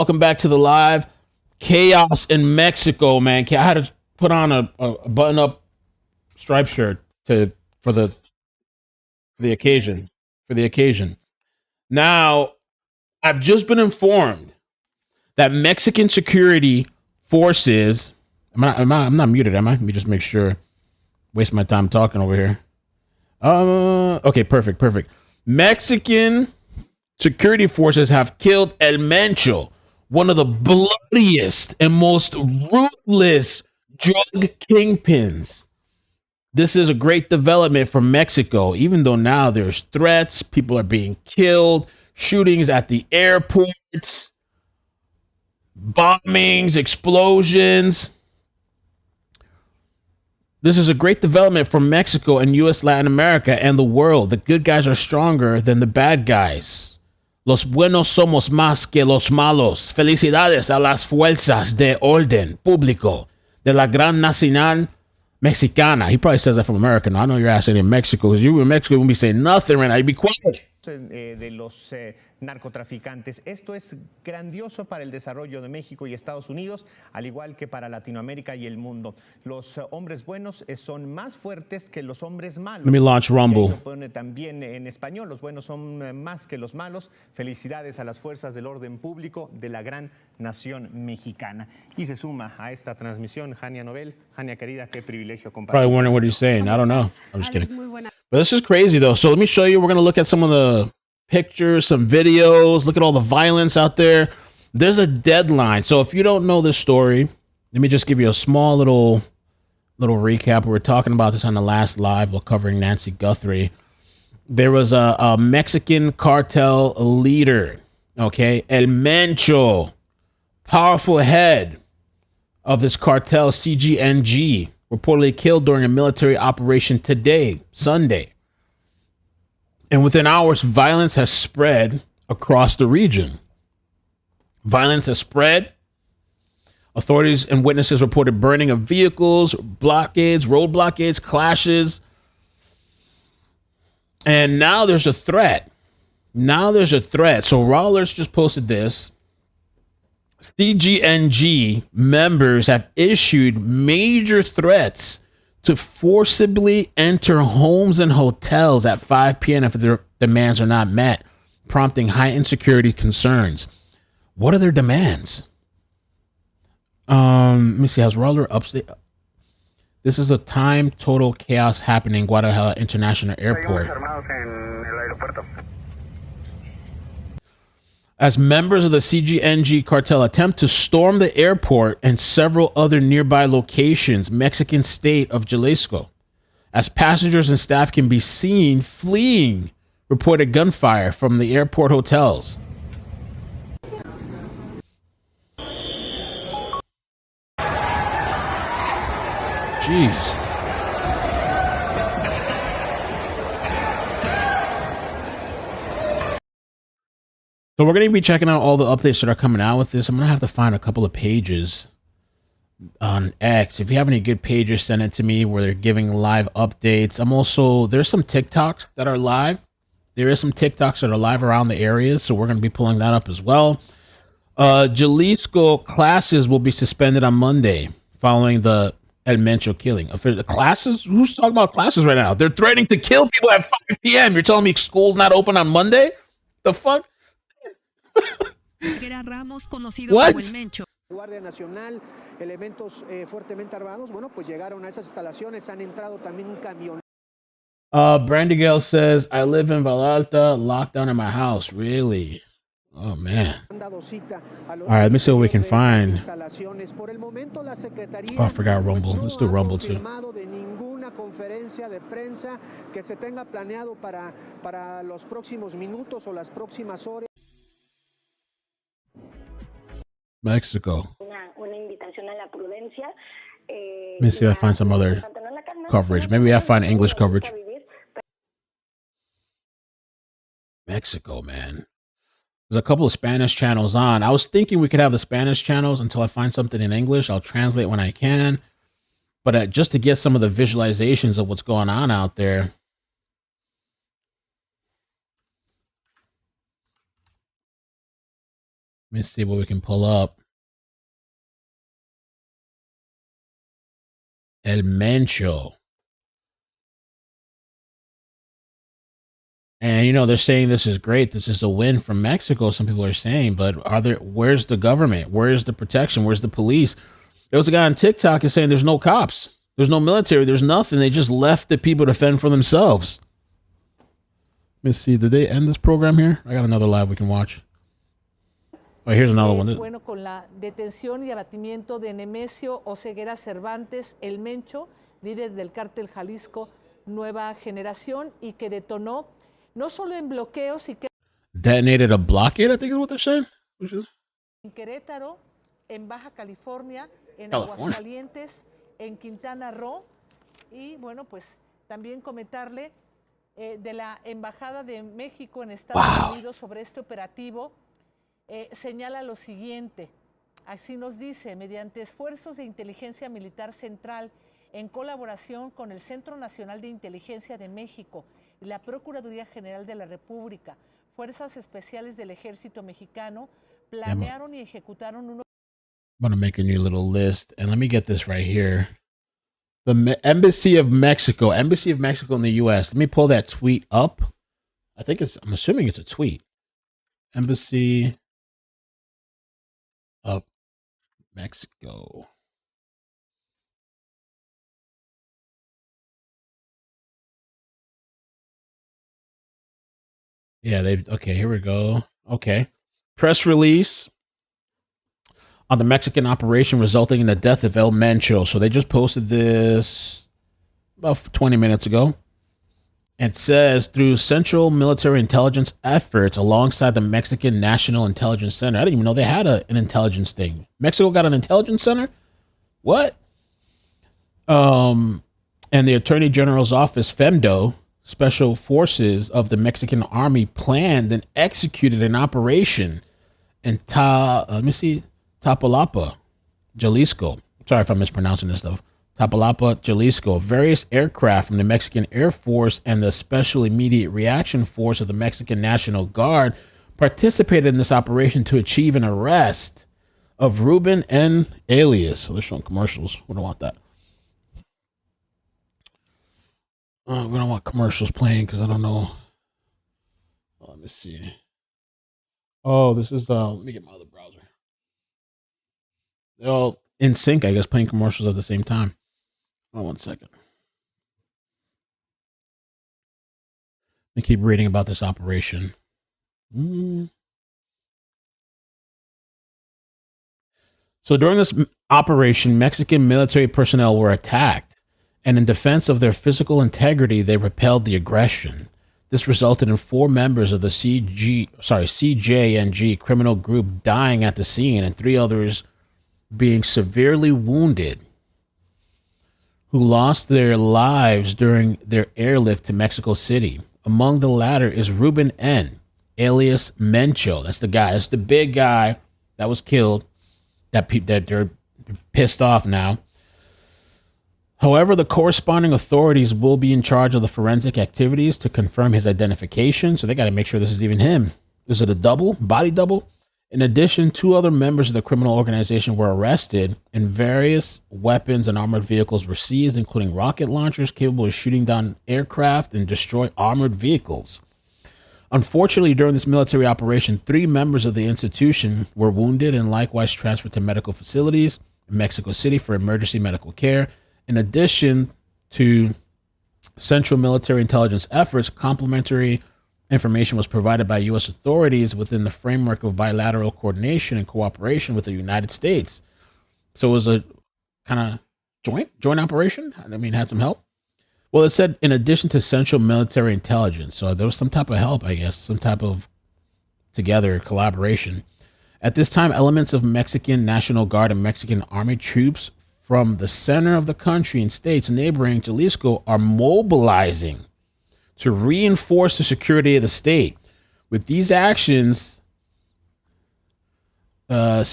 Welcome back to the live. Chaos in Mexico, man. I had to put on a button-up striped shirt for the occasion. For the occasion. Now, I've just been informed that Mexican security forces. I'm not muted, am I? Let me just make sure. Waste my time talking over here. Okay, perfect. Mexican security forces have killed El Mencho, one of the bloodiest and most ruthless drug kingpins. This is a great development for Mexico, even though now there's threats, people are being killed, shootings at the airports, bombings, explosions. This is a great development for Mexico and U.S., Latin America, and the world. The good guys are stronger than the bad guys. Los buenos somos más que los malos. Felicidades a las fuerzas de orden público de la Gran Nacional Mexicana. He probably says that from America. No, I know your ass ain't in Mexico, because you in Mexico wouldn't be saying nothing right now. You'd be quiet. De los narcotraficantes. Esto es grandioso para el desarrollo de México y Estados Unidos, al igual que para Latinoamérica y el mundo. Los hombres buenos son más fuertes que los hombres malos. Let me launch Rumble. Lo pone también en español, los buenos son más que los malos. Felicidades a las fuerzas del orden público de la gran nación mexicana. Y se suma a esta transmisión Jania Nobel. Jania querida, qué privilegio compartir. Probably wondering what he's saying. I don't know. I'm just kidding. But this is crazy, though. So let me show you. We're going to look at some of the pictures, some videos. Look at all the violence out there. There's a deadline. So if you don't know this story, let me just give you a small little recap. We were talking about this on the last live while covering Nancy Guthrie. There was a Mexican cartel leader, okay? El Mencho, powerful head of this cartel, CJNG, reportedly killed during a military operation today, Sunday. And within hours, violence has spread across the region. Violence has spread. Authorities and witnesses reported burning of vehicles, blockades, road blockades, clashes. And now there's a threat. So Rawlers just posted this. CJNG members have issued major threats to forcibly enter homes and hotels at 5 p.m. if their demands are not met, prompting heightened security concerns. What are their demands? Let me see. Has Rawler upstate? This is a time total chaos happening in Guadalajara International Airport. As members of the CJNG cartel attempt to storm the airport and several other nearby locations, Mexican state of Jalisco, as passengers and staff can be seen fleeing reported gunfire from the airport hotels. Jeez. So we're going to be checking out all the updates that are coming out with this. I'm going to have to find a couple of pages on X. If you have any good pages, send it to me where they're giving live updates. There's some TikToks that are live. There is some TikToks that are live around the areas, so we're going to be pulling that up as well. Jalisco classes will be suspended on Monday following the El Mencho killing. The classes? Who's talking about classes right now? They're threatening to kill people at 5 p.m. You're telling me school's not open on Monday? The fuck? What? Guardia Nacional, elementos fuertemente armados, bueno, pues llegaron a esas instalaciones, han entrado también un camión. Brandigale says, I live in Vallarta, locked down in my house. Really? Oh, man. All right, let me see what we can find. Oh, I forgot Rumble. Let's do Rumble, too. Conferencia de prensa que se tenga planeado para los próximos minutos o las próximas horas. Mexico. Una invitación a la prudencia. Let me see if I find some other coverage. Maybe I find English coverage. Mexico, man. There's a couple of Spanish channels on. I was thinking we could have the Spanish channels until I find something in English. I'll translate when I can. But just to get some of the visualizations of what's going on out there. Let me see what we can pull up. El Mencho. And you know, they're saying this is great. This is a win from Mexico. Some people are saying, but where's the government? Where's the protection? Where's the police? There was a guy on TikTok is saying there's no cops. There's no military. There's nothing. They just left the people to fend for themselves. Let me see. Did they end this program here? I got another live we can watch. Oh, here's another one. Bueno, con la detención y abatimiento de Nemesio Oseguera Cervantes, el Mencho, líder del cártel Jalisco Nueva Generación, y que detonó no solo en bloqueos y que detonated a blockade, I think is what they're saying. En Querétaro, en Baja California, en Aguascalientes, en Quintana Roo, y bueno, pues también comentarle de la Embajada de México en Estados Unidos sobre este operativo. Señala lo siguiente, así nos dice, mediante esfuerzos de inteligencia militar central en colaboración con el Centro Nacional de Inteligencia de México y la Procuraduría General de la República, Fuerzas Especiales del Ejército Mexicano, planearon y ejecutaron uno. I'm going to make a new little list, and let me get this right here. The Embassy of Mexico in the U.S. Let me pull that tweet up. I'm assuming it's a tweet. Embassy of Mexico. Yeah, okay, here we go. Okay. Press release on the Mexican operation resulting in the death of El Mencho. So they just posted this about 20 minutes ago. It says, through Central Military Intelligence efforts alongside the Mexican National Intelligence Center. I didn't even know they had an intelligence thing. Mexico got an intelligence center? What? And the Attorney General's office, FEMDO, Special Forces of the Mexican Army, planned and executed an operation in Tapalpa, Jalisco. Sorry if I'm mispronouncing this stuff. Tapalpa, Jalisco. Various aircraft from the Mexican Air Force and the Special Immediate Reaction Force of the Mexican National Guard participated in this operation to achieve an arrest of Rubén N. alias. So they're showing commercials. We don't want that. We don't want commercials playing because I don't know. Let me see. Oh, this is, let me get my other browser. They're all in sync, I guess, playing commercials at the same time. Oh, 1 second. Let me keep reading about this operation. So during this operation, Mexican military personnel were attacked, and in defense of their physical integrity, they repelled the aggression. This resulted in 4 members of the CJNG criminal group dying at the scene and 3 others being severely wounded, who lost their lives during their airlift to Mexico City. Among the latter is Rubén N., alias Mencho. That's the guy. That's the big guy that was killed, that they're pissed off now. However, the corresponding authorities will be in charge of the forensic activities to confirm his identification. So they got to make sure this is even him. Is it a body double? In addition, 2 other members of the criminal organization were arrested, and various weapons and armored vehicles were seized, including rocket launchers capable of shooting down aircraft and destroy armored vehicles. Unfortunately, during this military operation, 3 members of the institution were wounded and likewise transferred to medical facilities in Mexico City for emergency medical care. In addition to Central Military Intelligence efforts, complementary information was provided by U.S. authorities within the framework of bilateral coordination and cooperation with the United States. So it was a kind of joint operation. I mean, had some help. Well, it said in addition to Central Military Intelligence. So there was some type of help, I guess, some type of together collaboration. At this time, elements of Mexican National Guard and Mexican Army troops from the center of the country and states neighboring Jalisco are mobilizing to reinforce the security of the state. With these actions, I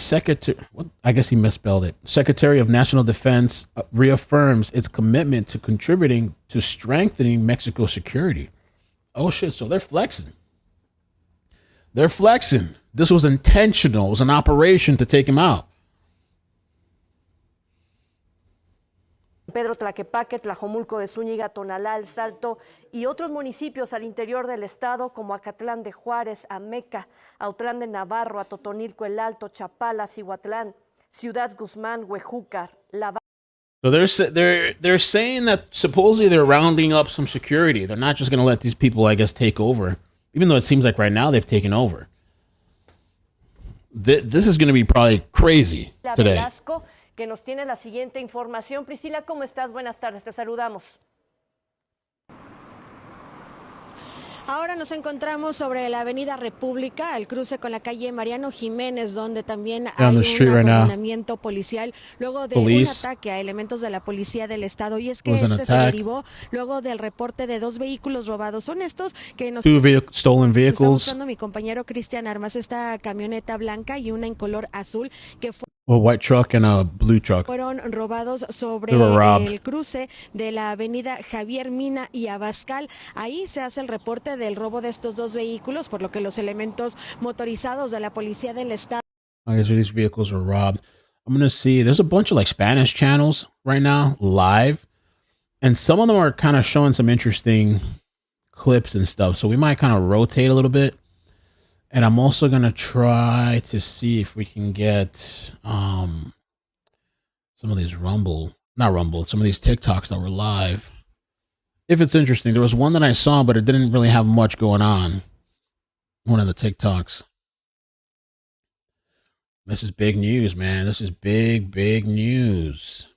guess he misspelled it. Secretary of National Defense reaffirms its commitment to contributing to strengthening Mexico's security. Oh shit! So they're flexing. This was intentional. It was an operation to take him out. Pedro Tlaquepaque, Tlajomulco de Zúñiga, Tonalá, El Salto y otros municipios al interior del estado como Acatlán de Juárez, Ameca, Autlán de Navarro, Atotonilco, El Alto, Chapala, Cihuatlán, Ciudad Guzmán, Huejúcar, La. So they're saying that supposedly they're rounding up some security. They're not just going to let these people, I guess, take over, even though it seems like right now they've taken over. This is going to be probably crazy today. Velasco, que nos tiene la siguiente información. Priscila, ¿cómo estás? Buenas tardes, te saludamos. Ahora nos encontramos sobre la avenida República, el cruce con la calle Mariano Jiménez, donde también hay un acordonamiento policial luego de un ataque a elementos de la policía del estado. Y es que este se derivó luego del reporte de 2 vehículos robados. Son estos que nos stolen vehicles. Está mostrando mi compañero Cristian Armas, esta camioneta blanca y una en color azul que fue a white truck and a blue truck. Fueron robados sobre el cruce de la avenida Javier Mina y Abascal. Ahí se hace el reporte del robo de estos 2 vehículos, por lo que los elementos motorizados de la policía del estado. I guess these vehicles were robbed. I'm going to see, there's a bunch of like Spanish channels right now live, and some of them are kind of showing some interesting clips and stuff. So we might kind of rotate a little bit. And I'm also going to try to see if we can get some of these some of these TikToks that were live. If it's interesting. There was one that I saw, but it didn't really have much going on. One of the TikToks. This is big news, man. This is big, big news.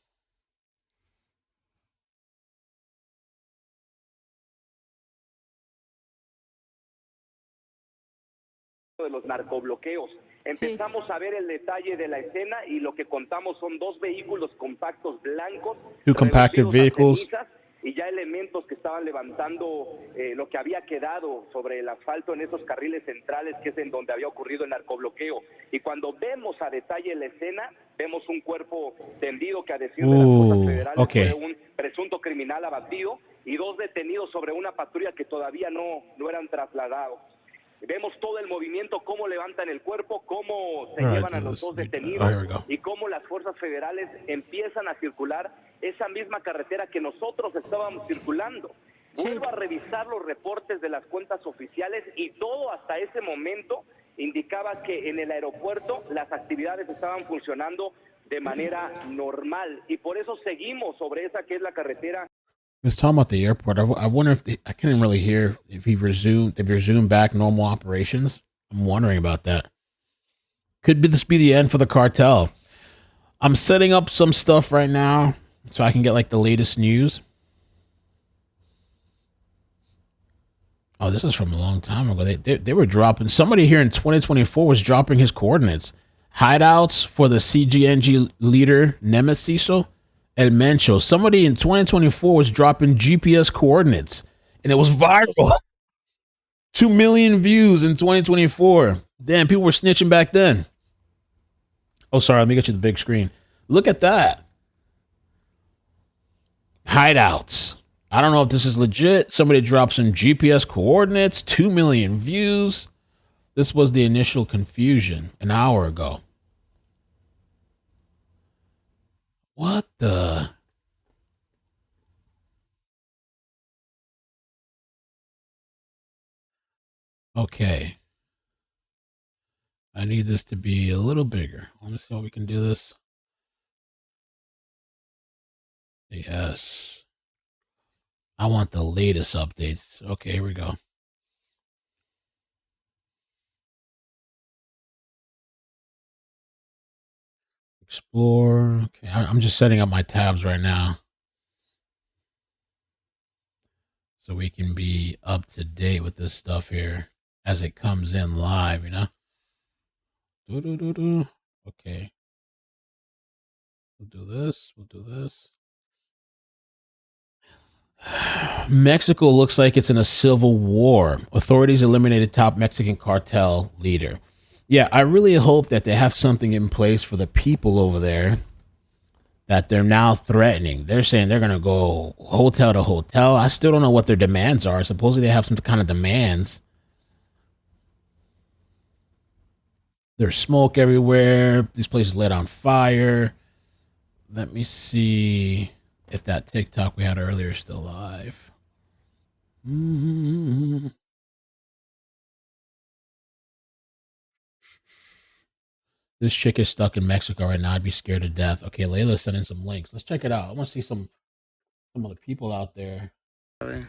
De los narcobloqueos. Empezamos a ver el detalle de la escena y lo que contamos son 2 vehículos compactos blancos, 2 compacted vehicles, y ya elementos que estaban levantando lo que había quedado sobre el asfalto en esos carriles centrales, que es en donde había ocurrido el narcobloqueo. Y cuando vemos a detalle la escena, vemos un cuerpo tendido que a decir de las fuerzas federales fue un presunto criminal abatido y 2 detenidos sobre una patrulla que todavía no eran trasladados. Vemos todo el movimiento, cómo levantan el cuerpo, cómo se llevan a los 2 detenidos y cómo las fuerzas federales empiezan a circular esa misma carretera que nosotros estábamos circulando. Vuelvo a revisar los reportes de las cuentas oficiales y todo hasta ese momento indicaba que en el aeropuerto las actividades estaban funcionando de manera normal y por eso seguimos sobre esa que es la carretera. He was talking about the airport. I wonder if I couldn't really hear if he resumed back normal operations. I'm wondering about that. Could this be the end for the cartel? I'm setting up some stuff right now so I can get like the latest news. Oh, this is from a long time ago. They were dropping. Somebody here in 2024 was dropping his coordinates. Hideouts for the CJNG leader Nemesio El Mencho. Somebody in 2024 was dropping GPS coordinates, and it was viral. 2 million views in 2024. Damn, people were snitching back then. Oh, sorry. Let me get you the big screen. Look at that. Hideouts. I don't know if this is legit. Somebody dropped some GPS coordinates. 2 million views. This was the initial confusion an hour ago. What the? Okay. I need this to be a little bigger. Let me see how we can do this. Yes. I want the latest updates. Okay, here we go. Explore. Okay, I'm just setting up my tabs right now so we can be up to date with this stuff here as it comes in live, you know? Okay. We'll do this. We'll do this. Mexico looks like it's in a civil war. Authorities eliminated top Mexican cartel leader. Yeah, I really hope that they have something in place for the people over there that they're now threatening. They're saying they're going to go hotel to hotel. I still don't know what their demands are. Supposedly they have some kind of demands. There's smoke everywhere. These places lit on fire. Let me see if that TikTok we had earlier is still live. This chick is stuck in Mexico right now. I'd be scared to death. Okay, Layla's sending some links. Let's check it out. I want to see some of the people out there. Voy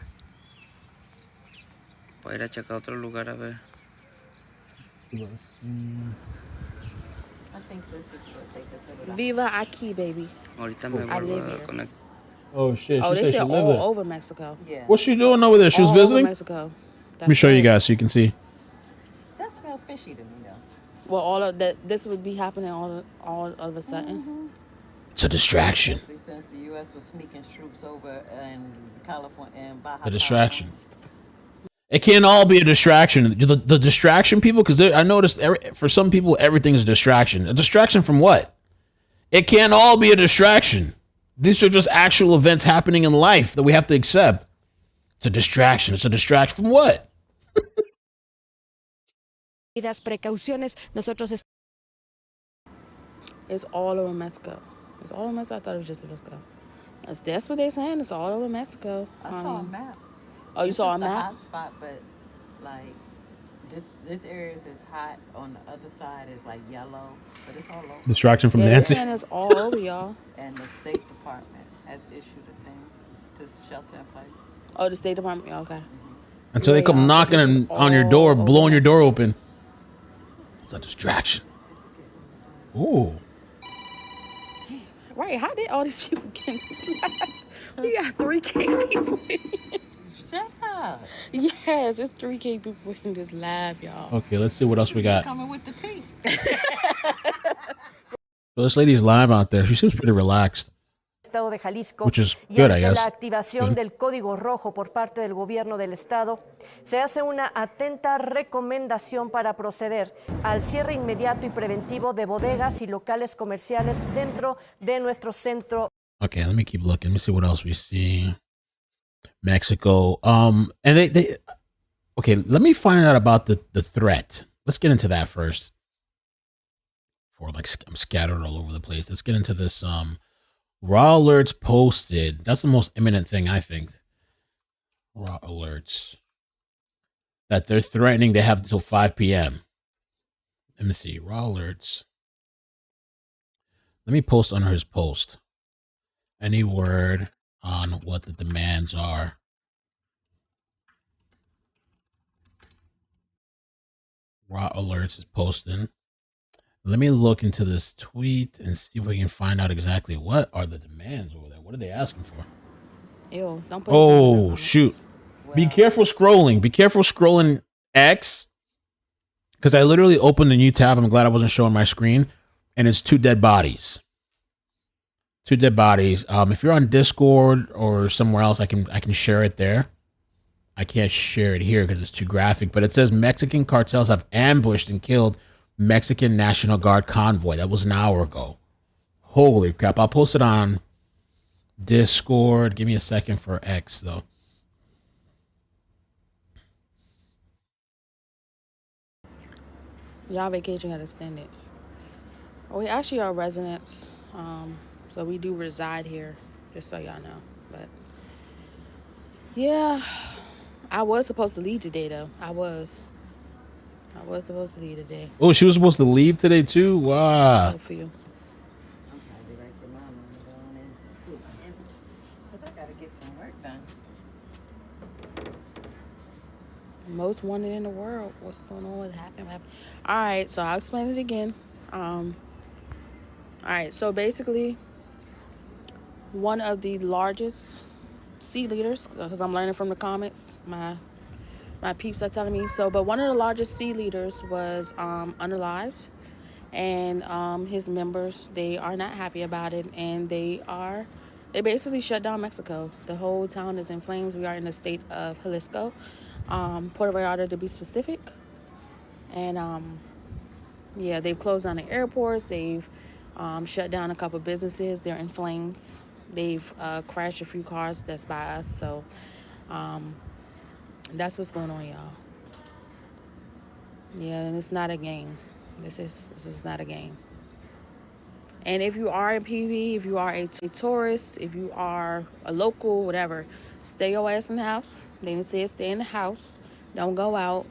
a ir a checar otro lugar a ver. Viva aquí, baby. Ahorita me vuelvo a conectar. Oh shit! Oh, She they said said she lived all there. over Mexico. Yeah. What's she doing over there? She was All over visiting. Mexico. Let me show you guys so you can see. That smells fishy to me though. Well, all of that. This would be happening all of a sudden. It's a distraction. Since the U.S. was sneaking troops over in California and Baja. A distraction. It can't all be a distraction. The distraction people, because I noticed for some people everything is a distraction. A distraction from what? It can't all be a distraction. These are just actual events happening in life that we have to accept. It's a distraction. It's a distraction from what? Precauciones, nosotros It's all over Mexico. It's all over Mexico. I thought it was just Mexico. That's what they're saying. It's all over Mexico. I saw a map. Oh, you saw a map? Hot spot, but like this area is hot. On the other side is like yellow, but it's all over. Distraction from Yeah, Nancy. they're saying it's all over, y'all. And the State Department has issued a thing to shelter in place. Oh, the State Department. Okay. Until they come knocking on your door, blowing your door open. It's a distraction. Ooh. Right, how did all these people get in this live? We got 3K people in here. Shut up. Yes, it's 3K people in this live, y'all. Okay, let's see what else we got. Coming with the tea. So this lady's live out there. She seems pretty relaxed. Estado de Jalisco, Which is y good, I ante guess. la activación Good. del Código Rojo por parte del gobierno del estado, se hace una atenta recomendación para proceder al cierre inmediato y preventivo de bodegas y locales comerciales dentro de nuestro centro. Okay, let me keep looking. Let me see what else we see. Mexico. And they okay, let me find out about the threat. Let's get into that first. I'm scattered all over the place. Let's get into this. Raw alerts posted. That's the most imminent thing, I think. Raw alerts. That they're threatening they have until 5 p.m. Let me see. Raw alerts. Let me post under his post. Any word on what the demands are. Raw alerts is posting. Let me look into this tweet and see if we can find out exactly what are the demands over there. What are they asking for? Ew, don't put Oh, shoot. Be careful scrolling. Be careful scrolling X. Because I literally opened a new tab. I'm glad I wasn't showing my screen. And it's 2 dead bodies. 2 dead bodies. If you're on Discord or somewhere else, I can share it there. I can't share it here because it's too graphic. But it says Mexican cartels have ambushed and killed Mexican National Guard convoy. That was an hour ago. Holy crap. I'll post it on Discord. Give me a second for X, though. Y'all vacation got extended. We actually are residents, so we do reside here, just so y'all know. But yeah, I was supposed to leave today, though. I was supposed to leave today. Oh, she was supposed to leave today, too? Wow. Good for you. But I gotta get some work done. Most wanted in the world. What's going on? What happened? All right, so I'll explain it again. All right, so basically, one of the largest sea leaders, because I'm learning from the comments, my peeps are telling me. But one of the largest sea leaders was unalived, and his members, they are not happy about it, and they basically shut down Mexico. The whole town is in flames. We are in the state of Jalisco, Puerto Vallarta to be specific, and yeah, they've closed down the airports. They've shut down a couple businesses. They're in flames. They've crashed a few cars that's by us. So that's what's going on, y'all. Yeah, and it's not a game. This is not a game. And if you are in PV, if you are a tourist, if you are a local, whatever, stay your ass in the house. They didn't say stay in the house. Don't go out.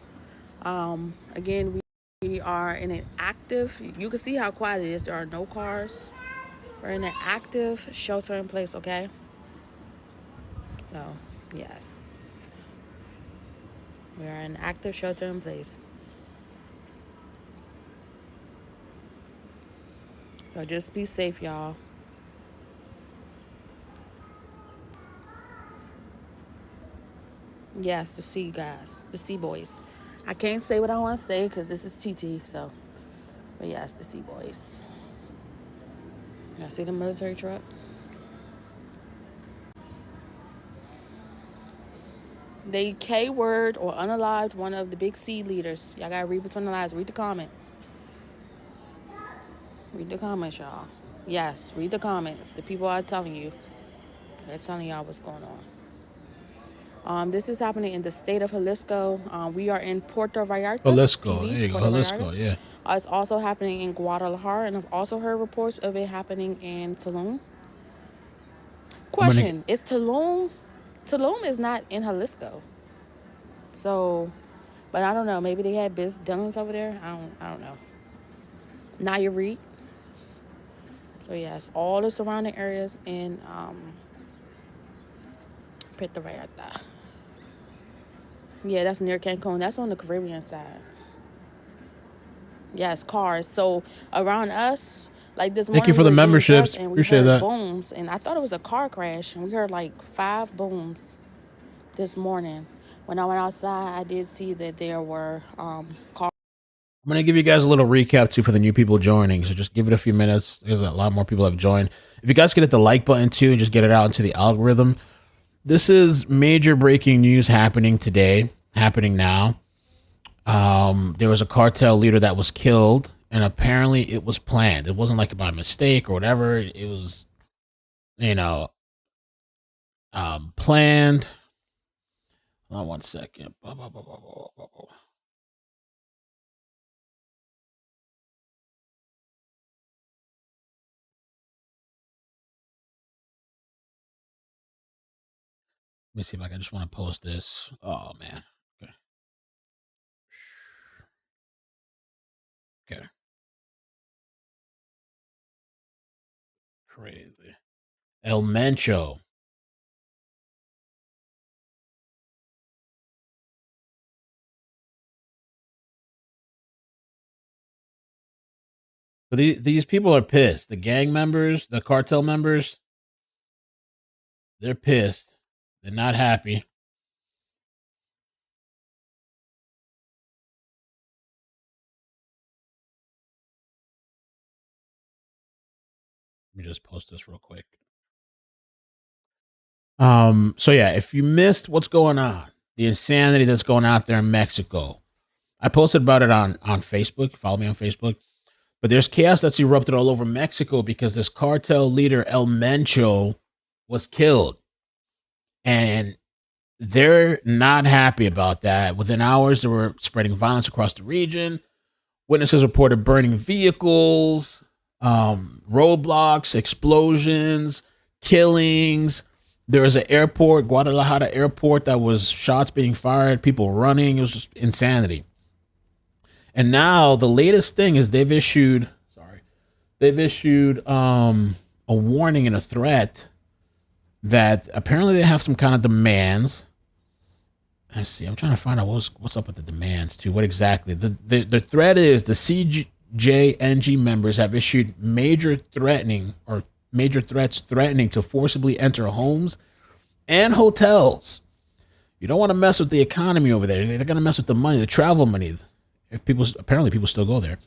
Again, we are in an active, you can see how quiet it is. There are no cars. We're in an active shelter in place, okay? So, yes. We are in active shelter in place. So just be safe, y'all. Yes, the C guys, the C boys. I can't say what I want to say because this is TT, so. But yes, the C boys. Y'all see the military truck? They K-word or unalived one of the big C leaders. Y'all gotta read between the lines. Read the comments. Read the comments, y'all. Yes, read the comments. The people are telling you. They're telling y'all what's going on. This is happening in the state of Jalisco. We are in Puerto Vallarta. Jalisco, PV, there you go. Puerto Jalisco, Vallarta. yeah. It's also happening in Guadalajara, and I've also heard reports of it happening in Tulum. Question: is Tulum is not in Jalisco? So, but I don't know. Maybe they had business dealings over there. I don't know. Nayarit. So yes, all the surrounding areas in Puerto Vallarta. Yeah, that's near Cancun. That's on the Caribbean side. Yes, cars. So around us, like this morning, thank you for the memberships. And we Appreciate heard that. booms, and I thought it was a car crash, and we heard like 5 booms this morning. When I went outside, I did see that there were cars. I'm going to give you guys a little recap too for the new people joining. So just give it a few minutes. There's a lot more people have joined. If you guys could hit the like button too and just get it out into the algorithm. This is major breaking news happening today, happening now. There was a cartel leader that was killed, and apparently it was planned. It wasn't like by mistake or whatever. It was, planned. Hold on 1 second. Let me see if I just want to post this. Oh, man. Okay. Crazy. El Mencho. But these people are pissed. The gang members, the cartel members, they're pissed. They're not happy. Let me just post this real quick. So yeah, if you missed what's going on, the insanity that's going out there in Mexico, I posted about it on Facebook. Follow me on Facebook. But there's chaos that's erupted all over Mexico because this cartel leader, El Mencho, was killed. And they're not happy about that. Within hours, they were spreading violence across the region. Witnesses reported burning vehicles, roadblocks, explosions, killings. There was an airport, Guadalajara airport, that was shots being fired, people running. It was just insanity. And now the latest thing is they've issued a warning and a threat that apparently they have some kind of demands. I see. I'm trying to find out what's up with the demands too. What exactly? The threat is the CJNG members have issued major threats threatening to forcibly enter homes and hotels. You don't want to mess with the economy over there. They're going to mess with the money, the travel money. If people still go there.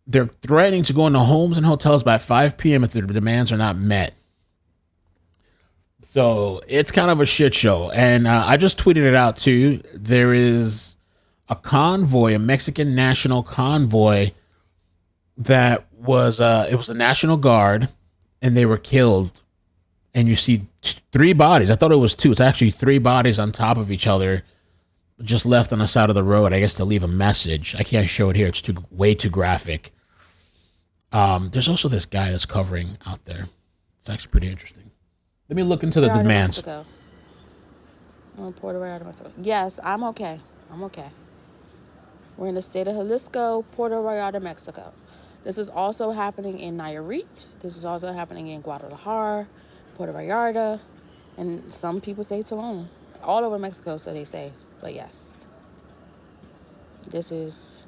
They're threatening to go into homes and hotels by 5 p.m. if their demands are not met. So it's kind of a shit show. And I just tweeted it out too. There is a convoy, a Mexican national convoy that was, it was the National Guard, and they were killed. And you see 3 bodies. I thought it was 2. It's actually 3 bodies on top of each other just left on the side of the road, I guess to leave a message. I can't show it here. It's way too graphic. There's also this guy that's covering out there. It's actually pretty interesting. Let me look into the demands. Mexico. Puerto Vallarta, Mexico. Yes, I'm okay. I'm okay. We're in the state of Jalisco, Puerto Vallarta, Mexico. This is also happening in Nayarit. This is also happening in Guadalajara, Puerto Vallarta, and some people say Tulum. All over Mexico, so they say. But yes, this is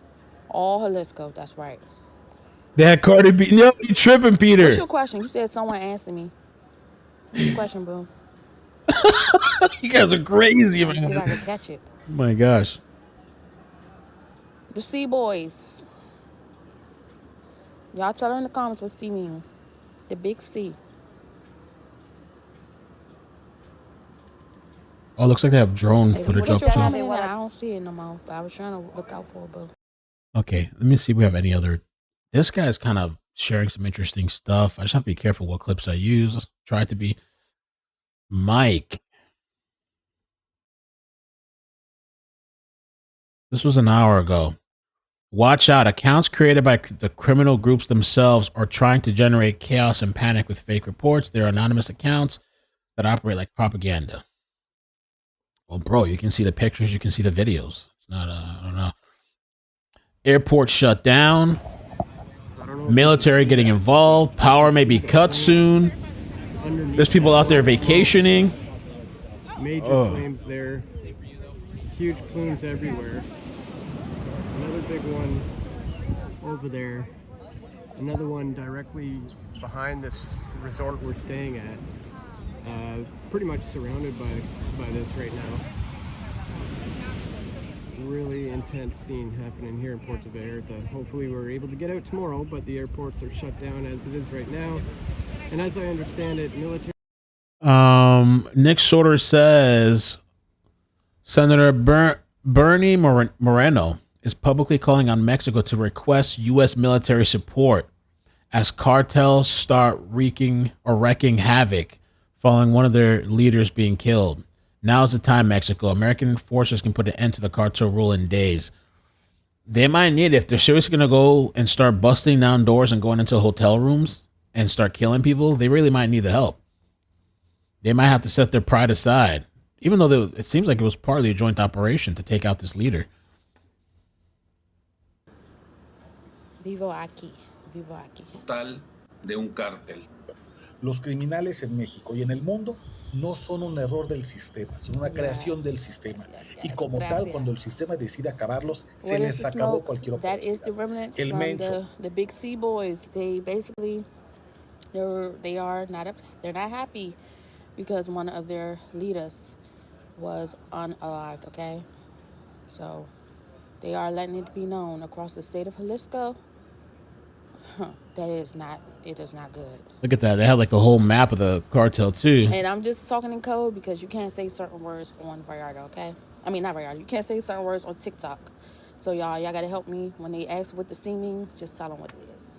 all Jalisco. That's right. They had Cardi B. No, you tripping, Peter. What's your question? You said someone answered me. What's your question, boo? You guys are crazy, man. See if I can catch it. Oh my gosh. The C boys. Y'all tell her in the comments what C mean. The big C. Oh, it looks like they have drone footage up too. I don't see it no more, but I was trying to look out for it, boo. Okay, let me see if we have any other. This guy's kind of sharing some interesting stuff. I just have to be careful what clips I use. Try to be. Mike. This was an hour ago. Watch out. Accounts created by the criminal groups themselves are trying to generate chaos and panic with fake reports. They're anonymous accounts that operate like propaganda. Well, bro, you can see the pictures. You can see the videos. It's not, I don't know. Airport shut down. Military getting involved. Power may be cut soon. There's people out there vacationing. Major flames there. Huge plumes everywhere. Another big one over there. Another one directly behind this resort we're staying at. Pretty much surrounded by this right now. Really intense scene happening here in Puerto Vallarta. Hopefully we're able to get out tomorrow, but the airports are shut down as it is right now. And as I understand it, military... Nick Sorter says Senator Bernie Moreno is publicly calling on Mexico to request U.S. military support as cartels start wreaking havoc following one of their leaders being killed. Now is the time, Mexico. American forces can put an end to the cartel rule in days. They might need it if they're seriously going to go and start busting down doors and going into hotel rooms and start killing people. They really might need the help. They might have to set their pride aside, even though it seems like it was partly a joint operation to take out this leader. Vivo aquí. Vivo aquí. Total de un cártel. Los criminales en México y en el mundo no son un error del sistema, son una creación del sistema. Y como tal, cuando el sistema decide acabarlos, se les acabó cualquier oportunidad. That is the remnants El from Mencho. the big C boys. They basically, they're not happy because one of their leaders was unalived, okay? So they are letting it be known across the state of Jalisco that it is not good. Look at that. They have like the whole map of the cartel too. And I'm just talking in code because you can't say certain words on Vallarta, okay? I mean, not Vallarta. You can't say certain words on TikTok. So y'all got to help me. When they ask what the C mean, just tell them what it is.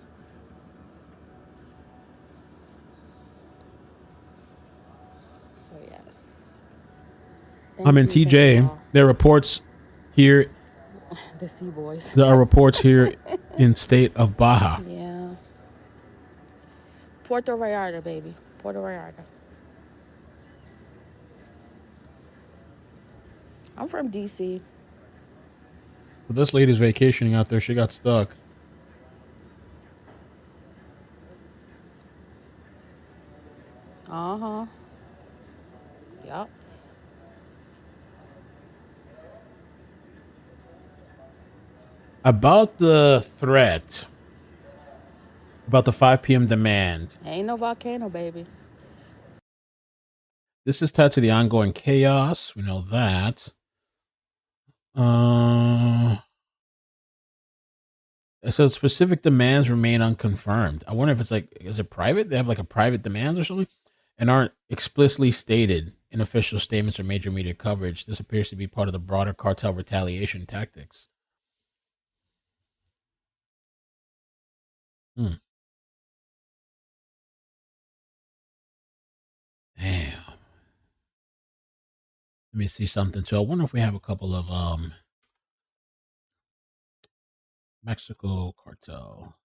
So, yes. I'm in TJ. There are reports here. The C boys. There are reports here in state of Baja. Yeah. Puerto Vallarta, baby. Puerto Vallarta. I'm from D.C. But this lady's vacationing out there. She got stuck. Uh-huh. Yep. About the threat, about the 5 p.m. demand. Ain't no volcano, baby. This is tied to the ongoing chaos. We know that. It says specific demands remain unconfirmed. I wonder if it's like, is it private? They have like a private demands or something and aren't explicitly stated in official statements or major media coverage. This appears to be part of the broader cartel retaliation tactics. Damn. Let me see something too. I wonder if we have a couple of Mexico cartel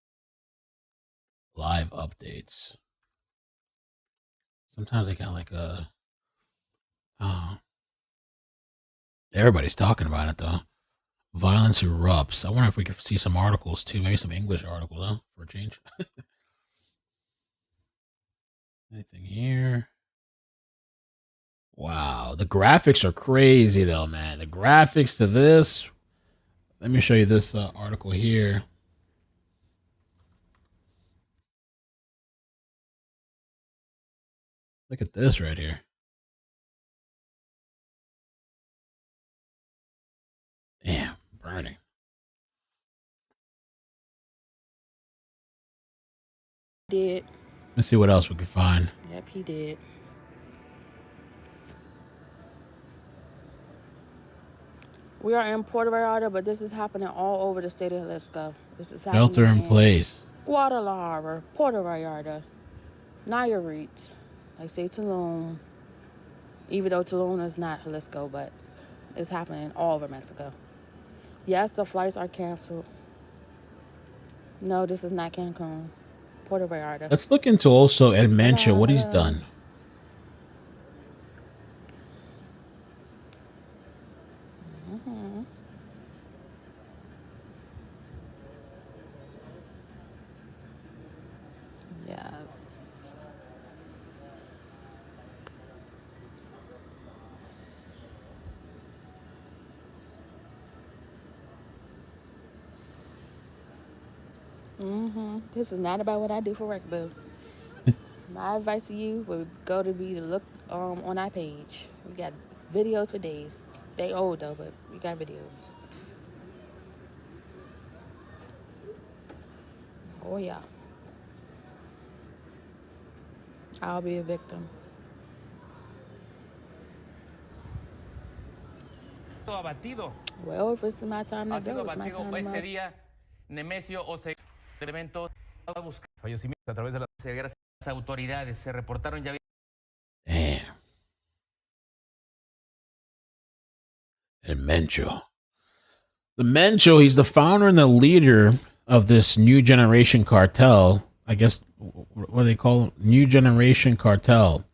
live updates. Sometimes they got like a everybody's talking about it though. Violence erupts. I wonder if we could see some articles too, maybe some English articles, huh? For a change. Anything here? Wow, the graphics are crazy though, man. The graphics to this. Let me show you this article here. Look at this right here. Damn, burning. Did. Let's see what else we can find. Yep, he did. We are in Puerto Vallarta, but this is happening all over the state of Jalisco. This is happening Shelter in place. Guadalajara, Puerto Vallarta, Nayarit, like say Tulum, even though Tulum is not Jalisco, but it's happening all over Mexico. Yes, the flights are canceled. No, this is not Cancun. Puerto Vallarta. Let's look into also Mencho, what he's done. Mm-hmm. Yes. Mm-hmm. This is not about what I do for work, boo. My advice to you would go to be to look on our page. We got videos for days. They old though, but we got videos. Oh yeah. I'll be a victim. Well, if it's my time to go, it's my time to go. Nemesio Oseguera Cervantes fallecimiento a través de las autoridades se reportaron ya. Damn. And Mencho. The Mencho, he's the founder and the leader of this New Generation Cartel. I guess, what do they call it? New Generation Cartel.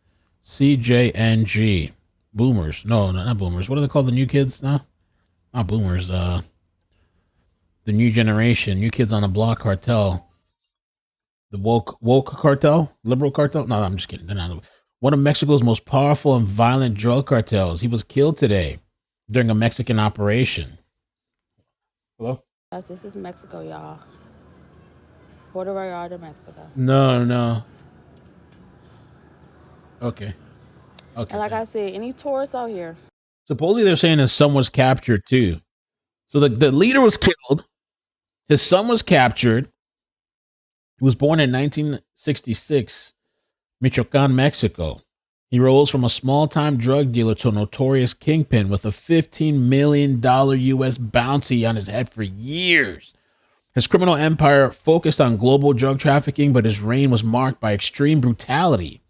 CJNG. Boomers. No, not boomers. What do they call the new kids now? Not boomers. The New Generation. New Kids on the Block Cartel. The woke cartel? Liberal cartel? No, I'm just kidding. They're not. One of Mexico's most powerful and violent drug cartels. He was killed today during a Mexican operation. Hello? Yes, this is Mexico, y'all. Puerto Vallarta, Mexico. No. Okay. And like I said, any tourists out here. Supposedly they're saying his son was captured too. So the leader was killed. His son was captured. He was born in 1966, Michoacan, Mexico. He rose from a small-time drug dealer to a notorious kingpin with a $15 million U.S. bounty on his head for years. His criminal empire focused on global drug trafficking, but his reign was marked by extreme brutality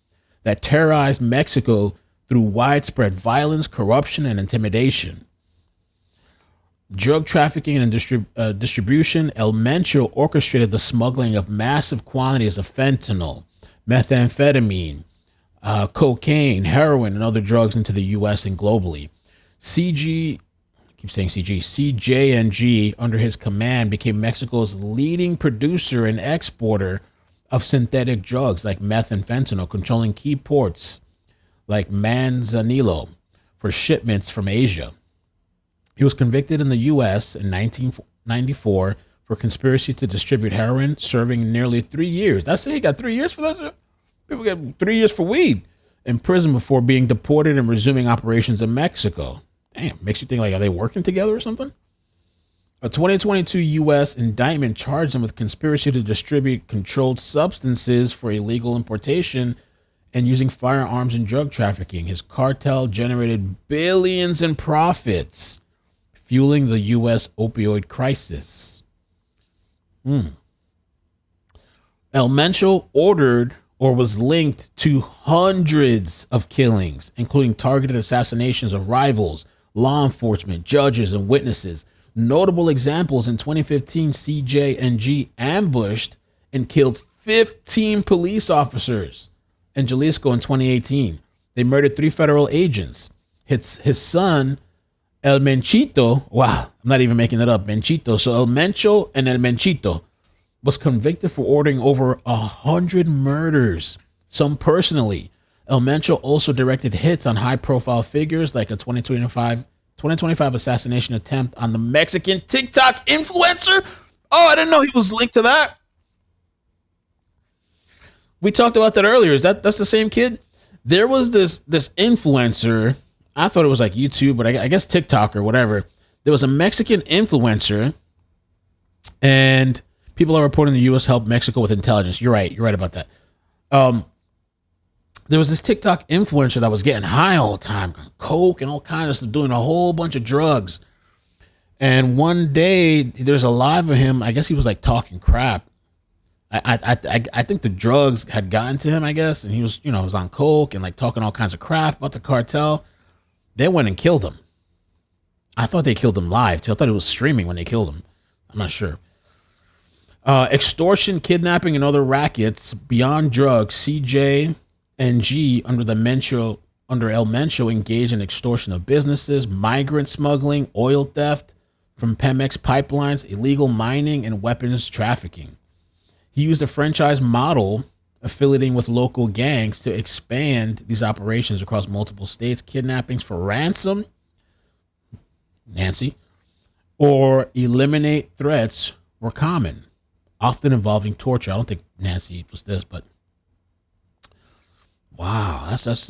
that terrorized Mexico through widespread violence, corruption, and intimidation. Drug trafficking and distribution, El Mencho orchestrated the smuggling of massive quantities of fentanyl, methamphetamine, cocaine, heroin, and other drugs into the U.S. and globally. CJNG, under his command, became Mexico's leading producer and exporter of synthetic drugs like meth and fentanyl, controlling key ports like Manzanillo for shipments from Asia. He was convicted in the U.S. in 1994 for conspiracy to distribute heroin, serving nearly 3 years. That's it. He got 3 years for that. People get 3 years for weed in prison before being deported and resuming operations in Mexico. Damn, makes you think, like, are they working together or something? A 2022 U.S. indictment charged him with conspiracy to distribute controlled substances for illegal importation and using firearms in drug trafficking. His cartel generated billions in profits, fueling the U.S. opioid crisis. El Mencho ordered or was linked to hundreds of killings, including targeted assassinations of rivals, law enforcement, judges, and witnesses. Notable examples: in 2015, CJNG ambushed and killed 15 police officers. In Jalisco in 2018, they murdered 3 federal agents. His son, El Menchito, wow, I'm not even making it up, Menchito. So El Mencho and El Menchito was convicted for ordering over 100 murders, some personally. El Mencho also directed hits on high-profile figures like a 2025 assassination attempt on the Mexican TikTok influencer. Oh, I didn't know he was linked to that. We talked about that earlier. That's the same kid? There was this influencer. I thought it was like YouTube, but I guess TikTok or whatever. There was a Mexican influencer, and people are reporting the U.S. helped Mexico with intelligence. You're right about that. There was this TikTok influencer that was getting high all the time, coke and all kinds of stuff, doing a whole bunch of drugs. And one day, there's a live of him. I guess he was like talking crap. I think the drugs had gotten to him, I guess, and he was, was on coke and like talking all kinds of crap about the cartel. They went and killed him. I thought they killed him live too. I thought it was streaming when they killed him. I'm not sure. Extortion, kidnapping, and other rackets beyond drugs. CJNG under El Mencho engaged in extortion of businesses, migrant smuggling, oil theft from Pemex pipelines, illegal mining, and weapons trafficking. He used a franchise model affiliating with local gangs to expand these operations across multiple states. Kidnappings for ransom, Nancy, or eliminate threats were common, often involving torture. I don't think Nancy was this, but wow, that's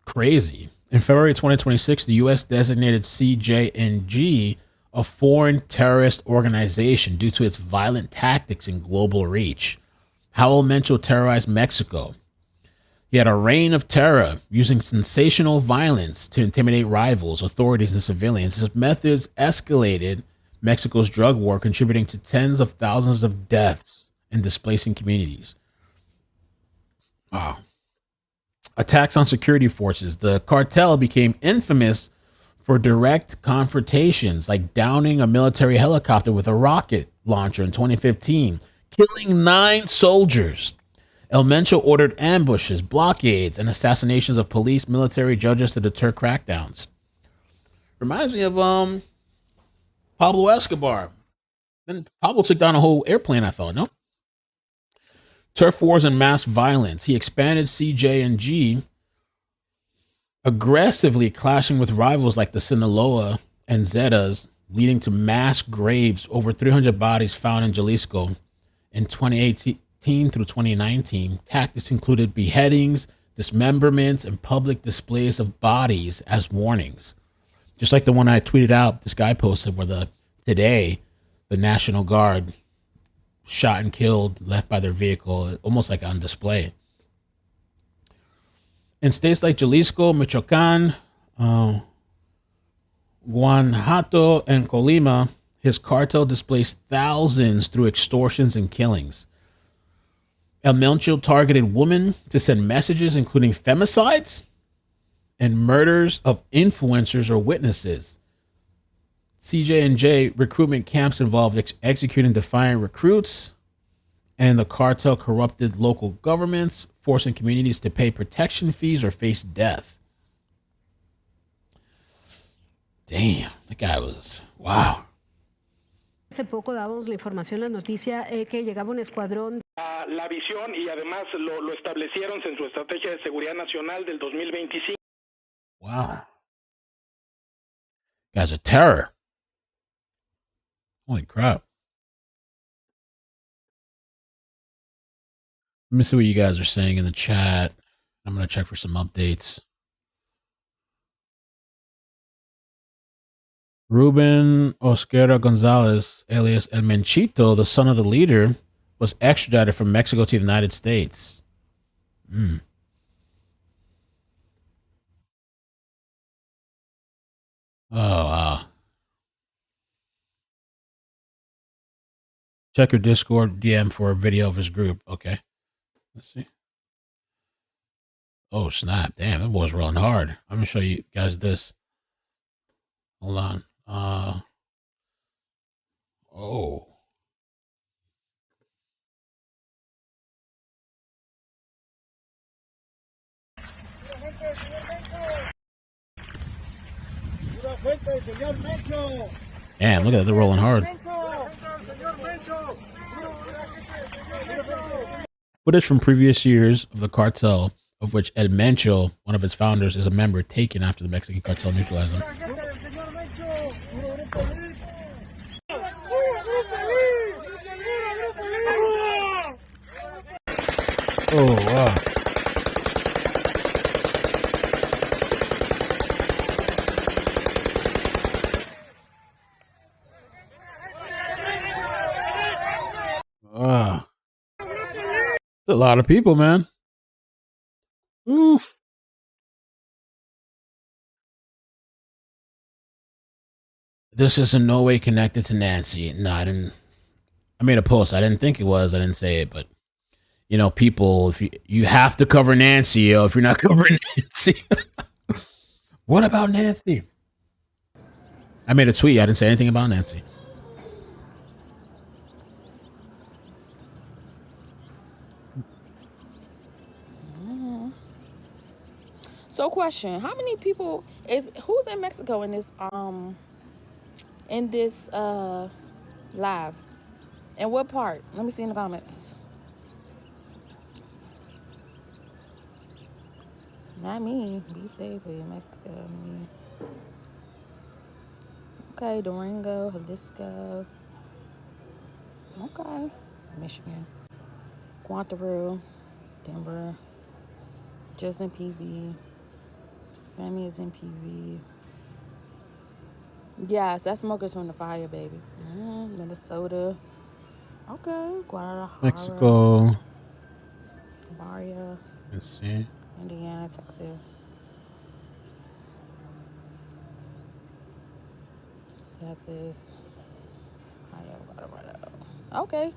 crazy. In February 2026, the U.S. designated CJNG a foreign terrorist organization due to its violent tactics and global reach. How El Mencho terrorized Mexico. He had a reign of terror, using sensational violence to intimidate rivals, authorities, and civilians. His methods escalated Mexico's drug war, contributing to tens of thousands of deaths and displacing communities. Wow. Attacks on security forces. The cartel became infamous for direct confrontations, like downing a military helicopter with a rocket launcher in 2015, killing 9 soldiers. El Mencho ordered ambushes, blockades, and assassinations of police, military, judges to deter crackdowns. Reminds me of Pablo Escobar. Then Pablo took down a whole airplane, I thought, no? Turf wars and mass violence. He expanded CJNG, aggressively clashing with rivals like the Sinaloa and Zetas, leading to mass graves. Over 300 bodies found in Jalisco in 2018 through 2019. Tactics included beheadings, dismemberments, and public displays of bodies as warnings. Just like the one I tweeted out, this guy posted where today the National Guard shot and killed, left by their vehicle, almost like on display. In states like Jalisco, Michoacan, Guanajuato, and Colima, his cartel displaced thousands through extortions and killings. El Mencho targeted women to send messages, including femicides and murders of influencers or witnesses. CJNJ recruitment camps involved executing defiant recruits, and the cartel corrupted local governments, forcing communities to pay protection fees or face death. Damn, that guy was, wow. Hace poco dábamos la información, la noticia que llegaba un escuadrón. La visión y además lo establecieron en su estrategia de seguridad nacional del 2025. Wow. Guys are terror. Holy crap. Let me see what you guys are saying in the chat. I'm going to check for some updates. Rubén Oseguera Gonzalez, alias El Menchito, the son of the leader, was extradited from Mexico to the United States. Oh, wow. Check your Discord DM for a video of his group. Okay. Let's see. Oh, snap. Damn, that boy's rolling hard. I'm going to show you guys this. Hold on. Oh. Damn, look at that. They're rolling hard. Footage from previous years of the cartel, of which El Mencho, one of its founders, is a member, taken after the Mexican cartel neutralized them. Oh, wow. Wow. A lot of people, man. Oof. This is in no way connected to Nancy. No, I didn't. I made a post. I didn't think it was. I didn't say it, but you know, people, if you have to cover Nancy, yo, if you're not covering Nancy. What about Nancy? I made a tweet. I didn't say anything about Nancy. So, question: how many people who's in Mexico in this live? And what part? Let me see in the comments. Not me. Be safe in Mexico. Me. Okay, Durango, Jalisco. Okay, Michigan, Quantico, Denver. Just in PV. Family is in PV. Yes, that smoke is from the fire, baby. Minnesota. Okay, Guadalajara. Mexico. Barria. Let's see. Indiana, Texas. Texas. Colorado. Okay.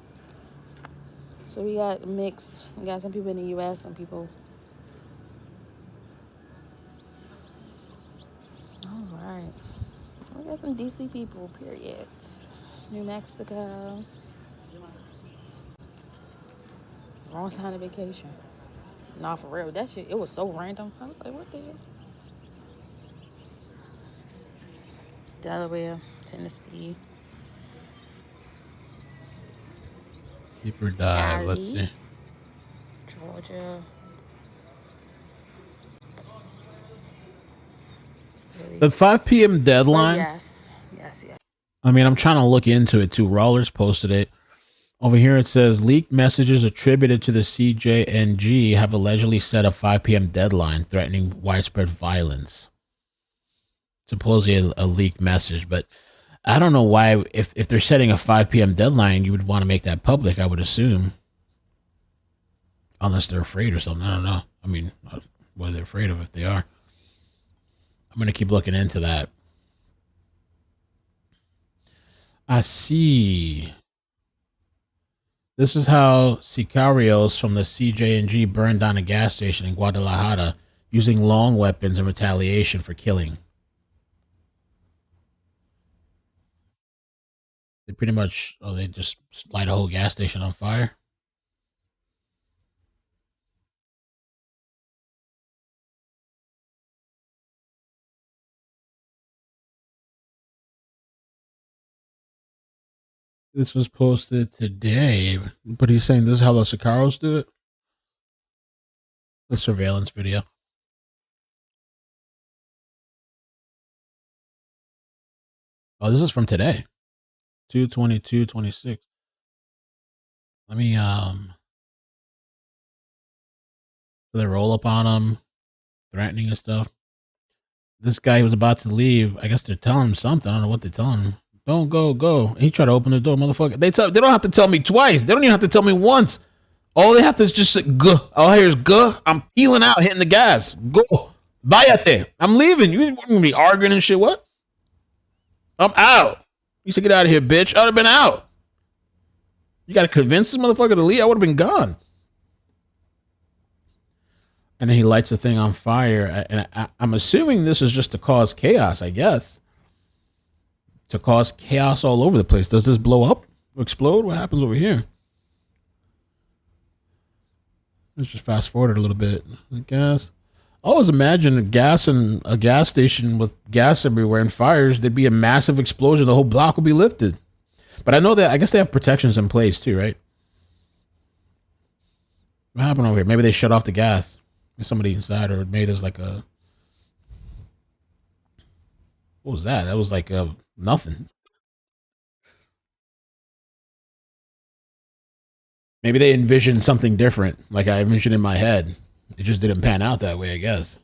So we got a mix. We got some people in the U.S., some people. All right. We got some DC people, period. New Mexico. Wrong time to vacation. Nah, for real. That shit, it was so random. I was like, what the hell? Delaware, Tennessee. Deeper dive. Let's see. Georgia. Really? The 5 p.m. deadline. Yes. I mean, I'm trying to look into it too. Rawlers posted it. Over here it says leaked messages attributed to the CJNG have allegedly set a 5 p.m. deadline threatening widespread violence. Supposedly a leaked message, but I don't know why, if they're setting a 5 p.m. deadline, you would want to make that public, I would assume. Unless they're afraid or something. I don't know. I mean, what are they afraid of if they are? I'm going to keep looking into that. I see. This is how sicarios from the CJNG burned down a gas station in Guadalajara using long weapons in retaliation for killing. They pretty much, they just light a whole gas station on fire. This was posted today, but he's saying this is how the Sicaros do it. The surveillance video. Oh, this is from today. 2/22/26. Let me they roll up on him, threatening and stuff. This guy was about to leave. I guess they're telling him something. I don't know what they're telling him. Don't go. And he tried to open the door, motherfucker. They don't have to tell me twice. They don't even have to tell me once. All they have to is just say, go. All I hear is go. I'm peeling out, hitting the gas. Go. Váyate. I'm leaving. You want me to be arguing and shit? What? I'm out. You said, get out of here, bitch. I would have been out. You got to convince this motherfucker to leave. I would have been gone. And then he lights the thing on fire. And I'm assuming this is just to cause chaos, I guess. To cause chaos all over the place. Does this blow up? Explode? What happens over here? Let's just fast forward a little bit. I guess. I always imagine a gas station with gas everywhere and fires, there'd be a massive explosion. The whole block would be lifted. But I know that, I guess they have protections in place too, right? What happened over here? Maybe they shut off the gas. There's somebody inside, or maybe there's like a... What was that? That was like nothing. Maybe they envisioned something different, like I envisioned in my head. It just didn't pan out that way, I guess.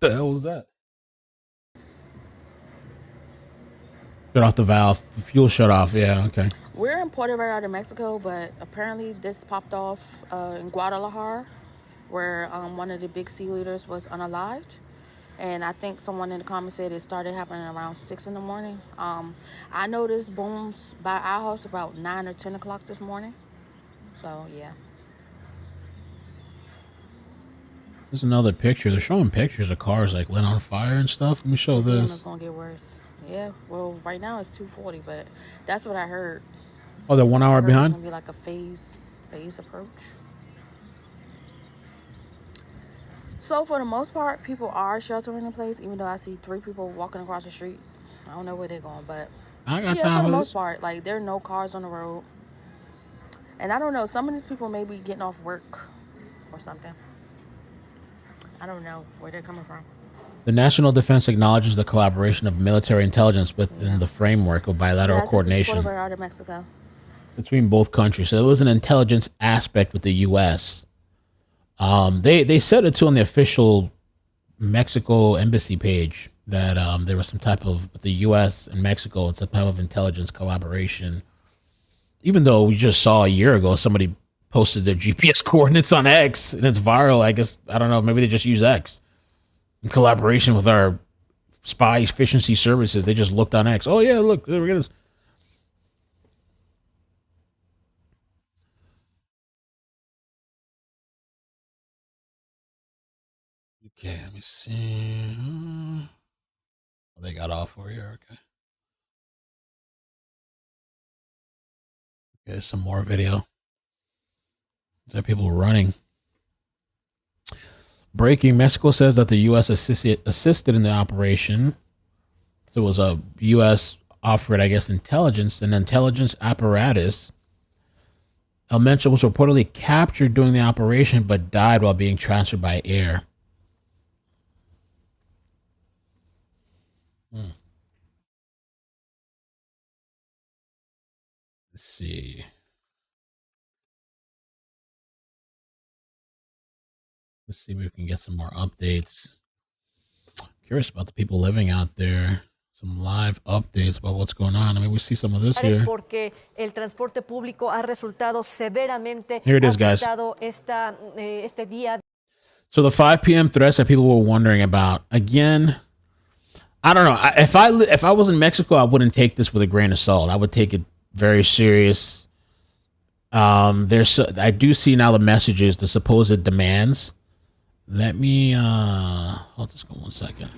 The hell was that? Shut off the valve. Fuel shut off. Yeah, okay. We're in Puerto Vallarta, Mexico, but apparently this popped off in Guadalajara, where one of the big sea leaders was unalived. And I think someone in the comments said it started happening around 6 in the morning. I noticed booms by our house about 9 or 10 o'clock this morning. So, yeah. There's another picture. They're showing pictures of cars like lit on fire and stuff. Let me show this. It's going to get worse. Yeah, well, right now it's 2:40, but that's what I heard. Oh, they're 1 hour behind? It's going to be like a phase approach. So for the most part, people are sheltering in place, even though I see 3 people walking across the street. I don't know where they're going, but I got yeah, time for the for most this. part, like there are no cars on the road. And I don't know, some of these people may be getting off work or something. I don't know where they're coming from. The National Defense acknowledges the collaboration of military intelligence within the framework of bilateral coordination Puerto Vallarta, Mexico. between both countries. So it was an intelligence aspect with the U.S. They said it too on the official Mexico embassy page that there was some type of, with the U.S. and Mexico, it's some type of intelligence collaboration. Even though we just saw a year ago somebody posted their GPS coordinates on X and it's viral. I guess, I don't know, maybe they just use X in collaboration with our spy efficiency services. They just looked on X. Oh yeah, look, there we go. Okay, let me see. Oh, they got off over here. Okay. Okay, some more video. Is there people running? Breaking. Mexico says that the U.S. assisted in the operation. So it was a U.S. offered, I guess, intelligence. An intelligence apparatus. Mencho was reportedly captured during the operation, but died while being transferred by air. Let's see. Let's see if we can get some more updates. Curious about the people living out there. Some live updates about what's going on. I mean, we see some of this here. Porque el transporte público ha resultado severamente Here it is, guys. este día. So the 5 p.m. threats that people were wondering about, again, I don't know. If I was in Mexico, I wouldn't take this with a grain of salt. I would take it very serious. I do see now the messages, the supposed demands. Let me hold this. Go 1 second.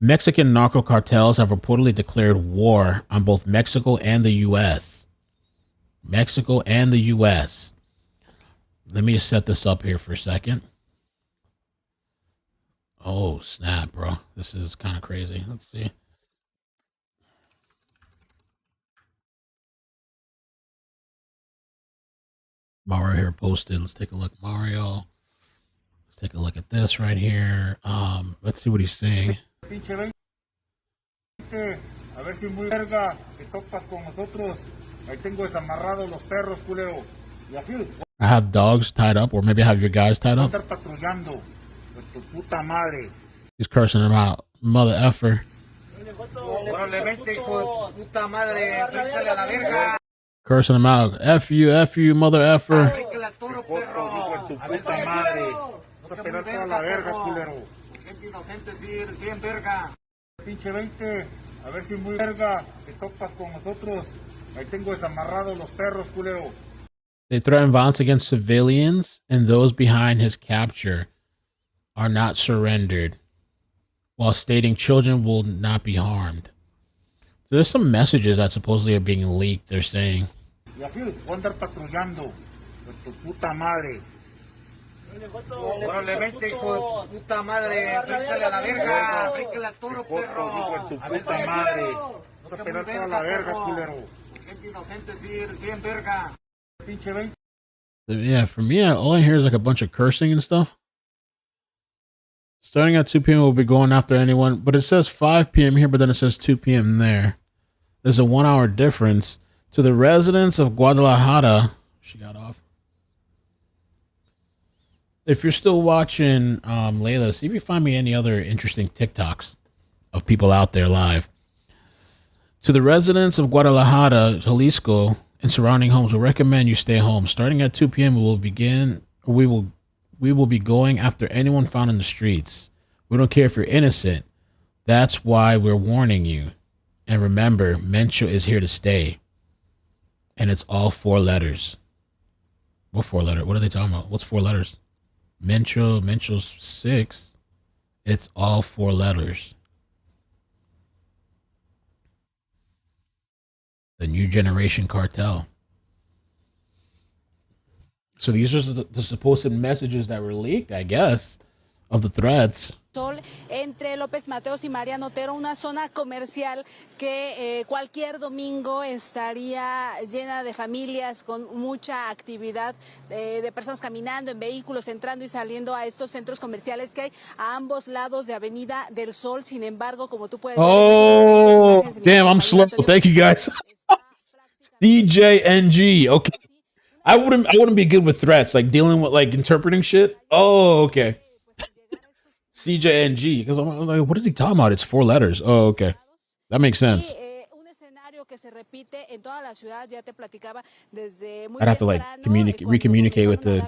Mexican narco cartels have reportedly declared war on both Mexico and the U.S. Mexico and the U.S. Let me just set this up here for a second. Oh, snap, bro. This is kind of crazy. Let's see. Mario here posted. Let's take a look. Mario. Let's take a look at this right here. Let's see what he's saying. I have dogs tied up, or maybe I have your guys tied up. He's cursing him out. Mother effer. Cursing him out. F you, mother effer. tu puta madre. Vas a pegar toda la verga, culero. Gente inocente, sí, eres bien verga. Pinche 20, a ver si muy verga te topas con nosotros. Ahí tengo desamarrados los perros, culero. They threaten violence against civilians and those behind his capture are not surrendered, while stating children will not be harmed. So there's some messages that supposedly are being leaked, they're saying. Y así, voy a andar patrullando con tu puta madre. Órale, vente, hijo de tu puta madre, aplícale a la verga, aplícale al toro, perro. Tu puta madre, vas a pegar toda la verga, culero. Gente inocente, sí, eres bien verga. Pinche 20. Yeah, for me, all I hear is like a bunch of cursing and stuff. Starting at 2 p.m., we'll be going after anyone, but it says 5 p.m. here, but then it says 2 p.m. there. There's a 1 hour difference. To the residents of Guadalajara, she got off. If you're still watching, Layla, see if you find me any other interesting TikToks of people out there live. To the residents of Guadalajara, Jalisco, and surrounding homes, we recommend you stay home. Starting at 2 p.m., we will be going after anyone found in the streets. We don't care if you're innocent. That's why we're warning you. And remember, Mencho is here to stay. And it's all 4 letters. What 4 letters? What are they talking about? What's 4 letters? Mencho's 6. It's all 4 letters. The New Generation Cartel. So these are the supposed messages that were leaked, I guess, of the threats. Sol entre López Mateos y Mariano Otero, una zona comercial que cualquier domingo estaría llena de familias con mucha actividad de personas caminando en vehículos, entrando y saliendo a estos centros comerciales que hay a ambos lados de Avenida del Sol. Sin embargo, como tú puedes Oh, damn, I'm slow. Thank you, guys. CJNG. Okay. I wouldn't be good with threats, like dealing with like interpreting shit. Oh, okay. CJNG, because I'm like, what is he talking about? It's 4 letters. Oh, okay. That makes sense. que se repite en toda la ciudad, ya te platicaba desde muy I'd have to like recommunicate with the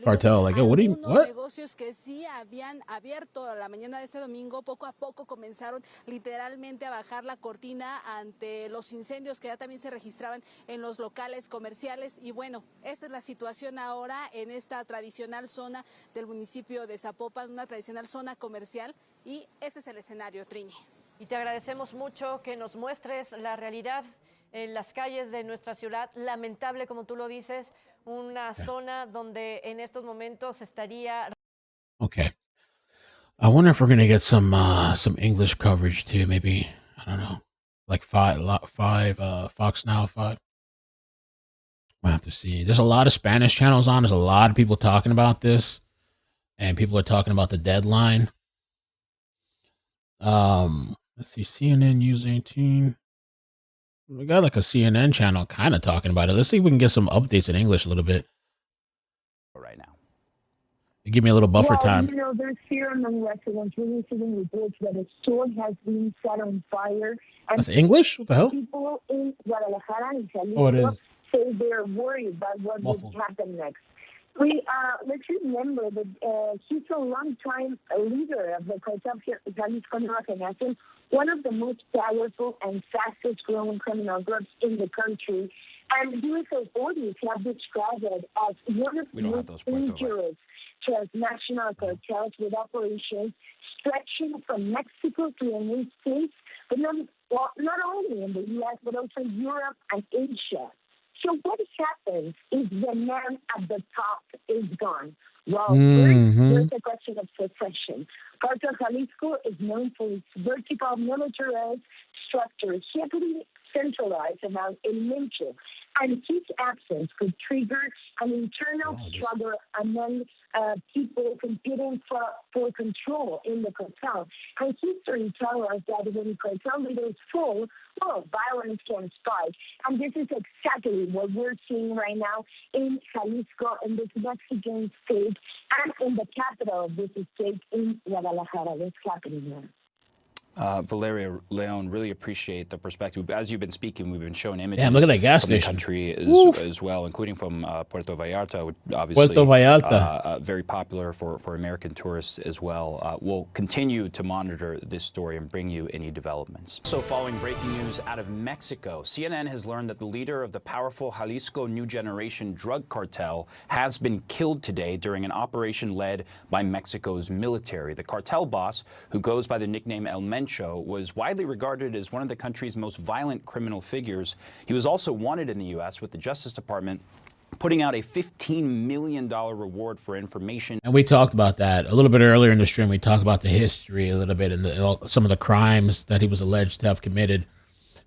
cartel. Like, oh, what? Negocios que sí habían abierto la mañana de este domingo, poco a poco comenzaron literalmente a bajar la cortina ante los incendios que ya también se registraban en los locales comerciales. Y bueno, esta es la situación ahora en esta tradicional zona del municipio de Zapopan, una tradicional zona comercial, y este es el escenario, Trini. Y te agradecemos mucho que nos muestres la realidad en las calles de nuestra ciudad. Lamentable, como tú lo dices, una zona donde en estos momentos estaría... Okay. I wonder if we're going to get some English coverage too, maybe. I don't know. Like 5 Fox Now 5. We'll have to see. There's a lot of Spanish channels on. There's a lot of people talking about this. And people are talking about the deadline. Let's see, CNN News 18. We got like a CNN channel kind of talking about it. Let's see if we can get some updates in English a little bit. Right now. Give me a little buffer time. You know, there's fear among residents. We're receiving reports that a store has been set on fire. And that's English? What the hell? People in Guadalajara and Jalisco say they're worried about what will happen next. Let's remember that he's a long-time leader of the cartel, Jalisco New Generation, one of the most powerful and fastest-growing criminal groups in the country. And U.S. authorities have described it as one of the most dangerous transnational cartels with operations stretching from Mexico to the United States, but not only in the U.S., but also Europe and Asia. So what happens if the man at the top is gone? Well, first, there's a question of succession. Cartel Jalisco is known for its vertical militarized structure, heavily centralized around El Mencho, and his absence could trigger an internal struggle among people competing for control in the cartel. And history tells us that when cartel leaders fall, well, violence can spike. And this is exactly what we're seeing right now in Jalisco, in this Mexican state, and in the capital of this state, in Guadalajara. What's happening there? Valeria Leon, really appreciate the perspective. As you've been speaking, we've been showing images Damn, look at that gas from station. the country as well, including from Puerto Vallarta, obviously Puerto Vallarta. very popular for American tourists as well. We'll continue to monitor this story and bring you any developments. So following breaking news out of Mexico, CNN has learned that the leader of the powerful Jalisco New Generation Drug Cartel has been killed today during an operation led by Mexico's military. The cartel boss, who goes by the nickname El Mencho, was widely regarded as one of the country's most violent criminal figures. He was also wanted in the U.S. with the Justice Department putting out a $15 million reward for information. And we talked about that a little bit earlier in the stream. We talked about the history a little bit and some of the crimes that he was alleged to have committed.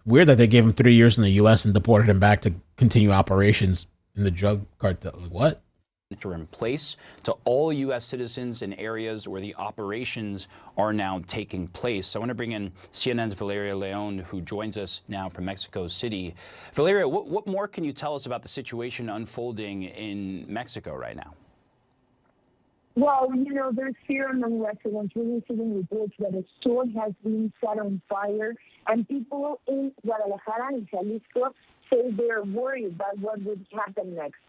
Weird that they gave him 3 years in the U.S. and deported him back to continue operations in the drug cartel. What? In place to all U.S. citizens in areas where the operations are now taking place. I want to bring in CNN's Valeria Leon, who joins us now from Mexico City. Valeria, what more can you tell us about the situation unfolding in Mexico right now? Well, there's fear among residents. We're receiving reports that a store has been set on fire, and people in Guadalajara and Jalisco say they're worried about what would happen next.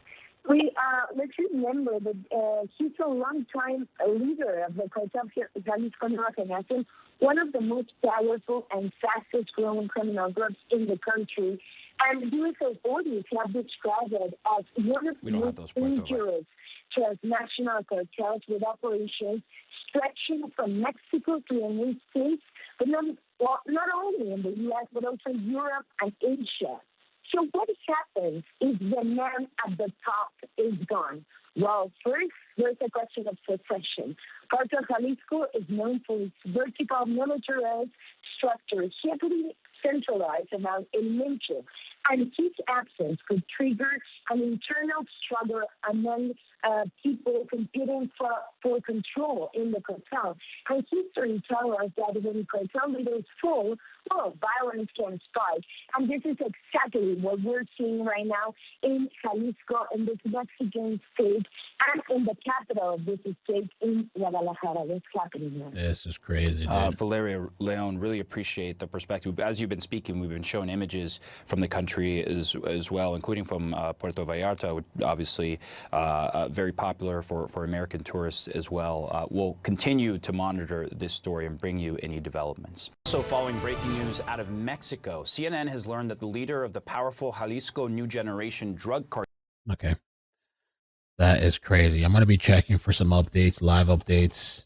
Let's remember that he's a long-time leader of the cartel Jalisco New Generation, one of the most powerful and fastest-growing criminal groups in the country. And U.S. authorities have described it as one of the most dangerous transnational cartels with operations stretching from Mexico to the United States, but not only in the U.S., but also Europe and Asia. So what happens if the man at the top is gone? Well, first, there's a question of succession. Cartel Jalisco is known for its vertical militarized structure, heavily centralized around El Mencho, and his absence could trigger an internal struggle among people competing for control in the cartel. And history tells us that when cartel leaders fall, well, violence can spike. And this is exactly what we're seeing right now in Jalisco, in this Mexican state, and in the capital of this state, in Guadalajara. What's happening now? This is crazy, Valeria Leon, really appreciate the perspective. As you've been speaking, we've been showing images from the country as well, including from Puerto Vallarta, obviously very popular for American tourists as well. We'll continue to monitor this story and bring you any developments. So following breaking news out of Mexico, CNN has learned that the leader of the powerful Jalisco New Generation Drug Cartel. Okay. That is crazy. I'm going to be checking for some updates, live updates.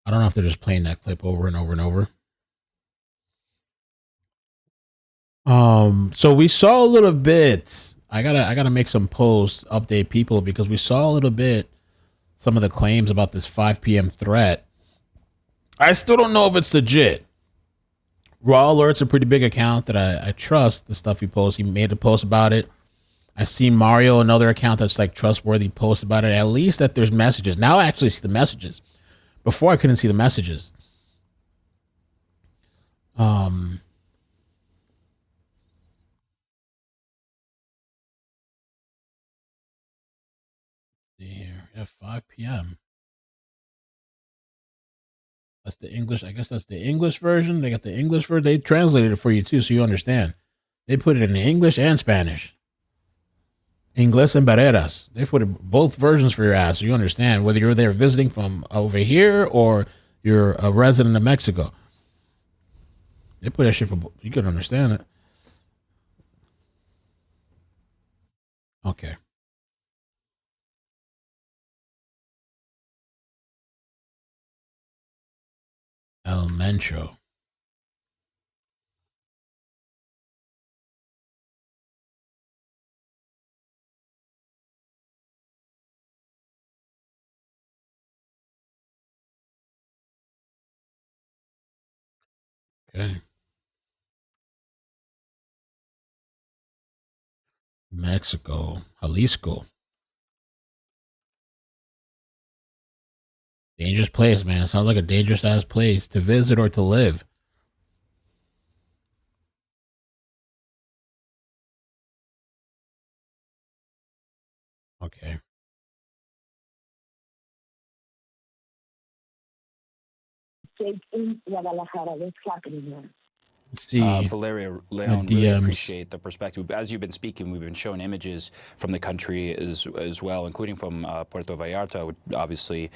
I don't know if they're just playing that clip over and over and over. So we saw a little bit. I gotta make some posts, update people, because we saw a little bit some of the claims about this 5 p.m. threat. I still don't know if it's legit. Raw Alert's a pretty big account that I trust the stuff he posts. He made a post about it. I see Mario, another account that's like trustworthy, post about it. At least that there's messages. Now I actually see the messages. Before I couldn't see the messages. Here at 5 p.m. That's the English. I guess that's the English version. They got the English version. They translated it for you too, so you understand. They put it in English and Spanish. Inglés and Barreras. They put both versions for your ass, so you understand whether you're there visiting from over here or you're a resident of Mexico. They put that shit for you can understand it. Okay. El Mencho. Okay. Mexico. Jalisco. Dangerous place, man. It sounds like a dangerous ass place to visit or to live. Okay. state in Guadalajara. That's happening now. Valeria Leon, really appreciate the perspective. As you've been speaking, we've been showing images from the country as well, including from Puerto Vallarta, obviously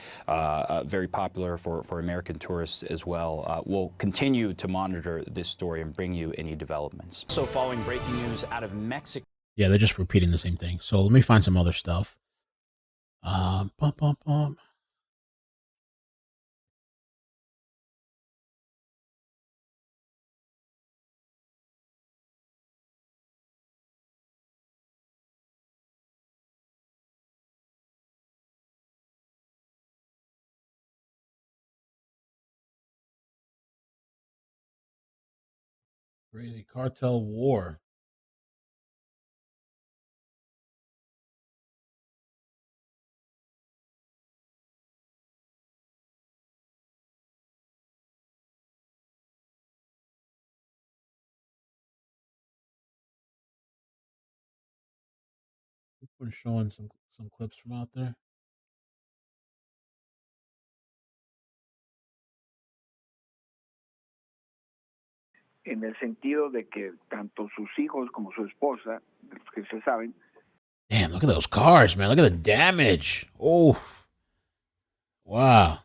very popular for American tourists as well. We'll continue to monitor this story and bring you any developments. So following breaking news out of Mexico. Yeah, they're just repeating the same thing. So let me find some other stuff. Bum, bum, bum. Crazy cartel war. We're showing some clips from out there. En el sentido de que tanto sus hijos como su esposa, de los que se saben. Damn, look at those cars, man. Look at the damage. Oh. Wow.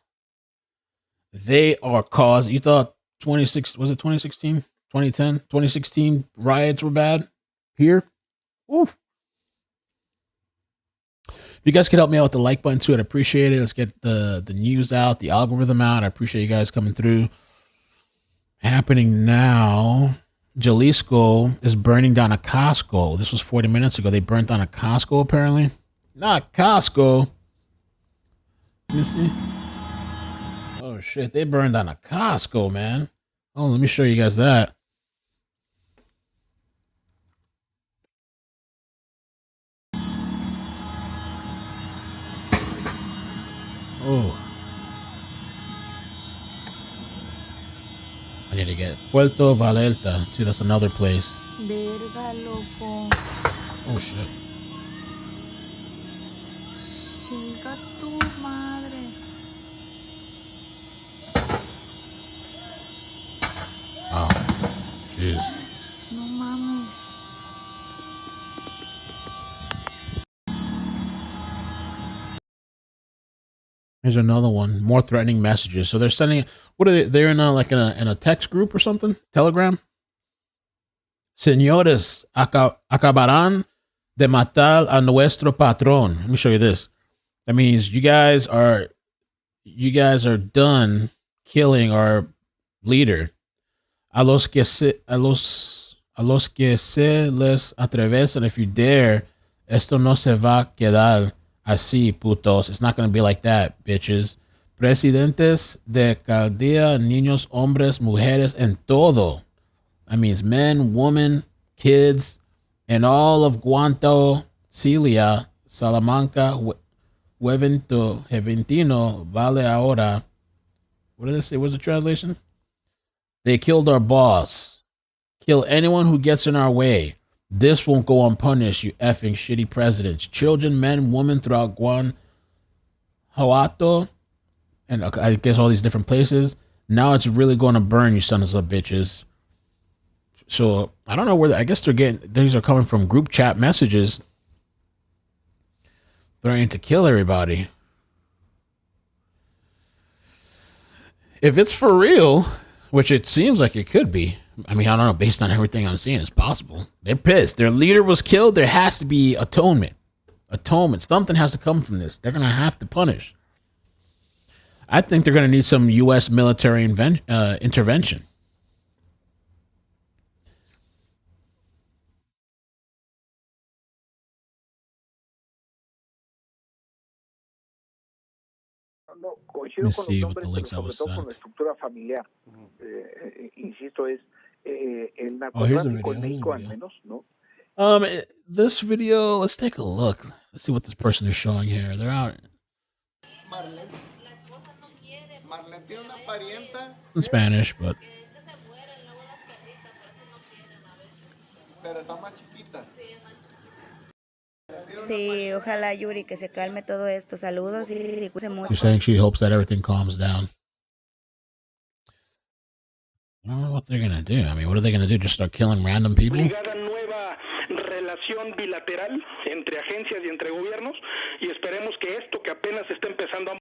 They are caused. You thought 2016, 2010, 2016 riots were bad here? Ooh. If you guys could help me out with the like button too, I'd appreciate it. Let's get the news out, the algorithm out. I appreciate you guys coming through. Happening now. Jalisco is burning down a Costco. This was 40 minutes ago. They burnt down a Costco, apparently. Not Costco. Let me see. Oh, shit. They burned down a Costco, man. Oh, let me show you guys that. Oh. I need to get Puerto Vallarta. See, that's another place. Verga, loco. Oh, shit. Chinga tu madre. Wow. Jeez. No mames. Here's another one. More threatening messages. So they're sending. What are they? They're in a text group or something. Telegram. Señores, acabarán de matar a nuestro patrón. Let me show you this. That means you guys are done killing our leader. A los que se les atreves, and if you dare, esto no se va a quedar así, putos. It's not going to be like that, bitches. Presidentes de Caldea, niños, hombres, mujeres, en todo. That means men, women, kids, and all of Guanto, Cilia, Salamanca, Juventino, Vale ahora. What did they say? What's the translation? They killed our boss. Kill anyone who gets in our way. This won't go unpunished, you effing shitty presidents. Children, men, women throughout Guanajuato, and I guess all these different places. Now it's really going to burn, you sons of bitches. So I don't know where. I guess these are coming from group chat messages. Threatening to kill everybody. If it's for real, which it seems like it could be. I mean, I don't know. Based on everything I'm seeing, it's possible. They're pissed. Their leader was killed. There has to be atonement. Something has to come from this. They're going to have to punish. I think they're going to need some U.S. military intervention. No, coincido con los nombres, pero sobre todo con la estructura familiar. Insisto, es el narcotráfico en México al menos, ¿no? This video, let's take a look. Let's see what this person is showing here. They're out in Spanish, but Sí, ojalá Yuri que se calme todo esto. Saludos y cuídese mucho. she's saying she hopes that everything calms down. I don't know what they're gonna do. I mean, what are they gonna do? Just start killing random people? Nueva relación bilateral entre agencias y entre gobiernos, y esperemos que esto que apenas está empezando a...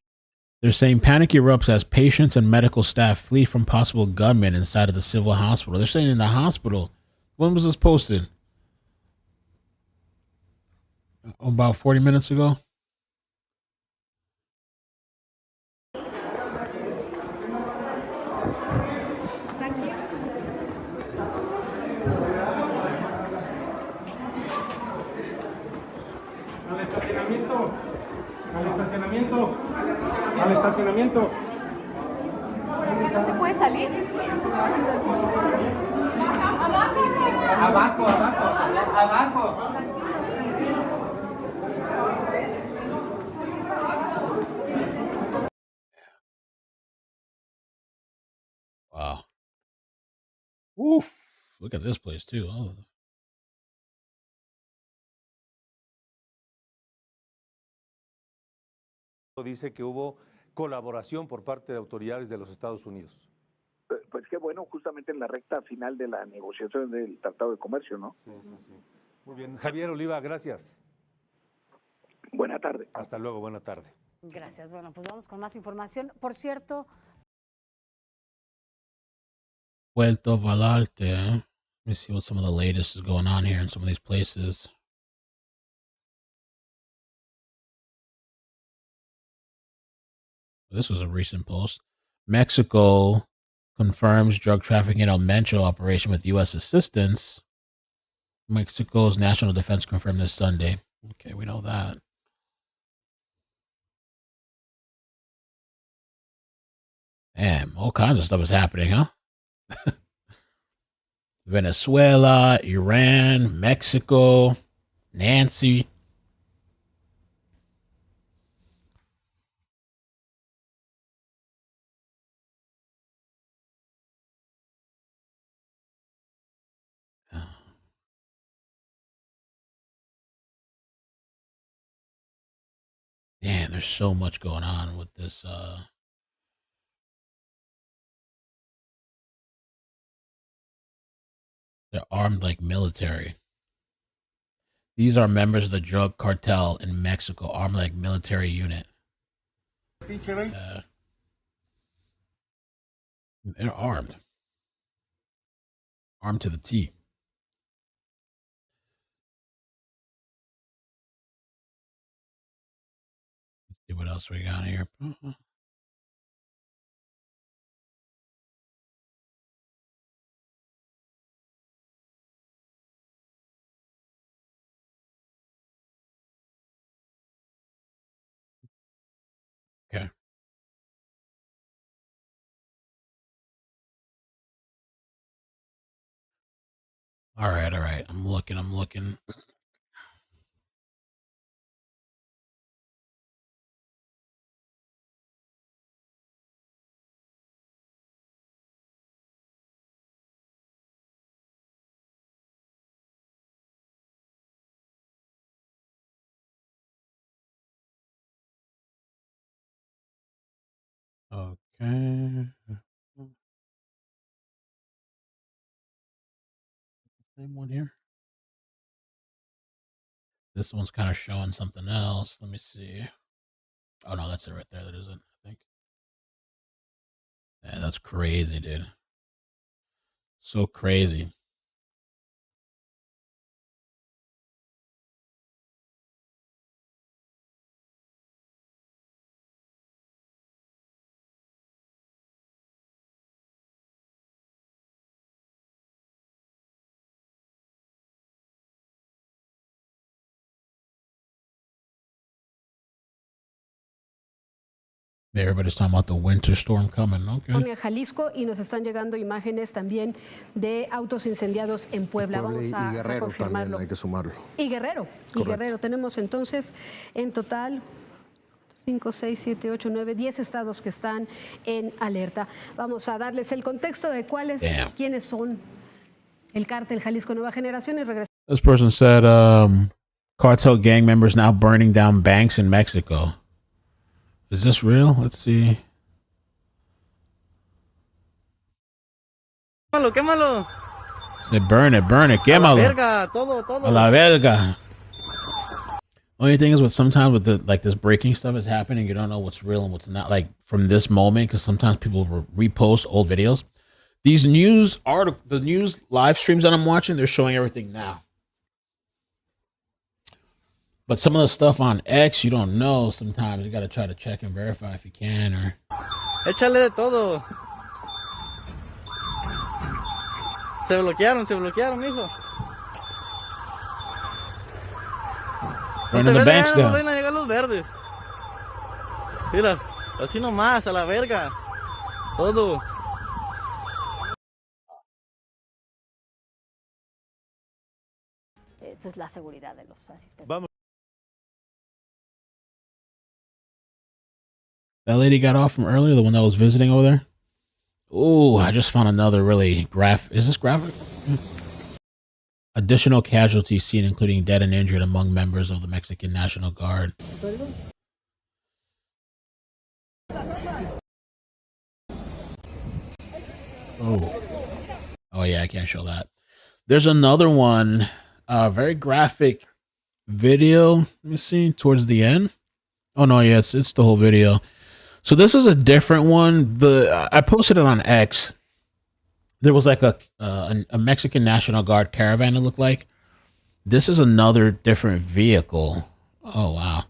They're saying panic erupts as patients and medical staff flee from possible gunmen inside of the civil hospital. They're saying in the hospital. When was this posted? About 40 minutes ago. Al estacionamiento. ¿No se puede salir? Abajo. Wow. Oof. Look at this place too. Oh. Dice que hubo colaboración por parte de autoridades de los Estados Unidos. Pues qué bueno, justamente en la recta final de la negociación del Tratado de Comercio, ¿no? Sí. Muy bien. Javier Oliva, gracias. Buena tarde. Hasta luego, buena tarde. Gracias. Bueno, pues vamos con más información. Por cierto... Puerto Vallarta. Let me see what some of the latest is going on here in some of these places. This was a recent post. Mexico confirms drug trafficking El Mencho operation with U.S. assistance. Mexico's National Defense confirmed this Sunday. Okay, we know that. Damn, all kinds of stuff is happening, huh? Venezuela, Iran, Mexico, Nancy. Man, there's so much going on with this. They're armed like military. These are members of the drug cartel in Mexico, armed like military unit. They're armed. Armed to the T. Let's see what else we got here. Okay. All right. I'm looking. Okay. Same one here. This one's kind of showing something else. Let me see. Oh no, that's it right there. That isn't, I think. Yeah, that's crazy, dude. So crazy. Everybody's talking about the winter storm coming. Okay. Jalisco, y nos están llegando imágenes también de autos incendiados en Puebla. Vamos a Guerrero confirmarlo. también hay que sumarlo. Y Guerrero. Correcto. Y Guerrero. Tenemos entonces en total 5, 6, 7, 8, 9, 10 estados que están en alerta. Vamos a darles el contexto de quiénes son el cártel Jalisco Nueva Generación y regresamos. This person said cartel gang members now burning down banks in Mexico. Is this real? Let's see. quémalo. Say burn it, quémalo. A la verga, todo. A la verga. Only thing is sometimes with the like this breaking stuff is happening, you don't know what's real and what's not. Like from this moment, because sometimes people repost old videos. These the news live streams that I'm watching, they're showing everything now. But some of the stuff on X, you don't know. Sometimes you gotta try to check and verify if you can. Or échale de todo. Se bloquearon, mijo. Burning the banks down. No van a llegar los verdes. Mira, así nomás, a la verga. Todo. Pues la seguridad de los asistentes. Vamos. That lady got off from earlier, the one that was visiting over there. Oh, I just found another really Is this graphic? Additional casualties seen, including dead and injured among members of the Mexican National Guard. Oh yeah, I can't show that. There's another one, very graphic video. Let me see towards the end. Oh no, yeah, it's the whole video. So this is a different one. I posted it on X. There was like a Mexican National Guard caravan, it looked like. This is another different vehicle. Oh, wow.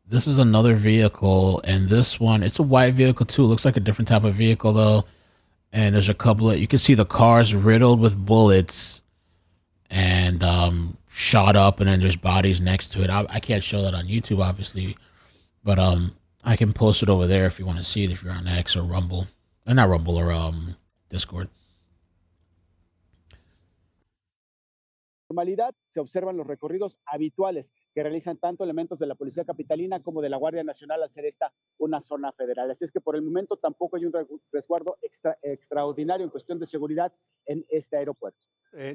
This is another vehicle, and this one, it's a white vehicle too. It looks like a different type of vehicle though. And there's a couple of, you can see the cars riddled with bullets and shot up, and then there's bodies next to it. I can't show that on YouTube, obviously, but I can post it over there if you want to see it, if you're on X or Rumble. Not Rumble, or Discord. Normalidad se observan los recorridos habituales que realizan tanto elementos de la Policía Capitalina como de la Guardia Nacional al ser esta una zona federal. Así es que por el momento tampoco hay un resguardo extraordinario en cuestión de seguridad en este aeropuerto.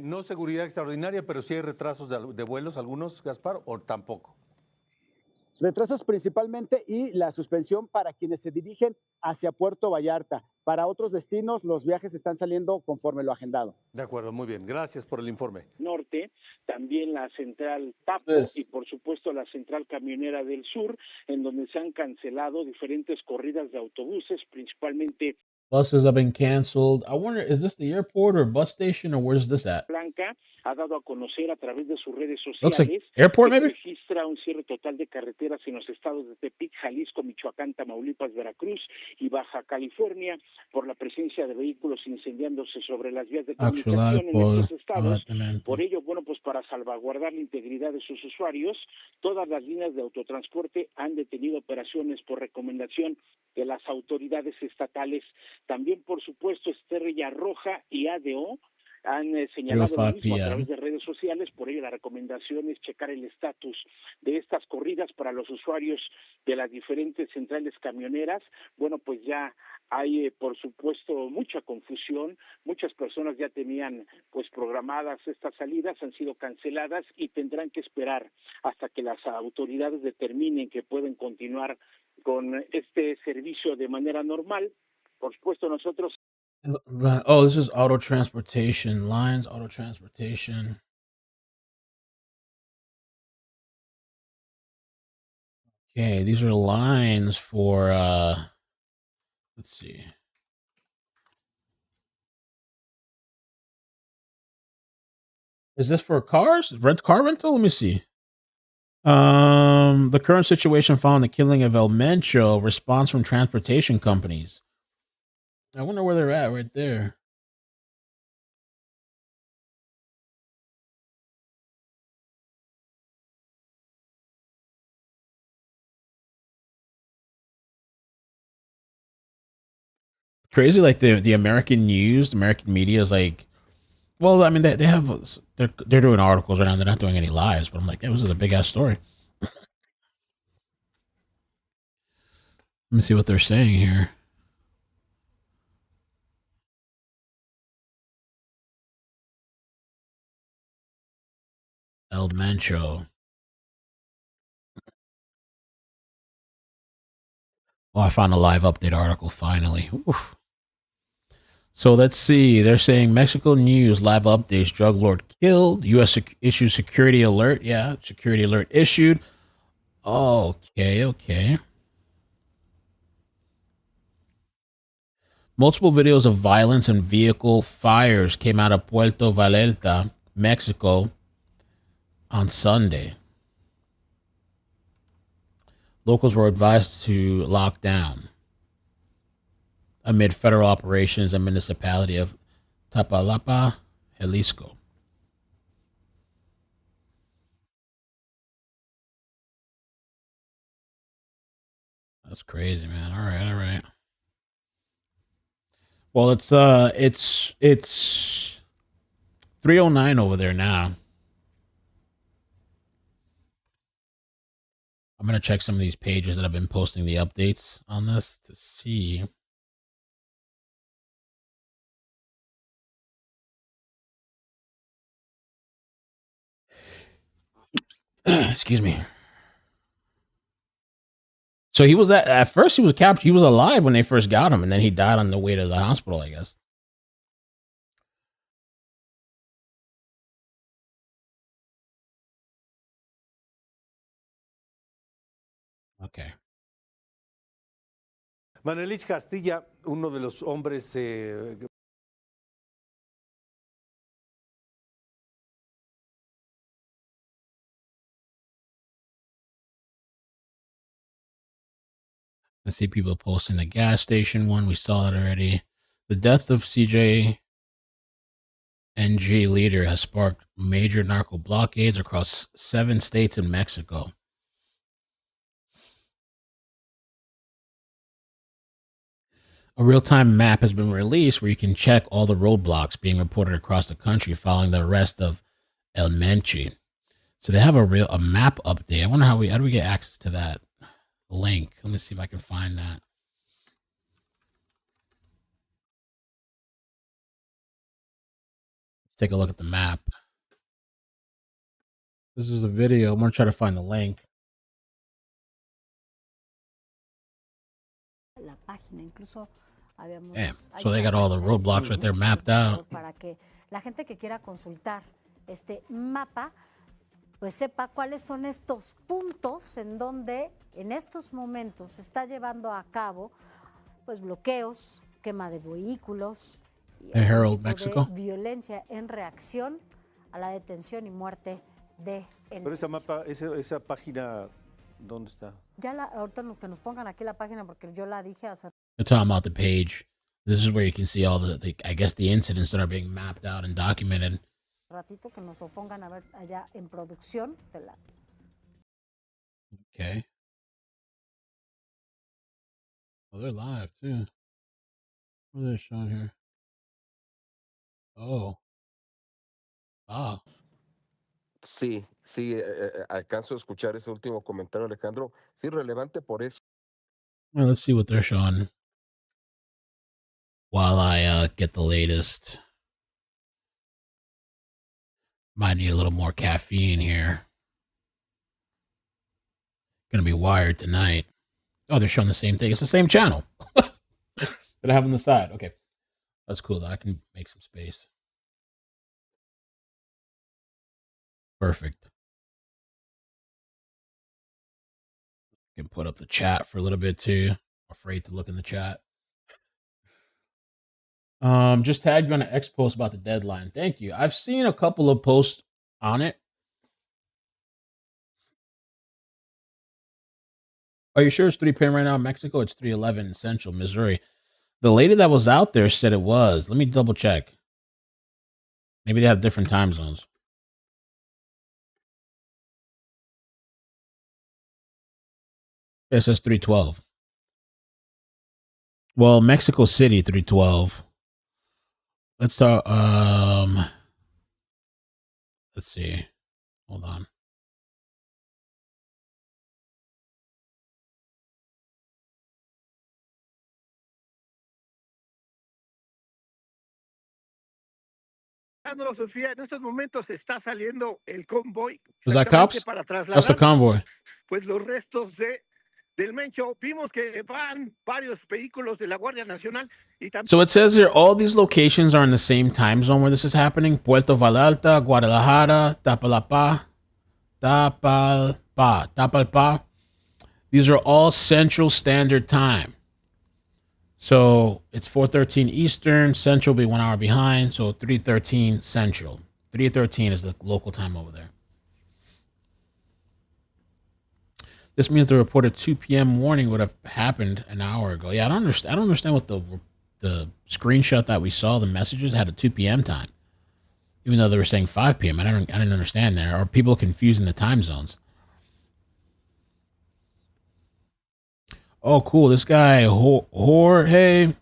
No seguridad extraordinaria, pero sí hay retrasos de vuelos, algunos, Gaspar, o tampoco. Retrasos principalmente y la suspensión para quienes se dirigen hacia Puerto Vallarta. Para otros destinos, los viajes están saliendo conforme lo agendado. De acuerdo, muy bien. Gracias por el informe. Norte, también la central Tapo y por supuesto la central camionera del sur, en donde se han cancelado diferentes corridas de autobuses, principalmente. Buses have been canceled. I wonder, is this the airport or bus station, or where's this at? Blanca ha dado a conocer a través de sus redes Looks sociales like airport, que maybe? registra un cierre total de carreteras en los estados de Tepic, Jalisco, Michoacán, Tamaulipas, Veracruz y Baja California por la presencia de vehículos incendiándose sobre las vías de comunicación en estos estados. Por ello, bueno, pues para salvaguardar la integridad de sus usuarios, todas las líneas de autotransporte han detenido operaciones por recomendación de las autoridades estatales. También, por supuesto, Estrella Roja y ADO han señalado lo mismo a través de redes sociales. Por ello, la recomendación es checar el estatus de estas corridas para los usuarios de las diferentes centrales camioneras. Bueno, pues ya hay, por supuesto, mucha confusión. Muchas personas ya tenían pues programadas estas salidas, han sido canceladas y tendrán que esperar hasta que las autoridades determinen que pueden continuar con este servicio de manera normal. Por supuesto, nosotros. Oh, this is auto transportation lines, auto transportation. Okay, these are lines for let's see. Is this for cars? Car rental? Let me see. The current situation following the killing of El Mencho, response from transportation companies. I wonder where they're at right there. Crazy, like the American news, American media is like, well, I mean, they have, they're doing articles right now. They're not doing any lives, but I'm like, this is a big ass story. Let me see what they're saying here. El Mencho. Oh, I found a live update article finally. Oof. So let's see. They're saying Mexico News live updates. Drug lord killed. U.S. issued security alert. Yeah, security alert issued. Okay. Multiple videos of violence and vehicle fires came out of Puerto Vallarta, Mexico, on Sunday. Locals were advised to lock down amid federal operations and municipality of Tapalpa, Jalisco. That's crazy, man. All right. Well, it's 3:09 over there now. I'm gonna check some of these pages that have been posting the updates on this to see. Excuse me. So he was at first he was captured. He was alive when they first got him, and then he died on the way to the hospital, I guess. Okay. Manelich Castilla, uno de los hombres I see people posting the gas station one. We saw it already. The death of CJNG leader has sparked major narco blockades across 7 states in Mexico. A real-time map has been released where you can check all the roadblocks being reported across the country following the arrest of El Mencho. So they have a map update. I wonder how do we get access to that link? Let me see if I can find that. Let's take a look at the map. This is a video. I'm gonna try to find the link. La página, incluso habíamos. Damn. So they got all the roadblocks right there mapped out. Para que la gente que quiera consultar este mapa, pues sepa cuáles son estos puntos en donde en estos momentos se está llevando a cabo, pues bloqueos, quema de vehículos y Herald, Mexico. de violencia en reacción a la detención y muerte de El Pero esa página, ¿dónde está? Ya ahorita que nos pongan aquí la página porque yo la dije hace. They're talking about the page. This is where you can see all the I guess the incidents that are being mapped out and documented. Ratito que nos lo pongan a ver allá en producción de la. Okay. Oh, they're live too. What are they showing here? Oh. Ah. Sí, alcanzo a escuchar ese último comentario, Alejandro. Sí, relevante por eso. Well, let's see what they're showing while I get the latest. Might need a little more caffeine here. Gonna be wired tonight. Oh, they're showing the same thing. It's the same channel that I have on the side. Okay. That's cool, though. I can make some space. Perfect. You can put up the chat for a little bit too. Afraid to look in the chat. Just tagged you on an X post about the deadline. Thank you. I've seen a couple of posts on it. Are you sure it's 3 p.m. right now in Mexico? It's 3:11 in Central Missouri. The lady that was out there said it was. Let me double check. Maybe they have different time zones. It says 3:12. Well, Mexico City 3:12. Let's talk. Let's see. Hold on. Sofía, en estos momentos está saliendo el convoy. Is that cops? Para That's the convoy. Pues los restos de del Mencho, vimos que van varios vehículos de la Guardia Nacional y también. So it says here all these locations are in the same time zone where this is happening. Puerto Vallarta, Guadalajara, Tapalpa. These are all Central Standard Time. So it's 4:13 Eastern. Central will be 1 hour behind. So 3:13 Central. 3:13 is the local time over there. This means the reported 2 p.m. warning would have happened an hour ago. Yeah, I don't understand what the screenshot that we saw, the messages had a 2 p.m. time, even though they were saying 5 p.m. I didn't understand there. Are people confusing the time zones? Oh, cool. This guy, Jorge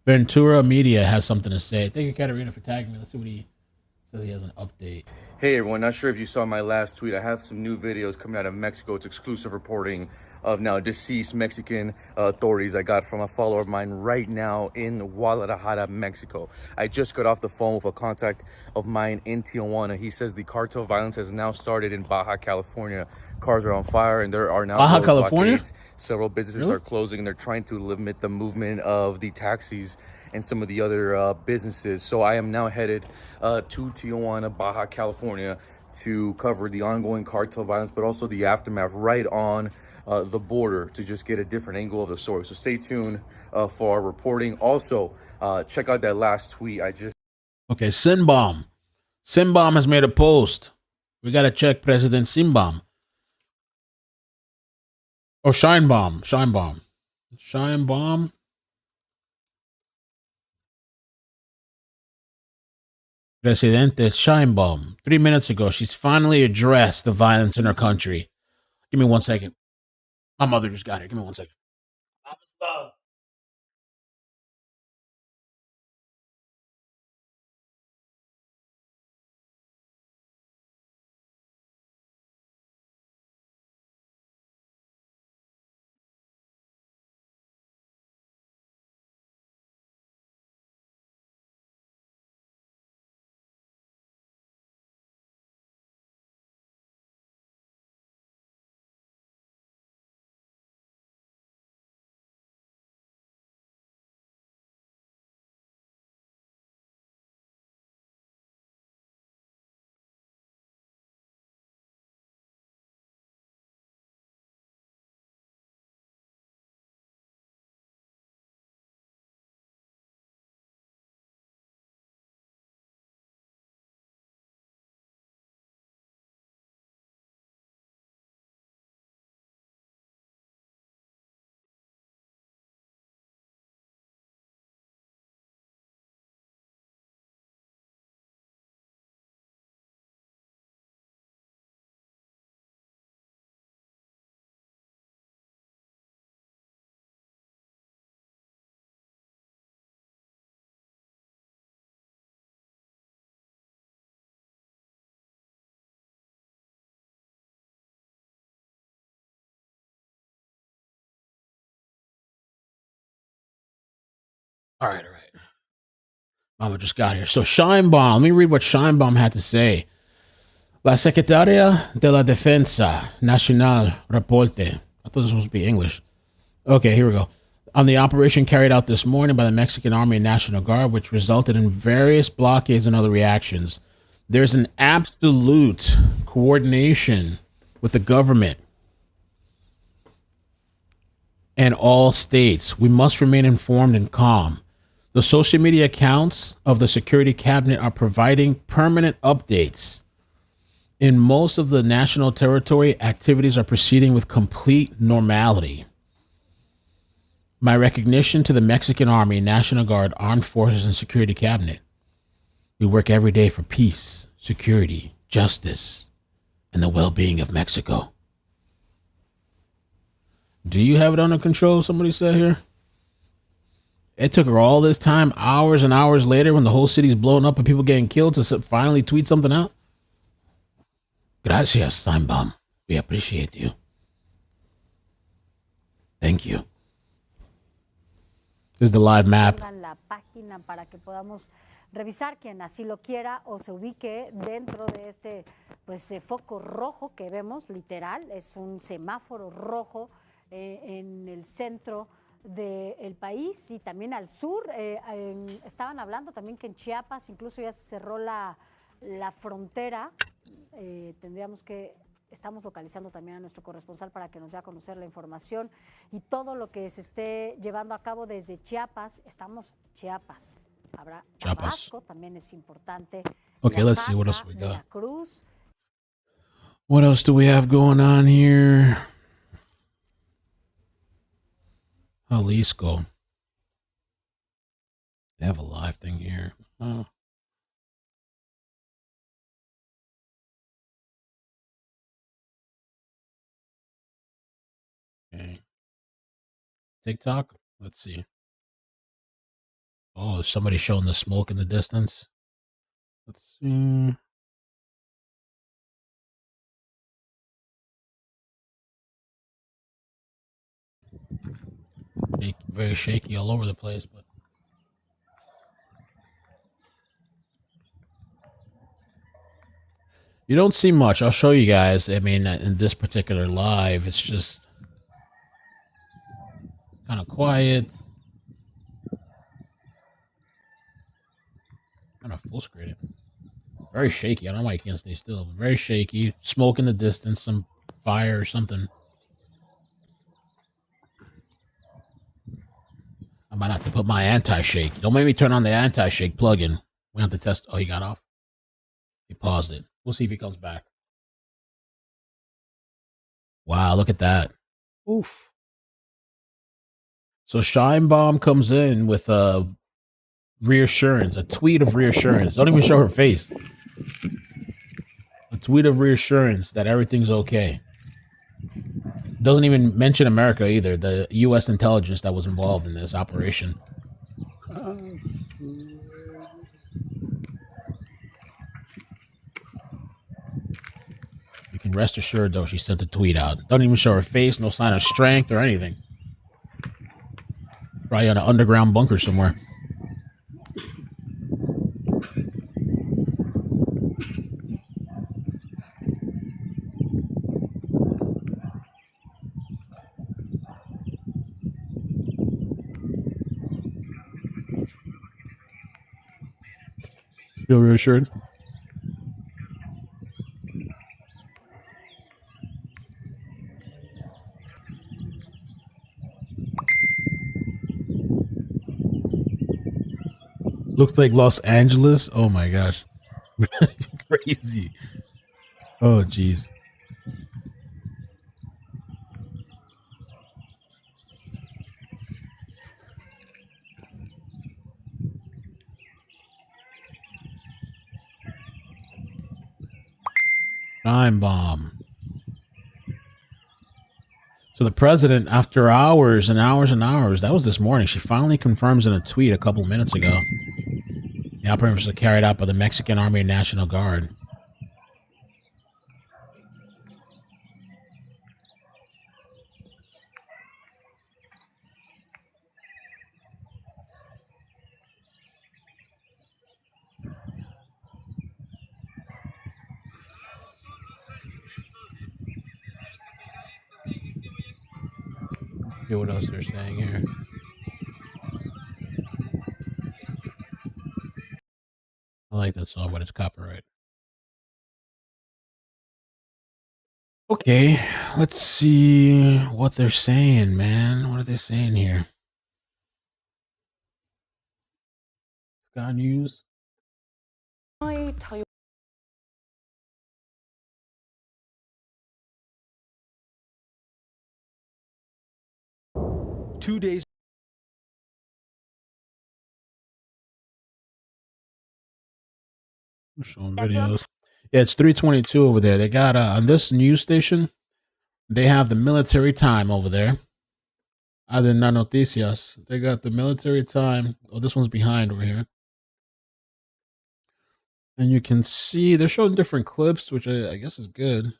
Ventura Media, has something to say. Thank you, Katarina, for tagging me. Let's see what he says. He has an update. Hey everyone, not sure if you saw my last tweet. I have some new videos coming out of Mexico. It's exclusive reporting of now deceased Mexican authorities I got from a follower of mine right now in Guadalajara, Mexico. I just got off the phone with a contact of mine in Tijuana. He says the cartel violence has now started in Baja California. Cars are on fire and there are now Baja California? blockades. Several businesses are closing and they're trying to limit the movement of the taxis and some of the other businesses. So I am now headed to Tijuana, Baja California to cover the ongoing cartel violence, but also the aftermath right on the border to just get a different angle of the story. So stay tuned for our reporting. Also, check out that last tweet I just... Okay, Sinbom. Sinbom has made a post. We got to check President Sinbom. Or Scheinbaum. Scheinbaum. Presidente Scheinbaum. 3 minutes ago, she's finally addressed the violence in her country. Give me 1 second. My mother just got here. Give me 1 second. All right. Mama just got here. So Scheinbaum, let me read what Scheinbaum had to say. La Secretaria de la Defensa Nacional reporte. I thought this was supposed to be English. Okay, here we go. On the operation carried out this morning by the Mexican Army and National Guard, which resulted in various blockades and other reactions, there's an absolute coordination with the government and all states. We must remain informed and calm. The social media accounts of the security cabinet are providing permanent updates. In most of the national territory, activities are proceeding with complete normality. My recognition to the Mexican Army, National Guard, Armed Forces, and Security Cabinet. We work every day for peace, security, justice, and the well-being of Mexico. Do you have it under control? Somebody said here. It took her all this time, hours and hours later, when the whole city's blown up and people getting killed, to finally tweet something out. Gracias, Steinbaum. We appreciate you. Thank you. This is the live map. La página para que podamos revisar quien así lo quiera o se ubique dentro de este foco rojo que vemos, literal, es un semáforo rojo en el centro del país y también al sur. Estaban hablando también que en Chiapas incluso ya se cerró la frontera. Estamos localizando también a nuestro corresponsal para que nos dé a conocer la información y todo lo que se esté llevando a cabo desde Chiapas. Chiapas. Habrá Tabasco, también es importante. Okay, let's see what else we got. Veracruz. What else do we have going on here? Jalisco. They have a live thing here. Oh. Okay. TikTok? Let's see. Oh, is somebody showing the smoke in the distance? Let's see. Very shaky all over the place, but you don't see much. I'll show you guys. I mean, in this particular live, it's just kind of quiet. Kind of full screen it. Very shaky. I don't know why you can't stay still. But very shaky. Smoke in the distance. Some fire or something. I might have to put my anti-shake. Don't make me turn on the anti-shake plug-in. We have to test. Oh, he got off. He paused it. We'll see if he comes back. Wow, look at that. Oof. So Shine Bomb comes in with a reassurance, a tweet of reassurance. Don't even show her face. A tweet of reassurance that everything's okay. Doesn't even mention America either, the U.S. intelligence that was involved in this operation. You can rest assured, though, she sent a tweet out. Doesn't even show her face, no sign of strength or anything. Probably on an underground bunker somewhere. Feel reassured? Looks like Los Angeles. Oh my gosh. Crazy. Oh jeez. Time bomb. So the president, after hours and hours and hours, that was this morning, she finally confirms in a tweet a couple minutes ago. The operation was carried out by the Mexican Army and National Guard. See what else they're saying here. I like that song, but it's copyright. Okay, let's see what they're saying, man. What are they saying here? Sky News. I tell you. Two days. I'm showing videos. Yeah, it's 3:22 over there. They got on this news station. They have the military time over there. Adena Noticias. They got the military time. Oh, this one's behind over here. And you can see they're showing different clips, which I guess is good.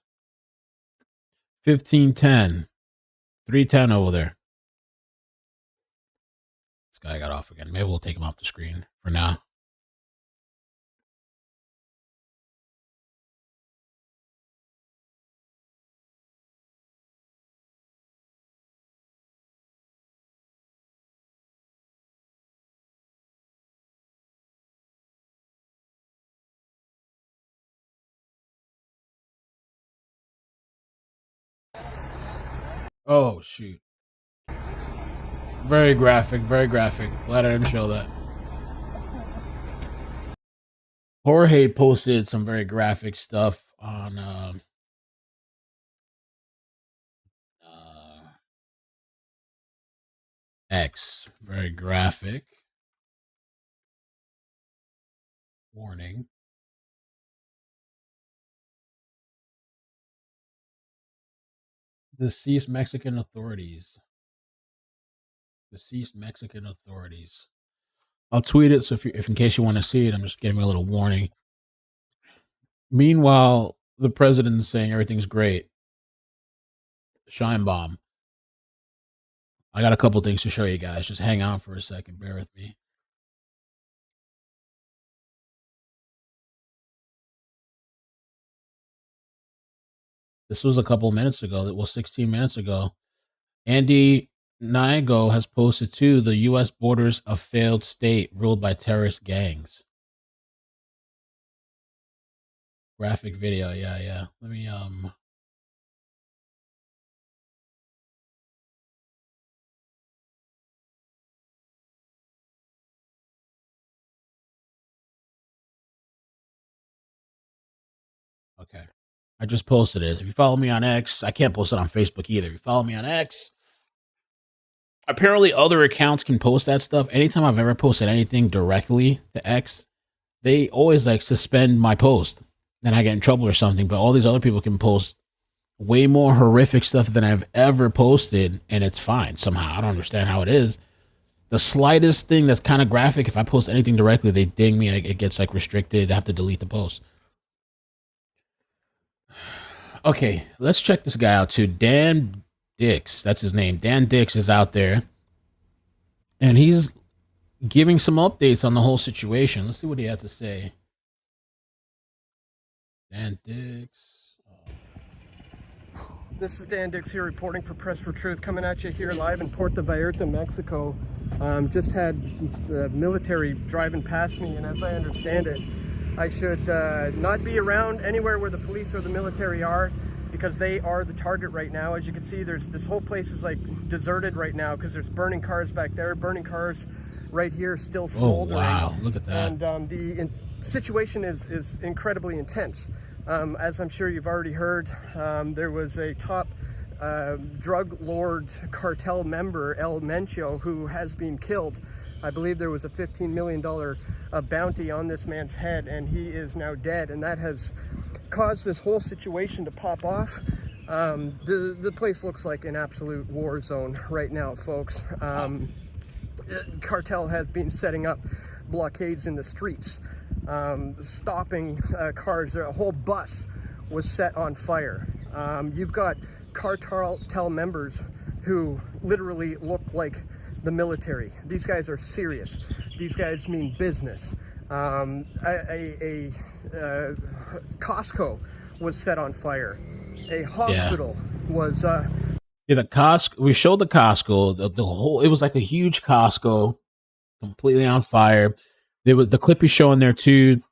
15:10. 3:10 over there. This guy got off again. Maybe we'll take him off the screen for now. Oh, shoot. Very graphic, very graphic. Glad I didn't show that. Jorge posted some very graphic stuff on X. Very graphic. Warning. Deceased Mexican authorities. Deceased Mexican authorities. I'll tweet it, so if in case you want to see it, I'm just giving a little warning. Meanwhile, the president is saying everything's great. Shine bomb. I got a couple things to show you guys. Just hang on for a second. Bear with me. This was a couple minutes ago. It was 16 minutes ago. Andy Nigo has posted too. The U.S. borders a failed state ruled by terrorist gangs. Graphic video. Yeah. Let me Okay. I just posted it. If you follow me on X, I can't post it on Facebook either. If you follow me on X, apparently other accounts can post that stuff. Anytime I've ever posted anything directly to X, they always like suspend my post. Then I get in trouble or something. But all these other people can post way more horrific stuff than I've ever posted, and it's fine somehow. I don't understand how it is. The slightest thing that's kind of graphic, if I post anything directly, they ding me and it gets like restricted. I have to delete the post. Okay, let's check this guy out too. Dan Dix, that's his name. Dan Dix is out there, and he's giving some updates on the whole situation. Let's see what he had to say. Dan Dix. This is Dan Dix here reporting for Press for Truth, coming at you here live in Puerto Vallarta, Mexico. Just had the military driving past me, and as I understand it, I should not be around anywhere where the police or the military are, because they are the target right now. As you can see, this whole place is like deserted right now because there's burning cars back there, burning cars right here still smoldering. Oh, wow, look at that. And the situation is incredibly intense. As I'm sure you've already heard, there was a top drug lord cartel member, El Mencho, who has been killed. I believe there was a $15 million bounty on this man's head, and he is now dead, and that has caused this whole situation to pop off. The place looks like an absolute war zone right now, folks. Cartel has been setting up blockades in the streets, stopping cars. A whole bus was set on fire. You've got cartel members who literally look like the military. These guys are serious. These guys mean business. Costco was set on fire. A hospital was the Costco. We showed the Costco. The whole. It was like a huge Costco, completely on fire. There was the clip he's showing there too.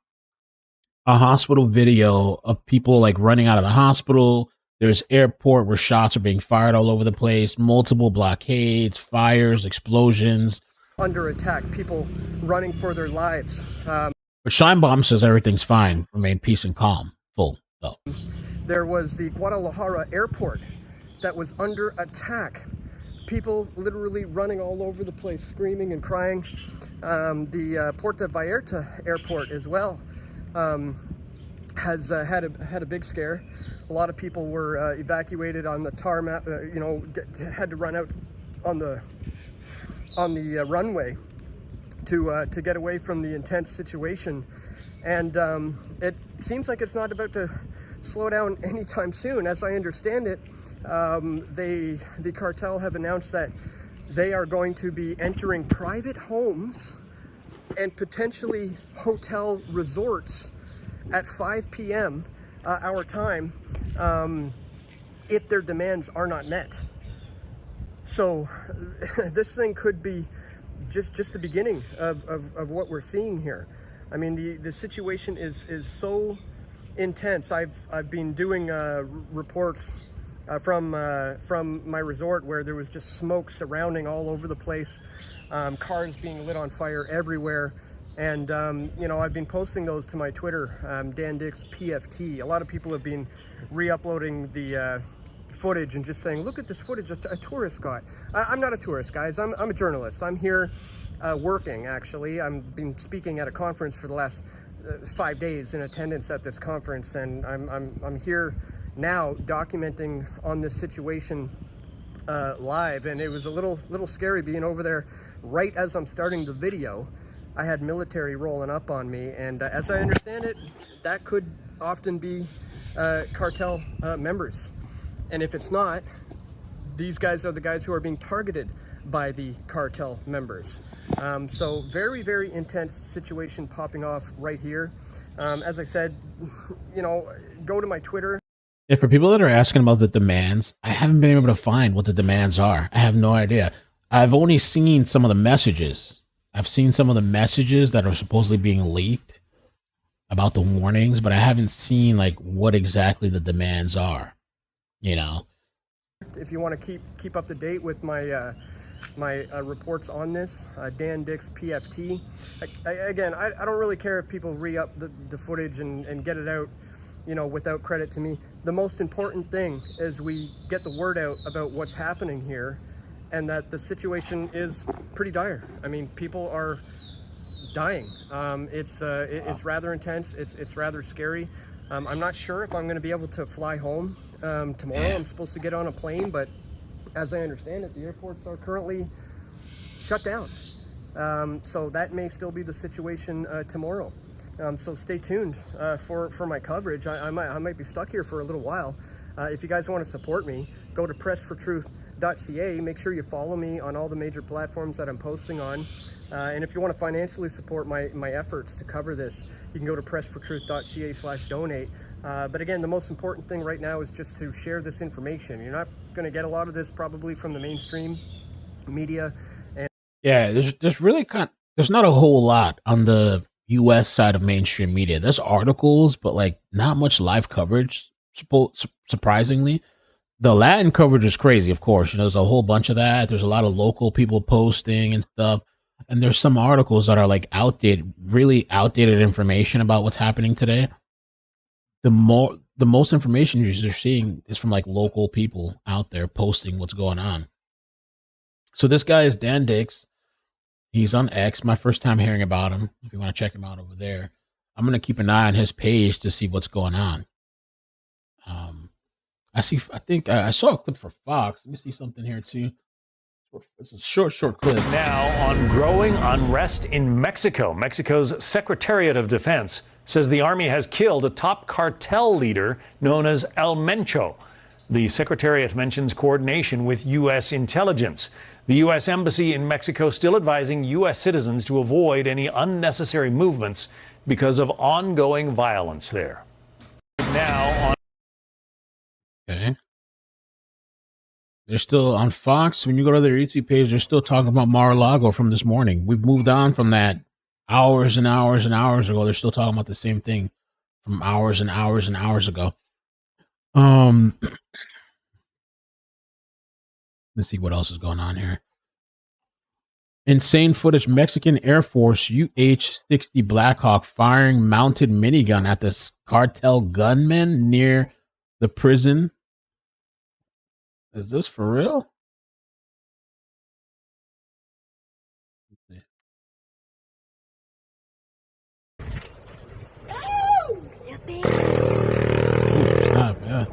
A hospital video of people like running out of the hospital. There's airport where shots are being fired all over the place. Multiple blockades, fires, explosions. Under attack. People running for their lives. But Shine Bomb says everything's fine. Remain peace and calm. Full though. There was the Guadalajara airport that was under attack. People literally running all over the place, screaming and crying. The Puerto Vallarta airport as well has had a big scare. A lot of people were evacuated on the tarmac. Had to run out on the runway to get away from the intense situation. And it seems like it's not about to slow down anytime soon. As I understand it, the cartel have announced that they are going to be entering private homes and potentially hotel resorts at 5 p.m. Our time if their demands are not met. So this thing could be just the beginning of what we're seeing here. I mean, the situation is so intense. I've been doing reports from my resort, where there was just smoke surrounding all over the place, cars being lit on fire everywhere. And, you know, I've been posting those to my Twitter, Dan Dix PFT. A lot of people have been re-uploading the footage and just saying, look at this footage a tourist got. I'm not a tourist, guys. I'm a journalist. I'm here working, actually. I've been speaking at a conference for the last 5 days, in attendance at this conference, and I'm here now documenting on this situation live. And it was a little scary being over there right as I'm starting the video. I had military rolling up on me, and as I understand it, that could often be cartel members. And if it's not, these guys are the guys who are being targeted by the cartel members. So very, very intense situation popping off right here. As I said, you know, go to my Twitter. Yeah, for people that are asking about the demands, I haven't been able to find what the demands are. I have no idea. I've only seen some of the messages. I've seen some of the messages that are supposedly being leaked about the warnings, but I haven't seen like what exactly the demands are, you know. If you want to keep up to date with my my reports on this, Dan Dix PFT. Again, I don't really care if people re-up the footage and get it out, you know, without credit to me. The most important thing is we get the word out about what's happening here, and that the situation is pretty dire. I mean, people are dying. It's rather intense. It's rather scary. I'm not sure if I'm going to be able to fly home tomorrow. I'm supposed to get on a plane, but as I understand it, the airports are currently shut down. So that may still be the situation tomorrow. So stay tuned for my coverage. I might be stuck here for a little while. If you guys want to support me, go to pressfortruth.ca. Make sure you follow me on all the major platforms that I'm posting on. And if you want to financially support my efforts to cover this, you can go to pressfortruth.ca/donate. But again, the most important thing right now is just to share this information. You're not going to get a lot of this probably from the mainstream media. And yeah, there's really there's not a whole lot on the U.S. side of mainstream media. There's articles, but like not much live coverage. Surprisingly, the Latin coverage is crazy. Of course, you know, there's a whole bunch of that. There's a lot of local people posting and stuff. And there's some articles that are like really outdated information about what's happening today. The most information you're seeing is from like local people out there posting what's going on. So this guy is Dan Dix. He's on X. My first time hearing about him. If you want to check him out over there, I'm going to keep an eye on his page to see what's going on. I think I saw a clip for Fox. Let me see something here too. It's a short clip. Now on growing unrest in Mexico. Mexico's Secretariat of Defense says the army has killed a top cartel leader known as El Mencho. The Secretariat mentions coordination with U.S. intelligence. The U.S. Embassy in Mexico still advising U.S. citizens to avoid any unnecessary movements because of ongoing violence there. Now on. Okay. They're still on Fox. When you go to their YouTube page, they're still talking about Mar-a-Lago from this morning. We've moved on from that hours and hours and hours ago. They're still talking about the same thing from hours and hours and hours ago. Let's see what else is going on here. Insane footage. Mexican Air Force UH-60 Blackhawk firing mounted minigun at the cartel gunmen near the prison. Is this for real? Stop, yeah.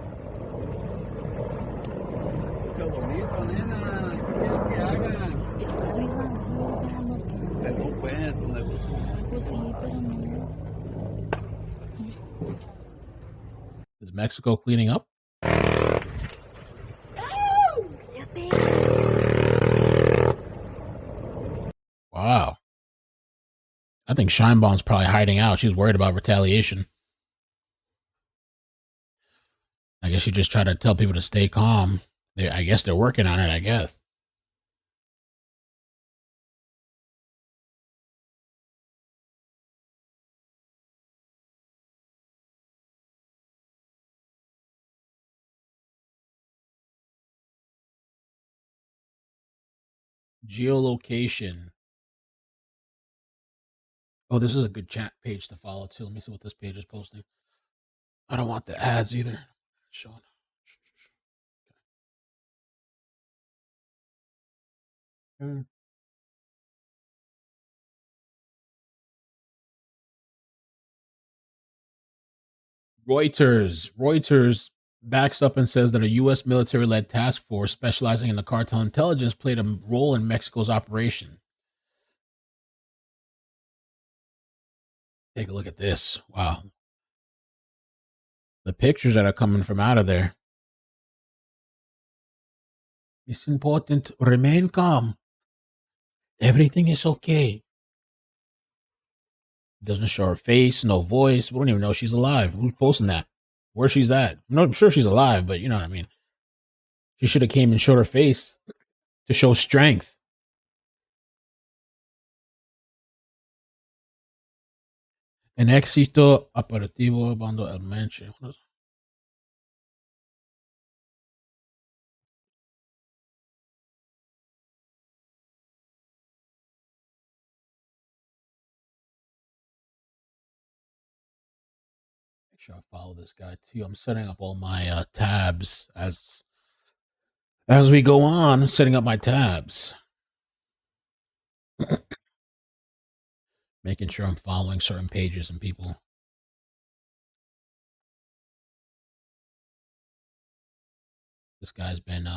Is Mexico cleaning up? Wow. I think Scheinbaum's probably hiding out. She's worried about retaliation. I guess she just tried to tell people to stay calm. I guess they're working on it, I guess. Geolocation. Oh, this is a good chat page to follow too. Let me see what this page is posting. I don't want the ads either. Showing. Reuters backs up and says that a U.S. military-led task force specializing in the cartel intelligence played a role in Mexico's operation. Take a look at this. Wow. The pictures that are coming from out of there. It's important. Remain calm. Everything is okay. Doesn't show her face, no voice. We don't even know she's alive. Who's posting that? Where she's at? I'm sure she's alive, but you know what I mean. She should have came and showed her face to show strength. En éxito operativo bando el Mencho. Make sure I follow this guy too. I'm setting up all my tabs as we go on. Setting up my tabs, making sure I'm following certain pages and people. This guy's been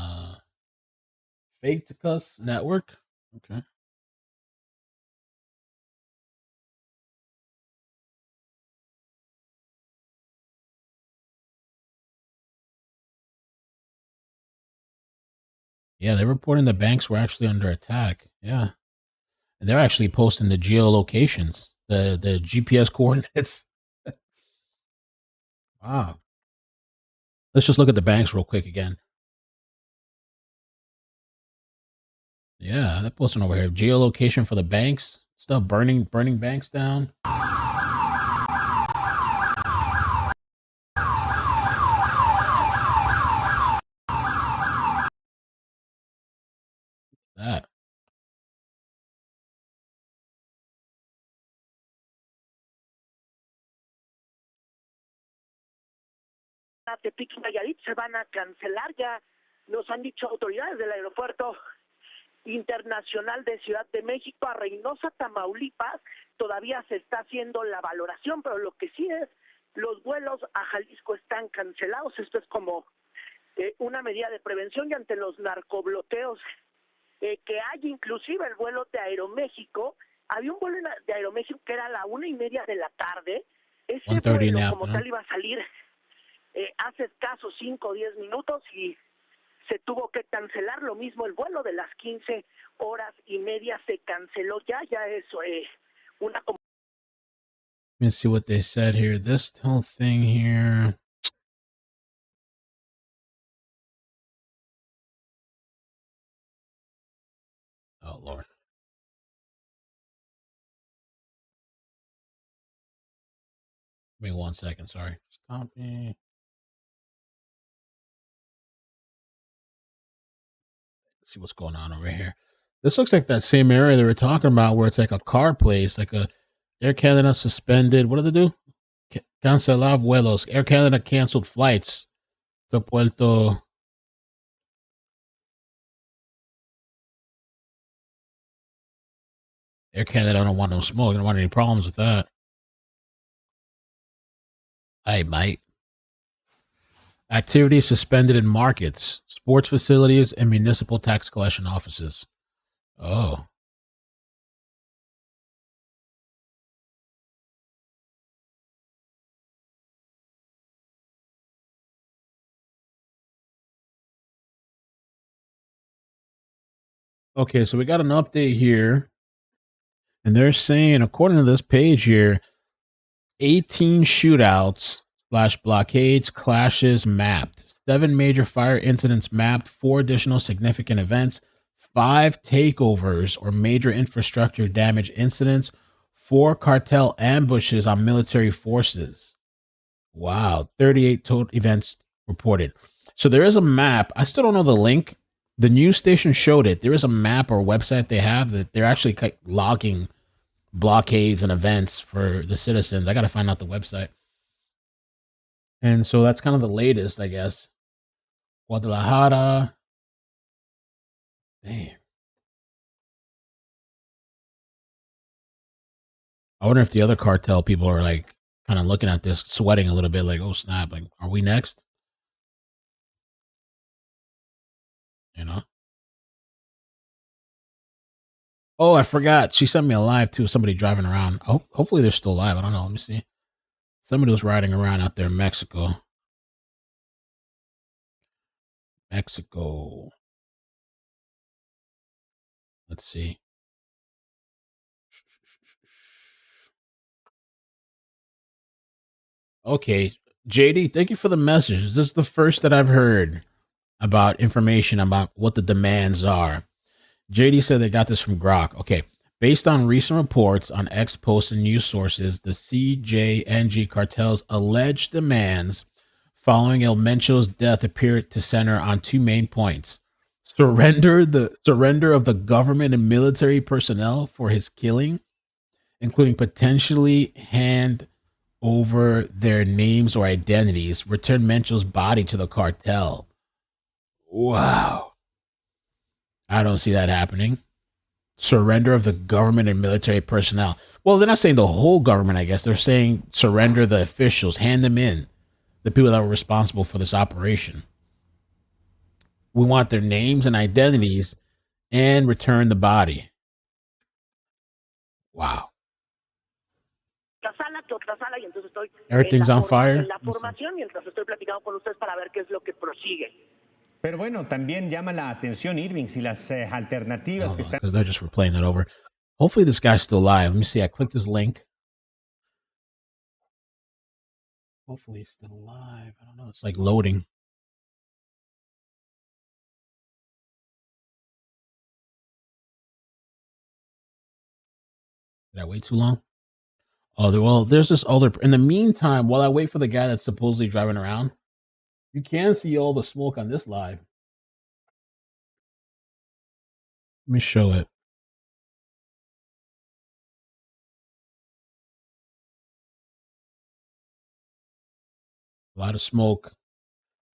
fake to cuss network. Okay. Yeah, they're reporting the banks were actually under attack. Yeah. And they're actually posting the geolocations, the GPS coordinates. Wow. Let's just look at the banks real quick again. Yeah, they're posting over here. Geolocation for the banks. Stuff burning banks down. That. Tepic Nayarit se van a cancelar, ya nos han dicho autoridades del aeropuerto internacional de Ciudad de México a Reynosa, Tamaulipas. Todavía se está haciendo la valoración, pero lo que sí es, los vuelos a Jalisco están cancelados. Esto es como una medida de prevención y ante los narcobloqueos que hay, inclusive el vuelo de Aeroméxico. Había un vuelo de Aeroméxico que era a la 1:30 de la tarde. Ese vuelo como tal iba a salir hace escasos 5 o 10 minutos y se tuvo que cancelar. Lo mismo el vuelo de las 15:30 se canceló ya es una... Let me see what they said here. This whole thing here. Oh, Lord. Give me 1 second. Sorry. Just copy. Let's see what's going on over here. This looks like that same area they were talking about where it's like a car place, like a Air Canada suspended. What did they do? Cancelar vuelos. Air Canada canceled flights to Puerto. Air Canada don't want no smoke. They don't want any problems with that. Hey, mate. Activities suspended in markets, sports facilities, and municipal tax collection offices. Oh. Okay, so we got an update here. And they're saying, according to this page here, 18 shootouts / blockades, clashes mapped. 7 major fire incidents mapped. 4 additional significant events. 5 takeovers or major infrastructure damage incidents. 4 cartel ambushes on military forces. Wow. 38 total events reported. So there is a map. I still don't know the link The news station showed it. There is a map or website they have that they're actually logging blockades and events for the citizens. I got to find out the website. And so that's kind of the latest, I guess. Guadalajara. Damn. I wonder if the other cartel people are like kind of looking at this, sweating a little bit, like, oh snap, like, are we next? You know? Oh, I forgot. She sent me a live too. Somebody driving around. Oh, hopefully they're still alive. I don't know. Let me see. Somebody was riding around out there in Mexico. Mexico. Let's see. Okay. JD, thank you for the message. This is the first that I've heard about information about what the demands are. JD said they got this from Grok. Okay. Based on recent reports on X posts and news sources, the CJNG cartel's alleged demands following El Mencho's death appear to center on two main points. Surrender of the government and military personnel for his killing, including potentially hand over their names or identities, return Mencho's body to the cartel. Wow. I don't see that happening. Surrender of the government and military personnel. Well, they're not saying the whole government, I guess. They're saying surrender the officials, hand them in, the people that were responsible for this operation. We want their names and identities and return the body. Wow. Everything's on fire. Pero bueno, también llama la atención, Irving, si las alternativas que están. Because they're just replaying that over. Hopefully this guy's still alive. Let me see. I clicked his link. Hopefully he's still alive. I don't know. It's like loading. Did I wait too long? Oh, well, there's this other. In the meantime, while I wait for the guy that's supposedly driving around, you can see all the smoke on this live. Let me show it. A lot of smoke.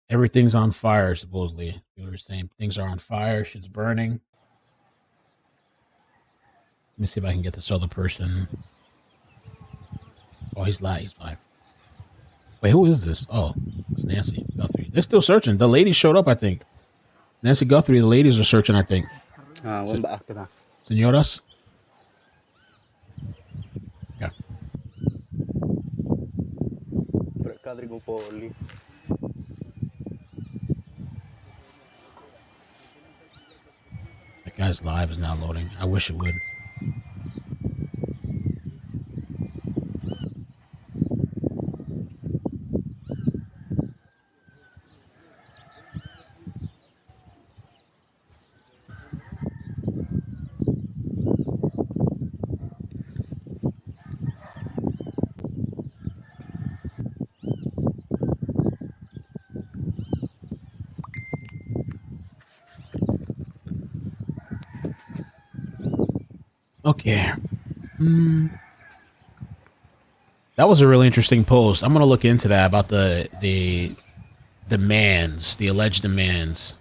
Everything's on fire, supposedly. People were saying things are on fire. Shit's burning. Let me see if I can get this other person. Oh, he's live. He's live. Wait, who is this? Oh, it's Nancy Guthrie. They're still searching. The ladies showed up, I think. Nancy Guthrie, the ladies are searching, I think. Señoras? Yeah. That guy's live is now loading. I wish it would. Okay. That was a really interesting post. I'm going to look into that about the demands, the alleged demands.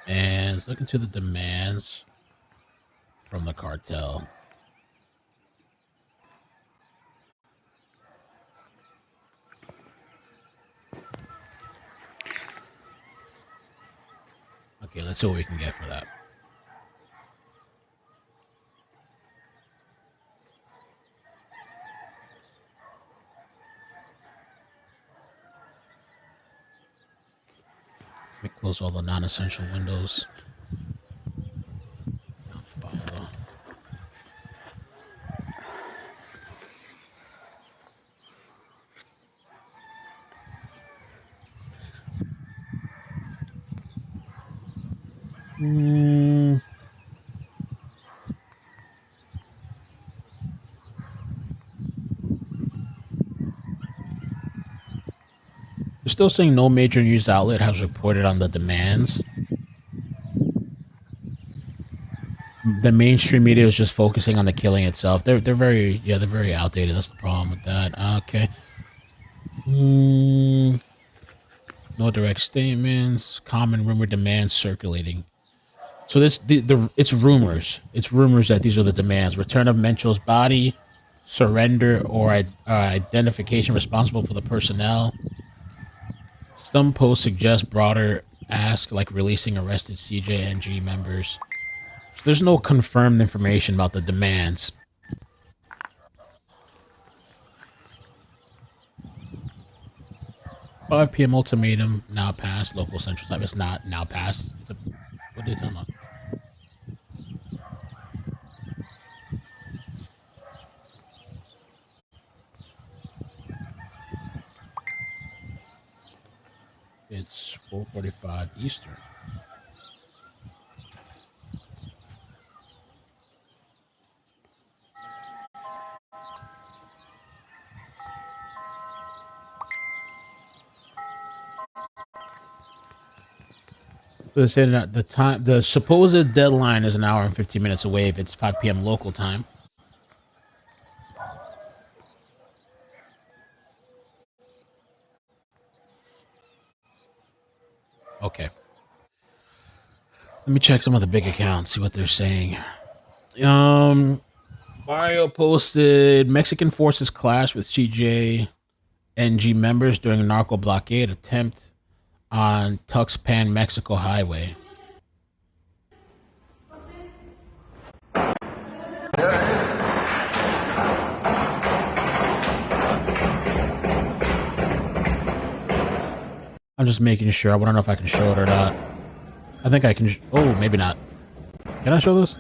And let's look into the demands from the cartel. Okay, let's see what we can get for that. Let me close all the non-essential windows. They're still saying no major news outlet has reported on the demands. The mainstream media is just focusing on the killing itself. They're very outdated. That's the problem with that. Okay. No direct statements. Common rumor demands circulating. So it's rumors. It's rumors that these are the demands: return of Mencho's body, surrender or identification responsible for the personnel. Some posts suggest broader ask like releasing arrested CJNG members. So there's no confirmed information about the demands. "5 p.m. ultimatum now passed. Local Central Time." It's not now passed. What are you talking about? It's 4:45 Eastern. They're saying that the supposed deadline is an hour and 15 minutes away if it's 5 p.m. local time. Okay. Let me check some of the big accounts, see what they're saying. Mario posted Mexican forces clash with CJNG members during a narco blockade attempt on Tuxpan, Mexico highway. I'm just making sure. I want to know if I can show it or not. I think I can. Oh, maybe not. Can I show this?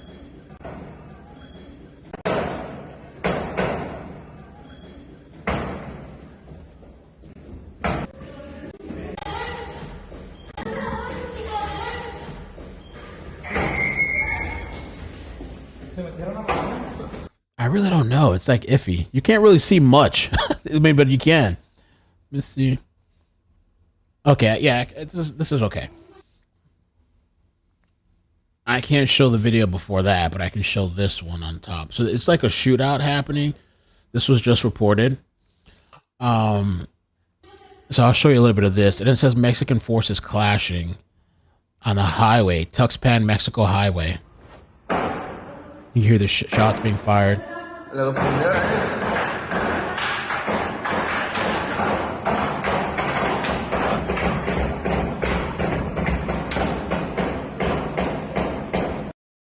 I really don't know. It's like iffy. You can't really see much. I mean, but you can. Let me see. Okay, yeah, this is okay. I can't show the video before that, but I can show this one on top. So it's like a shootout happening. This was just reported. So I'll show you a little bit of this. And it says Mexican forces clashing on the highway, Tuxpan, Mexico highway. You hear the shots being fired.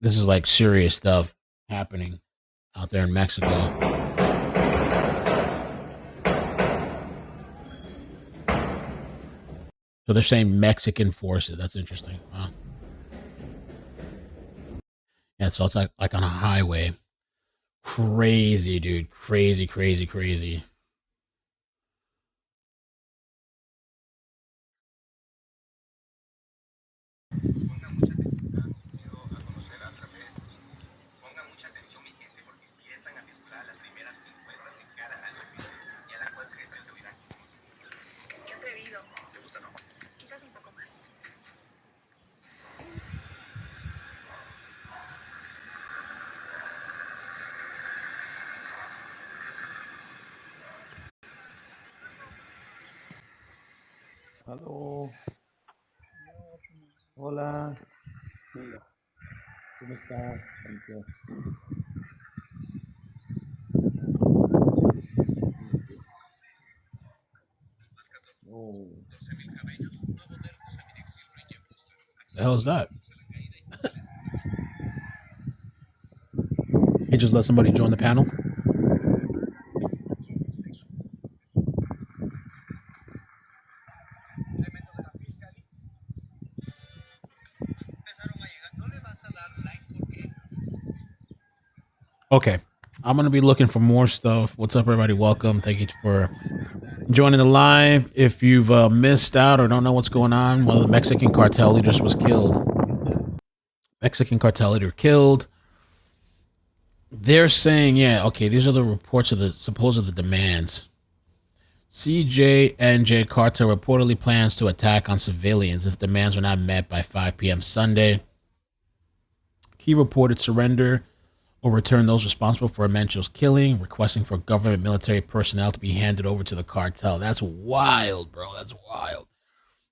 This is like serious stuff happening out there in Mexico. So they're saying Mexican forces. That's interesting. Huh? Yeah, so it's like on a highway. Crazy, dude. Crazy, crazy, crazy. Aló. Hola. ¿Cómo estás? Oh. The hell is that? He just let somebody join the panel? Okay. I'm going to be looking for more stuff. What's up, everybody? Welcome. Thank you for joining the live. If you've missed out or don't know what's going on, one of the Mexican cartel leaders was killed. Mexican cartel leader killed. They're saying, yeah, okay, these are the reports of the supposed demands. CJNG cartel reportedly plans to attack on civilians if demands are not met by 5 p.m. Sunday. He reported surrender or return those responsible for Mencho's killing, requesting for government military personnel to be handed over to the cartel. That's wild, bro. That's wild.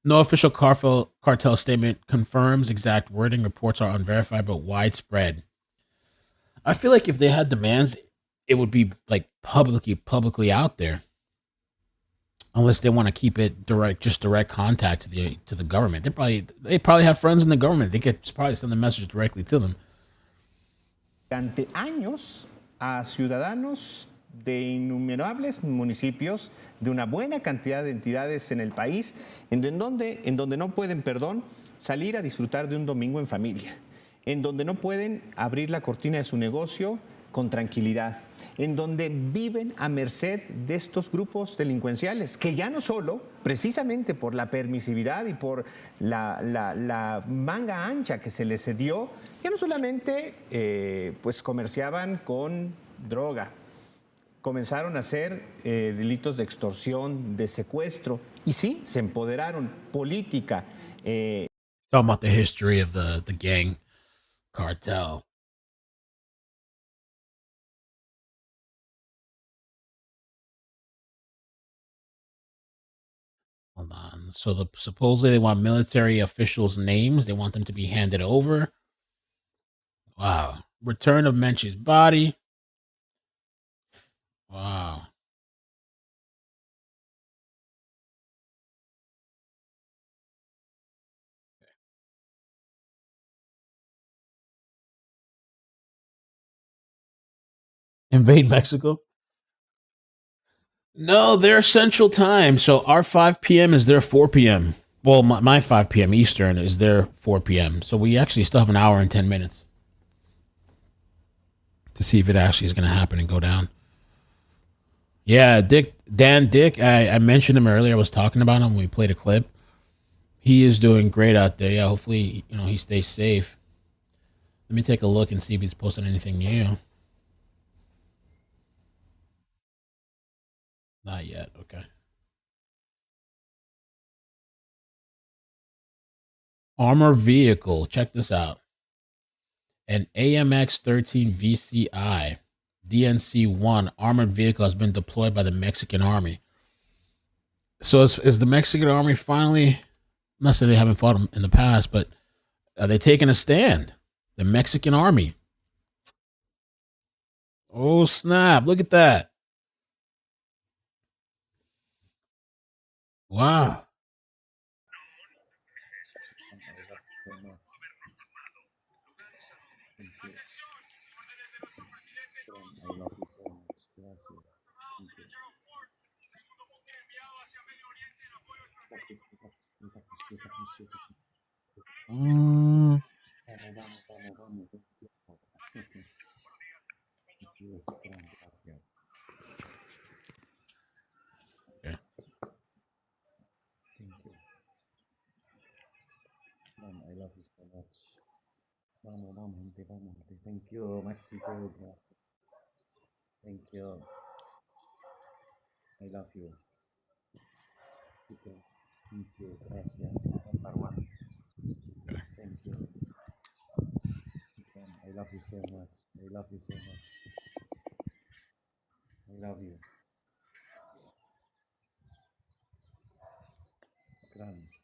No official cartel statement confirms exact wording. Reports are unverified but widespread. I feel like if they had demands, it would be like publicly out there. Unless they want to keep it direct contact to the government. They probably have friends in the government. They could probably send the message directly to them. Durante años a ciudadanos de innumerables municipios, de una buena cantidad de entidades en el país, en donde no pueden, salir a disfrutar de un domingo en familia, en donde no pueden abrir la cortina de su negocio con tranquilidad, en donde viven a merced de estos grupos delincuenciales, que ya no solo, precisamente por la permisividad y por la manga ancha que se les dio, ya no solamente pues comerciaban con droga, comenzaron a hacer delitos de extorsión, de secuestro, y sí, se empoderaron, política. Talking about the history of the gang cartel. Hold on. So supposedly they want military officials' names. They want them to be handed over. Wow. Return of Mench's body. Wow. Invade Mexico? No, they're Central Time. So our 5 p.m. is their 4 p.m. Well, my 5 p.m. Eastern is their 4 p.m. So we actually still have an hour and 10 minutes to see if it actually is going to happen and go down. Yeah, Dan Dick, I mentioned him earlier. I was talking about him when we played a clip. He is doing great out there. Yeah, hopefully, he stays safe. Let me take a look and see if he's posted anything new. Not yet. Okay. Armor vehicle. Check this out. An AMX 13 VCI DNC-1 armored vehicle has been deployed by the Mexican Army. So is the Mexican Army finally, not saying they haven't fought them in the past, but are they taking a stand? The Mexican Army. Oh, snap. Look at that. Wow. Okay. I love you so much. Vamos, gente, vamos. Thank you, Mexico. Thank you. I love you. Thank you. Gracias. Number one. Thank you. I love you so much. I love you so much. I love you.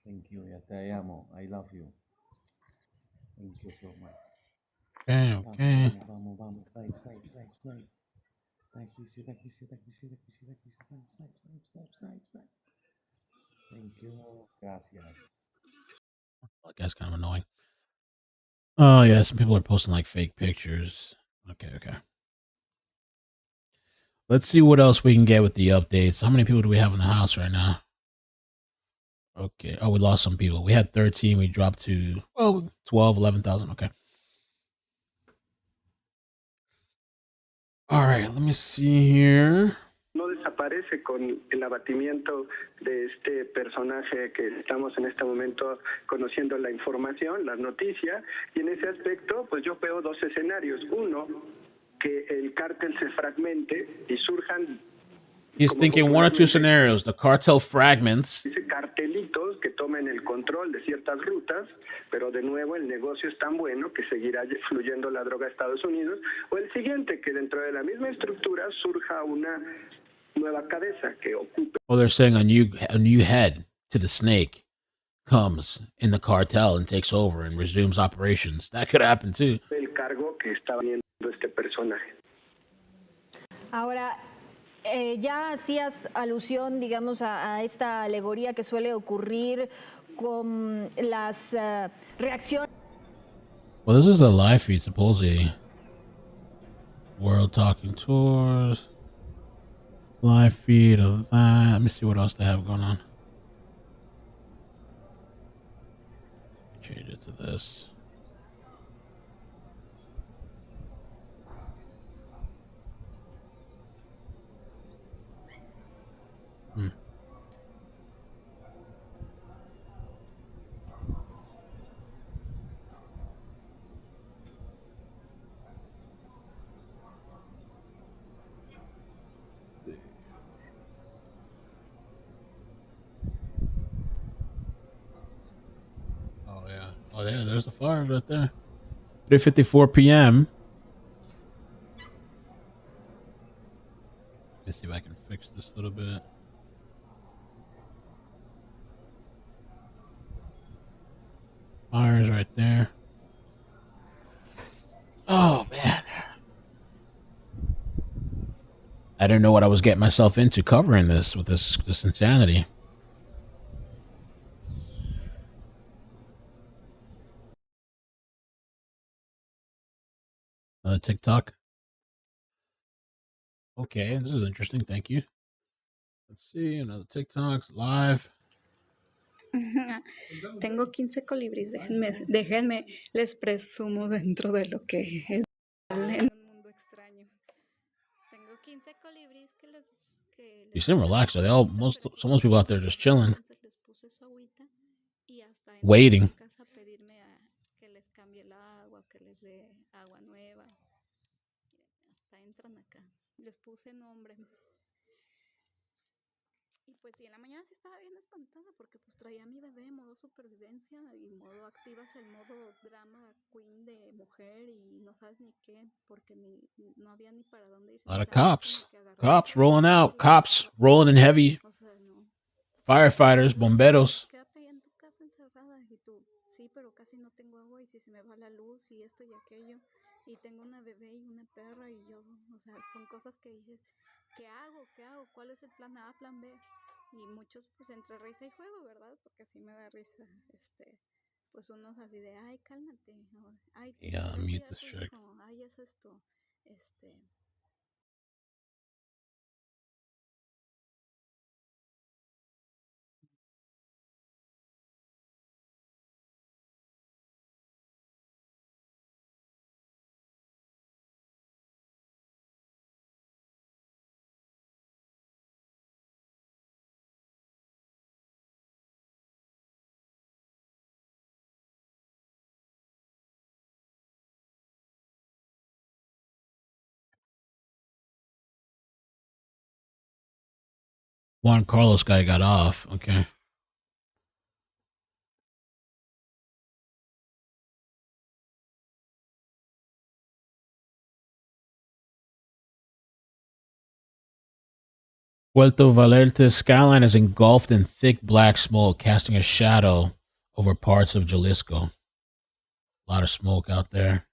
Thank you. Ya te amo. I love you. Thank you so much. Okay. Vamos. Snipe. Thank you. Gracias. That guy's kind of annoying. Oh, yeah. Some people are posting like fake pictures. Okay. Let's see what else we can get with the updates. How many people do we have in the house right now? Okay. Oh, we lost some people. We had 13. We dropped to 12, 11,000. Okay. All right. Let me see here. aparece con el abatimiento de este personaje que estamos en este momento conociendo la información, las noticias, y en ese aspecto pues yo veo dos escenarios. Uno, que el cártel se fragmente y surjan He's thinking one or two scenarios. The cartel fragments. cartelitos que tomen el control de ciertas rutas, pero de nuevo el negocio es tan bueno que seguirá fluyendo la droga a Estados Unidos. O el siguiente, que dentro de la misma estructura surja una nueva cabeza que ocupe. Oh, they're saying a new head to the snake comes in the cartel and takes over and resumes operations. That could happen too. El cargo que está viendo este personaje. Ahora, ya hacías alusión, digamos, a esta alegoría que suele ocurrir con las reacciones. Well, this is a live feed, supposedly. World Talking Tours. Live feed of that. Let me see what else they have going on. Change it to this. Oh yeah. Oh yeah, there's the fire right there. 3:54 p.m. Let me see if I can fix this a little bit. Fire's right there. Oh man. I didn't know what I was getting myself into covering this with this insanity. Another TikTok. Okay, this is interesting. Thank you. Let's see, another TikTok's live. Tengo 15 colibríes, déjenme, les presumo dentro de lo que es en un mundo extraño. Tengo 15 colibríes que les You seem relaxed. They all most people out there just chilling, les puse su agüita y hasta waiting. a casa a pedirme que les cambie el agua, que les dé agua nueva. Hasta entran acá. Les puse nombre. Y pues sí, en la mañana sí estaba bien espantada porque pues traía a mi bebé en modo supervivencia y modo activas el modo drama queen de mujer y no sabes ni qué porque no había ni para dónde irse. A lot of cops rolling out, cops rolling in heavy, firefighters, bomberos. Quédate ahí en tu casa encerrada y tú, sí, pero casi no tengo agua y si se me va la luz y esto y aquello y tengo una bebé y una perra y yo, o sea, son cosas que dices, ¿qué hago? ¿Cuál es el plan A, plan B? Y muchos pues entre risa y juego, ¿verdad? Porque así me da risa, pues unos así de, ay, cálmate, ay, Mute this chick. Ay, es esto, Juan Carlos guy got off. Okay. Puerto Vallarta's skyline is engulfed in thick black smoke, casting a shadow over parts of Jalisco. A lot of smoke out there.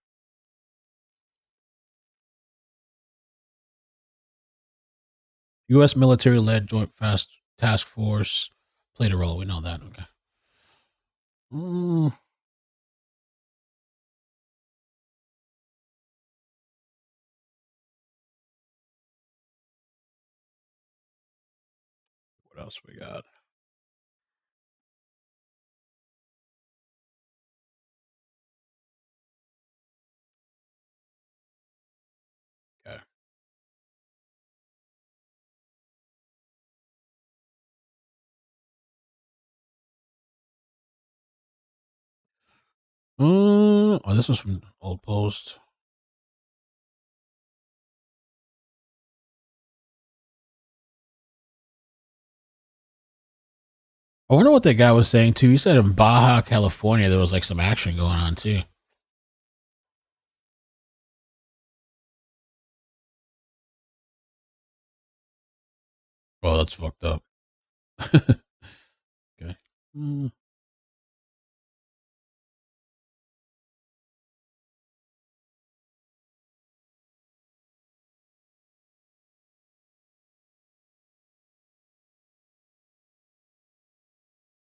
U.S. military-led joint task force played a role. We know that. Okay. What else we got? Okay. Oh, this was from Old Post. I wonder what that guy was saying too. He said in Baja California there was like some action going on too. Oh, that's fucked up. Okay.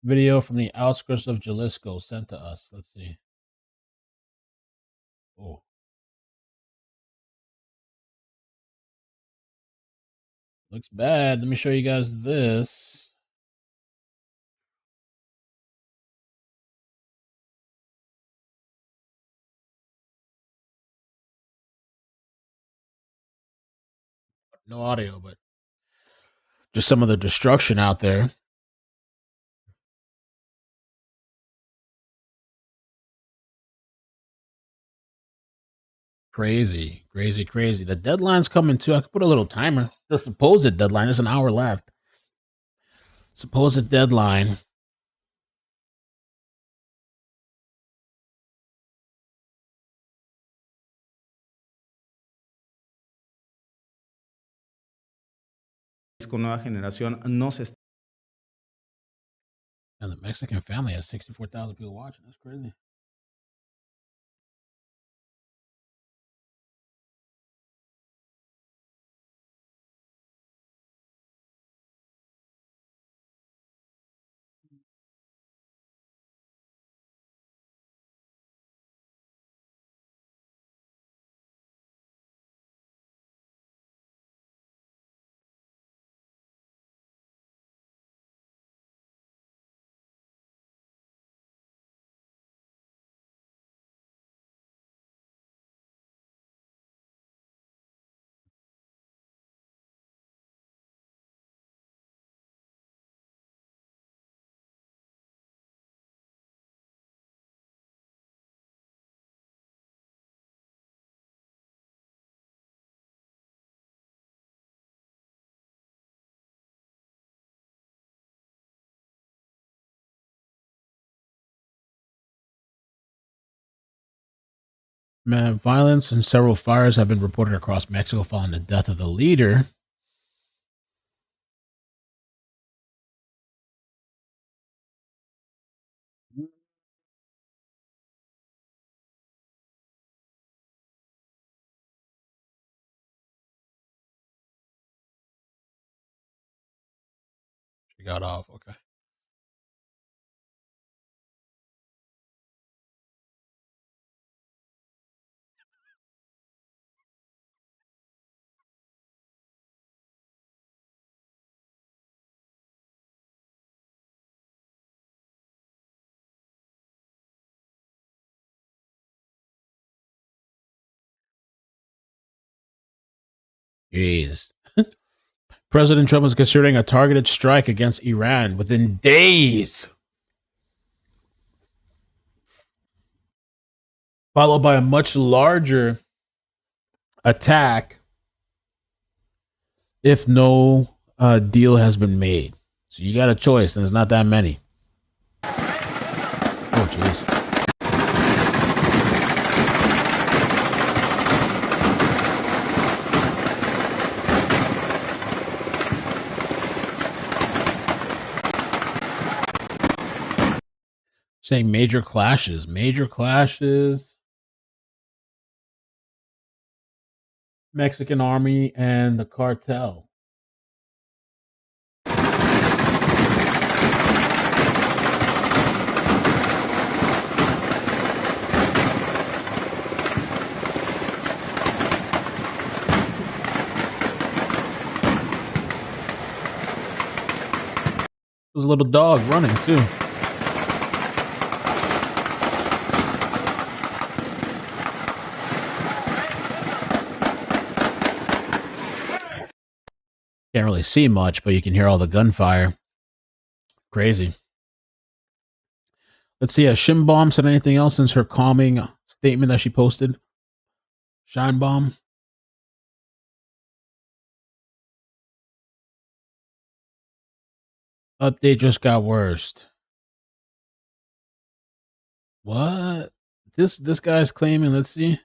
Video from the outskirts of Jalisco sent to us. Let's see. Oh. Looks bad. Let me show you guys this. No audio, but just some of the destruction out there. Crazy, crazy, crazy. The deadline's coming too. I could put a little timer. The supposed deadline. There's an hour left. Supposed deadline. Con nueva generación no se está. And the Mexican family has 64,000 people watching. That's crazy. Man, violence and several fires have been reported across Mexico following the death of the leader. She got off. Okay. Jeez. President Trump is considering a targeted strike against Iran within days, followed by a much larger attack if no deal has been made. So you got a choice, and there's not that many. Oh, jeez. Saying major clashes. Mexican army and the cartel. There's a little dog running too. Can't really see much, but you can hear all the gunfire. Crazy. Let's see. Has Sheinbaum said anything else since her calming statement that she posted? Sheinbaum. Update just got worse. What? This guy's claiming, let's see.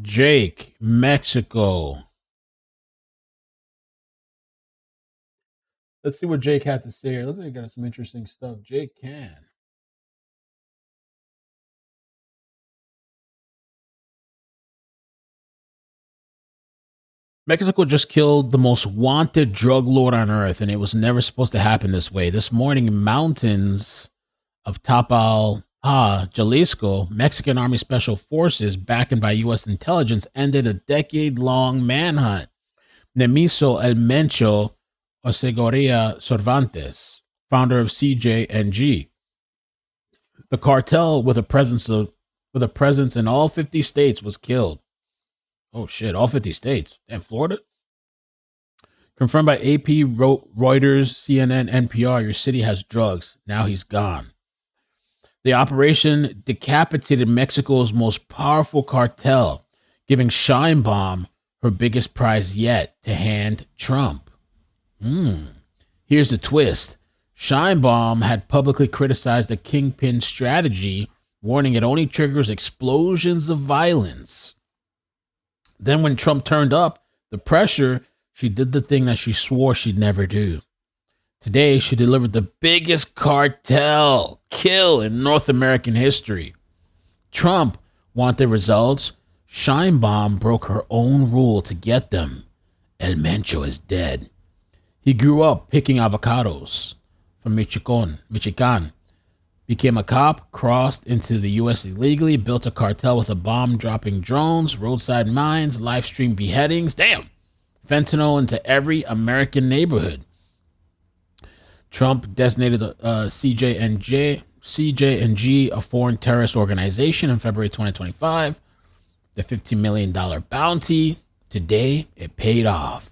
Jake, Mexico. Let's see what Jake had to say here. Looks like he got some interesting stuff. Jake can. Mexico just killed the most wanted drug lord on earth, and it was never supposed to happen this way. This morning, mountains of Tapalpa, Jalisco, Mexican Army Special Forces, backed by U.S. intelligence, ended a decade-long manhunt. Nemesio Mencho Oseguera Cervantes, founder of CJNG, the cartel with a presence in all 50 states, was killed. Oh shit! All 50 states and Florida. Confirmed by AP, Reuters, CNN, NPR. Your city has drugs. Now he's gone. The operation decapitated Mexico's most powerful cartel, giving Sheinbaum her biggest prize yet to hand Trump. Here's the twist. Sheinbaum had publicly criticized the kingpin strategy, warning it only triggers explosions of violence. Then when Trump turned up the pressure, she did the thing that she swore she'd never do. Today, she delivered the biggest cartel kill in North American history. Trump wanted results. Sheinbaum broke her own rule to get them. El Mencho is dead. He grew up picking avocados from Michoacan, became a cop, crossed into the U.S. illegally, built a cartel with a bomb-dropping drones, roadside mines, live-stream beheadings. Damn! Fentanyl into every American neighborhood. Trump designated CJNG a foreign terrorist organization in February 2025. The $15 million bounty. Today, it paid off.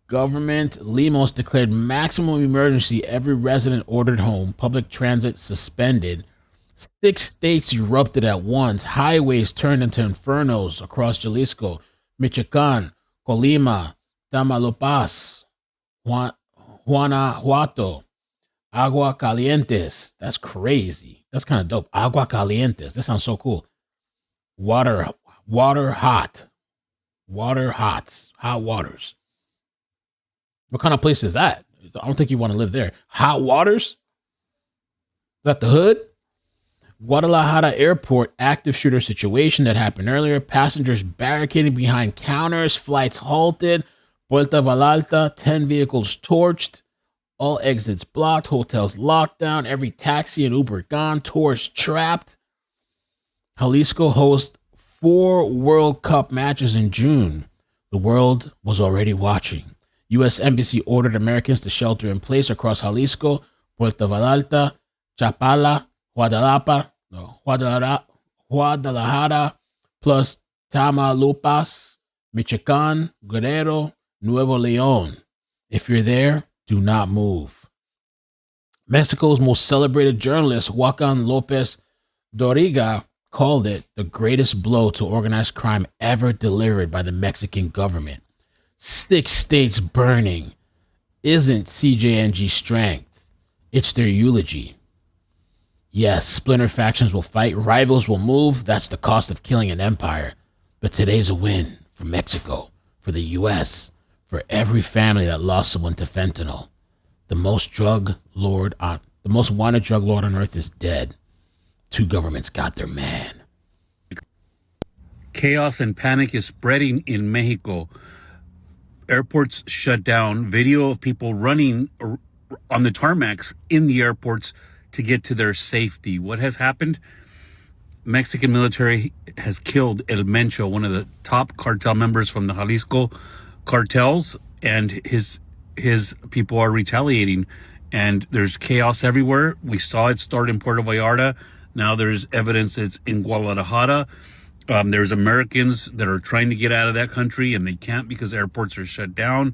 Government Limos declared maximum emergency. Every resident ordered home. Public transit suspended. 6 states erupted at once. Highways turned into infernos across Jalisco, Michoacan, Colima, Tamaulipas, Guanajuato, Agua Calientes. That's crazy. That's kind of dope. Agua Calientes. That sounds so cool. Hot waters. What kind of place is that? I don't think you want to live there. Hot waters? Is that the hood? Guadalajara Airport, active shooter situation that happened earlier. Passengers barricading behind counters. Flights halted. Puerto Vallarta, 10 vehicles torched. All exits blocked. Hotels locked down. Every taxi and Uber gone. Tourists trapped. Jalisco hosts 4 World Cup matches in June. The world was already watching. U.S. Embassy ordered Americans to shelter in place across Jalisco, Puerto Vallarta, Chapala, Guadalajara, plus Tamaulipas, Michoacan, Guerrero, Nuevo León. If you're there, do not move. Mexico's most celebrated journalist, Joaquin Lopez Doriga, called it the greatest blow to organized crime ever delivered by the Mexican government. 6 states burning isn't CJNG's strength. It's their eulogy. Yes, splinter factions will fight. Rivals will move. That's the cost of killing an empire. But today's a win for Mexico, for the U.S., for every family that lost someone to fentanyl. The most wanted drug lord on earth is dead. 2 governments got their man. Chaos and panic is spreading in Mexico. Airports shut down. Video of people running on the tarmacs in the airports to get to their safety. What has happened? Mexican military has killed El Mencho, one of the top cartel members from the Jalisco cartels, and his people are retaliating. And there's chaos everywhere. We saw it start in Puerto Vallarta. Now there's evidence it's in Guadalajara. There's Americans that are trying to get out of that country and they can't because airports are shut down.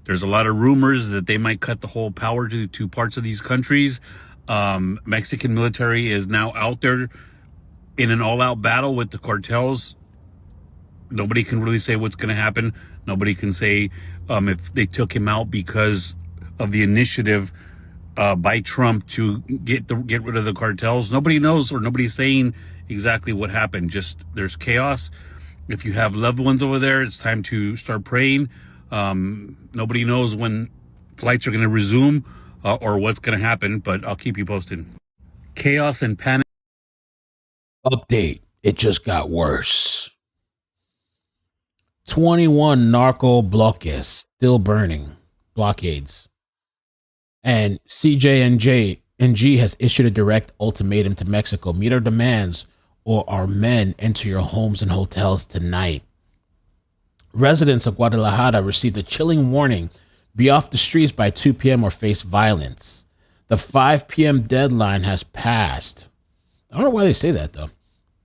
There's a lot of rumors that they might cut the whole power to 2 parts of these countries. Mexican military is now out there in an all-out battle with the cartels. Nobody can really say what's going to happen. Nobody can say if they took him out because of the initiative by Trump to get rid of the cartels. Nobody knows, or nobody's saying exactly what happened. Just there's chaos. If you have loved ones over there, it's time to start praying. Nobody knows when flights are going to resume or what's going to happen, but I'll keep you posted. Chaos and panic. Update. It just got worse. 21 narco bloques still burning. Blockades. And CJNG has issued a direct ultimatum to Mexico. Meet our demands or our men enter your homes and hotels tonight. Residents of Guadalajara received a chilling warning. Be off the streets by 2 p.m. or face violence. The 5 p.m. deadline has passed. I don't know why they say that, though,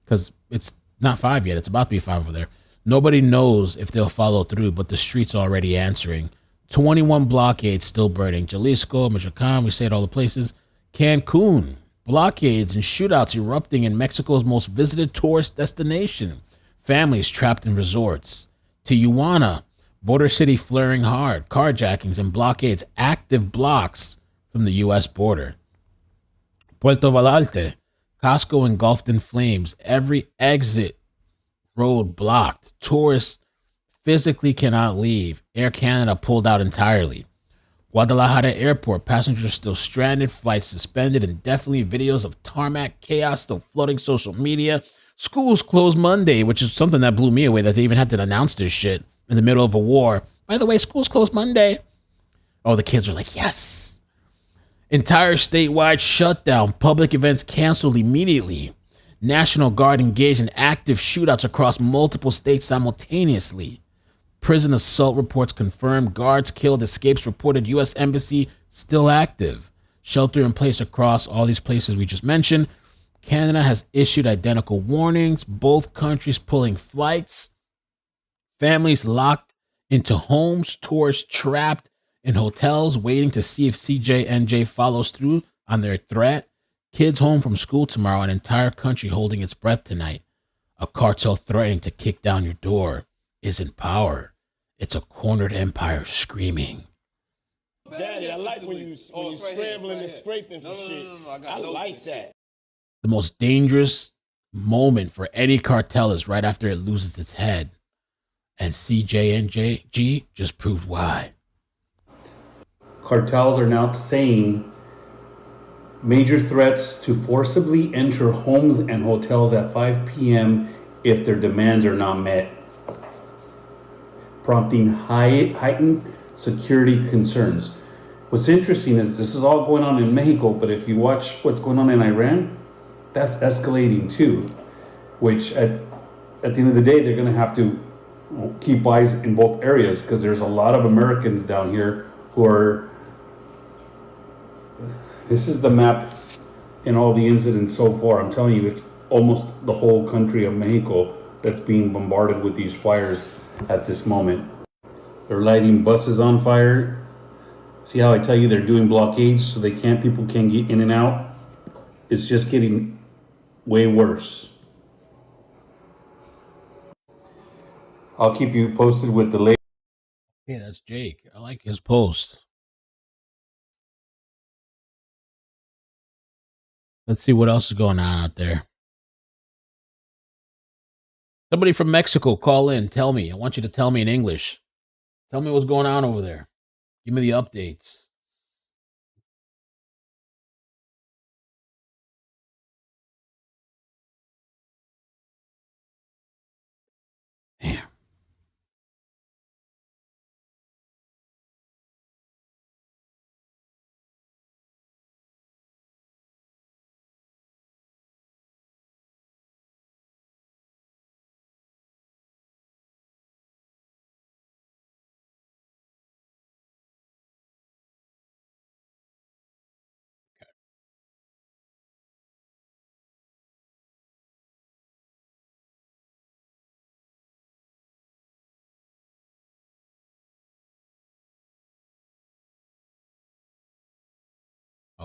because it's not 5 yet. It's about to be 5 over there. Nobody knows if they'll follow through, but the street's already answering. 21 blockades still burning. Jalisco, Michoacan, we say it all the places. Cancun, blockades and shootouts erupting in Mexico's most visited tourist destination. Families trapped in resorts. Tijuana, border city flaring hard. Carjackings and blockades, active blocks from the U.S. border. Puerto Vallarta, Costco engulfed in flames. Every exit road blocked. Tourists physically cannot leave. Air Canada pulled out entirely. Guadalajara Airport, passengers still stranded, flights suspended, indefinitely. Videos of tarmac chaos still flooding social media. Schools closed Monday, which is something that blew me away, that they even had to announce this shit in the middle of a war. By the way, schools closed Monday. Oh, the kids are like, yes. Entire statewide shutdown. Public events canceled immediately. National Guard engaged in active shootouts across multiple states simultaneously. Prison assault reports confirmed. Guards killed. Escapes reported. U.S. Embassy still active. Shelter in place across all these places we just mentioned. Canada has issued identical warnings. Both countries pulling flights. Families locked into homes. Tourists trapped in hotels waiting to see if CJNG follows through on their threat. Kids home from school tomorrow. An entire country holding its breath tonight. A cartel threatening to kick down your door isn't power. It's a cornered empire screaming. Daddy, I like when you scrambling and scraping for shit. I like that. The most dangerous moment for any cartel is right after it loses its head. And CJNG just proved why. Cartels are now saying major threats to forcibly enter homes and hotels at 5 p.m. if their demands are not met, prompting heightened security concerns. What's interesting is this is all going on in Mexico, but if you watch what's going on in Iran, that's escalating too, which at the end of the day, they're going to have to keep eyes in both areas because there's a lot of Americans down here who are. This is the map in all the incidents so far. I'm telling you, it's almost the whole country of Mexico that's being bombarded with these fires at this moment. They're lighting buses on fire. See how I tell you they're doing blockades so people can't get in and out? It's just getting way worse. I'll keep you posted with the latest. Yeah, that's Jake. I like his post. Let's see what else is going on out there. Somebody from Mexico, call in. Tell me. I want you to tell me in English. Tell me what's going on over there. Give me the updates.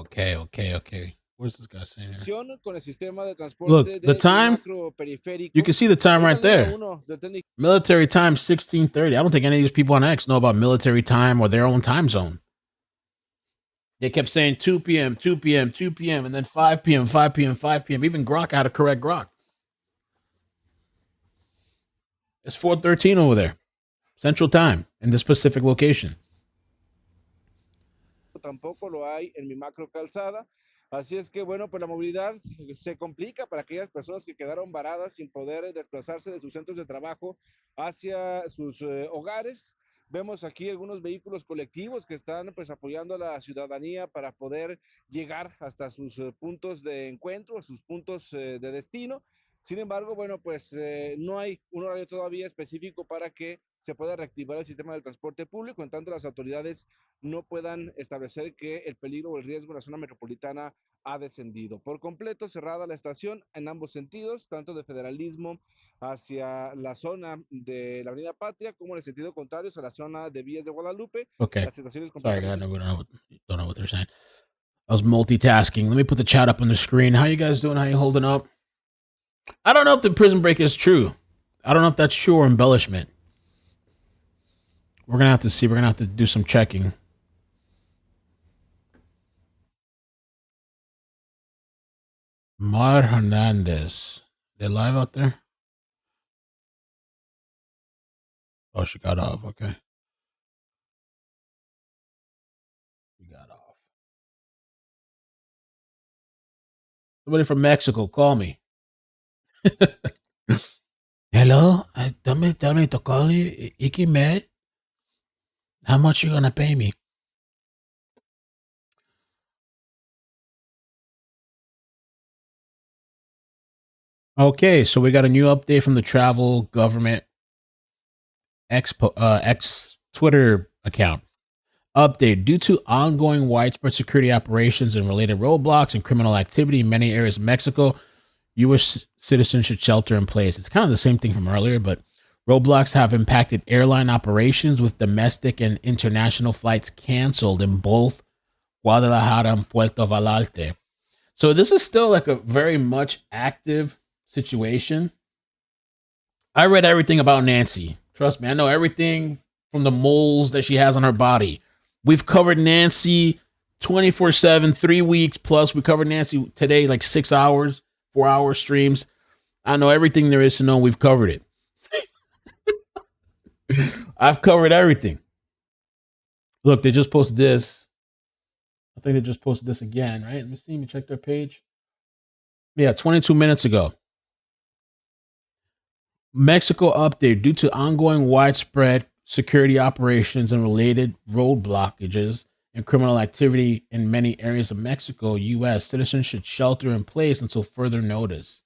Okay. Where's this guy saying here? Con el sistema de transporte Look, the time. You can see the time right there. Military time 16:30. I don't think any of these people on X know about military time or their own time zone. They kept saying 2 p.m., 2 p.m., 2 p.m., and then 5 p.m., 5 p.m., 5 p.m. Even Grok had to correct Grok. It's 4:13 over there, Central Time, in this specific location. Tampoco lo hay en mi macro calzada. Así es que, bueno, pues la movilidad se complica para aquellas personas que quedaron varadas sin poder desplazarse de sus centros de trabajo hacia sus hogares. Vemos aquí algunos vehículos colectivos que están pues apoyando a la ciudadanía para poder llegar hasta sus puntos de encuentro, a sus puntos de destino. Sin embargo, bueno, pues no hay un horario todavía específico para que se pueda reactivar el sistema del transporte público, en tanto las autoridades no puedan establecer que el peligro o el riesgo en la zona metropolitana ha descendido. Por completo cerrada la estación en ambos sentidos, tanto de Federalismo hacia la zona de la Avenida Patria, como en el sentido contrario hacia la zona de Vías de Guadalupe. Okay. Las estaciones Sorry, guys, we don't know what they're saying. I was multitasking. Let me put the chat up on the screen. How you guys doing? How you holding up? I don't know if the prison break is true. I don't know if that's true or embellishment. We're going to have to see. We're going to have to do some checking. Mar Hernandez. They live out there? Oh, she got off. Okay. She got off. Somebody from Mexico, call me. Hello? Tell me to call you. Icky Med? How much you gonna pay me? Okay, so we got a new update from the travel government X Twitter account. Update: due to ongoing widespread security operations and related roadblocks and criminal activity in many areas of Mexico, U.S. citizens should shelter in place. It's kind of the same thing from earlier, but roadblocks have impacted airline operations with domestic and international flights canceled in both Guadalajara and Puerto Vallarta. So this is still like a very much active situation. I read everything about Nancy. Trust me, I know everything from the moles that she has on her body. We've covered Nancy 24/7, 3 weeks plus. We covered Nancy today, like 6 hours, 4-hour streams. I know everything there is to know. We've covered it. I've covered everything. Look, they just posted this. I think they just posted this again, right? Let me see. Let me check their page. Yeah, 22 minutes ago. Mexico update: due to ongoing widespread security operations and related road blockages and criminal activity in many areas of Mexico, U.S. citizens should shelter in place until further notice.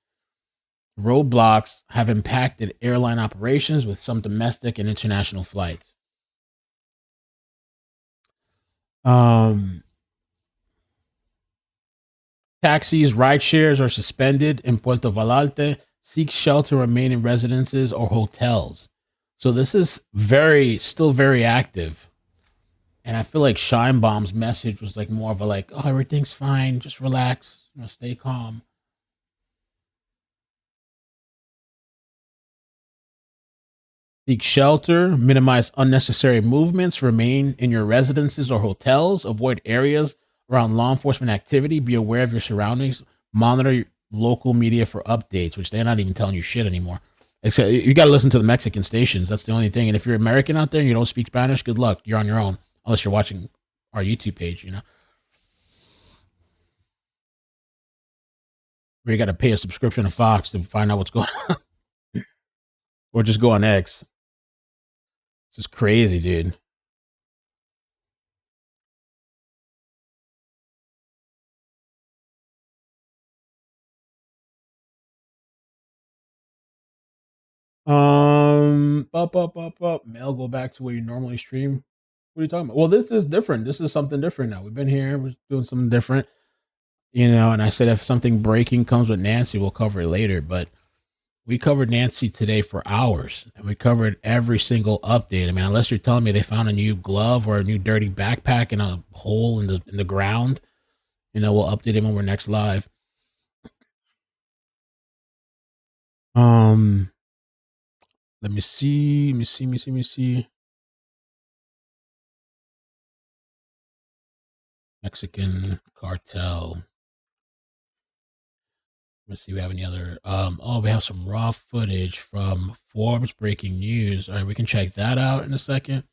Roadblocks have impacted airline operations with some domestic and international flights. Taxis, ride shares are suspended in Puerto Vallarta. Seek shelter, remain in residences or hotels. So this is still very active. And I feel like Scheinbaum's message was like more of a like, oh, everything's fine. Just relax, stay calm. Seek shelter, minimize unnecessary movements, remain in your residences or hotels, avoid areas around law enforcement activity, be aware of your surroundings, monitor local media for updates, which they're not even telling you shit anymore. Except you got to listen to the Mexican stations. That's the only thing. And if you're American out there and you don't speak Spanish, good luck. You're on your own, unless you're watching our YouTube page, Where you got to pay a subscription to Fox to find out what's going on. Or just go on X. This is crazy, dude. Mail, go back to where you normally stream. What are you talking about? Well, this is different. This is something different now. We've been here. We're doing something different. And I said if something breaking comes with Nancy, we'll cover it later. But we covered Nancy today for hours, and we covered every single update. I mean, unless you're telling me they found a new glove or a new dirty backpack in a hole in the ground, we'll update him when we're next live. Let me see. Mexican cartel. Let's see. We have any other? We have some raw footage from Forbes breaking news. All right, we can check that out in a second.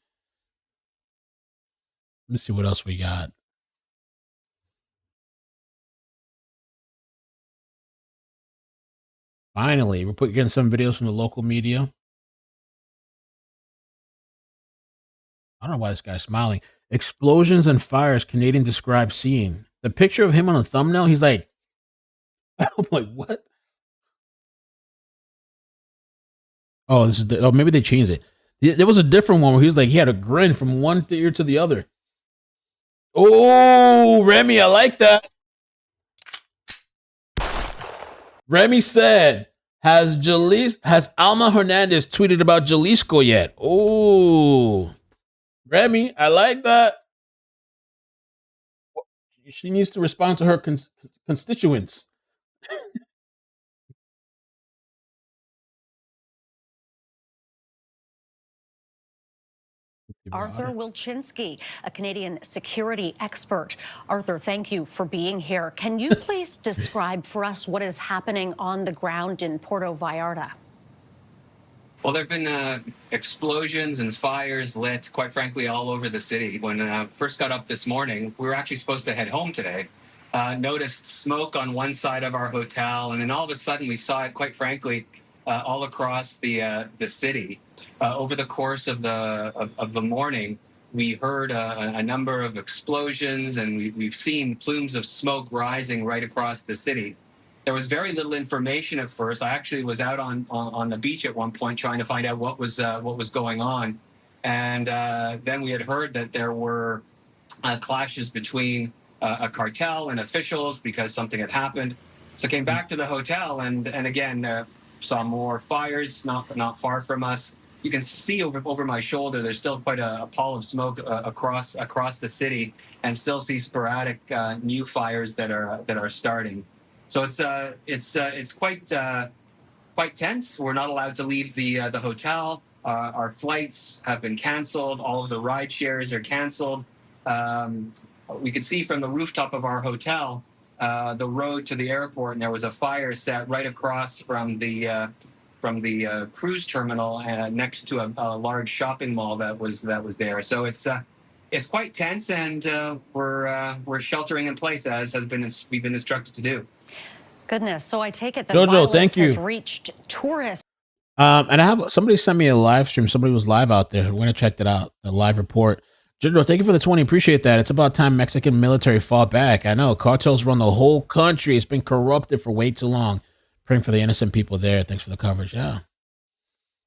Let me see what else we got. Finally, we're getting some videos from the local media. I don't know why this guy's smiling. Explosions and fires, Canadian described seeing. The picture of him on the thumbnail, he's like, I'm like, what? Oh, maybe they changed it. There was a different one where he was like, he had a grin from one ear to the other. Oh, Remy, I like that. Remy said, has Alma Hernandez tweeted about Jalisco yet? Oh, Remy, I like that. She needs to respond to her constituents. Arthur Wilczynski, a Canadian security expert. Arthur, thank you for being here. Can you please describe for us what is happening on the ground in Puerto Vallarta? Well, there have been explosions and fires lit, quite frankly, all over the city. When I first got up this morning, we were actually supposed to head home today. Noticed smoke on one side of our hotel, and then all of a sudden we saw it, quite frankly, all across the city. Over the course of the morning, we heard a number of explosions, and we've seen plumes of smoke rising right across the city. There was very little information at first. I actually was out on the beach at one point trying to find out what was going on, and then we had heard that there were clashes between a cartel and officials because something had happened. So came back to the hotel and again saw more fires not far from us. You can see over my shoulder, there's still quite a pall of smoke across the city, and still see sporadic new fires that are starting. So it's quite tense. We're not allowed to leave the hotel. Our flights have been canceled. All of the ride shares are canceled. We could see from the rooftop of our hotel the road to the airport, and there was a fire set right across from the cruise terminal next to a large shopping mall that was there. So it's quite tense, and we're sheltering in place as we've been instructed to do. Goodness, so I take it that Jojo, violence thank you. has reached tourists. And I have somebody sent me a live stream. Somebody was live out there. We're gonna check that out. The live report. Jojo, thank you for the 20. Appreciate that. It's about time Mexican military fought back. I know cartels run the whole country. It's been corrupted for way too long. Praying for the innocent people there. Thanks for the coverage. Yeah,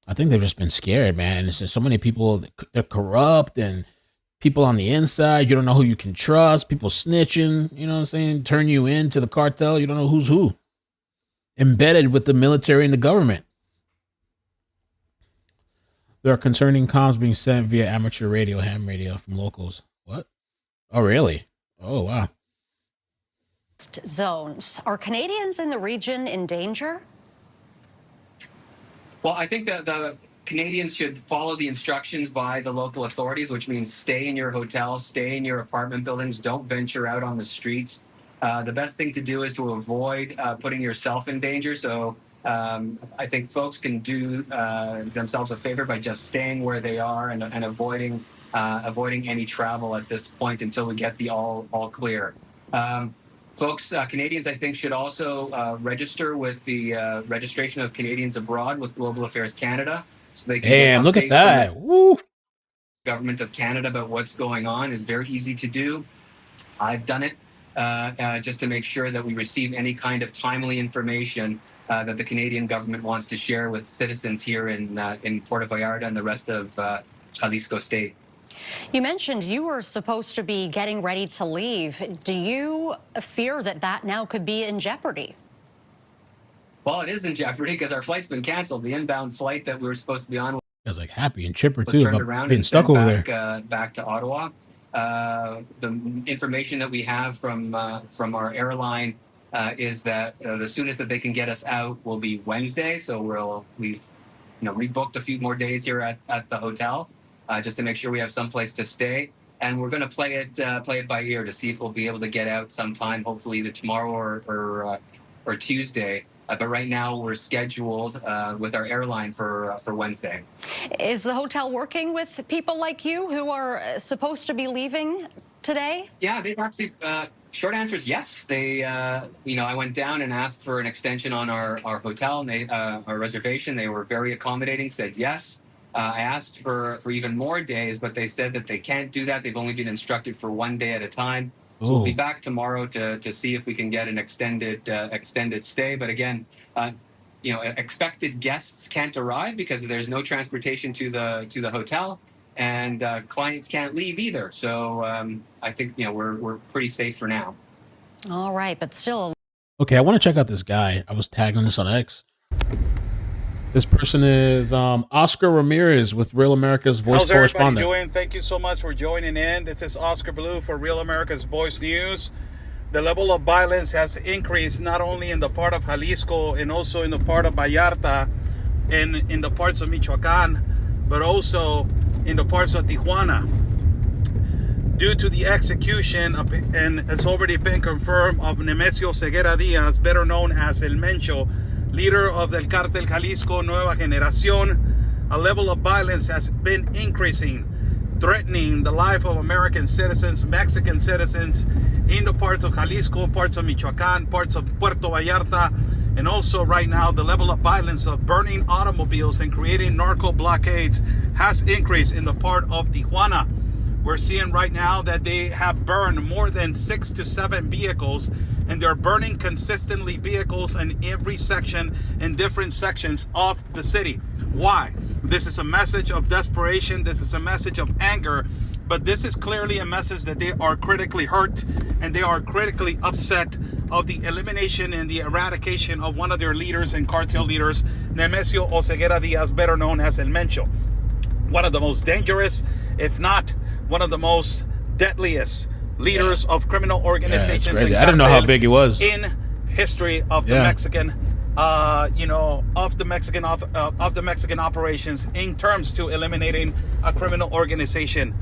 I think they've just been scared, man. It's just so many people. They're corrupt and people on the inside. You don't know who you can trust. People snitching. You know what I'm saying? Turn you into the cartel. You don't know who's who. Embedded with the military and the government. There are concerning comms being sent via amateur radio, ham radio from locals. What? Oh, really? Oh, wow. Zones. Are Canadians in the region in danger? Well, I think that the Canadians should follow the instructions by the local authorities, which means stay in your hotels, stay in your apartment buildings, don't venture out on the streets. The best thing to do is to avoid putting yourself in danger. So I think folks can do themselves a favor by just staying where they are and avoiding any travel at this point until we get the all clear. Folks, Canadians, I think, should also register with the registration of Canadians abroad with Global Affairs Canada, so they can get look at updates that. from Woo. the government of Canada about what's going on. It's very easy to do. I've done it just to make sure that we receive any kind of timely information that the Canadian government wants to share with citizens here in Puerto Vallarta and the rest of Jalisco State. You mentioned you were supposed to be getting ready to leave. Do you fear that now could be in jeopardy? Well, it is in jeopardy because our flight's been canceled. The inbound flight that we were supposed to be on I was like happy and chipper was too turned about around being and stuck sent over back, there. back to Ottawa. the information that we have from our airline is that the soonest that they can get us out will be Wednesday. So we've rebooked a few more days here at the hotel just to make sure we have someplace to stay. And we're going to play it by ear to see if we'll be able to get out sometime, hopefully either tomorrow or Tuesday. But right now we're scheduled with our airline for Wednesday. Is the hotel working with people like you who are supposed to be leaving today? Yeah, they actually. Short answer is yes. They, I went down and asked for an extension on our hotel and our reservation. They were very accommodating. Said yes. I asked for even more days, but they said that they can't do that. They've only been instructed for 1 day at a time. So we'll be back tomorrow to see if we can get an extended stay. But again, expected guests can't arrive because there's no transportation to the hotel, and clients can't leave either. So I think we're pretty safe for now. All right, but still. Okay, I want to check out this guy. I was tagged on this on X. This person is Oscar Ramirez with Real America's Voice How's correspondent. Everybody doing? Thank you so much for joining in. This is Oscar Blue for Real America's Voice News. The level of violence has increased not only in the part of Jalisco and also in the part of Vallarta and in the parts of Michoacán, but also in the parts of Tijuana. Due to the execution of, and it's already been confirmed, of Nemesio Rubén Oseguera, better known as El Mencho, leader of the Cartel Jalisco New Generation, a level of violence has been increasing, threatening the life of American citizens, Mexican citizens, in the parts of Jalisco, parts of Michoacán, parts of Puerto Vallarta, and also right now the level of violence of burning automobiles and creating narco blockades has increased in the part of Tijuana. We're seeing right now that they have burned more than 6 to 7 vehicles, and they're burning consistently vehicles in every section, in different sections of the city. Why? This is a message of desperation. This is a message of anger, but this is clearly a message that they are critically hurt and they are critically upset of the elimination and the eradication of one of their leaders and cartel leaders, Nemesio Oseguera Diaz, better known as El Mencho. One of the most dangerous, if not one of the most deadliest leaders of criminal organizations. I didn't know how big he was in history of the Mexican, of the Mexican operations in terms to eliminating a criminal organization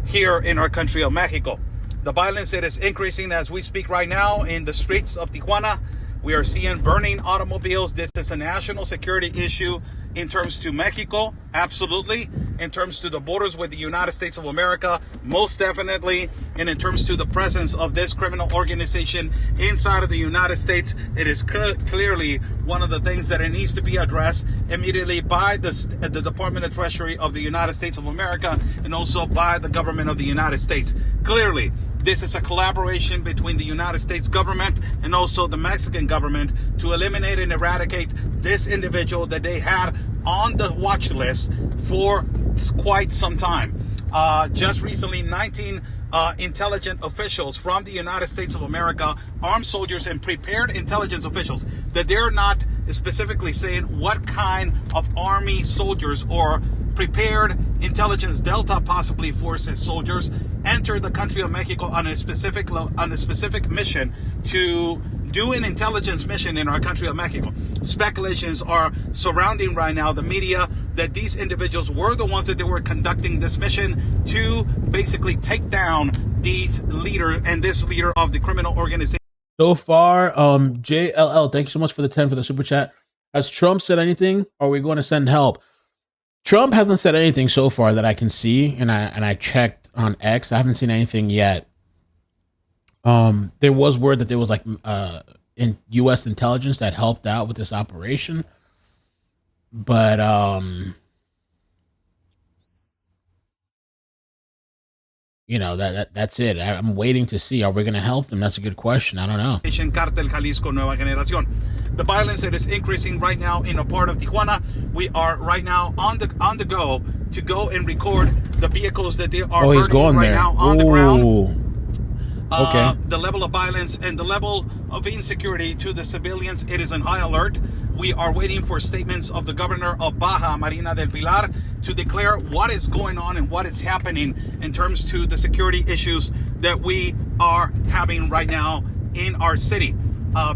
here in our country of Mexico. The violence that is increasing as we speak right now in the streets of Tijuana. We are seeing burning automobiles. This is a national security issue in terms to Mexico, absolutely. In terms to the borders with the United States of America, most definitely. And in terms to the presence of this criminal organization inside of the United States, it is clearly one of the things that it needs to be addressed immediately by the Department of Treasury of the United States of America and also by the government of the United States. Clearly, this is a collaboration between the United States government and also the Mexican government to eliminate and eradicate this individual that they had on the watch list for quite some time. Just recently, 19 intelligent officials from the United States of America, armed soldiers and prepared intelligence officials, that they're not specifically saying what kind of army soldiers or prepared intelligence Delta possibly forces soldiers entered the country of Mexico on a specific mission to do an intelligence mission in our country of Mexico. Speculations are surrounding right now the media that these individuals were the ones that they were conducting this mission to basically take down these leaders and this leader of the criminal organization. So far, JLL, thank you so much for the 10 for the super chat. Has Trump said anything? Or are we going to send help? Trump hasn't said anything so far that I can see, and I checked on X. I haven't seen anything yet. There was word that there was in U.S. intelligence that helped out with this operation, but that's it. I'm waiting to see. Are we going to help them? That's a good question. I don't know. Cartel Jalisco Nueva Generación. The violence that is increasing right now in a part of Tijuana. We are right now on the go to go and record the vehicles that they are burning right now on the ground. The level of violence and the level of insecurity to the civilians, it is on high alert. We are waiting for statements of the governor of Baja, Marina del Pilar, to declare what is going on and what is happening in terms to the security issues that we are having right now in our city.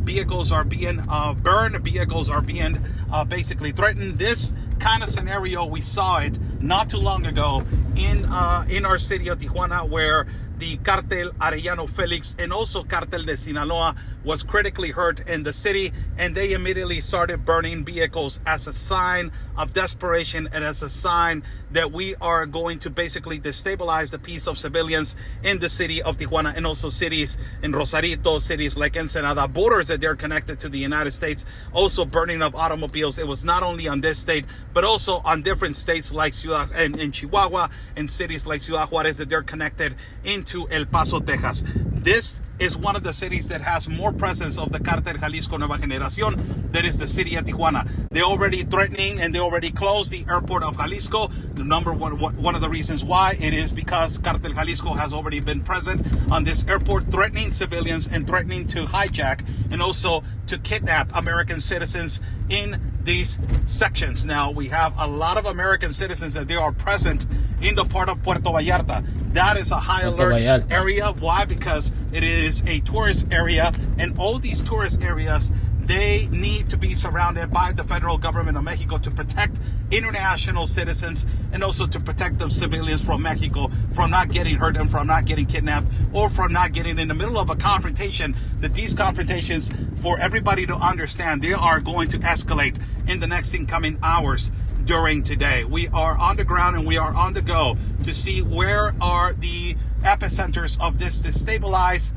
Vehicles are being burned, vehicles are being basically threatened. This kind of scenario, we saw it not too long ago in our city of Tijuana, where the Cartel Arellano Felix and also Cartel de Sinaloa was critically hurt in the city, and they immediately started burning vehicles as a sign of desperation and as a sign that we are going to basically destabilize the peace of civilians in the city of Tijuana and also cities in Rosarito, cities like Ensenada, borders that they're connected to the United States, also burning of automobiles. It was not only on this state, but also on different states like Ciudad in Chihuahua and cities like Ciudad Juarez that they're connected into El Paso, Texas. This is one of the cities that has more presence of the Cartel Jalisco Nueva Generación. That is the city of Tijuana. They're already threatening and they already closed the airport of Jalisco. The one of the reasons why it is because Cartel Jalisco has already been present on this airport, threatening civilians and threatening to hijack and also to kidnap American citizens in these sections. Now, we have a lot of American citizens that they are present in the part of Puerto Vallarta. That is a high alert area. Why? Because it is a tourist area, and all these tourist areas, they need to be surrounded by the federal government of Mexico to protect international citizens and also to protect the civilians from Mexico from not getting hurt and from not getting kidnapped or from not getting in the middle of a confrontation. That these confrontations, for everybody to understand, they are going to escalate in the next incoming hours. During today, we are on the ground and we are on the go to see where are the epicenters of this destabilized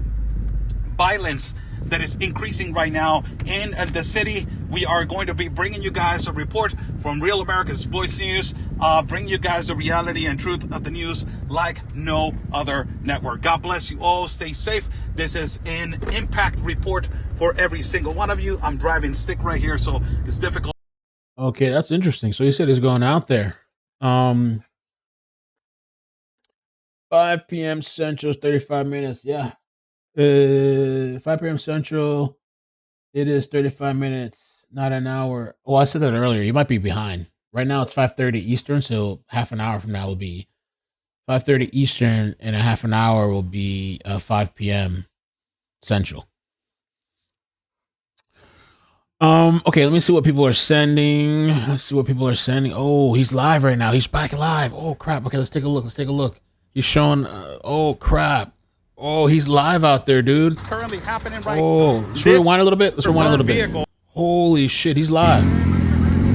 violence that is increasing right now in the city. We are going to be bringing you guys a report from Real America's Voice News, bring you guys the reality and truth of the news like no other network. God bless you all. Stay safe. This is an impact report for every single one of you. I'm driving stick right here, so it's difficult. Okay, that's interesting. So you said he's going out there. 5 p.m. Central, 35 minutes. Yeah. 5 p.m. Central, it is 35 minutes, not an hour. Oh, I said that earlier. You might be behind. Right now it's 5:30 Eastern, so half an hour from now will be 5:30 Eastern, and a half an hour will be 5 p.m. Central. Okay, let me see what people are sending. Oh, he's live right now. He's back live. Oh crap. Okay, let's take a look. He's showing oh crap. Oh, he's live out there, dude. It's currently happening right now. Oh, let's rewind a little bit. Holy shit, he's live.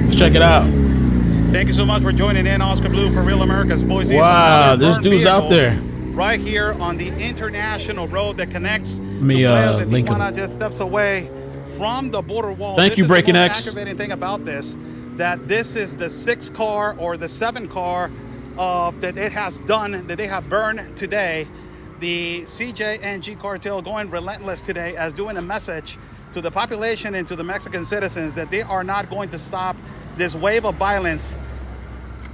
Let's check it out. Thank you so much for joining in, Oscar Blue, for Real America's Voice. Wow, this dude's out there. Right here on the international road that connects Lincoln. Tijuana, just steps away from the border wall. Thank you, Breaking X. The aggravating thing about this, that this is the 6th car or the 7th car that it has done, that they have burned today. The CJNG cartel going relentless today as doing a message to the population and to the Mexican citizens that they are not going to stop this wave of violence.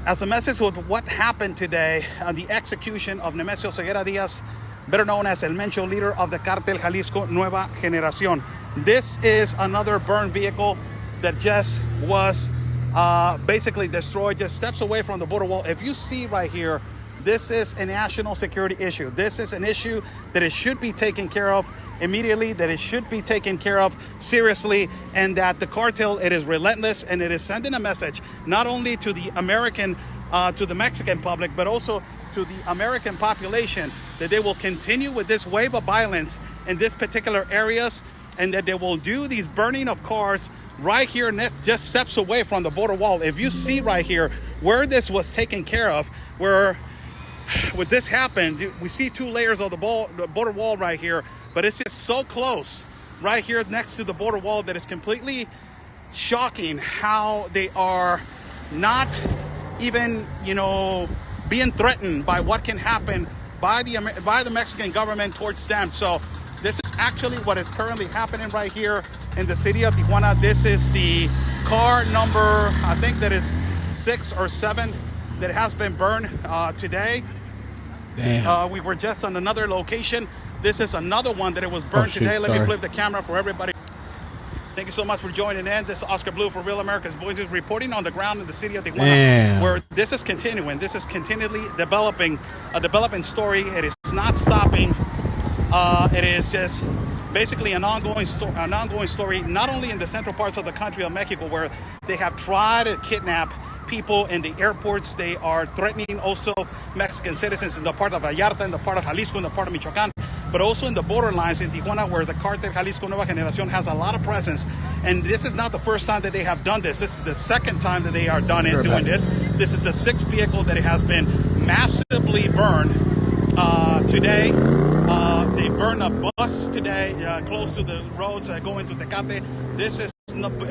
As a message with what happened today on the execution of Nemesio Rubén Oseguera, better known as El Mencho, leader of the Cartel Jalisco Nueva Generación. This is another burned vehicle that just was basically destroyed, just steps away from the border wall. If you see right here, this is a national security issue. This is an issue that it should be taken care of immediately, that it should be taken care of seriously, and that the cartel, it is relentless, and it is sending a message not only to the to the Mexican public, but also to the American population, that they will continue with this wave of violence in this particular areas, and that they will do these burning of cars right here, just steps away from the border wall. If you see right here where this was taken care of, where this happened, we see 2 layers of the border wall right here, but it's just so close right here next to the border wall that it's completely shocking how they are not even, being threatened by what can happen by the Mexican government towards them. So this is actually what is currently happening right here in the city of Tijuana. This is the car number, I think that is 6 or 7 that has been burned today. Damn. We were just on another location This is another one that it was burned shoot, today. Let me sorry. flip the camera for everybody. Thank you so much for joining in. This is Oscar Blue for Real America's Voices, reporting on the ground in the city of Tijuana, Damn. where this is continuing. This is continually developing, a developing story. It is not stopping. It is just basically an ongoing story, not only in the central parts of the country of Mexico, where they have tried to kidnap people in the airports. They are threatening also Mexican citizens in the part of Vallarta, in the part of Jalisco, in the part of Michoacán, but also in the borderlines in Tijuana, where the cartel Jalisco Nueva Generación has a lot of presence. And this is not the first time that they have done this. This is the second time that they are doing this. This is the sixth vehicle that has been massively burned today. They burned a bus today close to the roads going to Tecate. This is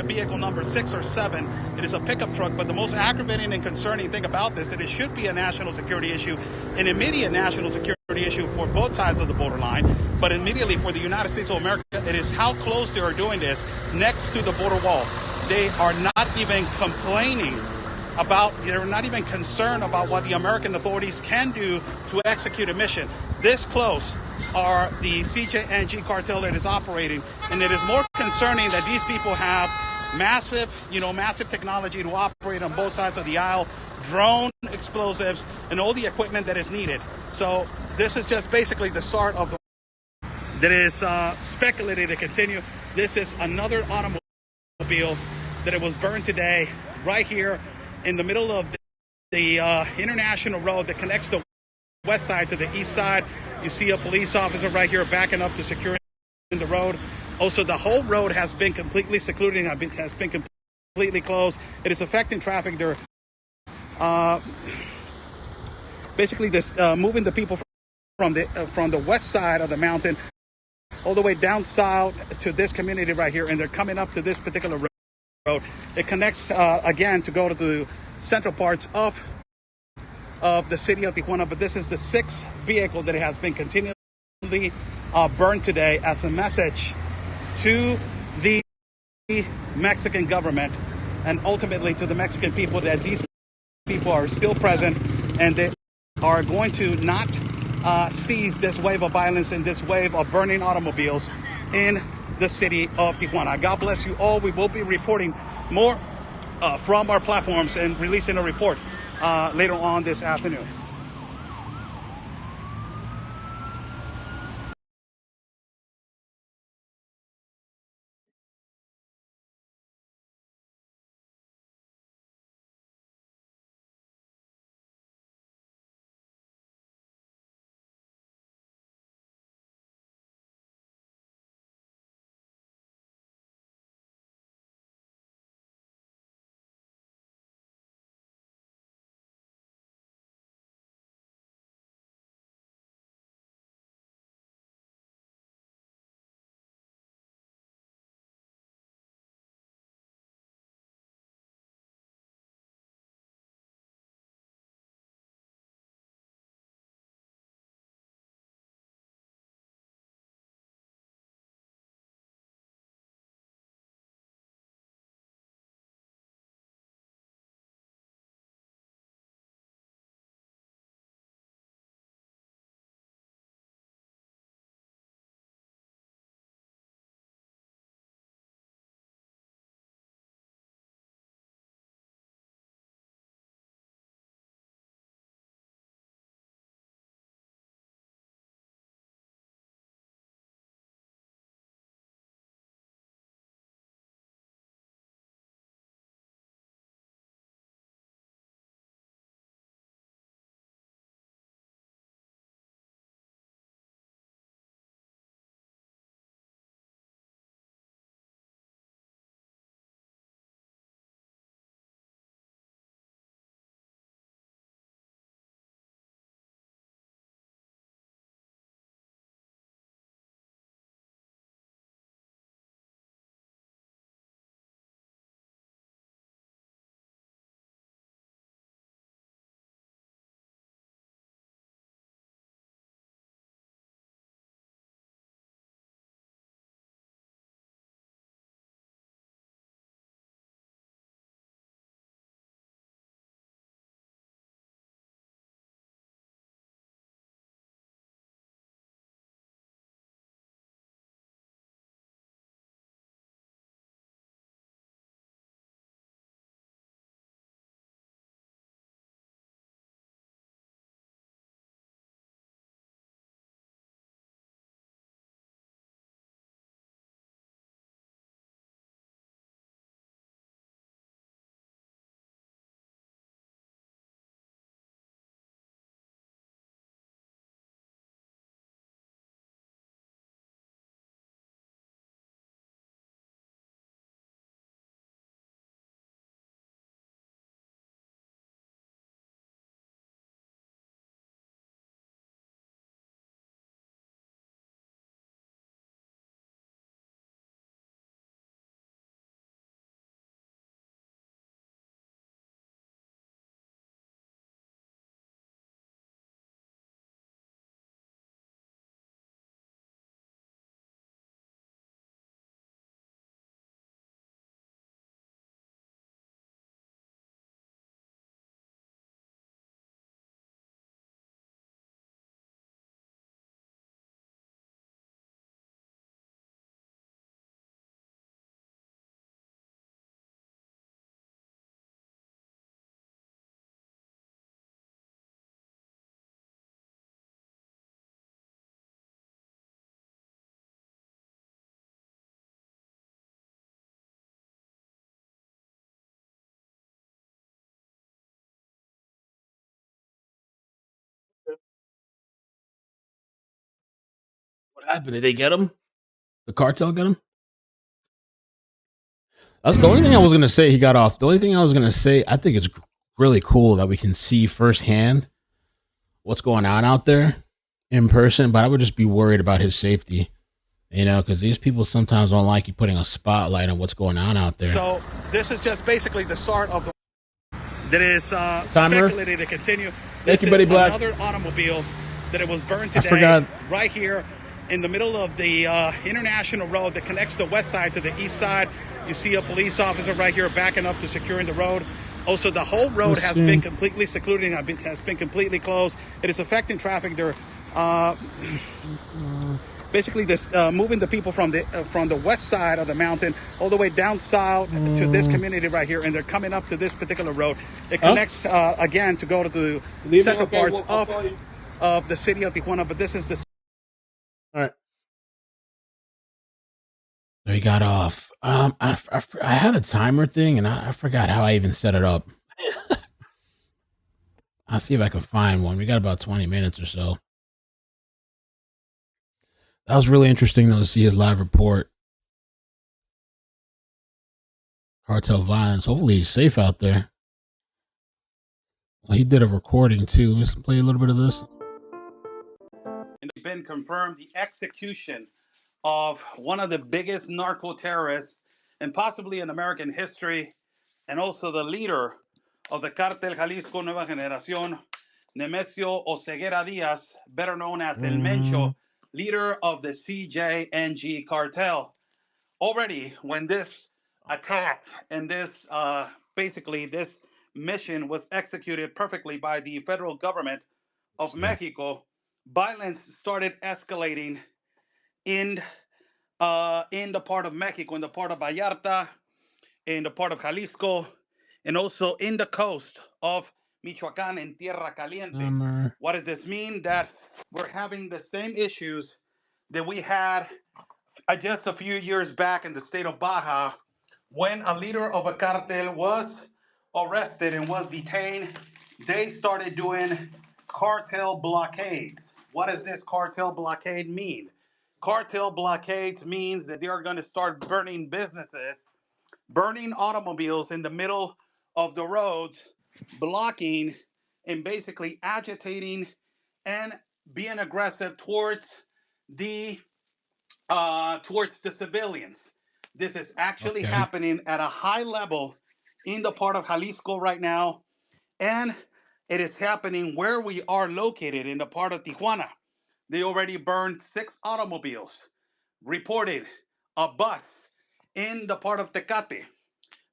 vehicle number 6 or 7. It is a pickup truck, but the most aggravating and concerning thing about this, that it should be a national security issue, an immediate national security issue for both sides of the borderline, but immediately for the United States of America, it is how close they are doing this next to the border wall. They are not even complaining about, they're not even concerned about what the American authorities can do to execute a mission. This close are the CJNG cartel that is operating, and it is more concerning that these people have massive technology to operate on both sides of the aisle, drone explosives, and all the equipment that is needed. So this is just basically the start of the that is speculated to continue. This is another automobile that it was burned today right here in the middle of the international road that connects the west side to the east side. You see a police officer right here backing up to secure the road. Also, the whole road has been completely secluded, has been completely closed. It is affecting traffic. They're basically this moving the people from the west side of the mountain all the way down south to this community right here, and they're coming up to this particular road. It connects again to go to the central parts of the city of Tijuana, but this is the sixth vehicle that has been continually burned today as a message to the Mexican government and ultimately to the Mexican people that these people are still present and they are going to not seize this wave of violence and this wave of burning automobiles in the city of Tijuana. God bless you all. We will be reporting more from our platforms and releasing a report later on this afternoon. happened? Did they get him? The cartel get him? That's the only thing I was going to say. He got off. The only thing I was going to say, I think it's really cool that we can see firsthand what's going on out there in person, but I would just be worried about his safety, because these people sometimes don't like you putting a spotlight on what's going on out there. So this is just basically the start of the that is speculated to continue. This is another automobile that it was burned today right here in the middle of the international road that connects the west side to the east side. You see a police officer right here backing up to securing the road. Also, the whole road has been completely secluded, has been completely closed. It is affecting traffic. They're basically this moving the people from the west side of the mountain all the way down south to this community right here, and they're coming up to this particular road. It connects again to go to the central parts of the city of Tijuana, but this is the. All right. So he got off. I had a timer thing, and I forgot how I even set it up. I'll see if I can find one. We got about 20 minutes or so. That was really interesting, though, to see his live report. Cartel violence. Hopefully he's safe out there. Well, he did a recording, too. Let's play a little bit of this. It's been confirmed the execution of one of the biggest narco terrorists and possibly in American history, and also the leader of the Cartel Jalisco Nueva Generación, Nemesio Oseguera Diaz, better known as El Mencho, leader of the CJNG cartel. Already, when this attack and this basically this mission was executed perfectly by the federal government of Mexico, violence started escalating in the part of Mexico, in the part of Vallarta, in the part of Jalisco, and also in the coast of Michoacán and Tierra Caliente. What does this mean? That we're having the same issues that we had just a few years back in the state of Baja, when a leader of a cartel was arrested and was detained. They started doing cartel blockades. What does this cartel blockade mean? Cartel blockades means that they are going to start burning businesses, burning automobiles in the middle of the roads, blocking and basically agitating and being aggressive towards the civilians. This is actually happening at a high level in the part of Jalisco right now, and it is happening where we are located in the part of Tijuana. They already burned 6 automobiles, reported a bus in the part of Tecate,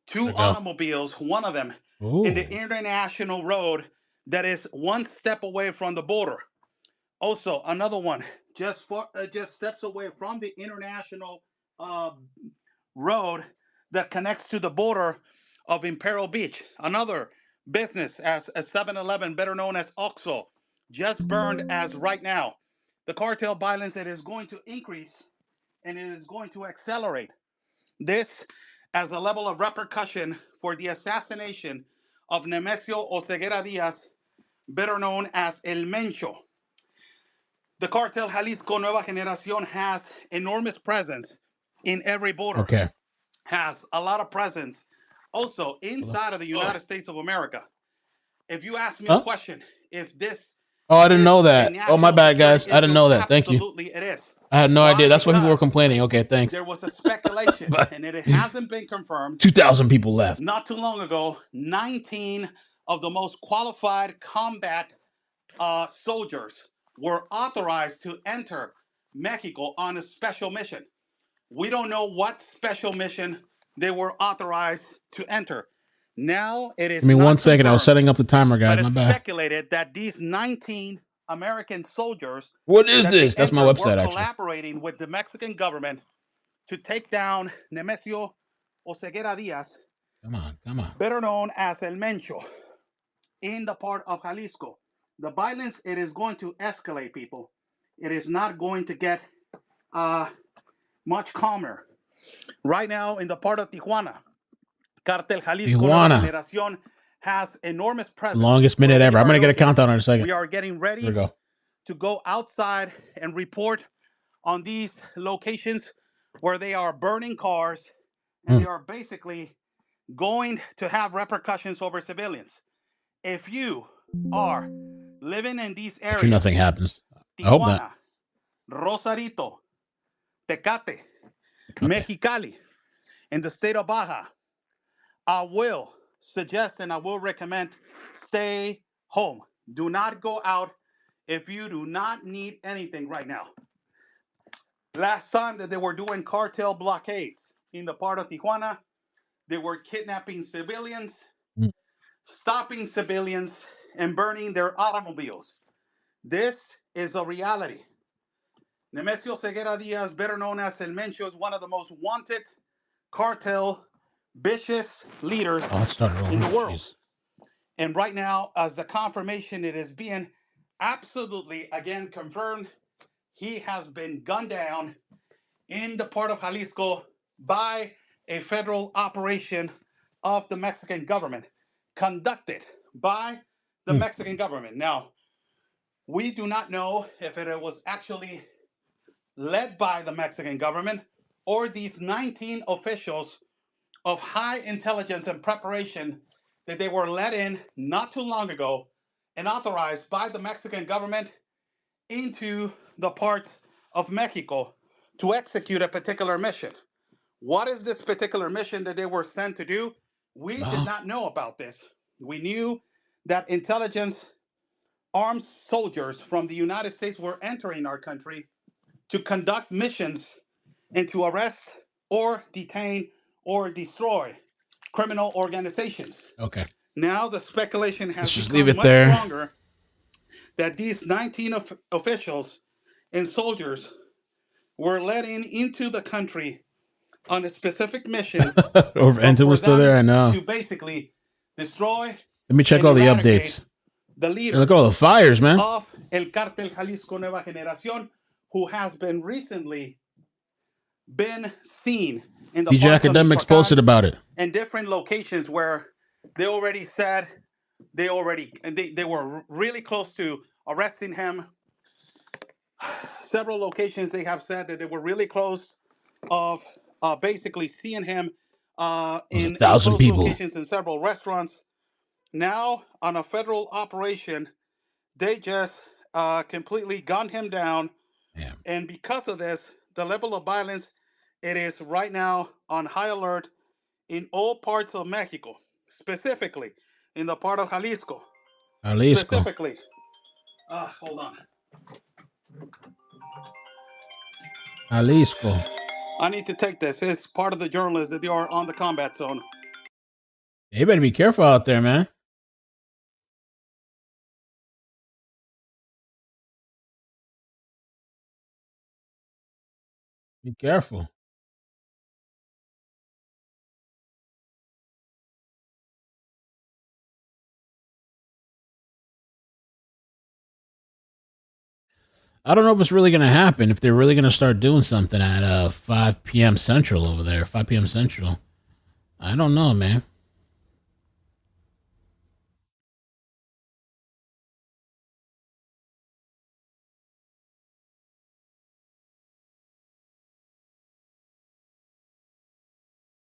2 automobiles, one of them in the international road that is 1 step away from the border. Also, another one just steps away from the international road that connects to the border of Imperial Beach. Another business as a 7-Eleven, better known as Oxxo, just burned as right now. The cartel violence that is going to increase and it is going to accelerate. This as a level of repercussion for the assassination of Nemesio Oseguera Diaz, better known as El Mencho. The cartel Jalisco Nueva Generación has enormous presence in every border. Has a lot of presence also inside of the United States of America. If you ask me a question, if this I didn't know that. Oh, my bad, guys. I didn't know that. Thank you. Absolutely it is. I had no idea. That's why people were complaining. Okay, thanks. There was a speculation, and it hasn't been confirmed. 2,000 people left. Not too long ago, 19 of the most qualified combat soldiers were authorized to enter Mexico on a special mission. We don't know what special mission they were authorized to enter. Now it is. Give me 1 second. I was setting up the timer, guys. But My it's bad. speculated that these 19 American soldiers. What is this? That's my website, were actually. collaborating with the Mexican government to take down Nemesio Oseguera Diaz. Come on. Better known as El Mencho, in the part of Jalisco. The violence, it is going to escalate, people. It is not going to get much calmer. Right now, in the part of Tijuana, Cartel Jalisco Nueva Generación has enormous presence. Longest minute ever. I'm going to get a countdown in a second. We are getting ready to go outside and report on these locations where they are burning cars and they are basically going to have repercussions over civilians. If you are living in these areas, Actually, nothing happens. I hope not. Rosarito, Tecate, Mexicali, in the state of Baja, I will suggest and I will recommend stay home. Do not go out if you do not need anything right now. Last time that they were doing cartel blockades in the part of Tijuana, they were kidnapping civilians, stopping civilians, and burning their automobiles. This is a reality. Nemesio Rubén Diaz, better known as El Mencho, is one of the most wanted cartel vicious leaders in the world. Geez. And right now, as the confirmation, it is being absolutely again confirmed. He has been gunned down in the part of Jalisco by a federal operation of the Mexican government, conducted by the Mexican government. Now, we do not know if it was actually led by the Mexican government or these 19 officials of high intelligence and preparation that they were let in not too long ago and authorized by the Mexican government into the parts of Mexico to execute a particular mission. What is this particular mission that they were sent to do? We did not know about this. We knew that intelligence armed soldiers from the United States were entering our country to conduct missions and to arrest or detain or destroy criminal organizations. Okay. Now the speculation has Let's just become leave it much there. stronger that these 19 officials and soldiers were let into the country on a specific mission. Or Venton was still there, I know. To basically destroy. Let me check all the updates. The leader. Look at all the fires, man. Of El Cartel Jalisco Nueva Generación, who has been recently been seen in the DJ Academics posted about it. in different locations where they already said they were really close to arresting him. Several locations they have said that they were really close of basically seeing him in 1,000 people. locations in several restaurants. Now on a federal operation, they just completely gunned him down. Yeah. And because of this, the level of violence, it is right now on high alert in all parts of Mexico, specifically in the part of Jalisco. Specifically. Hold on. Jalisco. I need to take this. It's part of the journalists that they are on the combat zone. You better be careful out there, man. Be careful. I don't know if it's really going to happen, if they're really going to start doing something at 5 p.m. Central over there, 5 p.m. Central. I don't know, man.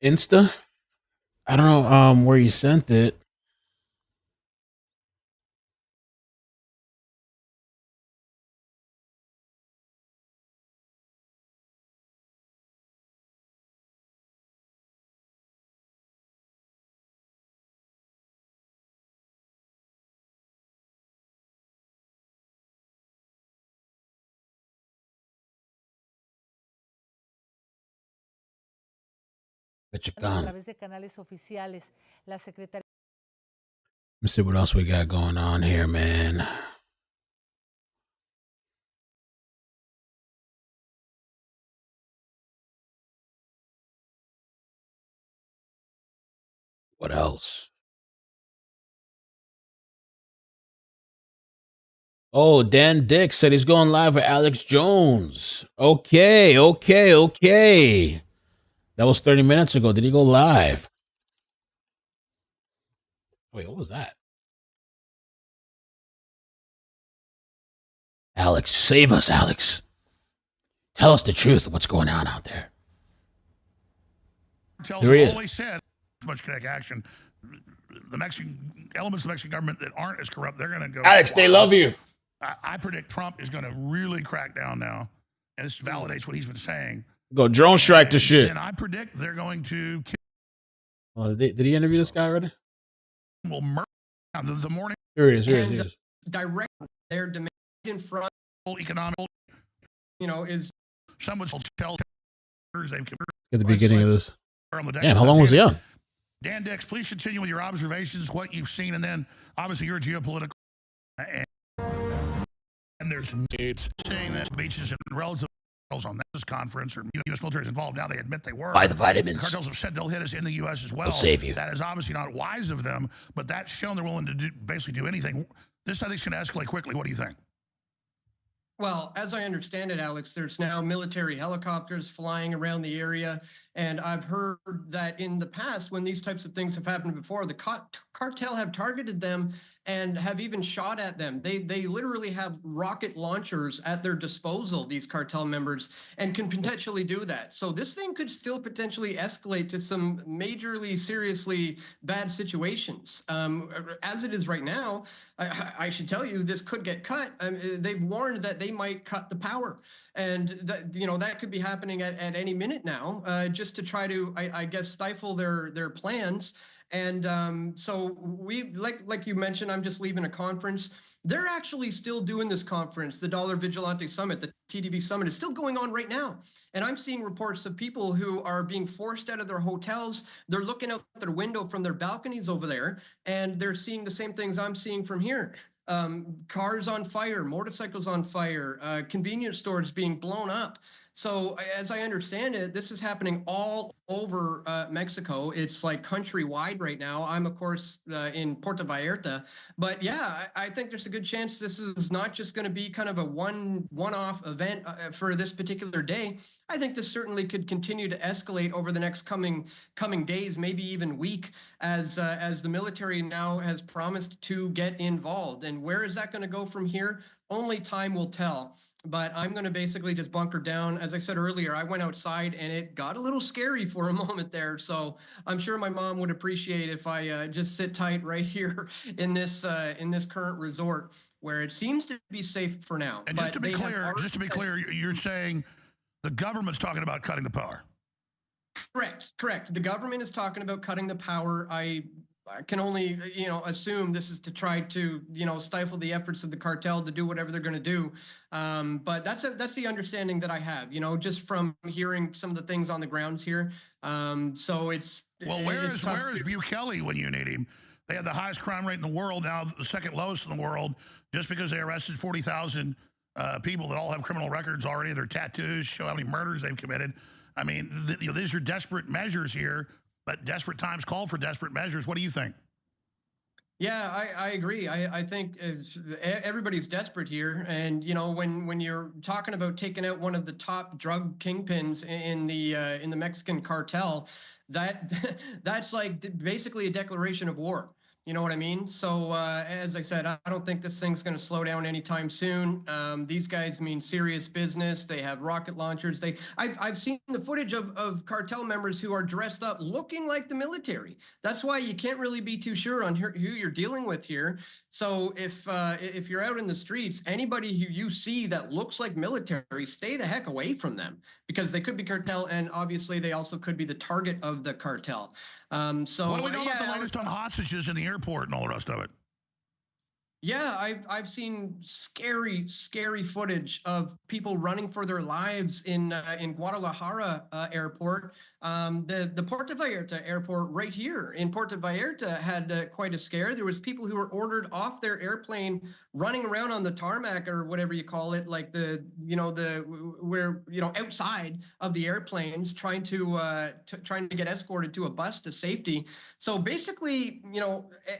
Insta? I don't know where you sent it. A través de canales oficiales, la Secretaría. Let me see what else we got going on here, man. What else? Oh, Dan Dick said he's going live with Alex Jones. Okay. That was 30 minutes ago. Did he go live? Wait, what was that? Alex, save us, Alex. Tell us the truth of what's going on out there. Here he is. Always said much kinetic action. The Mexican elements of the Mexican government that aren't as corrupt, they're going to go. Alex, they love you. I predict Trump is going to really crack down now, and this validates what he's been saying. Go drone strike the shit. And I predict they're going to kill. Oh, did he interview this guy already? Will murder the morning. Here he is. Here he is. Direct their demand in front. Economic, is some would tell they've At the beginning of this. On Damn, how long was he on? Dan Dix, please continue with your observations, what you've seen, and then obviously you're geopolitical. And there's saying that beaches and relative on this conference or U.S. military is involved now. They admit they were. Buy the vitamins. The cartels have said they'll hit us in the U.S. as well. They'll save you. That is obviously not wise of them, but that's shown they're willing to basically do anything. This, I think, is going to escalate quickly. What do you think? Well, as I understand it, Alex, there's now military helicopters flying around the area. And I've heard that in the past, when these types of things have happened before, the cartel have targeted them and have even shot at them. They literally have rocket launchers at their disposal, these cartel members, and can potentially do that. So this thing could still potentially escalate to some majorly, seriously bad situations. As it is right now, I should tell you, this could get cut. They've warned that they might cut the power. And that could be happening at any minute now, just to try to, I guess, stifle their plans. And so we, like you mentioned, I'm just leaving a conference. They're actually still doing this conference. The Dollar Vigilante Summit, the TDV Summit, is still going on right now. And I'm seeing reports of people who are being forced out of their hotels. They're looking out their window from their balconies over there, and they're seeing the same things I'm seeing from here. Cars on fire, motorcycles on fire, convenience stores being blown up. So as I understand it, this is happening all over Mexico. It's like countrywide right now. I'm, of course, in Puerto Vallarta. But yeah, I think there's a good chance this is not just going to be kind of a one-off event for this particular day. I think this certainly could continue to escalate over the next coming days, maybe even week, as the military now has promised to get involved. And where is that going to go from here? Only time will tell. But I'm going to basically just bunker down. As I said earlier, I went outside and it got a little scary for a moment there. So I'm sure my mom would appreciate if I just sit tight right here in this current resort where it seems to be safe for now. And just to be clear, you're saying the government's talking about cutting the power. Correct. The government is talking about cutting the power. I can only, assume this is to try to, stifle the efforts of the cartel to do whatever they're going to do. But that's the understanding that I have, just from hearing some of the things on the grounds here. So it's where is Bukele when you need him? They have the highest crime rate in the world now, the second lowest in the world, just because they arrested 40,000 people that all have criminal records already. Their tattoos show how many murders they've committed. I mean, these are desperate measures here. But desperate times call for desperate measures. What do you think? Yeah, I agree. I think everybody's desperate here. And, when you're talking about taking out one of the top drug kingpins in the Mexican cartel, that's like basically a declaration of war. You know what I mean? So as I said, I don't think this thing's going to slow down anytime soon. These guys mean serious business. They have rocket launchers. I've seen the footage of cartel members who are dressed up looking like the military. That's why you can't really be too sure on who you're dealing with here. So if you're out in the streets, anybody who you see that looks like military, stay the heck away from them, because they could be cartel, and obviously they also could be the target of the cartel. So what do we know about the latest on hostages in the airport and all the rest of it? Yeah, I've seen scary footage of people running for their lives in Guadalajara airport. The Puerto Vallarta airport right here in Puerto Vallarta had quite a scare. There was people who were ordered off their airplane, running around on the tarmac or whatever you call it, like outside of the airplanes, trying to get escorted to a bus to safety. So basically,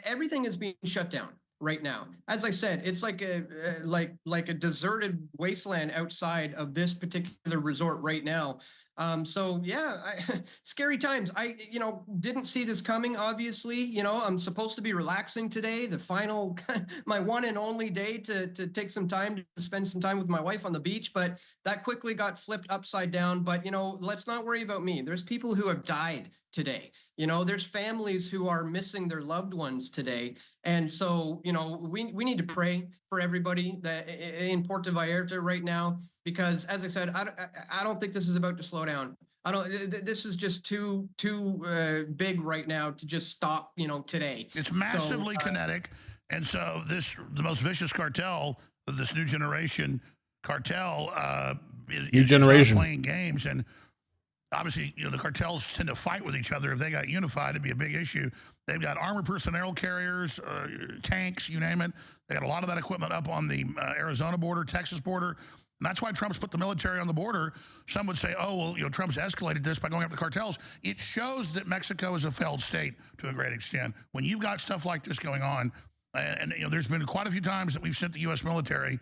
everything is being shut down right now. As I said, it's like a deserted wasteland outside of this particular resort right now. So yeah, scary times. I didn't see this coming. Obviously, I'm supposed to be relaxing today, the final, my one and only day to take some time to spend some time with my wife on the beach. But that quickly got flipped upside down. But let's not worry about me. There's people who have died today. There's families who are missing their loved ones today. And so, we need to pray for everybody that in Puerto Vallarta right now, because as I said, I don't think this is about to slow down. This is just too big right now to just stop, today. It's massively kinetic. And so the most vicious cartel, this new generation cartel, New generation playing games. And obviously, the cartels tend to fight with each other. If they got unified, it'd be a big issue. They've got armored personnel carriers, tanks, you name it. They got a lot of that equipment up on the Arizona border, Texas border. And that's why Trump's put the military on the border. Some would say, oh, well, Trump's escalated this by going after the cartels. It shows that Mexico is a failed state to a great extent. When you've got stuff like this going on, and there's been quite a few times that we've sent the U.S. military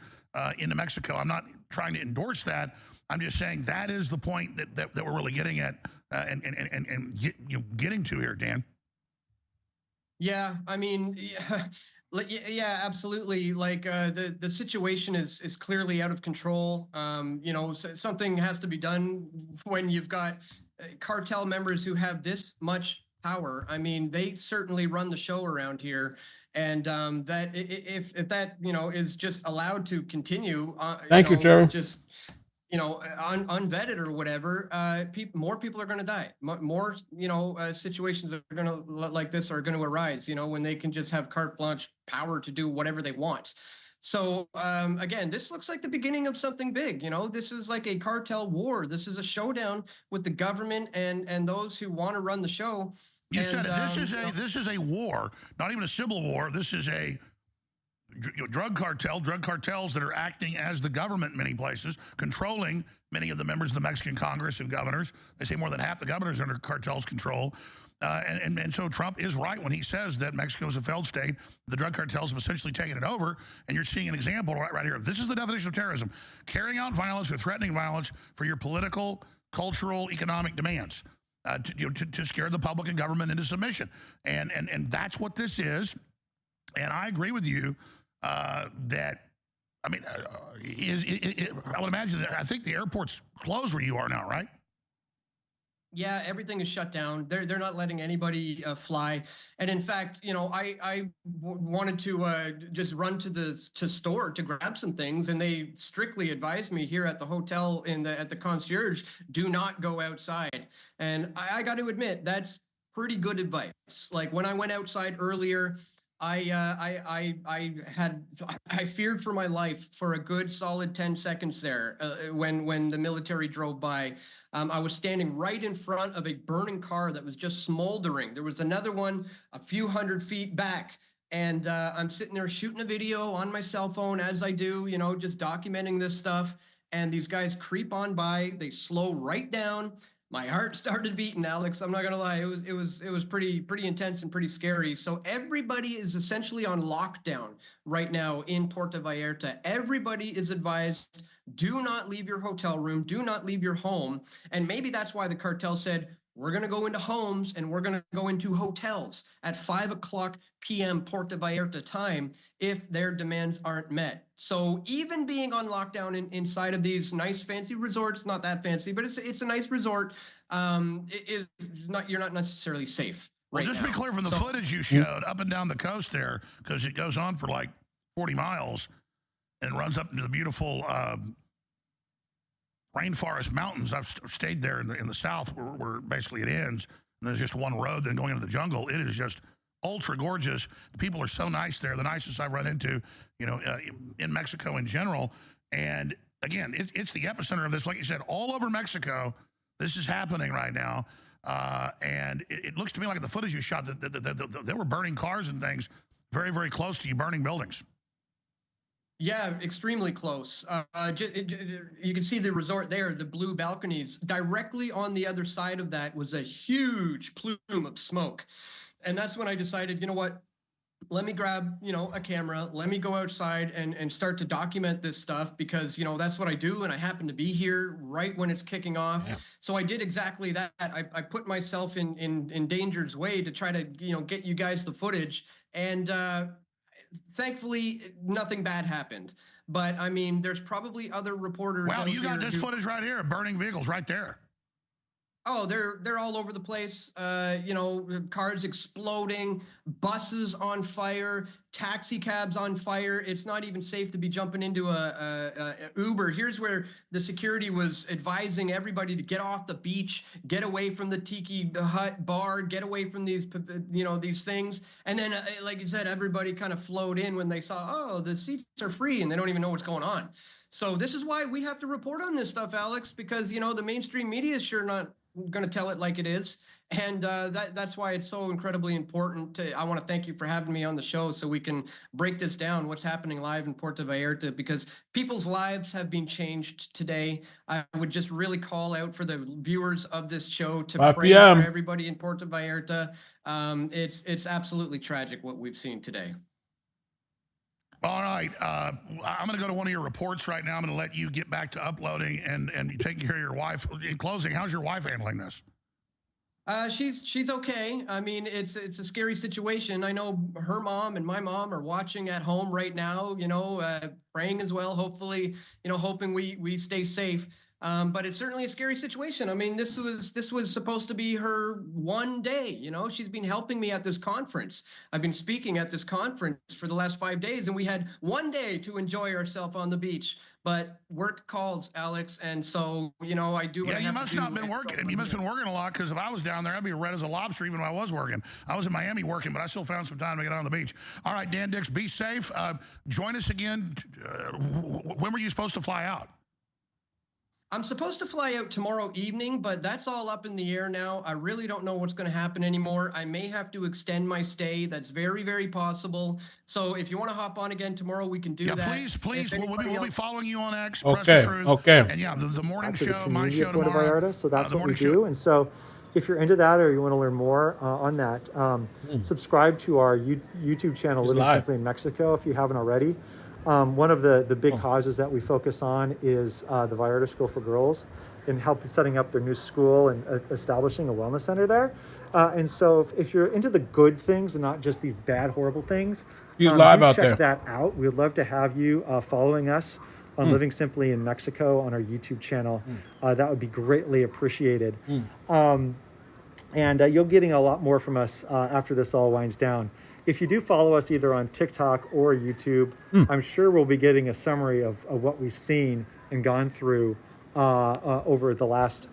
into Mexico. I'm not trying to endorse that. I'm just saying that is the point that we're really getting at and getting to here, Dan. Yeah, I mean, yeah, absolutely. Like the situation is clearly out of control. Something has to be done when you've got cartel members who have this much power. I mean, they certainly run the show around here. And that if that is just allowed to continue, Thank you, Trevor. just unvetted or whatever, more people are going to die. More situations are going to like this are going to arise. When they can just have carte blanche power to do whatever they want. So again, this looks like the beginning of something big. This is like a cartel war. This is a showdown with the government and those who want to run the show. You said it. This is a war, not even a civil war. This is a drug cartels that are acting as the government in many places, controlling many of the members of the Mexican Congress and governors. They say more than half the governors are under cartels' control. And so Trump is right when he says that Mexico is a failed state. The drug cartels have essentially taken it over. And you're seeing an example right here. This is the definition of terrorism: carrying out violence or threatening violence for your political, cultural, economic demands. To scare the public and government into submission. And that's what this is. And I agree with you that, I mean, I would imagine that I think the airport's closed where you are now, right? Yeah, everything is shut down. They're not letting anybody fly. And in fact, I wanted to just run to the store to grab some things, and they strictly advised me here at the hotel at the concierge, do not go outside. And I got to admit, that's pretty good advice. Like when I went outside earlier, I feared for my life for a good solid 10 seconds there when the military drove by. I was standing right in front of a burning car that was just smoldering. There was another one a few hundred feet back. And I'm sitting there shooting a video on my cell phone as I do, just documenting this stuff. And these guys creep on by. They slow right down. My heart started beating, Alex. I'm not gonna lie. It was pretty intense and pretty scary. So everybody is essentially on lockdown right now in Puerto Vallarta. Everybody is advised, do not leave your hotel room, do not leave your home. And maybe that's why the cartel said, we're going to go into homes and we're going to go into hotels at 5:00 p.m. Puerto Vallarta time if their demands aren't met. So even being on lockdown inside of these nice fancy resorts, not that fancy, but it's a nice resort, you're not necessarily safe. Well, just to be clear, from the footage you showed up and down the coast there, because it goes on for like 40 miles and runs up into the beautiful rainforest mountains. I've stayed there in the south where basically it ends. And there's just one road then going into the jungle. It is just ultra gorgeous. The people are so nice there. The nicest I've run into, in Mexico in general. And again, it's the epicenter of this. Like you said, all over Mexico, this is happening right now. And it looks to me like in the footage you shot that they were burning cars and things very, very close to you, burning buildings. Yeah, extremely close. You can see the resort there, the blue balconies. Directly on the other side of that was a huge plume of smoke. And that's when I decided, you know what? let me grab, a camera, let me go outside and start to document this stuff because, that's what I do. And I happen to be here right when it's kicking off. Yeah. So I did exactly that. I put myself in danger's way to try to, get you guys the footage. And thankfully, nothing bad happened. But I mean, there's probably other reporters. Well, out you got there this footage right here of burning vehicles right there. Oh, they're all over the place. Cars exploding, buses on fire, taxi cabs on fire. It's not even safe to be jumping into a Uber. Here's where the security was advising everybody to get off the beach, get away from the tiki hut bar, get away from these these things. And then, like you said, everybody kind of flowed in when they saw, oh, the seats are free, and they don't even know what's going on. So this is why we have to report on this stuff, Alex, because the mainstream media is sure not going to tell it like it is, and that's why it's so incredibly important. I want to thank you for having me on the show so we can break this down, what's happening live in Puerto Vallarta, because people's lives have been changed today. I would just really call out for the viewers of this show to 5 pray for p.m. everybody in Puerto Vallarta. It's absolutely tragic what we've seen today. All right. I'm going to go to one of your reports right now. I'm going to let you get back to uploading and take care of your wife. In closing, how's your wife handling this? She's okay. I mean, it's a scary situation. I know her mom and my mom are watching at home right now, praying as well, hopefully, hoping we stay safe. But it's certainly a scary situation. I mean, this was supposed to be her one day. She's been helping me at this conference. I've been speaking at this conference for the last 5 days, and we had one day to enjoy ourselves on the beach. But work calls, Alex, and so I do. Yeah, you must not have been working. You must have been working a lot, because if I was down there, I'd be red as a lobster even if I was working. I was in Miami working, but I still found some time to get out on the beach. All right, Dan Dix, be safe. Join us again. When were you supposed to fly out? I'm supposed to fly out tomorrow evening, but that's all up in the air now. I really don't know what's going to happen anymore. I may have to extend my stay. That's very, very possible. So if you want to hop on again tomorrow, we can do that. Yeah, please. We'll be following you on X. Okay, Press the Truth. okay. And yeah, the morning to show, the my community show of Puerto tomorrow. Vallarta, so that's the what we morning do. show. And so if you're into that or you want to learn more on that, subscribe to our YouTube channel, He's Living live. Simply in Mexico, if you haven't already. One of the big causes that we focus on is the Vallarta School for Girls, and help setting up their new school and establishing a wellness center there. And so if you're into the good things and not just these bad, horrible things, He's live do out check there. that out. We would love to have you following us on Living Simply in Mexico on our YouTube channel. That would be greatly appreciated. And you'll be getting a lot more from us after this all winds down. If you do follow us either on TikTok or YouTube, I'm sure we'll be getting a summary of what we've seen and gone through over the last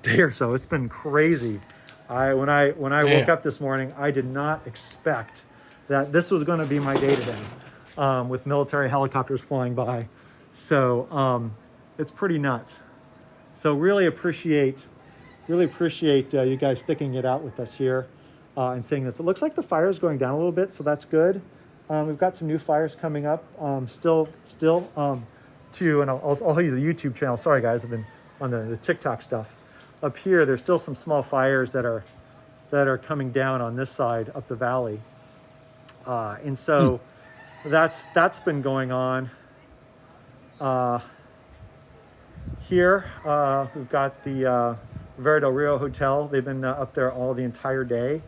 day or so. It's been crazy. When I woke up this morning, I did not expect that this was going to be my day today, with military helicopters flying by. So it's pretty nuts. So really appreciate you guys sticking it out with us here and seeing this. It looks like the fire is going down a little bit, so that's good. We've got some new fires coming up still. And I'll tell you the YouTube channel. Sorry guys, I've been on the TikTok stuff. Up here, there's still some small fires that are coming down on this side up the valley. And so that's been going on. Here, we've got the Vera del Rio Hotel. They've been up there all the entire day.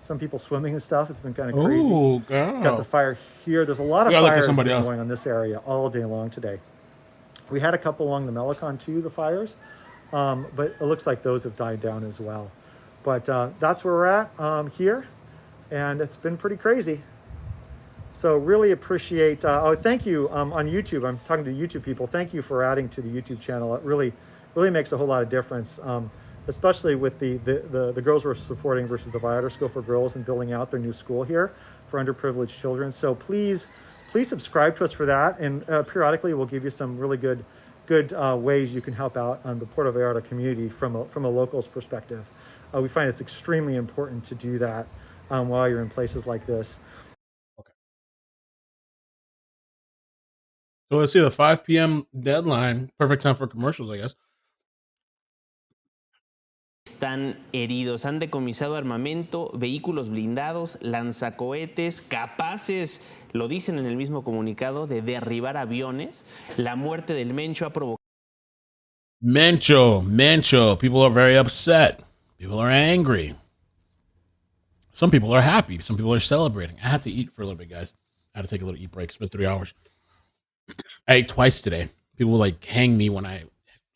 Some people swimming and stuff. It's been kind of crazy. Ooh, girl. Got the fire here. There's a lot of fires going on this area all day long today. We had a couple along the Melicon too, the fires, but it looks like those have died down as well. But that's where we're at here, and it's been pretty crazy. So really appreciate, thank you on YouTube. I'm talking to YouTube people. Thank you for adding to the YouTube channel. It really makes a whole lot of difference, especially with the girls we're supporting versus the Vallarta School for Girls and building out their new school here for underprivileged children. So please subscribe to us for that, and periodically we'll give you some really good ways you can help out on the Puerto Vallarta community from a locals perspective. We find it's extremely important to do that while you're in places like this. So let's see, the 5 p.m. deadline, perfect time for commercials, I guess. están heridos. Han decomisado armamento, vehículos blindados, lanzacohetes, capaces, lo dicen en el mismo comunicado, de derribar aviones. La muerte del Mencho ha provocado. Mencho. People are very upset. People are angry. Some people are happy. Some people are celebrating. I had to eat for a little bit, guys. I had to take a little eat break. It's been 3 hours. I ate twice today. People like hang me when I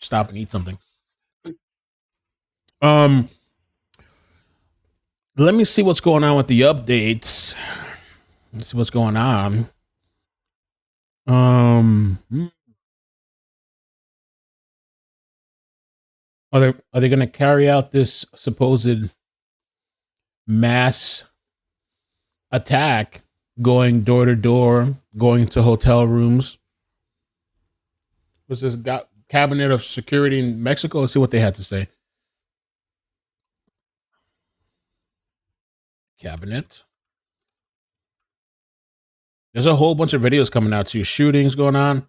stop and eat something. Let me see what's going on with the updates. Let's see what's going on. Are they going to carry out this supposed mass attack, going door to door, going to hotel rooms? Was this cabinet of security in Mexico? Let's see what they had to say. Cabinet. There's a whole bunch of videos coming out too. Shootings going on.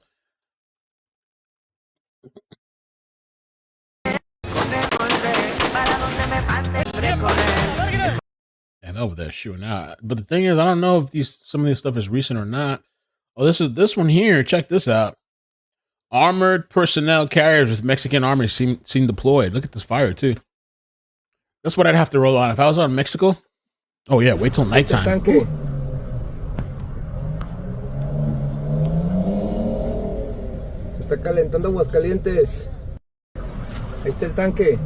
And over there shooting out. But the thing is, I don't know if some of this stuff is recent or not. Oh, this one here. Check this out. Armored personnel carriers with Mexican army seen deployed. Look at this fire too. That's what I'd have to roll on if I was on Mexico. Oh yeah, wait till nighttime. Está calentando Aguascalientes. Ahí está el tanque.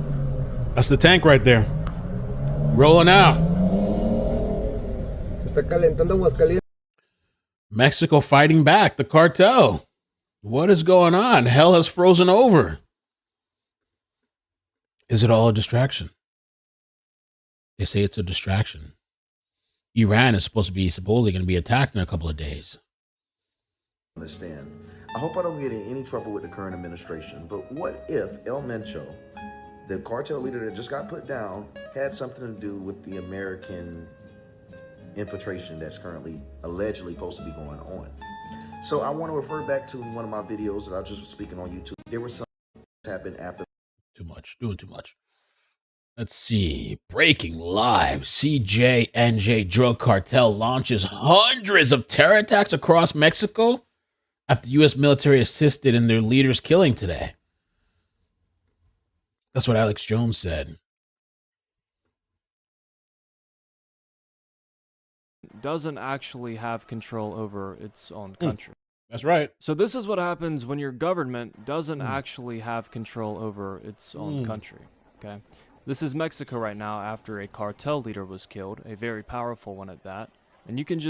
That's the tank right there. Rolling out. Se está calentando Aguascalientes. Mexico fighting back. The cartel. What is going on? Hell has frozen over. Is it all a distraction? They say it's a distraction. Iran is supposedly going to be attacked in a couple of days. Understand. I hope I don't get in any trouble with the current administration, but what if El Mencho, the cartel leader that just got put down, had something to do with the American infiltration that's currently allegedly supposed to be going on? So I want to refer back to one of my videos that I just was speaking on YouTube. There was something that happened after. Doing too much. Let's see. Breaking live. CJNG drug cartel launches hundreds of terror attacks across Mexico after U.S. military assisted in their leader's killing today. That's what Alex Jones said. Doesn't actually have control over its own country. That's right. So this is what happens when your government doesn't actually have control over its own country. Okay. This is Mexico right now after a cartel leader was killed, a very powerful one at that. And you can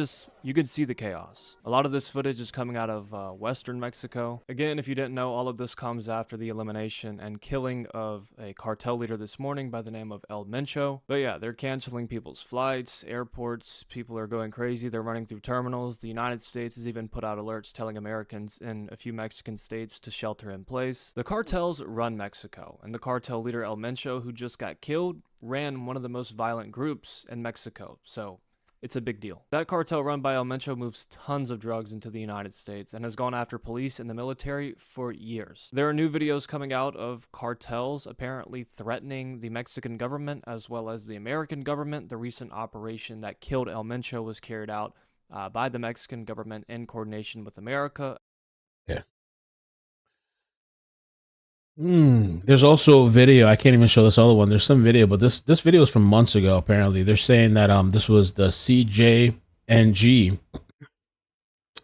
see the chaos. A lot of this footage is coming out of western Mexico. Again, if you didn't know, all of this comes after the elimination and killing of a cartel leader this morning by the name of El Mencho. But yeah, they're canceling people's flights, airports, people are going crazy, they're running through terminals. The United States has even put out alerts telling Americans in a few Mexican states to shelter in place. The cartels run Mexico, and the cartel leader El Mencho, who just got killed, ran one of the most violent groups in Mexico. So it's a big deal. That cartel run by El Mencho moves tons of drugs into the United States and has gone after police and the military for years. There are new videos coming out of cartels apparently threatening the Mexican government as well as the American government. The recent operation that killed El Mencho was carried out by the Mexican government in coordination with America. Yeah. There's also a video. I can't even show this other one. There's some video, but this video is from months ago. Apparently, they're saying that this was the CJNG.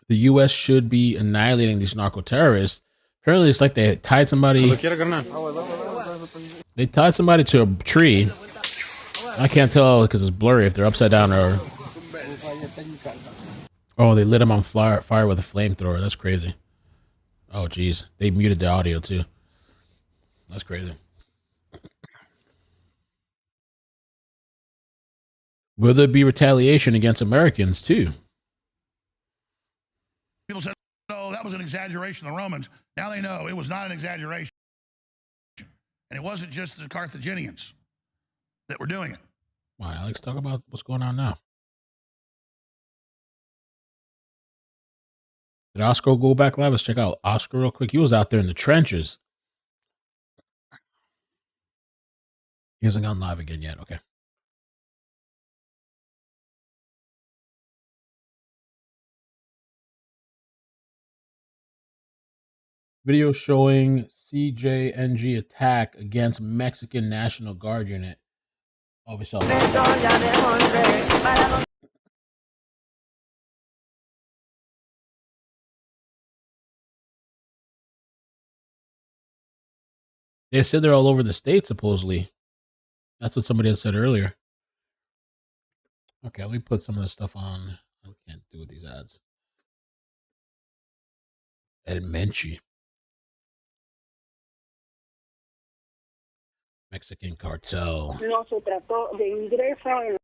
The U.S. should be annihilating these narco terrorists. Apparently, it's like they tied somebody. They tied somebody to a tree. I can't tell because it's blurry if they're upside down or. Oh, they lit him on fire with a flamethrower. That's crazy. Oh, geez, they muted the audio too. That's crazy. Will there be retaliation against Americans too? People said, "Oh, that was an exaggeration." The Romans. Now they know it was not an exaggeration, and it wasn't just the Carthaginians that were doing it. All right, let's talk about what's going on now. Did Oscar go back live? Let's check out Oscar real quick. He was out there in the trenches. He hasn't gone live again yet. Okay. Video showing CJNG attack against Mexican National Guard unit. Oh, we saw that. They said they're all over the state, supposedly. That's what somebody had said earlier. Okay, let me put some of this stuff on. I can't do with these ads. El Menchi. Mexican cartel. No se trató de ingreso en...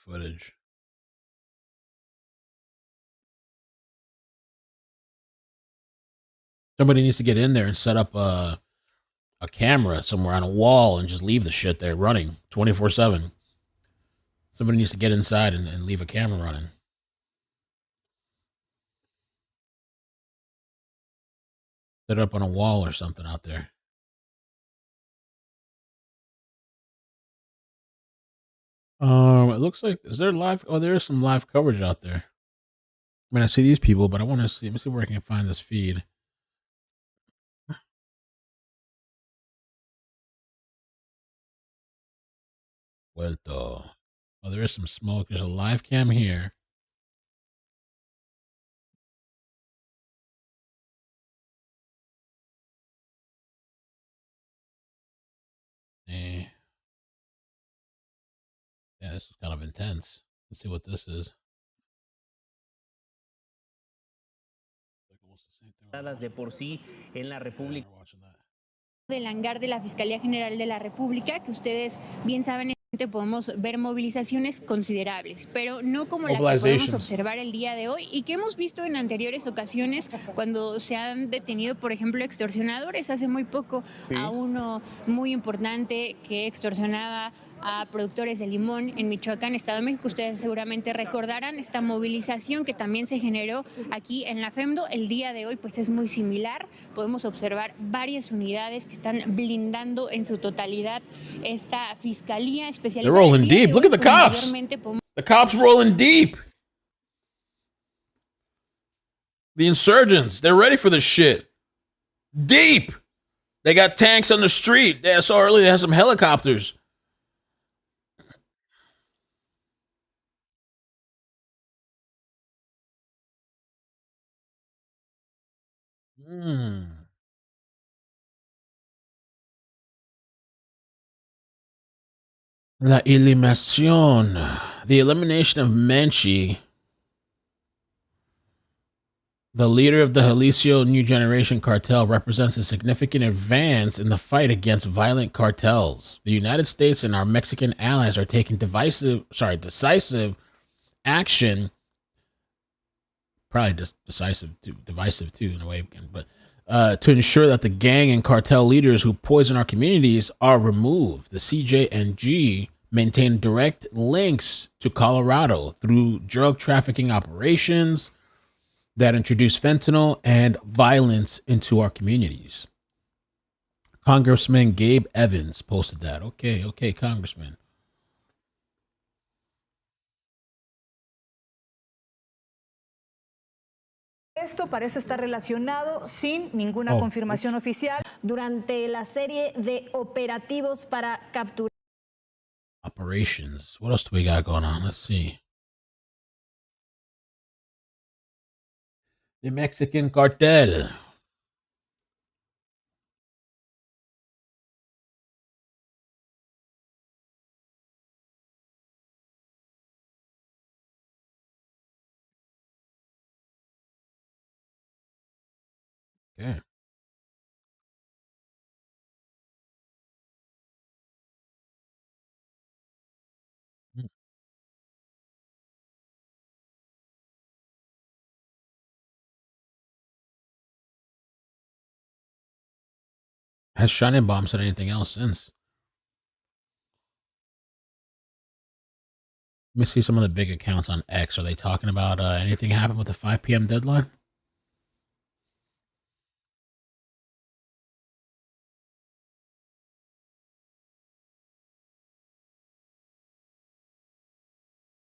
Footage. Somebody needs to get in there and set up a camera somewhere on a wall and just leave the shit there running 24/7. Somebody needs to get inside and leave a camera running. Set it up on a wall or something out there. It looks like, is there live? Oh, there is some live coverage out there. I mean, I see these people, but I want to see. Let me see where I can find this feed. Vuelto. Oh, there is some smoke. There's a live cam here. Yeah, this is kind of intense. Let's see what this is. De por sí en la República. Del hangar de la Fiscalía General de la República, que ustedes bien saben, podemos ver movilizaciones considerables, pero no como la que podemos observar el día de hoy y que hemos visto en anteriores ocasiones cuando se han detenido, por ejemplo, extorsionadores. Hace muy poco a uno muy importante que extorsionaba a productores de limón en Michoacán, Estado de México. Ustedes seguramente recordarán esta movilización que también se generó aquí en la FEMDO. El día de hoy pues es muy similar. Podemos observar varias unidades que están blindando en su totalidad esta fiscalía especializada. They're rolling deep. Look at the cops. The cops rolling deep. The insurgents, they're ready for this shit. Deep. They got tanks on the street. I saw earlier they had some helicopters. La eliminación. The elimination of Menchi, the leader of the Jalisco New Generation Cartel, represents a significant advance in the fight against violent cartels. The United States and our Mexican allies are taking decisive action. Probably just divisive too, in a way, but to ensure that the gang and cartel leaders who poison our communities are removed. The CJNG maintain direct links to Colorado through drug trafficking operations that introduce fentanyl and violence into our communities. Congressman Gabe Evans posted that. Okay, Congressman. Esto parece estar relacionado sin ninguna confirmación oficial. Durante la serie de operativos para capturar. Operations. What else do we got going on? Let's see. The Mexican cartel. Okay. Has Shining said anything else since? Let me see some of the big accounts on X. Are they talking about anything happened with the 5 p.m. deadline?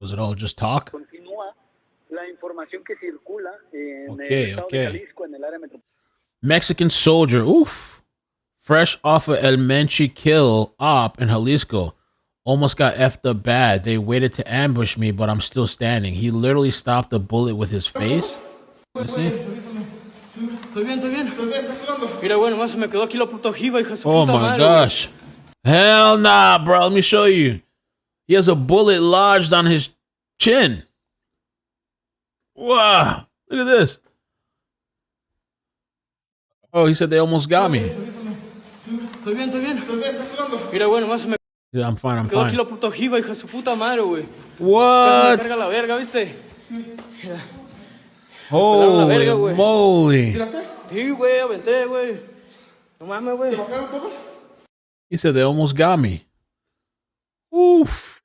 Was it all just talk? Continúa la información que circula en el Okay, estado de okay. Jalisco, en el área metropolitana. Mexican soldier, oof. Fresh off of El Menchi kill op in Jalisco. Almost got effed up bad. They waited to ambush me, but I'm still standing. He literally stopped the bullet with his face. You see? Estoy bien, estoy bien. Mira, bueno, más se me quedó aquí la puta ojiva, hija de su Oh puta my madre, gosh. Hell nah, bro. Let me show you. He has a bullet lodged on his chin. Wow. Look at this. Oh, he said they almost got me. Estoy bien, estoy bien. Mira, bueno, más se me Yeah, I'm fine, I'm quedó aquí fine. la puta ojiva, hija de su puta madre, güey. What? Casi me carga la verga, ¿viste? Mira. Holy la verga, güey. moly. Sí, güey, aventé, güey. No mames, güey. He said they almost got me. Oof.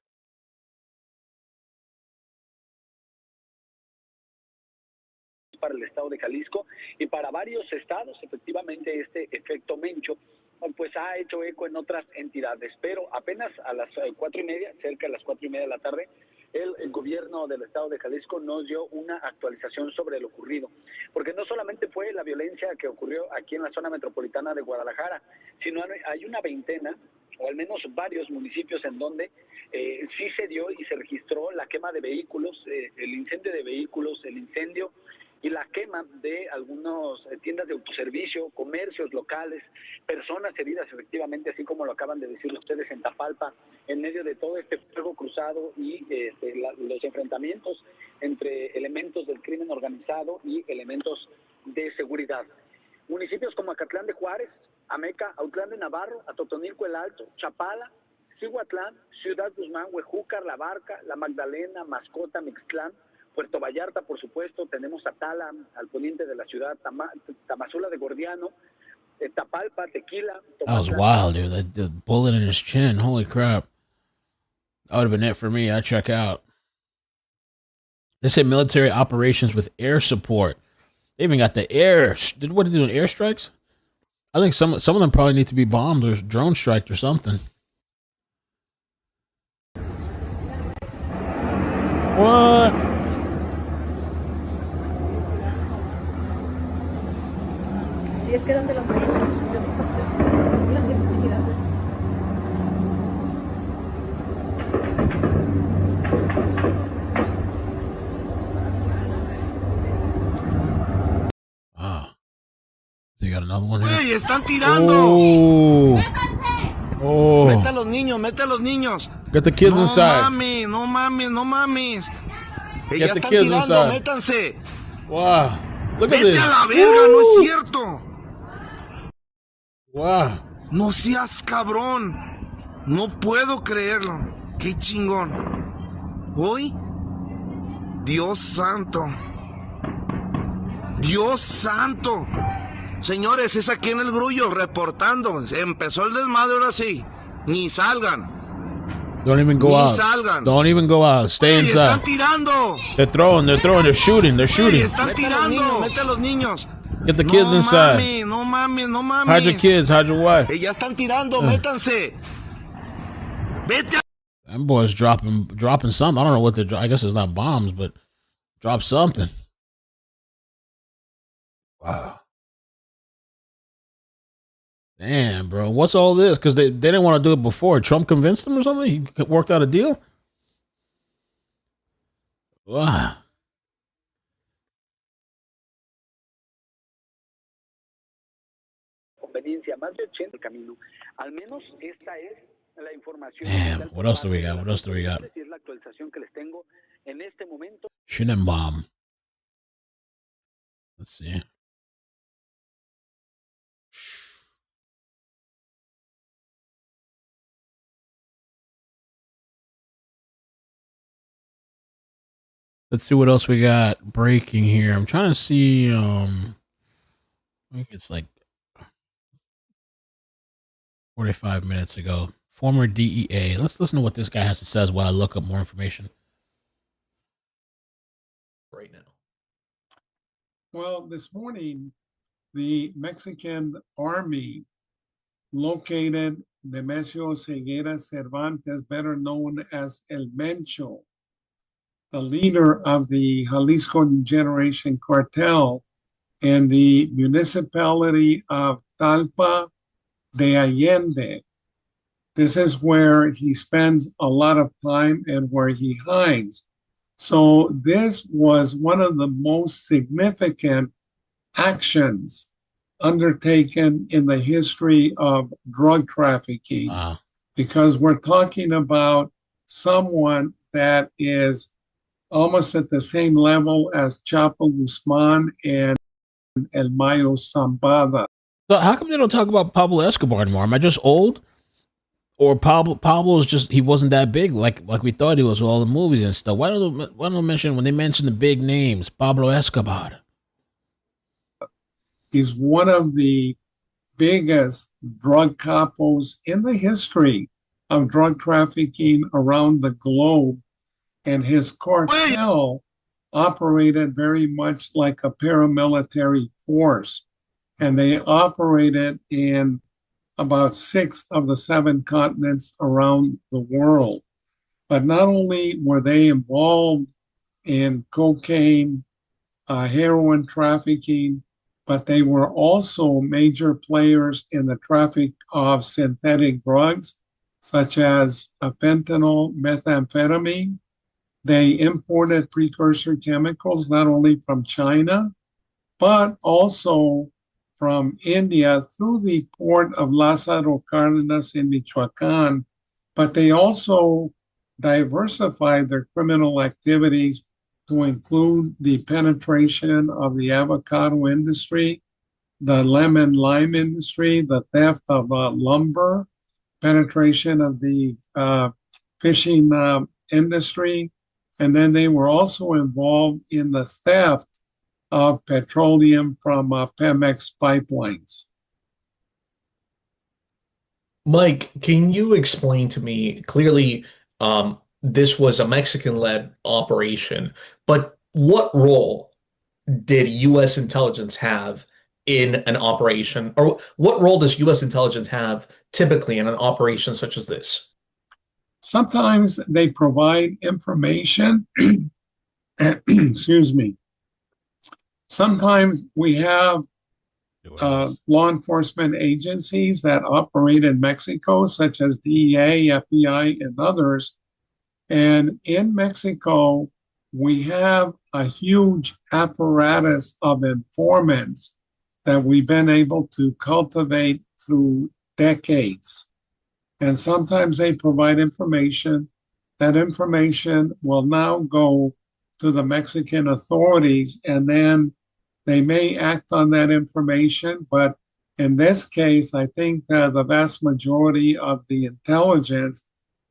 Para el estado de Jalisco y para varios estados, efectivamente, este efecto Mencho pues ha hecho eco en otras entidades, pero apenas a las 4:30, cerca de las 4:30 de la tarde, el gobierno del estado de Jalisco nos dio una actualización sobre lo ocurrido, porque no solamente fue la violencia que ocurrió aquí en la zona metropolitana de Guadalajara, sino hay una veintena, o al menos varios municipios en donde sí se dio y se registró la quema de vehículos, el incendio de vehículos, el incendio y la quema de algunas tiendas de autoservicio, comercios locales, personas heridas efectivamente, así como lo acaban de decir ustedes en Tapalpa, en medio de todo este fuego cruzado y los enfrentamientos entre elementos del crimen organizado y elementos de seguridad. Municipios como Acatlán de Juárez, Ameca, Autlán de Navarro, Atotonilco el Alto, Chapala, Cihuatlán, Ciudad Guzmán, Huejúcar, La Barca, La Magdalena, Mascota, Mixtlán, Puerto Vallarta, por supuesto, tenemos Atala, al poniente de la ciudad, Tamazula de Gordiano, Tapalpa, Tequila. That was wild, dude. The bullet in his chin. Holy crap. That would have been it for me. I'd check out. They said military operations with air support. They even got the air. What are they doing? Airstrikes? I think some of them probably need to be bombed or drone striked or something. What? Sí, es que eran de los marinos. Eran de comunidad. Ah. So you got another one here? ¡Ey, están tirando! Oh. Oh. Mete a los niños, mete a los niños. Get the kids inside. No mames, no mames. Get Ya the están kids tirando, inside. métanse. Wow. Look at Vete this. a la verga, no es cierto. Wow. No seas cabrón. No puedo creerlo. Qué chingón. Hoy, Dios santo. Dios santo. Señores, es aquí en el Grullo, reportando. Empezó el desmadre ahora sí. Ni salgan. Don't even go Ni out. salgan. Don't even go out. Stay Ey, inside. están tirando. They're throwing, they're shooting, they're shooting. Ey, están tirando. Mete a los niños. Get the kids inside. No mames. Hide your kids, hide your wife. Ey, ya están tirando, métanse. Vete a... Them boys dropping something. I don't know what they're I guess it's not bombs, but drop something. Wow. Damn, bro. What's all this? Because they didn't want to do it before. Trump convinced them or something? He worked out a deal? Wow. Conveniencia, más de 80 el camino. Al menos esta es la información. Damn. What else do we got? What else do we got? Es la actualización que les tengo en este momento. Shouldn't bomb. Let's see. Let's see what else we got breaking here. I'm trying to see. I think it's like 45 minutes ago. Former DEA. Let's listen to what this guy has to say while I look up more information. Right now. Well, this morning, the Mexican army located Nemesio Rubén Oseguera Cervantes, better known as El Mencho, the leader of the Jalisco New Generation Cartel in the municipality of Talpa de Allende. This is where he spends a lot of time and where he hides. So this was one of the most significant actions undertaken in the history of drug trafficking, because we're talking about someone that is almost at the same level as Chapo Guzman and El Mayo Zambada. So how come they don't talk about Pablo Escobar anymore? Am I just old? Or Pablo's just, he wasn't that big like we thought he was with all the movies and stuff. Why don't they mention, when they mention the big names, Pablo Escobar? He's one of the biggest drug capos in the history of drug trafficking around the globe. And his cartel operated very much like a paramilitary force. And they operated in about 6 of the 7 continents around the world. But not only were they involved in cocaine, heroin trafficking, but they were also major players in the traffic of synthetic drugs, such as fentanyl, methamphetamine. They imported precursor chemicals, not only from China, but also from India through the port of Lázaro Cárdenas in Michoacán. But they also diversified their criminal activities to include the penetration of the avocado industry, the lemon lime industry, the theft of lumber, penetration of the fishing industry. And then they were also involved in the theft of petroleum from Pemex pipelines. Mike, can you explain to me, clearly this was a Mexican-led operation, but what role did U.S. intelligence have in an operation, or what role does U.S. intelligence have typically in an operation such as this? Sometimes they provide information, excuse me. Sometimes we have law enforcement agencies that operate in Mexico, such as DEA, FBI, and others. And in Mexico, we have a huge apparatus of informants that we've been able to cultivate through decades. And sometimes they provide information. That information will now go to the Mexican authorities, and then they may act on that information. But in this case, I think the vast majority of the intelligence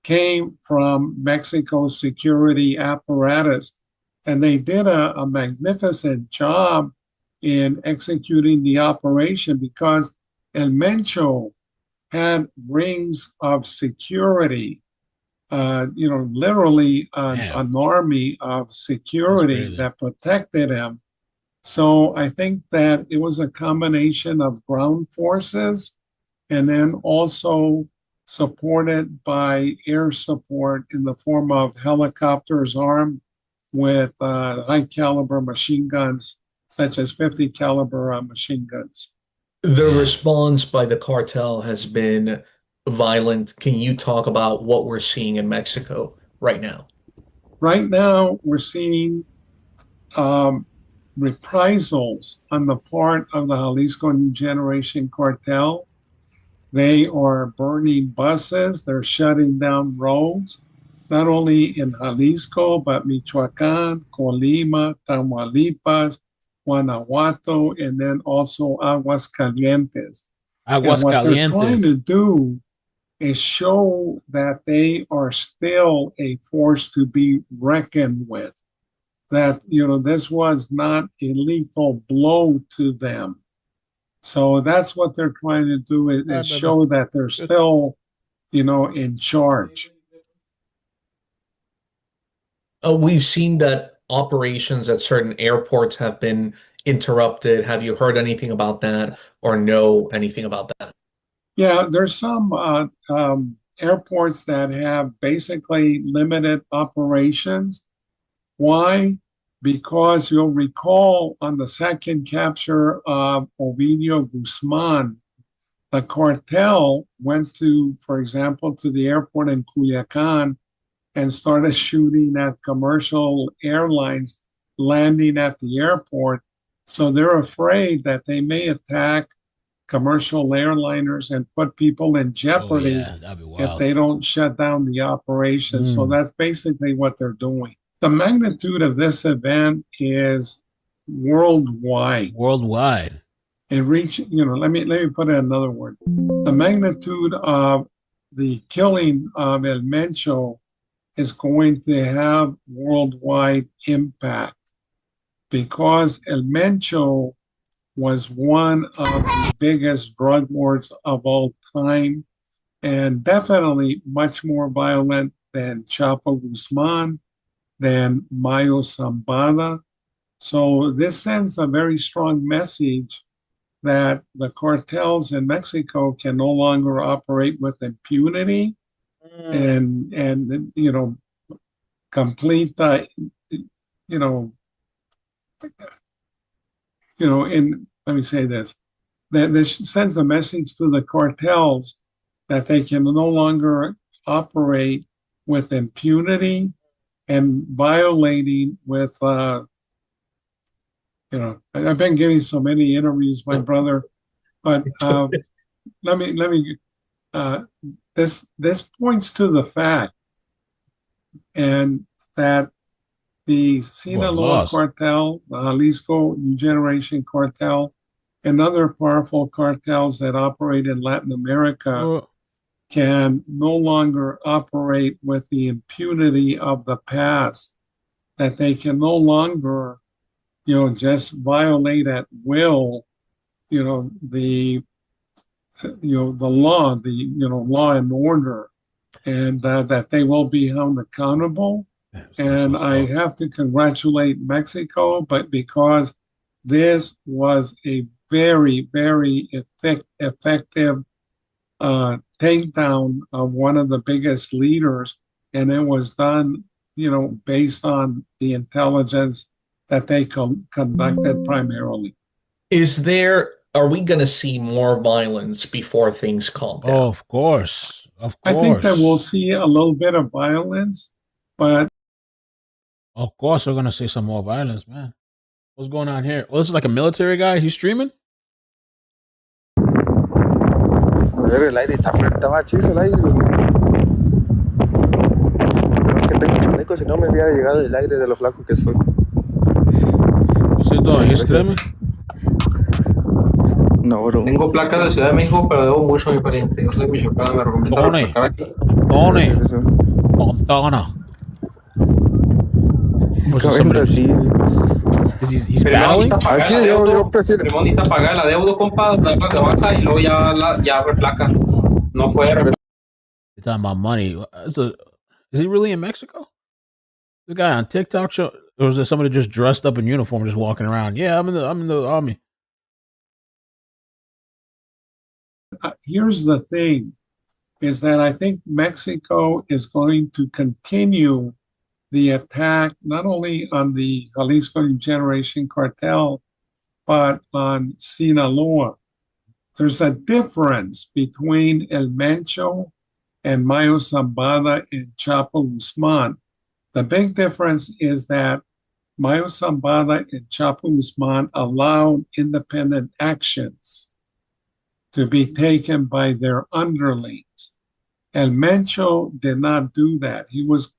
came from Mexico's security apparatus. And they did a magnificent job in executing the operation, because El Mencho had rings of security, literally an army of security that protected him. So I think that it was a combination of ground forces and then also supported by air support in the form of helicopters armed with high caliber machine guns, such as 50 caliber machine guns. The response by the cartel has been violent. Can you talk about what we're seeing in Mexico right now? Right now, we're seeing reprisals on the part of the Jalisco New Generation Cartel. They are burning buses, they're shutting down roads, not only in Jalisco, but Michoacán, Colima, Tamaulipas, Guanajuato, and then also Aguascalientes. And what they're trying to do is show that they are still a force to be reckoned with. That, this was not a lethal blow to them. So that's what they're trying to do, is show that they're still, in charge. We've seen that operations at certain airports have been interrupted. Have you heard anything about that or know anything about that? Yeah, there's some airports that have basically limited operations. Why? Because you'll recall on the second capture of Ovidio Guzman, the cartel went to, for example, to the airport in Culiacan and started shooting at commercial airlines landing at the airport. So they're afraid that they may attack commercial airliners and put people in jeopardy if they don't shut down the operation. So that's basically what they're doing. The magnitude of this event is worldwide. Worldwide. It reached, let me put it in another word. The magnitude of the killing of El Mencho is going to have worldwide impact because El Mencho was one of the biggest drug lords of all time and definitely much more violent than Chapo Guzman, than Mayo Zambada. So this sends a very strong message that the cartels in Mexico can no longer operate with impunity and complete let me say this, that this sends a message to the cartels that they can no longer operate with impunity and violating with I've been giving so many interviews, my brother, but this points to the fact and that the Sinaloa cartel, the Jalisco New Generation Cartel, and other powerful cartels that operate in Latin America can no longer operate with the impunity of the past, that they can no longer, just violate at will, the law, law and order, and that they will be held accountable. And I have to congratulate Mexico, but because this was a very, very effective takedown of one of the biggest leaders, and it was done, based on the intelligence that they conducted primarily. Are we going to see more violence before things calm down? Oh, of course. I think that we'll see a little bit of violence, but of course we're going to see some more violence, man. What's going on here? Well, this is like a military guy. He's streaming? A ver, el aire está chido el aire. Creo que tengo chaleco, si no me hubiera llegado el aire de lo flaco que soy. What's he doing? He's streaming? No, bro. Tengo placa de Ciudad de México, pero debo mucho a mi pariente. Yo soy de Michoacán, me recomiendo placar aquí. Montana. He's battling? Primero necesita pagar el adeudo, compa, darla de baja y luego ya replaca. No puede You're talking about money. Is he really in Mexico? The guy on TikTok show, or is there somebody just dressed up in uniform just walking around? Yeah, I'm in the army. Here's the thing, is that I think Mexico is going to continue the attack not only on the Jalisco New Generation Cartel, but on Sinaloa. There's a difference between El Mencho and Mayo Zambada and Chapo Guzman. The big difference is that Mayo Zambada and Chapo Guzman allowed independent actions to be taken by their underlings. El Mencho did not do that. He was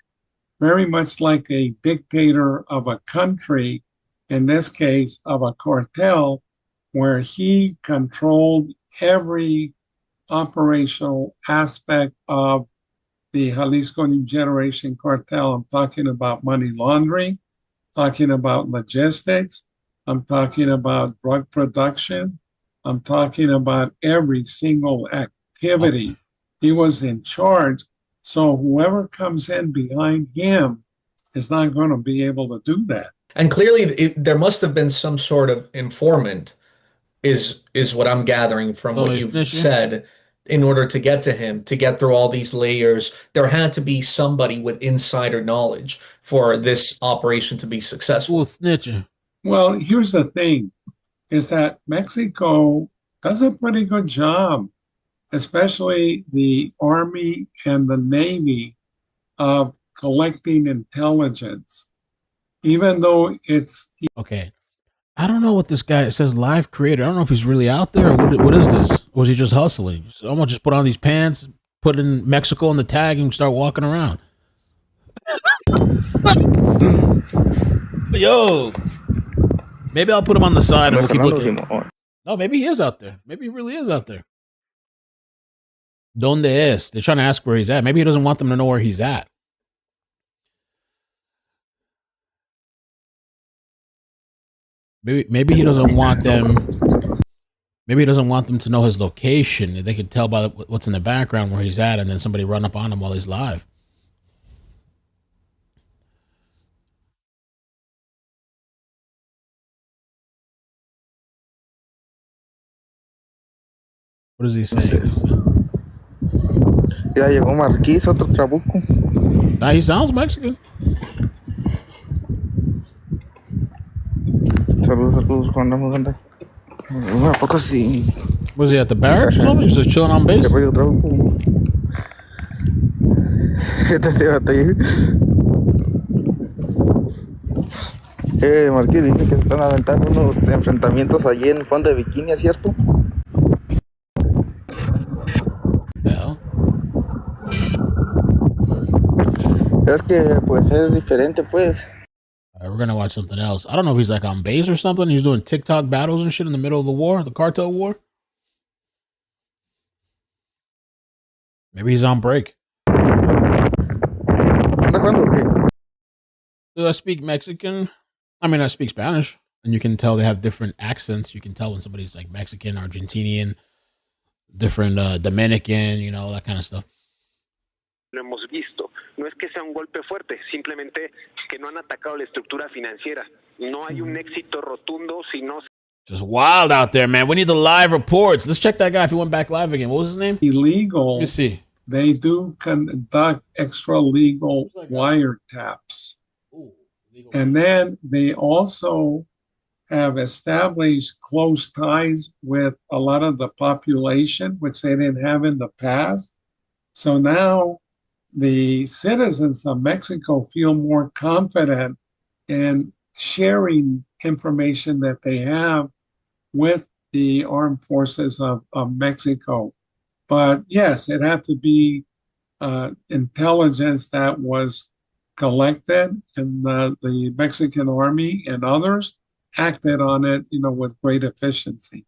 very much like a dictator of a country, in this case of a cartel, where he controlled every operational aspect of the Jalisco New Generation Cartel. I'm talking about money laundering, talking about logistics, I'm talking about drug production, I'm talking about every single activity. He was in charge. So whoever comes in behind him is not going to be able to do that. And clearly there must have been some sort of informant, is what I'm gathering from what you've said, in order to get to him, to get through all these layers. There had to be somebody with insider knowledge for this operation to be successful. Snitching. Well, here's the thing, is that Mexico does a pretty good job, especially the Army and the Navy, of collecting intelligence, even though it's... Okay. I don't know what this guy, it says live creator. I don't know if he's really out there or what is this? Or was he just hustling? Someone just put on these pants, put in Mexico on the tag and start walking around. Yo. Maybe I'll put him on the side and we'll keep looking. No, maybe he is out there. Maybe he really is out there. ¿Dónde es? They're trying to ask where he's at. Maybe he doesn't want them to know where he's at. Maybe he doesn't want them. Maybe he doesn't want them to know his location. They could tell by what's in the background where he's at, and then somebody run up on him while he's live. What is he saying? Ya llegó Marquís, otro trabuco. Nah, he sounds Mexican. Saludos, Juan Ramón. ¿A poco sí? Was he at the barracks or something? Just chilling on base? Marqués dice que se están aventando unos enfrentamientos allí en Fondo de Bikini, ¿es cierto? Es que pues es diferente, pues. All right, we're gonna watch something else. I don't know if he's like on base or something. He's doing TikTok battles and shit in the middle of the war, the cartel war. Maybe he's on break. Do I speak Mexican? I mean, I speak Spanish, and you can tell they have different accents. You can tell when somebody's like Mexican, Argentinian, different Dominican, you know, that kind of stuff. Lo hemos visto. No es que sea un golpe fuerte, simplemente que no han atacado la estructura financiera. No hay un éxito rotundo si no. Just wild out there, man. We need the live reports. Let's check that guy if he went back live again. What was his name? Illegal. Let me see. They do conduct extra legal wiretaps. And then they also have established close ties with a lot of the population, which they didn't have in the past. So now the citizens of Mexico feel more confident in sharing information that they have with the armed forces of Mexico. But yes, it had to be intelligence that was collected, and the Mexican army and others acted on it, you know, with great efficiency.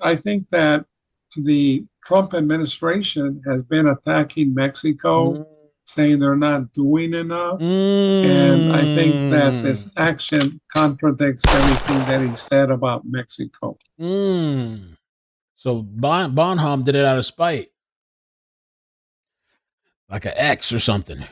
I think that the Trump administration has been attacking Mexico, saying they're not doing enough. And I think that this action contradicts everything that he said about Mexico. So Bonham did it out of spite. Like an X or something.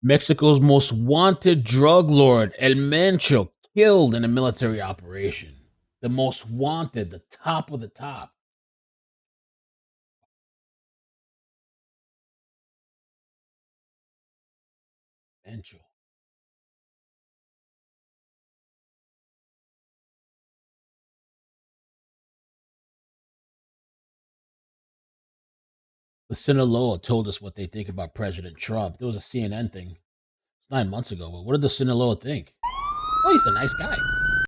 Mexico's most wanted drug lord, El Mencho, killed in a military operation. The most wanted, the top of the top. Mencho. The Sinaloa told us what they think about President Trump. There was a CNN thing. It's 9 months ago, but what did the Sinaloa think? Oh, he's a nice guy.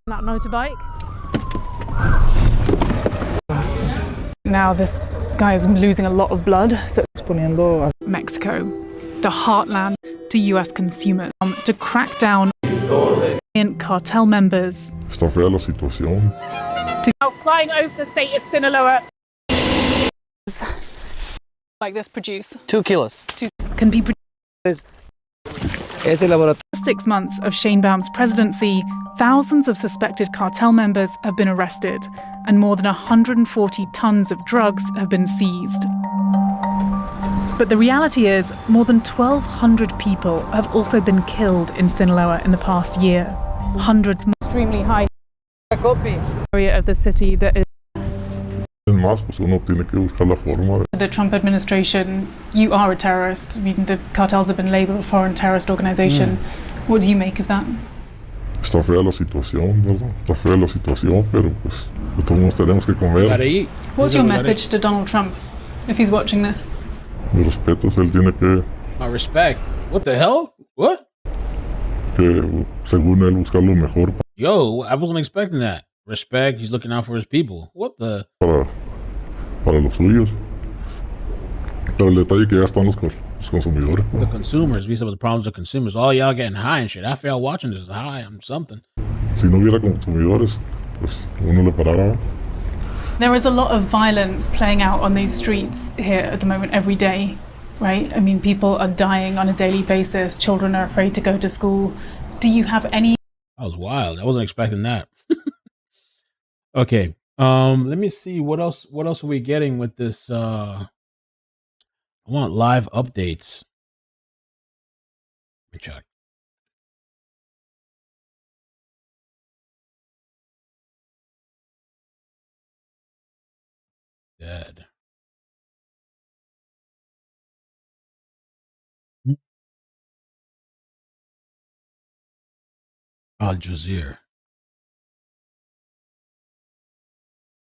That motorbike. Now this guy is losing a lot of blood. So Mexico, the heartland to US consumers, to crack down in cartel members. Está fea la situación. Flying over the state of Sinaloa. Like this produce 2 kilos. Can be produced. 6 months of Sheinbaum's presidency, thousands of suspected cartel members have been arrested, and more than 140 tons of drugs have been seized. But the reality is, more than 1,200 people have also been killed in Sinaloa in the past year. Hundreds more. Extremely high area of the city that is más, pues uno tiene que buscar la forma. the Trump administration, you are a terrorist. I mean, the cartels have been labeled a foreign terrorist organization. What do you make of that? Está fea la situación, ¿verdad? Está fea la situación, pero pues todos tenemos que comer. What's your message to Donald Trump if he's watching this? Mis respetos, él tiene que... My respect. What the hell? What? Que según él buscar lo mejor. Yo, I wasn't expecting that. Respect, he's looking out for his people. What the? Para los suyos. Pero el detalle que ya están los consumidores. The consumers. We said the problems of consumers. All y'all getting high and shit. I feel watching this high on something. Si no hubiera consumidores, pues uno le parara. There is a lot of violence playing out on these streets here at the moment every day, right? I mean, people are dying on a daily basis. Children are afraid to go to school. Do you have any? That was wild. I wasn't expecting that. Okay. Let me see what else are we getting with this I want live updates. Let me check. Dead. Al Jazeera.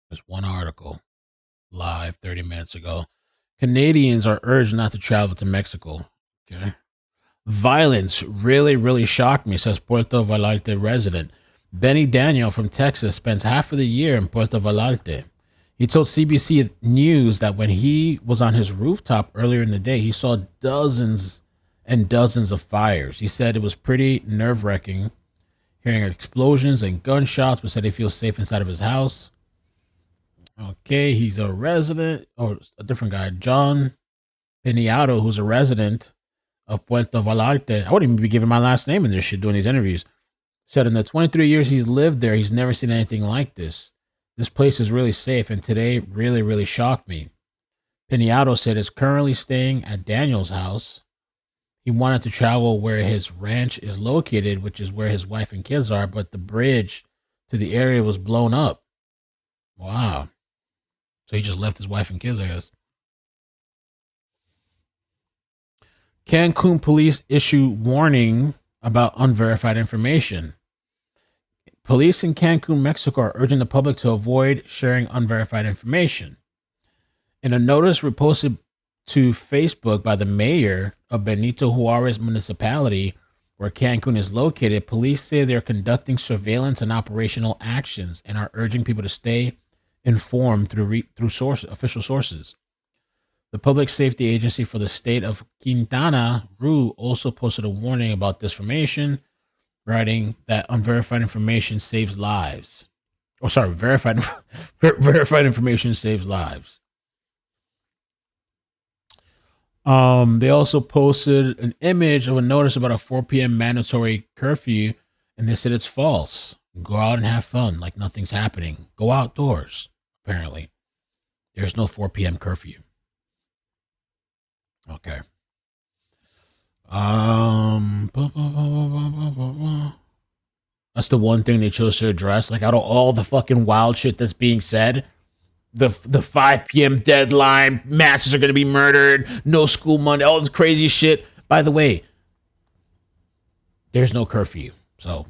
There's one article live 30 minutes ago. Canadians are urged not to travel to Mexico. Okay. Violence really, really shocked me, says Puerto Vallarta resident. Benny Daniel from Texas spends half of the year in Puerto Vallarta. He told CBC News that when he was on his rooftop earlier in the day, he saw dozens and dozens of fires. He said it was pretty nerve-wracking hearing explosions and gunshots, but said he feels safe inside of his house. Okay, he's a resident, or a different guy, John Piniato, who's a resident of Puerto Vallarta. I wouldn't even be giving my last name in this shit doing these interviews. Said in the 23 years he's lived there, he's never seen anything like this. This place is really safe, and today really, really shocked me. Piniato said is currently staying at Daniel's house. He wanted to travel where his ranch is located, which is where his wife and kids are, but the bridge to the area was blown up. Wow. So he just left his wife and kids, I guess. Cancun police issue warning about unverified information. Police in Cancun, Mexico are urging the public to avoid sharing unverified information. In a notice reposted to Facebook by the mayor of Benito Juarez municipality, where Cancun is located, police say they're conducting surveillance and operational actions and are urging people to stay informed through official sources. The Public Safety Agency for the state of Quintana Roo also posted a warning about disinformation, writing that unverified information saves lives. Oh, sorry, verified information saves lives. They also posted an image of a notice about a 4 p.m. mandatory curfew, and they said it's false. Go out and have fun like nothing's happening. Go outdoors. Apparently, there's no 4 p.m. curfew. Okay. That's the one thing they chose to address. Like, out of all the fucking wild shit that's being said, the 5 p.m. deadline, masses are going to be murdered, no school Monday, all the crazy shit. By the way, there's no curfew. So,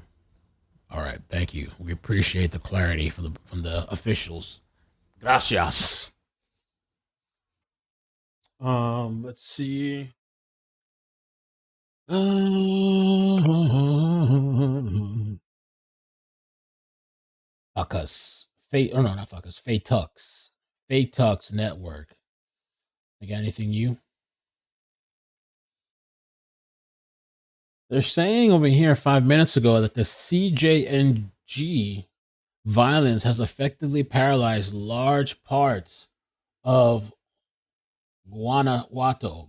all right, thank you. We appreciate the clarity from the officials. Gracias. Let's see. Fuckus. Not Fuckus. Fatux. Fatux Network. I got anything new? They're saying over here 5 minutes ago that the CJNG violence has effectively paralyzed large parts of Guanajuato,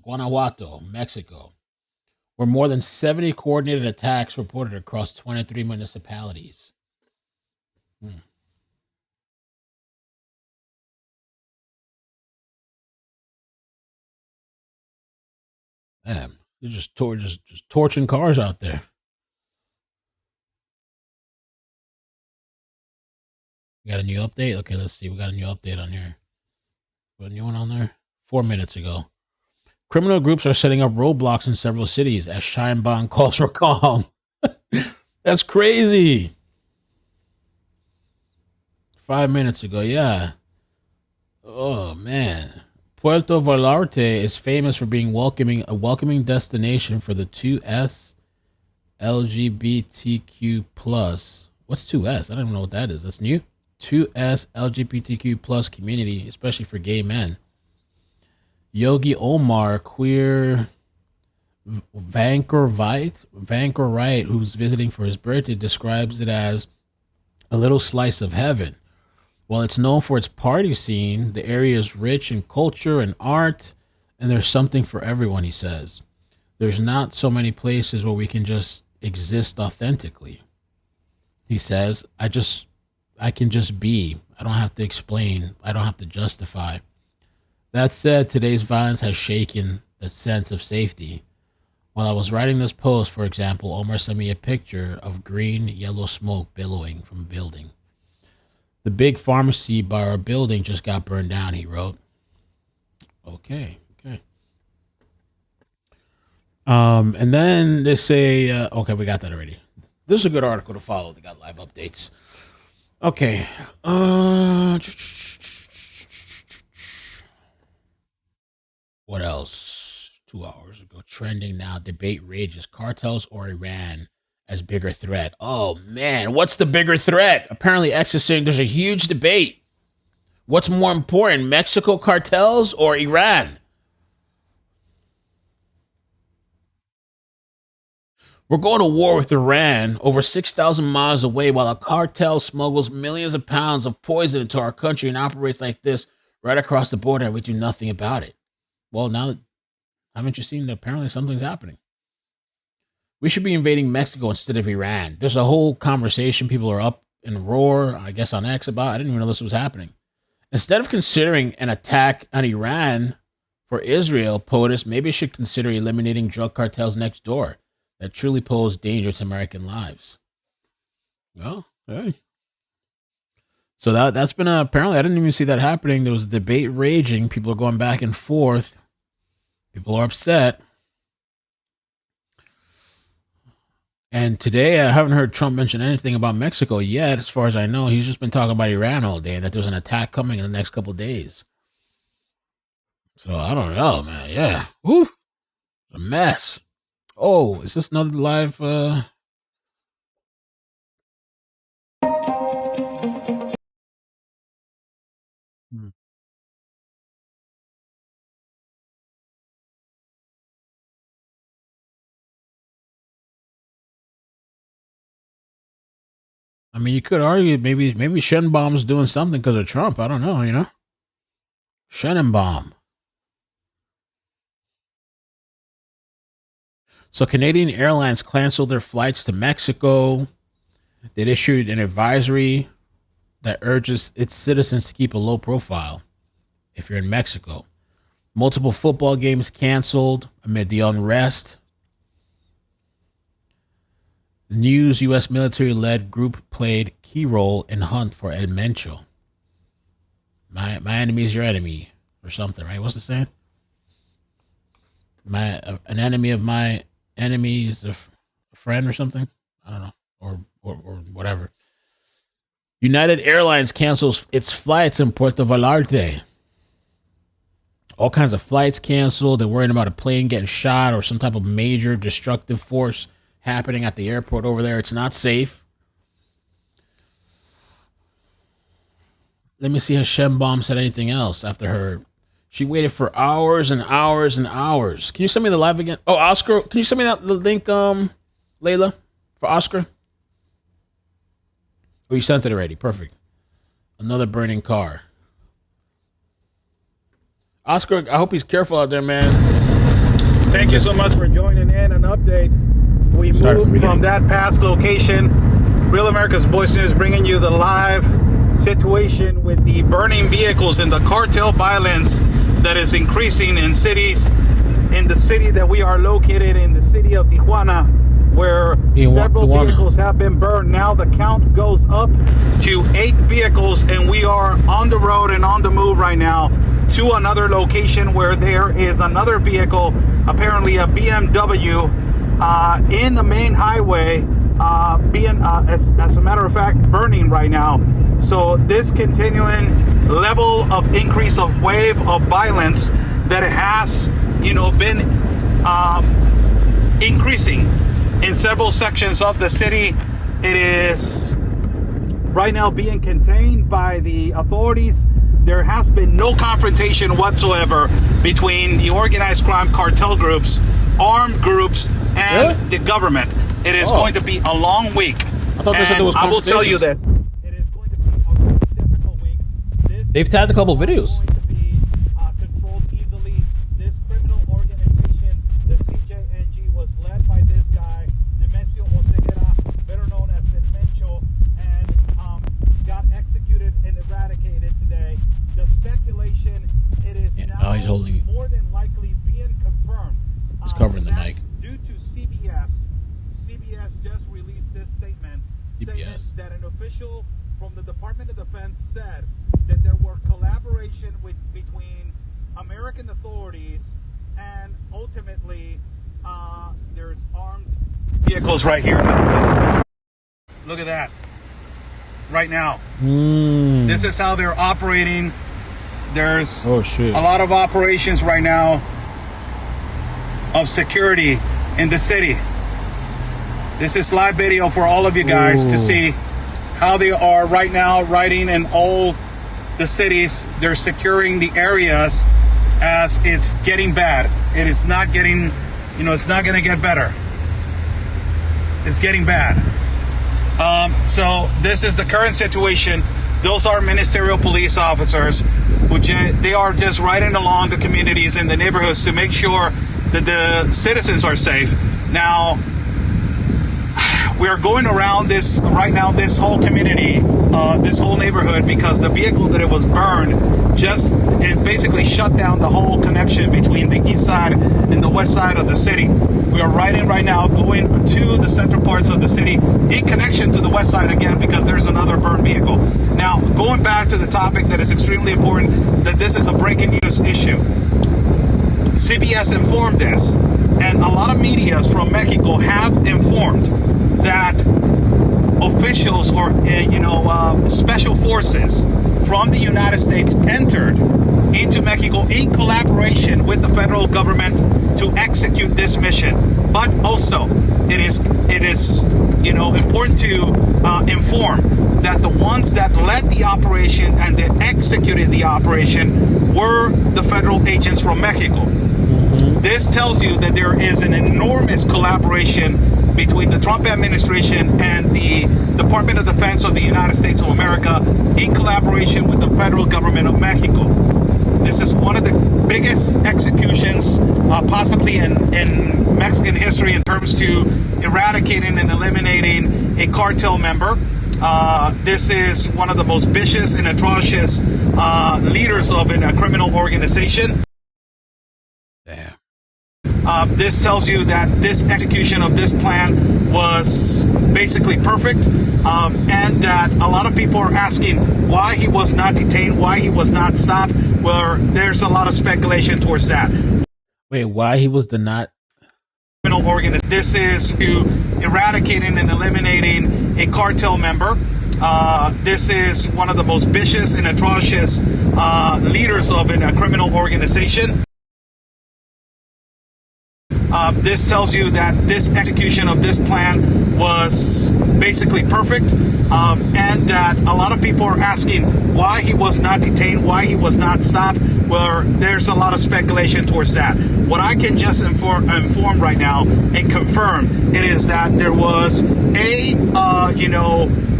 Mexico, where more than 70 coordinated attacks reported across 23 municipalities. Man, they're just torching cars out there. We got a new update? Okay, let's see. We got a new update on here. Put a new one on there? 4 minutes ago. Criminal groups are setting up roadblocks in several cities as Scheinbaum calls for calm. That's crazy. 5 minutes ago, yeah. Oh, man. Puerto Vallarta is famous for being a welcoming destination for the 2S LGBTQ+. What's 2S? I don't even know what that is. That's new? 2S LGBTQ+ community, especially for gay men. Yogi Omar, queer Vanker-Wright, who's visiting for his birthday, describes it as a little slice of heaven. While it's known for its party scene, the area is rich in culture and art, and there's something for everyone, he says. There's not so many places where we can just exist authentically. He says, I can just be. I don't have to explain. I don't have to justify. That said, today's violence has shaken the sense of safety. While I was writing this post, for example, Omar sent me a picture of green, yellow smoke billowing from a building. The big pharmacy by our building just got burned down, he wrote. Okay. And then they say, okay, we got that already. This is a good article to follow. They got live updates. Okay. What else? 2 hours ago. Trending now. Debate rages. Cartels or Iran as bigger threat. Oh, man. What's the bigger threat? Apparently, X is saying there's a huge debate. What's more important, Mexico cartels or Iran? We're going to war with Iran over 6,000 miles away while a cartel smuggles millions of pounds of poison into our country and operates like this right across the border, and we do nothing about it. Well, now, haven't you seen that apparently something's happening? We should be invading Mexico instead of Iran. There's a whole conversation people are up in a roar, I guess, on X about. I didn't even know this was happening. Instead of considering an attack on Iran for Israel, POTUS maybe should consider eliminating drug cartels next door that truly pose danger to American lives. Well, hey. So that's been apparently, I didn't even see that happening. There was a debate raging. People are going back and forth. People are upset. And today, I haven't heard Trump mention anything about Mexico yet. As far as I know, he's just been talking about Iran all day and that there's an attack coming in the next couple of days. So I don't know, man. Yeah. Woo. It's a mess. Oh, is this another live? I mean, you could argue maybe Shenbaum's doing something because of Trump. I don't know, you know? Shenenbaum. So Canadian Airlines canceled their flights to Mexico. They issued an advisory that urges its citizens to keep a low profile if you're in Mexico. Multiple football games canceled amid the unrest. The News U.S. military-led group played key role in hunt for El Mencho. My enemy is your enemy, or something, right? What's it saying? An enemy of my enemy is a friend, or something. I don't know, or whatever. United Airlines cancels its flights in Puerto Vallarta. All kinds of flights canceled. They're worried about a plane getting shot or some type of major destructive force happening at the airport over there. It's not safe. Let me see if Shenbaum said anything else after her. She waited for hours and hours and hours. Can you send me the live again? Oh, Oscar, can you send me that link, Layla, for Oscar? Oh, you sent it already. Perfect. Another burning car. Oscar, I hope he's careful out there, man. Thank you so much for joining in. An update. We moved from that past location. Real America's Voice News bringing you the live situation with the burning vehicles and the cartel violence that is increasing in cities. In the city that we are located in, the city of Tijuana, where several vehicles have been burned. Now the count goes up to 8 vehicles, and we are on the road and on the move right now to another location where there is another vehicle, apparently a BMW, in the main highway, being, as a matter of fact, burning right now. So this continuing level of increase of wave of violence that has, been increasing in several sections of the city. It is right now being contained by the authorities. There has been no confrontation whatsoever between the organized crime cartel groups, armed groups, and the government. It is going to be a long week. I thought they said there was I will tell you this. It is going to be a really difficult week. They've tagged a couple videos. Controlled easily. This criminal organization, the CJNG, was led by this guy, Nemesio Oseguera, better known as Mencho, and got executed and eradicated today. The speculation, it is now he's holding, more than likely being confirmed. He's covering the mic. Due to CBS just released this statement saying that an official from the Department of Defense said that there were collaboration between American authorities and ultimately there's armed vehicles right here. Look at that. Right now. This is how they're operating. There's a lot of operations right now of security in the city. This is live video for all of you guys to see how they are right now riding in all the cities. They're securing the areas as it's getting bad. It is not getting, it's not going to get better. It's getting bad. So this is the current situation. Those are ministerial police officers who they are just riding along the communities and the neighborhoods to make sure that the citizens are safe. Now, we are going around this right now, this whole community, this whole neighborhood, because the vehicle that it was burned it basically shut down the whole connection between the east side and the west side of the city. We are riding right now, going to the central parts of the city in connection to the west side again, because there's another burned vehicle. Now, going back to the topic that is extremely important, that this is a breaking news issue. CBS informed this, and a lot of medias from Mexico have informed that officials or special forces from the United States entered into Mexico in collaboration with the federal government to execute this mission. But also, it is important to inform that the ones that led the operation and that executed the operation were the federal agents from Mexico. This tells you that there is an enormous collaboration between the Trump administration and the Department of Defense of the United States of America in collaboration with the federal government of Mexico. This is one of the biggest executions possibly in Mexican history in terms to eradicating and eliminating a cartel member. This is one of the most vicious and atrocious leaders of a criminal organization. This tells you that this execution of this plan was basically perfect, and that a lot of people are asking why he was not detained, why he was not stopped. Well, there's a lot of speculation towards that. Wait, why he was not? Criminal organization. This is to eradicating and eliminating a cartel member. This is one of the most vicious and atrocious leaders of a criminal organization. This tells you that this execution of this plan was basically perfect, and that a lot of people are asking why he was not detained, why he was not stopped. Well, there's a lot of speculation towards that. What I can just inform right now and confirm it is that there was a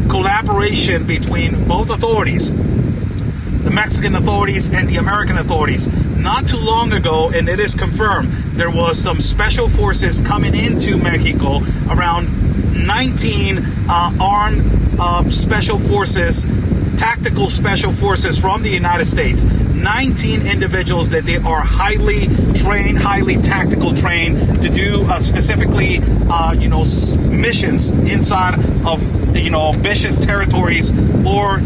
collaboration between both authorities, the Mexican authorities and the American authorities. Not too long ago, and it is confirmed, there was some special forces coming into Mexico, around 19 armed special forces tactical special forces from the United States, 19 individuals that they are highly trained, highly tactical trained to do specifically, missions inside of, vicious territories or,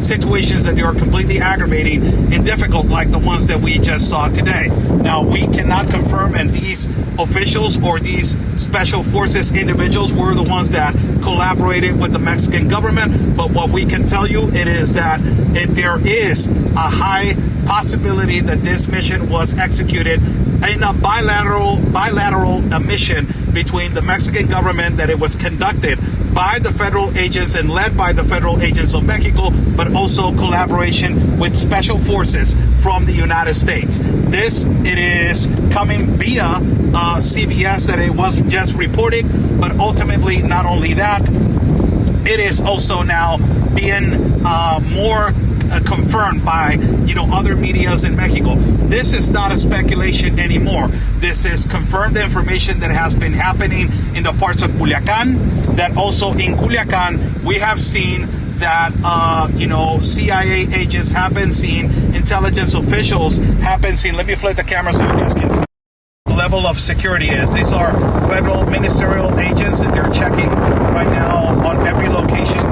situations that they are completely aggravating and difficult like the ones that we just saw today. Now, we cannot confirm, and these officials or these special forces individuals were the ones that collaborated with the Mexican government, but what we can tell you it is that there is a high possibility that this mission was executed in a bilateral mission between the Mexican government, that it was conducted by the federal agents and led by the federal agents of Mexico, but also collaboration with special forces from the United States. It is coming via CBS that it was just reported, but ultimately not only that, it is also now being more confirmed by other medias in Mexico. This is not a speculation anymore. This is confirmed information that has been happening in the parts of Culiacan, that also in Culiacan we have seen that CIA agents have been seen, intelligence officials have been seen. Let me flip the camera so you guys can see the level of security is. These are federal ministerial agents that they're checking right now on every location.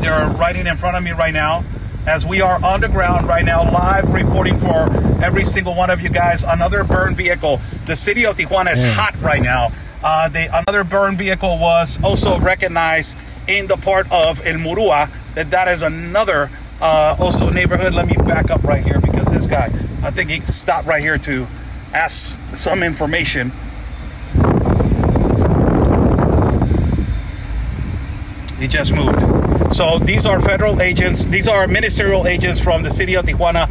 They're right in front of me right now as we are on the ground right now, live reporting for every single one of you guys. Another burned vehicle. The city of Tijuana is hot right now. Another burned vehicle was also recognized in the part of El Murua. That is another also neighborhood. Let me back up right here because this guy, I think he stopped right here to ask some information. He just moved. So these are federal agents. These are ministerial agents from the city of Tijuana,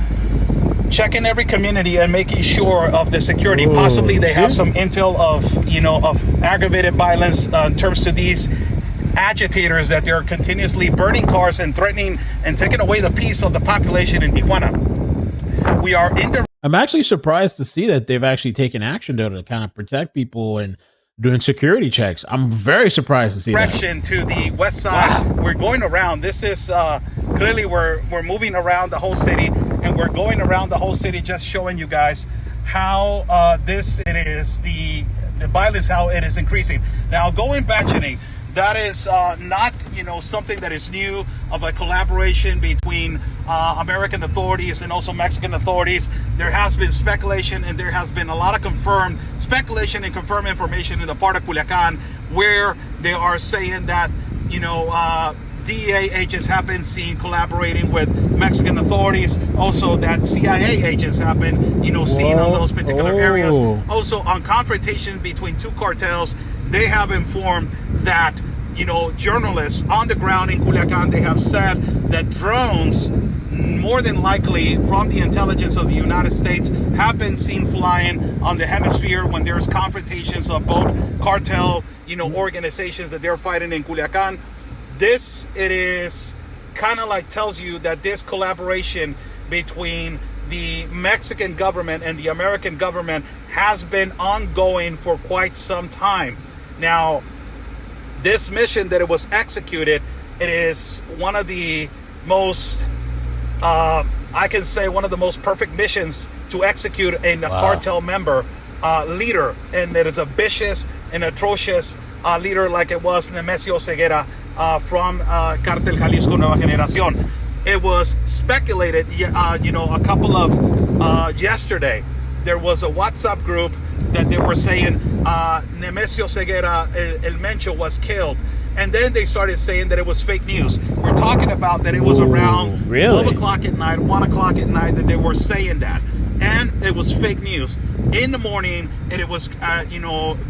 checking every community and making sure of the security. Possibly they have some intel of aggravated violence in terms to these agitators that they're continuously burning cars and threatening and taking away the peace of the population in Tijuana. I'm actually surprised to see that they've actually taken action to kind of protect people and doing security checks. I'm very surprised to see direction that. To the west side. Wow. We're going around. This is clearly we're moving around the whole city, and we're going around the whole city, just showing you guys how the violence, how it is increasing. Now, going back, that is not something that is new, of a collaboration between American authorities and also Mexican authorities. There has been speculation, and there has been a lot of confirmed speculation and confirmed information in the part of Culiacan where they are saying that DEA agents have been seen collaborating with Mexican authorities. Also, that CIA agents have been seen on those particular areas. Also, on confrontation between two cartels, they have informed that journalists on the ground in Culiacan, they have said that drones, more than likely from the intelligence of the United States, have been seen flying on the hemisphere when there's confrontations of both cartel organizations that they're fighting in Culiacan. It is kind of like tells you that this collaboration between the Mexican government and the American government has been ongoing for quite some time. Now, this mission that it was executed, it is one of the most, I can say one of the most perfect missions to execute a cartel member, leader. And it is a vicious and atrocious leader like it was Nemesio Oseguera from Cartel Jalisco New Generation. It was speculated, a couple of, yesterday, there was a WhatsApp group that they were saying Nemesio Oseguera, El Mencho, was killed. And then they started saying that it was fake news. We're talking about that it was around 12 o'clock at night, 1 o'clock at night that they were saying that. And it was fake news. In the morning, and it was,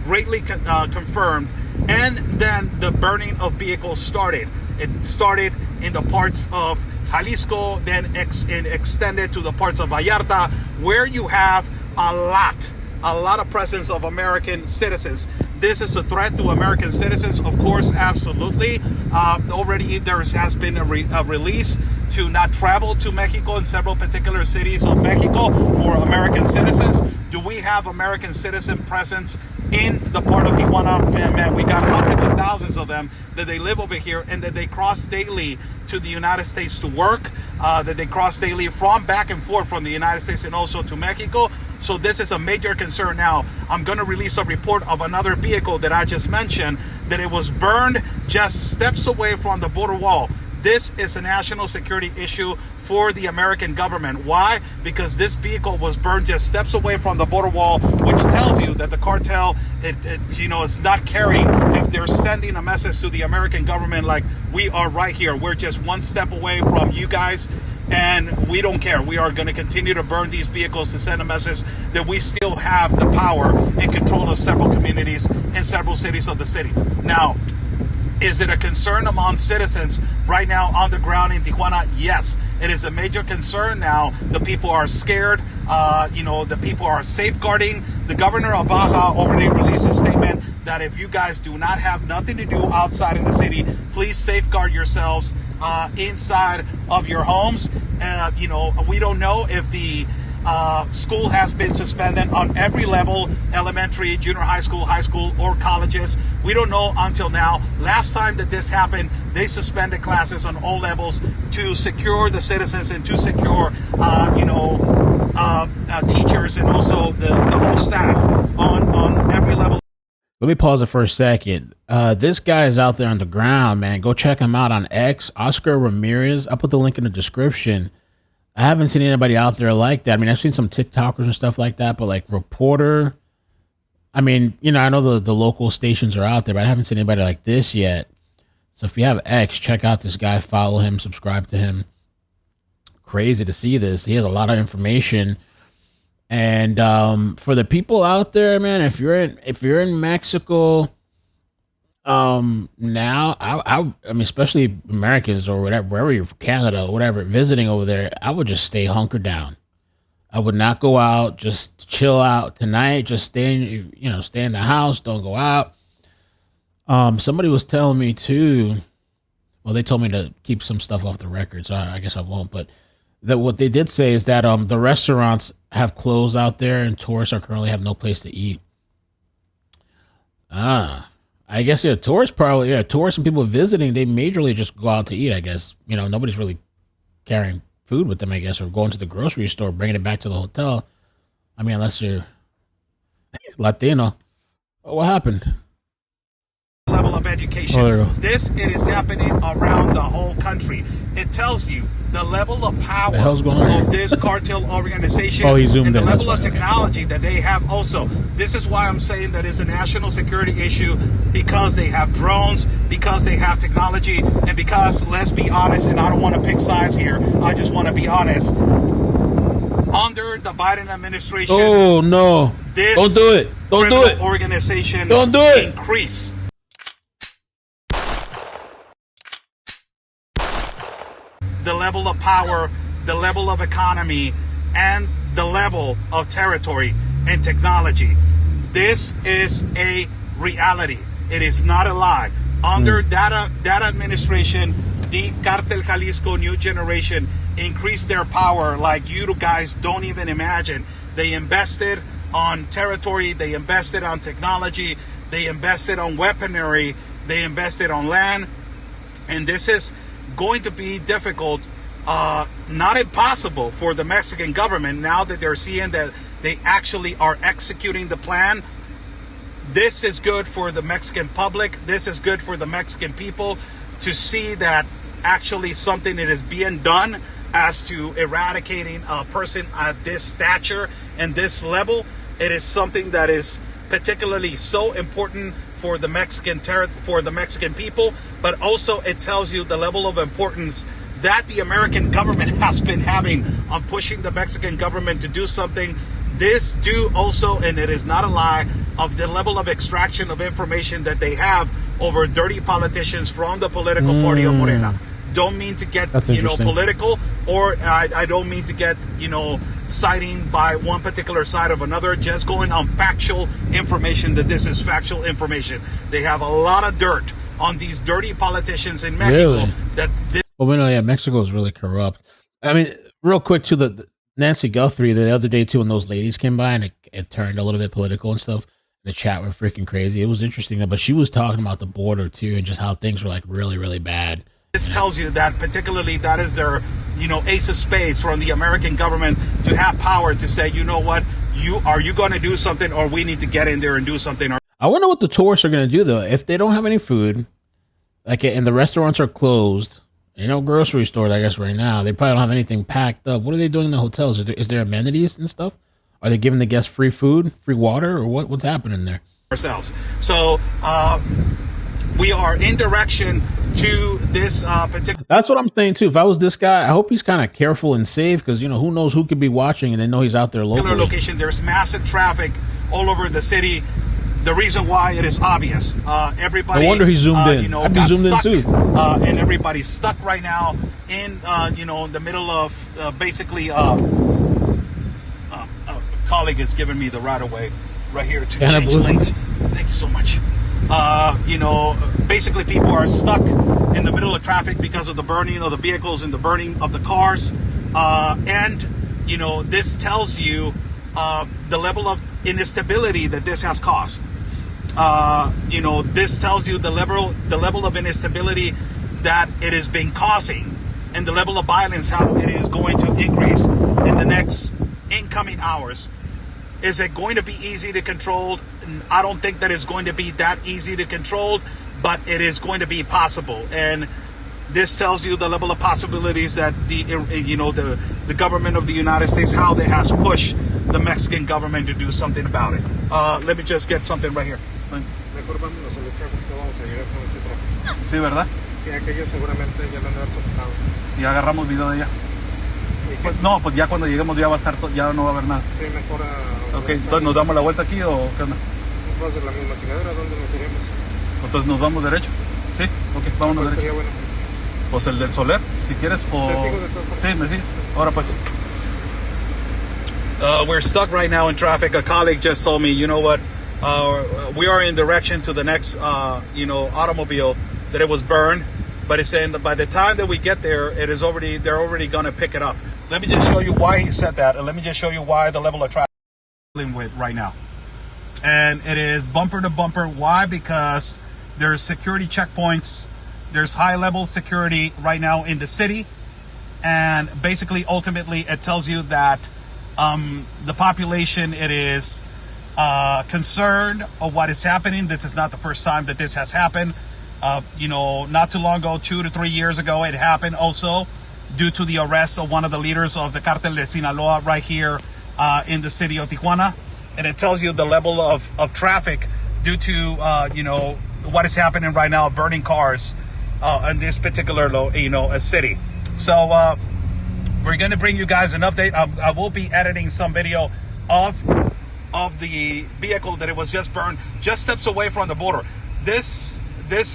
greatly confirmed. And then the burning of vehicles started. It started in the parts of Jalisco, then extended to the parts of Vallarta, where you have a lot of presence of American citizens. This is a threat to American citizens, of course, absolutely. Already there has been a release to not travel to Mexico in several particular cities of Mexico for American citizens. Do we have American citizen presence in the part of Tijuana. Man, we got hundreds of thousands of them that they live over here and that they cross daily to the United States to work, that they cross daily from back and forth from the United States and also to Mexico. So this is a major concern. Now, I'm going to release a report of another vehicle that I just mentioned, that it was burned just steps away from the border wall. This is a national security issue for the American government. Why? Because this vehicle was burned just steps away from the border wall, which tells you that the cartel, it's not caring if they're sending a message to the American government like, we are right here. We're just one step away from you guys, and we don't care. We are going to continue to burn these vehicles to send a message that we still have the power and control of several communities in several cities of the city. Now, is it a concern among citizens right now on the ground in Tijuana? Yes, it is a major concern now. The people are scared. The people are safeguarding. The governor of Baja already released a statement that if you guys do not have nothing to do outside in the city, please safeguard yourselves inside of your homes. We don't know if the school has been suspended on every level, elementary, junior high school, or colleges. We don't know until now. Last time that this happened, they suspended classes on all levels to secure the citizens and to secure, teachers and also the whole staff on every level. Let me pause it for a second. This guy is out there on the ground, man. Go check him out on X, Oscar Ramirez. I'll put the link in the description. I haven't seen anybody out there like that. I mean, I've seen some TikTokers and stuff like that, but like reporter, I mean, I know the local stations are out there, but I haven't seen anybody like this yet. So if you have X, check out this guy, follow him, subscribe to him. Crazy to see this. He has a lot of information. And for the people out there, man, if you're in Mexico, now I mean, especially Americans or whatever, wherever you're from, Canada or whatever, visiting over there, I would just stay hunkered down. I would not go out, just chill out tonight, just stay in the house, don't go out. Somebody was telling me too, well, they told me to keep some stuff off the record, so I guess I won't, but that what they did say is that the restaurants have closed out there and tourists currently have no place to eat. I guess tourists and people visiting, they majorly just go out to eat, I guess. Nobody's really carrying food with them, I guess, or going to the grocery store, bringing it back to the hotel. I mean, unless you're Latino. Oh, what happened? Level of education. It is happening around the whole country. It tells you the level of power of this cartel organization and the level of technology that they have also. This is why I'm saying that it's a national security issue, because they have drones, because they have technology, and because, let's be honest, and I don't want to pick sides here, I just want to be honest. Under the Biden administration, oh no, don't do it. Don't do it. Organization don't do it. Increase. The level of power, the level of economy, and the level of territory and technology. This is a reality. It is not a lie. Under that administration, the Cartel Jalisco New Generation increased their power like you guys don't even imagine. They invested on territory, they invested on technology, they invested on weaponry, they invested on land, and this is going to be difficult, not impossible, for the Mexican government now that they're seeing that they actually are executing the plan. This is good for the Mexican public. This is good for the Mexican people to see that actually something that is being done as to eradicating a person at this stature and this level. It is something that is particularly so important for the Mexican people, but also it tells you the level of importance that the American government has been having on pushing the Mexican government to do something. This do also, and it is not a lie, of the level of extraction of information that they have over dirty politicians from the political party of Morena. Don't mean to get political, or I don't mean to get siding by one particular side of another, just going on factual information that this is factual information. They have a lot of dirt on these dirty politicians in Mexico. Really? Well, we know, yeah, Mexico is really corrupt. I mean, real quick to the Nancy Guthrie the other day too, when those ladies came by and it turned a little bit political and stuff. The chat were freaking crazy. It was interesting, but she was talking about the border too, and just how things were like really, really bad. This tells you that particularly that is their, ace of spades from the American government to have power to say, you know what, are you going to do something, or we need to get in there and do something. I wonder what the tourists are going to do though. If they don't have any food, and the restaurants are closed, grocery stores, I guess right now, they probably don't have anything packed up. What are they doing in the hotels? Is there amenities and stuff? Are they giving the guests free food, free water, or what's happening there? Ourselves. So we are in direction to this particular. That's what I'm saying too. If I was this guy, I hope he's kind of careful and safe, because who knows who could be watching, and they know he's out there locally. Location. There's massive traffic all over the city. The reason why it is obvious. Everybody. No wonder he zoomed in. I'd be zoomed stuck, in too. And everybody's stuck right now in the middle of basically. Colleague is giving me the right of way right here to change lanes. Thank you so much. Basically people are stuck in the middle of traffic because of the burning of the vehicles and the burning of the cars. This tells you the level of instability that this has caused. This tells you the level of instability that it has been causing, and the level of violence, how it is going to increase in the next incoming hours. Is it going to be easy to control? I don't think that it's going to be that easy to control, but it is going to be possible. And this tells you the level of possibilities that the government of the United States, how they have pushed the Mexican government to do something about it. Let me just get something right here. Sí, ¿verdad? Sí, aquellos seguramente ya lo han de haber sofocado. Y agarramos video de ella. Pues ya cuando lleguemos ya va a estar, ya no va a haber nada. Sí, mejor Ok, entonces nos damos la vuelta aquí o qué onda. Va a ser la misma chingadera, ¿dónde nos iremos? Entonces nos vamos derecho. Sí, ok, vámonos derecho. Sería bueno. Pues el del Soler, si quieres, o... Te sigo de todas formas. Sí, me sigues. Ahora pues. We're stuck right now in traffic. A colleague just told me, you know what, we are in direction to the next, automobile that it was burned. But it's saying that by the time that we get there, they're already going to pick it up. Let me just show you why he said that, and let me just show you why the level of traffic we're dealing with right now. And it is bumper to bumper. Why? Because there's security checkpoints. There's high-level security right now in the city. And basically, ultimately, it tells you that the population, it is concerned of what is happening. This is not the first time that this has happened. Not too long ago, 2 to 3 years ago, it happened also due to the arrest of one of the leaders of the Cartel de Sinaloa right here in the city of Tijuana. And it tells you the level of traffic due to, what is happening right now, burning cars in this particular, city. So we're going to bring you guys an update. I will be editing some video of the vehicle that it was just burned, just steps away from the border. This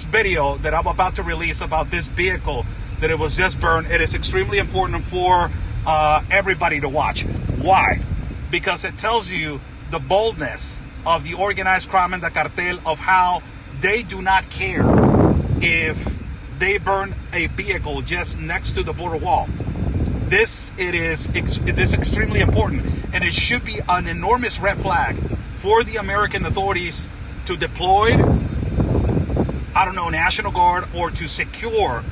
video that I'm about to release about this vehicle that it was just burned, it is extremely important for everybody to watch. Why? Because it tells you the boldness of the organized crime and the cartel, of how they do not care if they burn a vehicle just next to the border wall. This is extremely important, and it should be an enormous red flag for the American authorities to deploy, National Guard, or to secure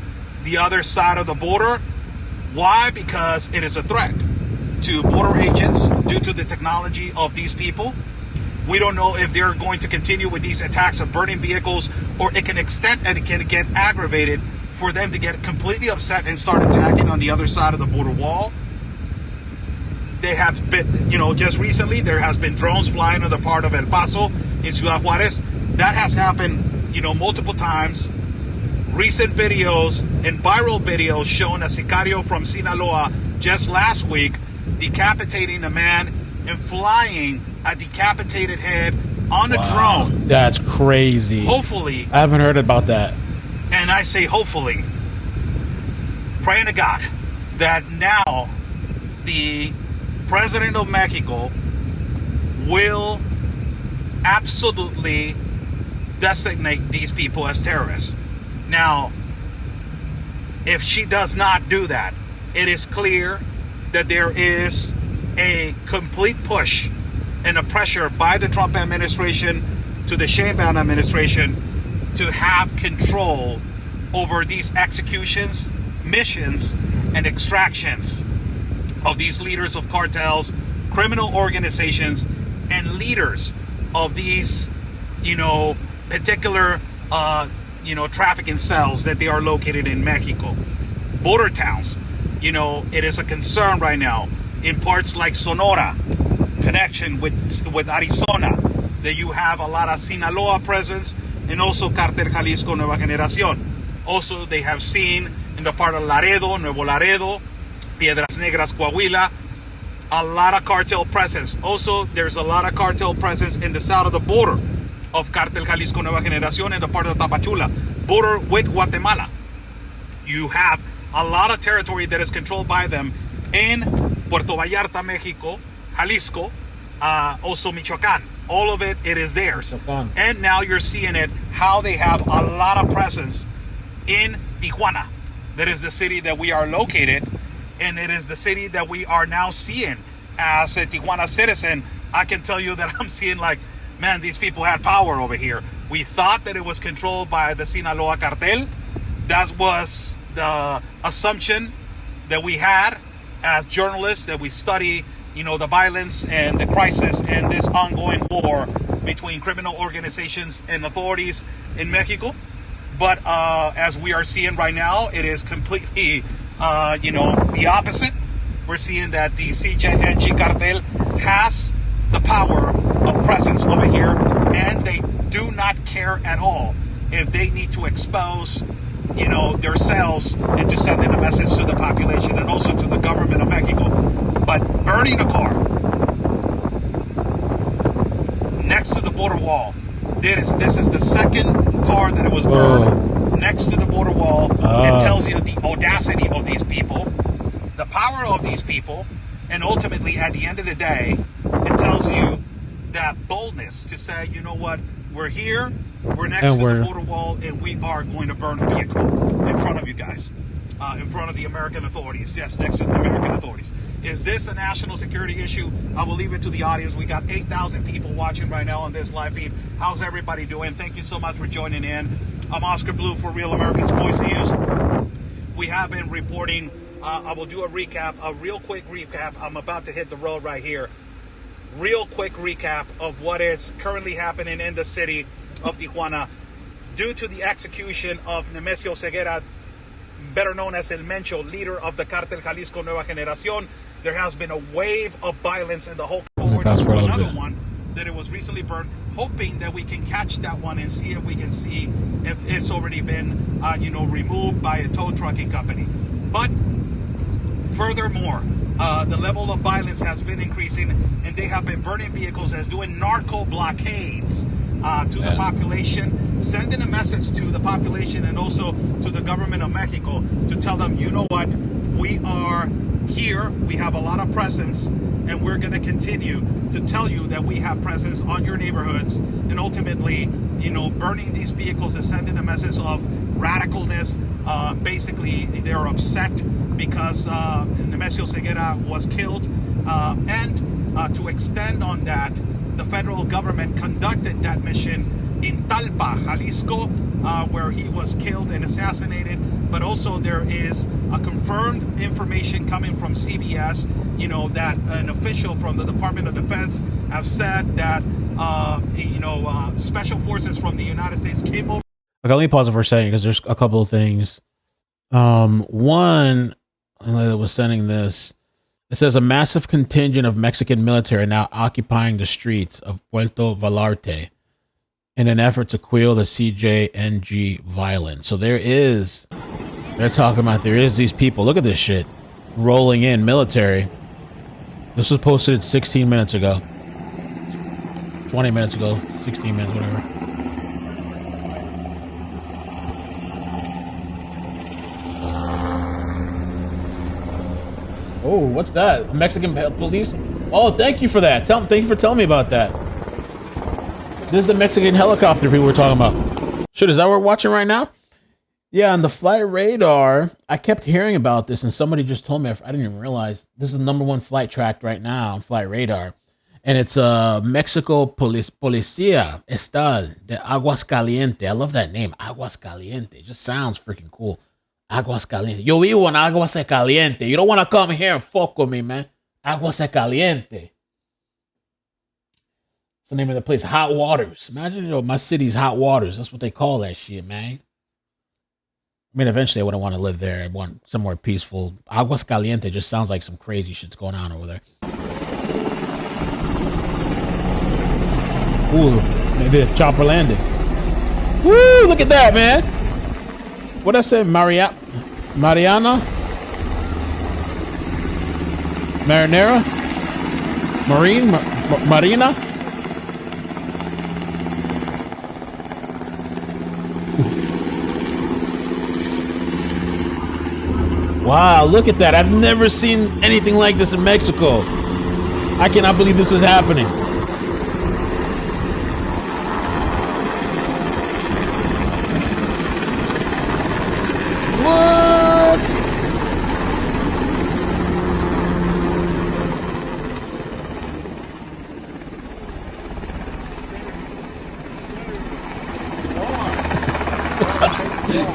the other side of the border. Why? Because it is a threat to border agents due to the technology of these people. We don't know if they're going to continue with these attacks of burning vehicles, or it can extend and it can get aggravated for them to get completely upset and start attacking on the other side of the border wall. They have been, just recently, there has been drones flying on the part of El Paso in Ciudad Juarez. That has happened, multiple times. Recent videos and viral videos showing a sicario from Sinaloa just last week decapitating a man and flying a decapitated head on a drone. That's crazy. Hopefully. I haven't heard about that. And I say hopefully, praying to God that now the President of Mexico will absolutely designate these people as terrorists. Now, if she does not do that, it is clear that there is a complete push and a pressure by the Trump administration to the Sheinbaum administration to have control over these executions, missions, and extractions of these leaders of cartels, criminal organizations, and leaders of these, particular, trafficking cells that they are located in Mexico. Border towns, it is a concern right now in parts like Sonora, connection with Arizona, that you have a lot of Sinaloa presence, and also Cartel Jalisco Nueva Generación. Also, they have seen in the part of Laredo, Nuevo Laredo, Piedras Negras, Coahuila, a lot of cartel presence. Also, there's a lot of cartel presence in the south of the border of Cartel Jalisco Nueva Generación and the part of Tapachula, border with Guatemala. You have a lot of territory that is controlled by them in Puerto Vallarta, Mexico, Jalisco, also Michoacán. All of it is theirs. And now you're seeing it, how they have a lot of presence in Tijuana. That is the city that we are located, and it is the city that we are now seeing as a Tijuana citizen. I can tell you that I'm seeing like, man, these people had power over here. We thought that it was controlled by the Sinaloa cartel. That was the assumption that we had as journalists, that we study, the violence and the crisis and this ongoing war between criminal organizations and authorities in Mexico. But as we are seeing right now, it is completely, the opposite. We're seeing that the CJNG cartel has the power of presence over here, and they do not care at all if they need to expose, themselves and to send in a message to the population and also to the government of Mexico. But burning a car next to the border wall, this is the second car that it was burned next to the border wall. It tells you the audacity of these people, the power of these people, and ultimately at the end of the day, it tells you that boldness to say, you know what, we're here, we're next to the border wall, and we are going to burn a vehicle in front of you guys, in front of the American authorities. Yes, next to the American authorities. Is this a national security issue? I will leave it to the audience. We got 8,000 people watching right now on this live feed. How's everybody doing? Thank you so much for joining in. I'm Oscar Blue for Real America's Voice News. We have been reporting, I will do a recap, a real quick recap. I'm about to hit the road right here. Real quick recap of what is currently happening in the city of Tijuana due to the execution of Nemesio Rubén, better known as El Mencho, leader of the Cartel Jalisco Nueva Generación. There has been a wave of violence in the whole forward. Another one that it was recently burned, hoping that we can catch that one and see if we can see if it's already been, removed by a tow trucking company. But furthermore, the level of violence has been increasing, and they have been burning vehicles as doing narco blockades to the population, sending a message to the population and also to the government of Mexico to tell them, you know what, we are here, we have a lot of presence, and we're going to continue to tell you that we have presence on your neighborhoods, and ultimately, burning these vehicles is sending a message of radicalness. Basically, they're upset because Nemesio Rubén was killed, and to extend on that, the federal government conducted that mission in Tapalpa, Jalisco, where he was killed and assassinated. But also there is a confirmed information coming from CBS, that an official from the Department of Defense have said that, special forces from the United States came over. Okay, let me pause it for a second because there's a couple of things. One, I was sending this. It says a massive contingent of Mexican military now occupying the streets of Puerto Vallarta in an effort to quell the CJNG violence. So they're talking about there is these people. Look at this shit rolling in military. This was posted 16 minutes ago. 20 minutes ago, 16 minutes, whatever. Oh, what's that? Mexican police? Oh, thank you for that. Thank you for telling me about that. This is the Mexican helicopter people were talking about. Shit, is that what we're watching right now? Yeah, on the flight radar, I kept hearing about this, and somebody just told me, I didn't even realize, this is the #1 flight tracked right now on flight radar. And it's Mexico Policía Estatal de Aguascaliente. I love that name, Aguascaliente. It just sounds freaking cool. Aguascaliente. Yo vivo en Aguascaliente. You don't want to come here and fuck with me, man. Aguascaliente. It's the name of the place. Hot Waters. Imagine, my city's Hot Waters. That's what they call that shit, man. I mean, eventually I wouldn't want to live there. I want somewhere peaceful. Aguascaliente just sounds like some crazy shit's going on over there. Ooh, maybe the chopper landed. Woo, look at that, man. What I said, Mariana? Marinera? Marina? Wow, look at that. I've never seen anything like this in Mexico. I cannot believe this is happening. What?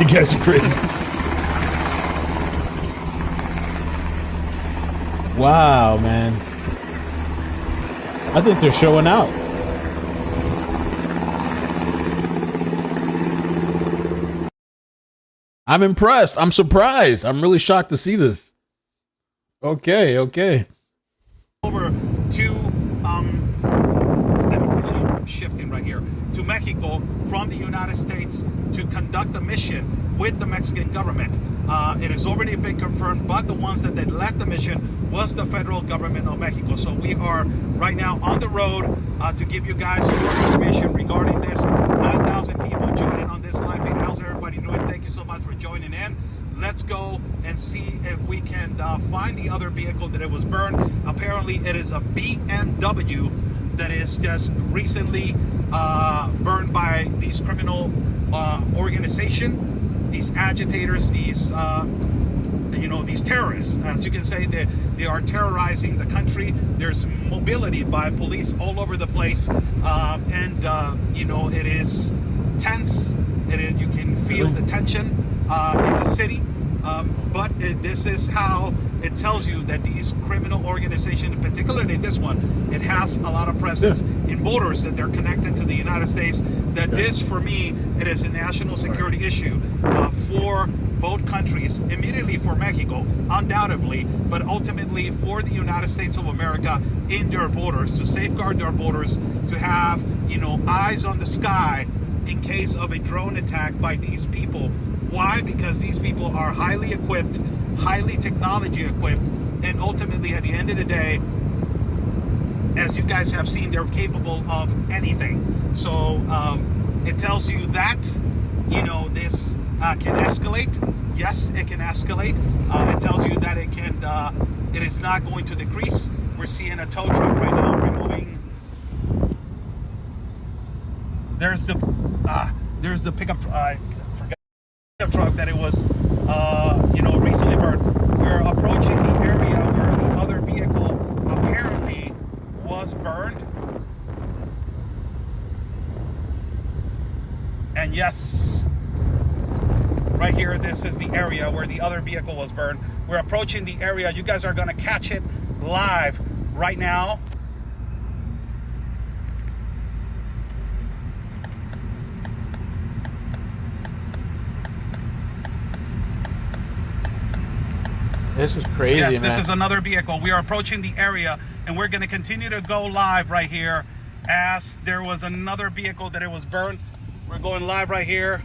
You guys are crazy. Wow, man. I think they're showing out. I'm impressed. I'm surprised. I'm really shocked to see this. Okay. Over to shifting right here to Mexico from the United States to conduct a mission with the Mexican government. It has already been confirmed, but the ones that led the mission was the federal government of Mexico. So we are right now on the road to give you guys more information regarding this. 9,000 people joining on this live feed. How's everybody doing? Thank you so much for joining in. Let's go and see if we can find the other vehicle that it was burned. Apparently it is a BMW that is just recently burned by these criminal organization, these agitators, these these terrorists. As you can say, they are terrorizing the country. There's mobility by police all over the place, and it is tense. You can feel the tension in the city. But this is how it tells you that these criminal organizations, particularly this one, it has a lot of presence in borders, that they're connected to the United States. That this, for me, it is a national security issue for both countries, immediately for Mexico, undoubtedly, but ultimately for the United States of America in their borders, to safeguard their borders, to have, eyes on the sky in case of a drone attack by these people. Why? Because these people are highly equipped, highly technology equipped, and ultimately at the end of the day, as you guys have seen, they're capable of anything. So it tells you that, this can escalate. Yes, it can escalate. It tells you that it is not going to decrease. We're seeing a tow truck right now removing. There's the pickup. Truck that it was recently burned. We're approaching the area where the other vehicle apparently was burned, and yes, right here, this is the area where the other vehicle was burned. We're approaching the area. You guys are going to catch it live right now. This is crazy, yes, man. This is another vehicle. We are approaching the area, and we're going to continue to go live right here, as there was another vehicle that it was burned. We're going live right here.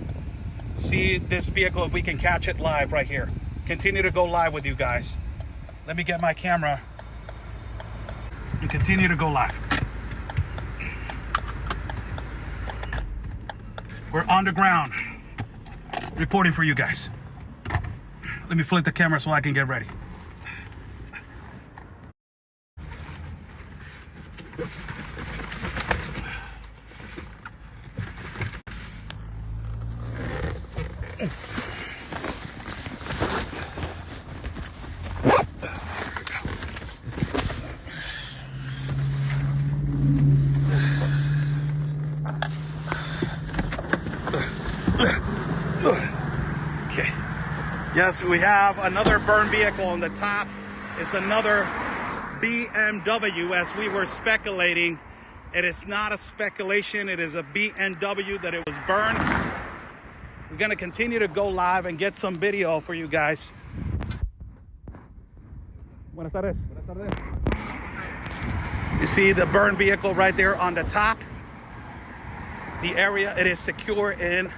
See this vehicle, if we can catch it live right here. Continue to go live with you guys. Let me get my camera and continue to go live. We're on the ground, reporting for you guys. Let me flip the camera so I can get ready. Yes, we have another burned vehicle on the top. It's another BMW, as we were speculating. It is not a speculation. It is a BMW that it was burned. We're going to continue to go live and get some video for you guys. Buenas tardes. Buenas tardes. You see the burned vehicle right there on the top. The area, it is secure in.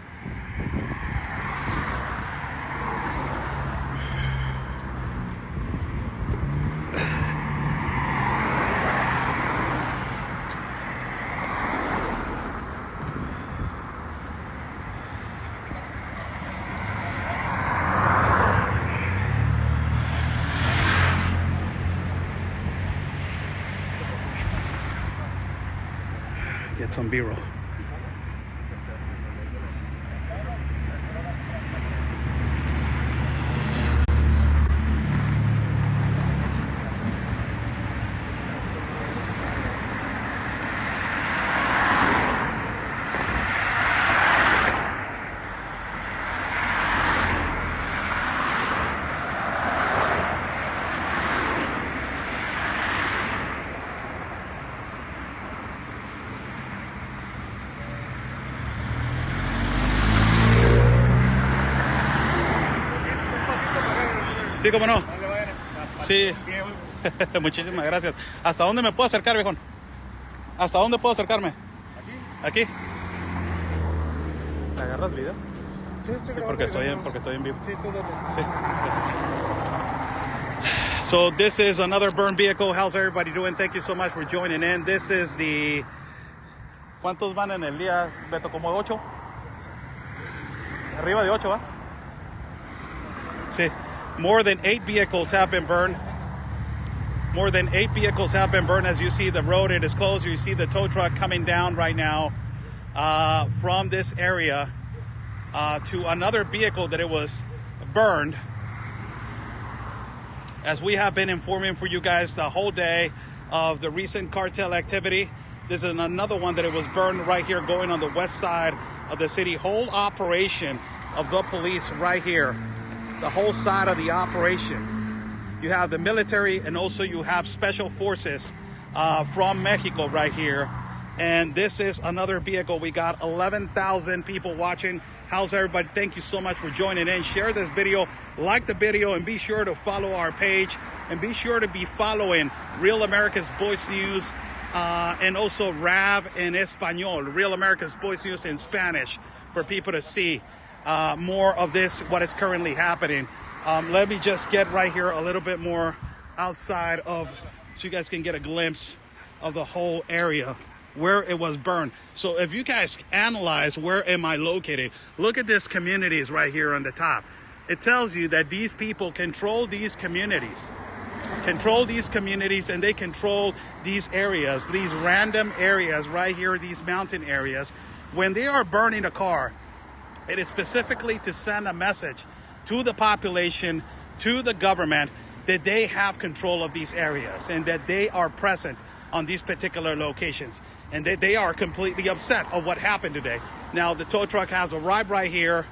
Get some B-roll. Sí, cómo no. Sí. Muchísimas gracias. ¿Hasta dónde me puedo acercar, viejón? ¿Hasta dónde puedo acercarme? Aquí. ¿Me agarras video? Sí, porque estoy en vivo. Sí, todo bien. Sí, gracias. So this is another burned vehicle. How's everybody doing? Thank you so much for joining in. This is the... ¿Cuántos van en el día, Beto? ¿Como 8? Arriba de 8, ¿va? Sí. More than 8 vehicles have been burned. More than 8 vehicles have been burned. As you see, the road, it is closed. You see the tow truck coming down right now from this area to another vehicle that it was burned. As we have been informing for you guys the whole day of the recent cartel activity, this is another one that it was burned right here going on the west side of the city. Whole operation of the police right here. The whole side of the operation. You have the military and also you have special forces from Mexico right here. And this is another vehicle. We got 11,000 people watching. How's everybody? Thank you so much for joining in. Share this video, like the video, and be sure to follow our page. And be sure to be following Real America's Voice News and also RAV in Espanol, Real America's Voice News in Spanish, for people to see more of this, what is currently happening. Let me just get right here a little bit more outside of, so you guys can get a glimpse of the whole area where it was burned. So if you guys analyze where am I located, look at this communities right here on the top. It tells you that these people control these communities. And they control these areas, these random areas right here, these mountain areas. When they are burning a car, it is specifically to send a message to the population, to the government, that they have control of these areas and that they are present on these particular locations and that they are completely upset of what happened today. Now, the tow truck has arrived right here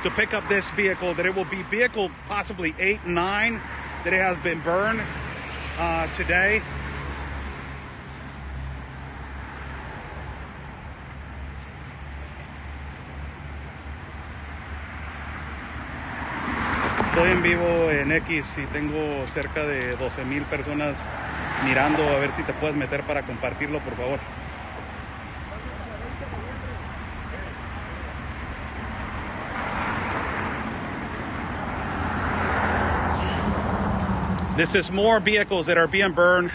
to pick up this vehicle, that it will be vehicle possibly 8, 9, that it has been burned today. Estoy en vivo en X y tengo cerca de 12,000 personas mirando, a ver si te puedes meter para compartirlo, por favor. This is more vehicles that are being burned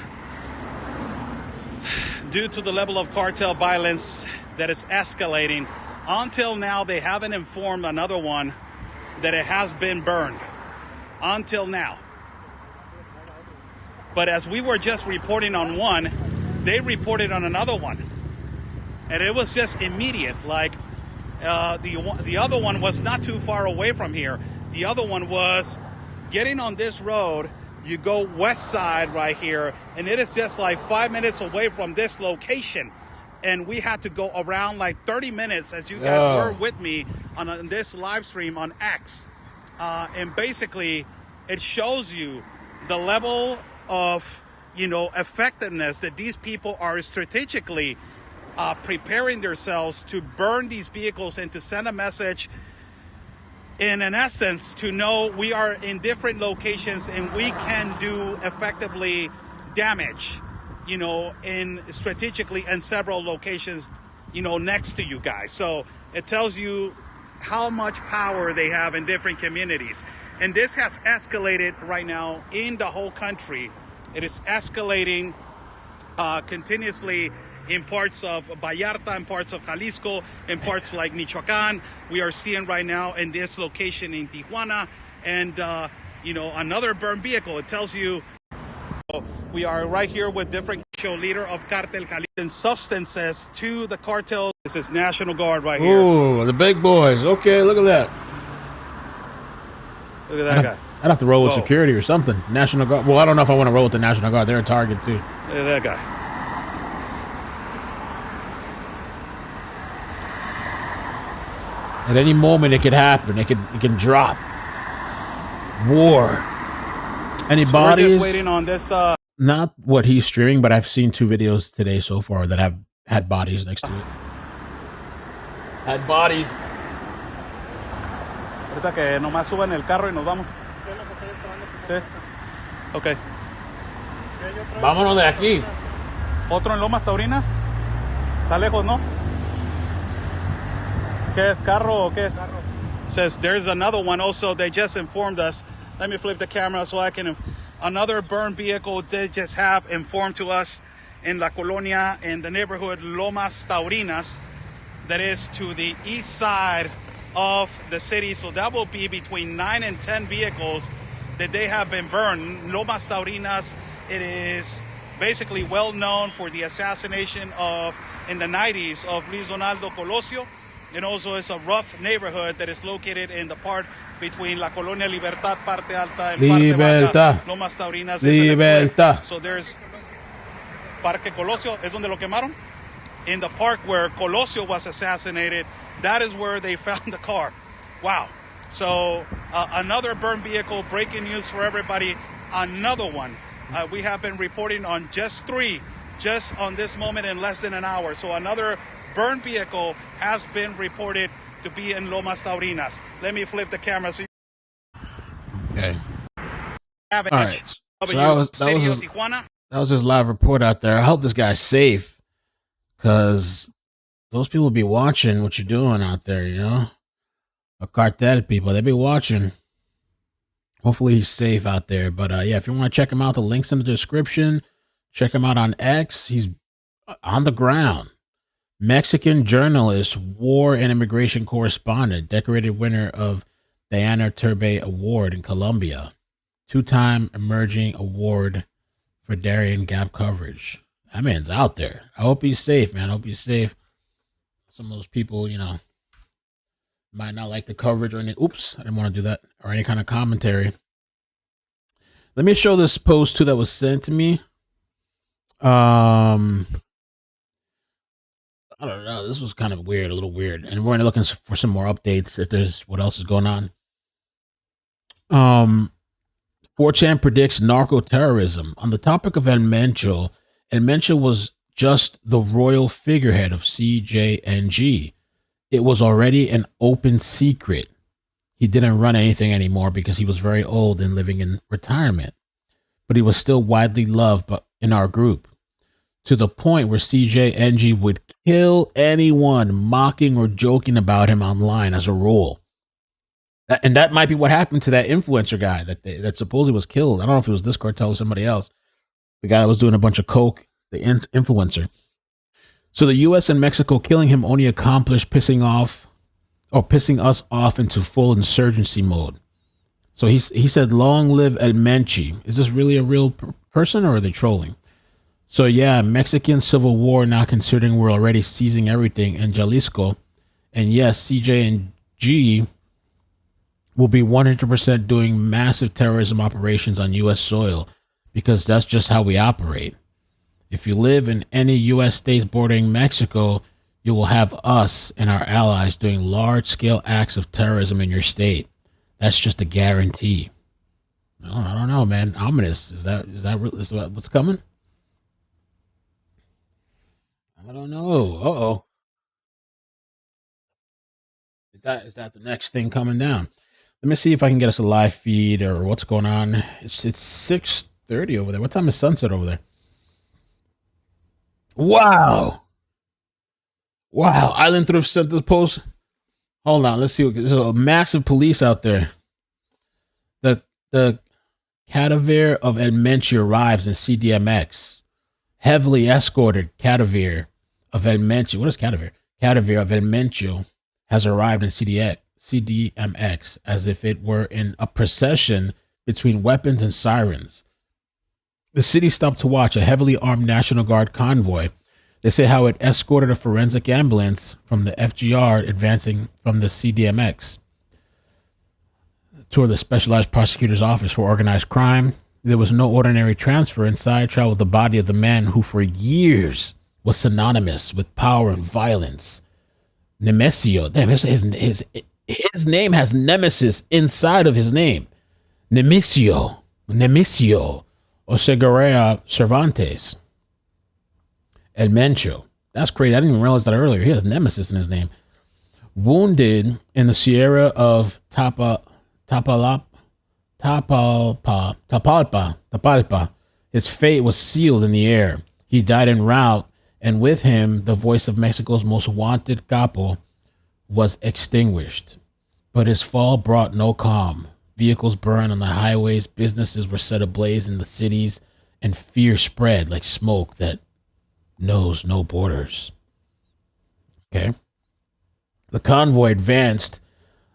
due to the level of cartel violence that is escalating. Until now, they haven't informed another one that it has been burned. Until now. But as we were just reporting on one, they reported on another one. And it was just immediate. Like the other one was not too far away from here. The other one was getting on this road. You go west side right here, and it is just like 5 minutes away from this location. and we had to go around like 30 minutes, as you guys were with me on this live stream on X. And basically, it shows you the level of, effectiveness that these people are strategically preparing themselves to burn these vehicles and to send a message, in an essence, to know we are in different locations and we can do effectively damage, in strategically in several locations, next to you guys. So it tells you how much power they have in different communities. And this has escalated right now in the whole country. It is escalating continuously in parts of Vallarta, in parts of Jalisco, in parts like Michoacán. We are seeing right now in this location in Tijuana, and another burned vehicle. It tells you we are right here with different leader of Cartel Jalisco and substances to the cartel. This is National Guard right here. Oh, the big boys. Okay, look at that. Look at that guy. I'd have to roll with security or something. National Guard. Well, I don't know if I want to roll with the National Guard. They're a target too. Look at that guy. At any moment, it could happen. It can drop. War. Any bodies? We're just waiting on this. Not what he's streaming, but I've seen 2 videos today so far that have had bodies next to it. Had bodies. Ahorita que nomás suban el carro y nos vamos. Sí. Ok. Vámonos de aquí. ¿Otro en Lomas Taurinas? Está lejos, ¿no? ¿Qué es, carro o qué es? Says there's another one also. They just informed us. Let me flip the camera so I can. Another burned vehicle they just have informed to us in La Colonia, in the neighborhood Lomas Taurinas, that is to the east side of the city. So that will be between 9 and 10 vehicles that they have been burned. Lomas Taurinas, it is basically well known for the assassination of, in the 90s, of Luis Donaldo Colosio. And also it's a rough neighborhood that is located in the part between La Colonia Libertad, Parte Alta, and Parte Baja. Lomas Taurinas Libertad. So there's Parque Colosio, es donde lo quemaron. In the park where Colosio was assassinated, that is where they found the car. Wow. So another burned vehicle, breaking news for everybody. Another one. We have been reporting on just 3, just on this moment in less than an hour. So another burned vehicle has been reported to be in Lomas Taurinas. Let me flip the camera so you Okay. have it. All right. So that was his live report out there. I hope this guy's safe, because those people be watching what you're doing out there, The cartel people, they be watching. Hopefully he's safe out there. But yeah, if you want to check him out, the link's in the description. Check him out on X. He's on the ground. Mexican journalist, war and immigration correspondent, decorated winner of Diana Turbay Award in Colombia, 2-time emerging award for Darien Gap coverage. That man's out there. I hope he's safe, man. I hope he's safe. Some of those people, might not like the coverage or any. Oops, I didn't want to do that, or any kind of commentary. Let me show this post too that was sent to me. I don't know. This was kind of weird, a little weird. And we're looking for some more updates if there's what else is going on. 4chan predicts narco terrorism. On the topic of Mencho was just the royal figurehead of CJNG. It was already an open secret. He didn't run anything anymore because he was very old and living in retirement. But he was still widely loved in our group, to the point where CJNG would kill anyone mocking or joking about him online as a rule. And that might be what happened to that influencer guy that supposedly was killed. I don't know if it was this cartel or somebody else. The guy that was doing a bunch of coke, the influencer. So the U.S. and Mexico killing him only accomplished pissing us off into full insurgency mode. So he said, "Long live El Menchi." Is this really a real person, or are they trolling? So yeah, Mexican Civil War, now considering we're already seizing everything in Jalisco. And yes, CJNG will be 100% doing massive terrorism operations on U.S. soil, because that's just how we operate. If you live in any U.S. states bordering Mexico, you will have us and our allies doing large-scale acts of terrorism in your state. That's just a guarantee. Oh, I don't know, man. Ominous. Is that what's coming? I don't know. Uh-oh. Is that the next thing coming down? Let me see if I can get us a live feed or what's going on. It's 6:30 over there. What time is sunset over there? Wow. Wow. Island Thrift sent this post. Hold on. Let's see. There's a massive police out there. The cadaver of El Mencho arrives in CDMX. Heavily escorted cadaver of El Mencho. What is cadaver? Cadaver of El Mencho has arrived in CDMX as if it were in a procession between weapons and sirens. The city stopped to watch a heavily armed National Guard convoy. They say how it escorted a forensic ambulance from the FGR advancing from the CDMX toward the Specialized Prosecutor's Office for Organized Crime. There was no ordinary transfer. Inside traveled the body of the man who for years was synonymous with power and violence. Nemesio. Damn, his name has nemesis inside of his name. Nemesio Oseguera Cervantes. El Mencho. That's crazy. I didn't even realize that earlier. He has nemesis in his name. Wounded in the Sierra of Tapalpa. His fate was sealed in the air. He died en route, and with him, the voice of Mexico's most wanted capo was extinguished. But his fall brought no calm. Vehicles burned on the highways, businesses were set ablaze in the cities, and fear spread like smoke that knows no borders. Okay. The convoy advanced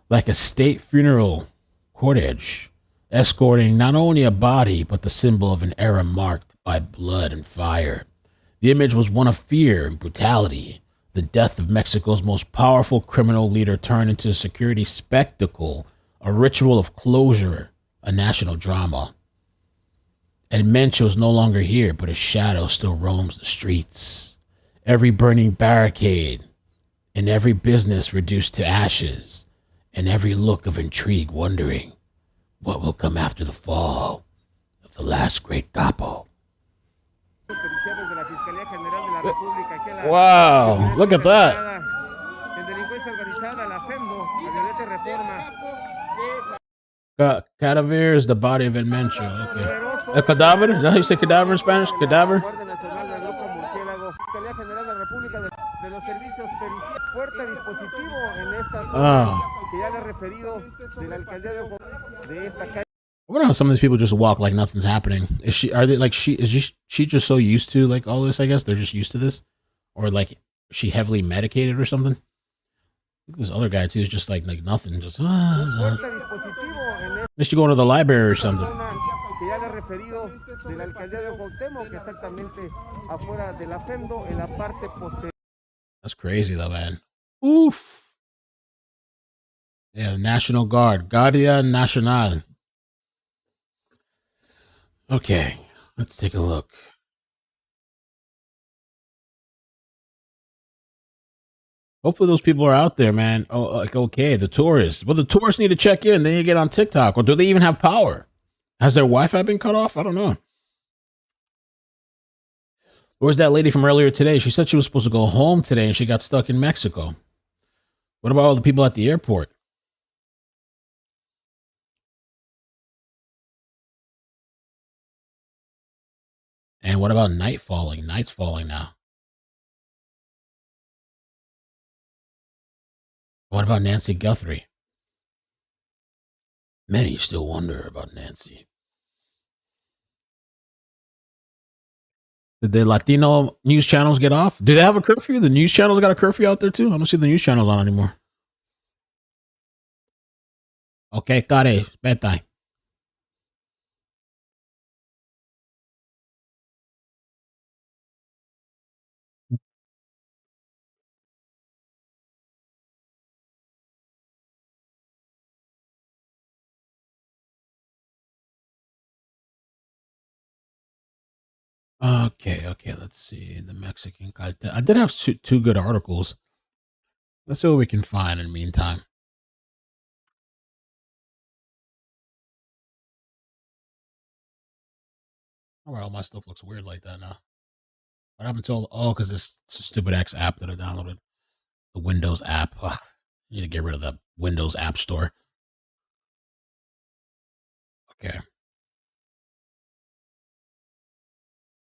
like a state funeral cortege, escorting not only a body, but the symbol of an era marked by blood and fire. The image was one of fear and brutality. The death of Mexico's most powerful criminal leader turned into a security spectacle, a ritual of closure, a national drama. And Mencho is no longer here, but his shadow still roams the streets. Every burning barricade, and every business reduced to ashes, and every look of intrigue wondering what will come after the fall of the last great capo. Wow, look at that. Cadaver is the body of El Mencho. Okay. El cadáver? Is that how you say cadaver in Spanish? Cadaver? Oh. I wonder how some of these people just walk like nothing's happening. Is she just so used to like all this, I guess? They're just used to this? Or like she heavily medicated or something? This other guy too is just like nothing, just they should go to the library or something. That's crazy though, man. Oof. Yeah, the National Guard. Guardia Nacional. Okay, let's take a look. Hopefully those people are out there, man. Oh, like, okay, the tourists. Well, the tourists need to check in. Then you get on TikTok. Or do they even have power? Has their Wi-Fi been cut off? I don't know. Where's that lady from earlier today? She said she was supposed to go home today and she got stuck in Mexico. What about all the people at the airport? And what about night falling? Night's falling now. What about Nancy Guthrie? Many still wonder about Nancy. Did the Latino news channels get off? Do they have a curfew? The news channels got a curfew out there too? I don't see the news channels on anymore. Okay, got it. It's bedtime. Okay. Let's see. The Mexican cartel. I did have two good articles. Let's see what we can find in the meantime. Oh, all my stuff looks weird like that now. What happened to all? Oh, because this stupid X app that I downloaded, the Windows app. Ugh, I need to get rid of the Windows App Store. Okay.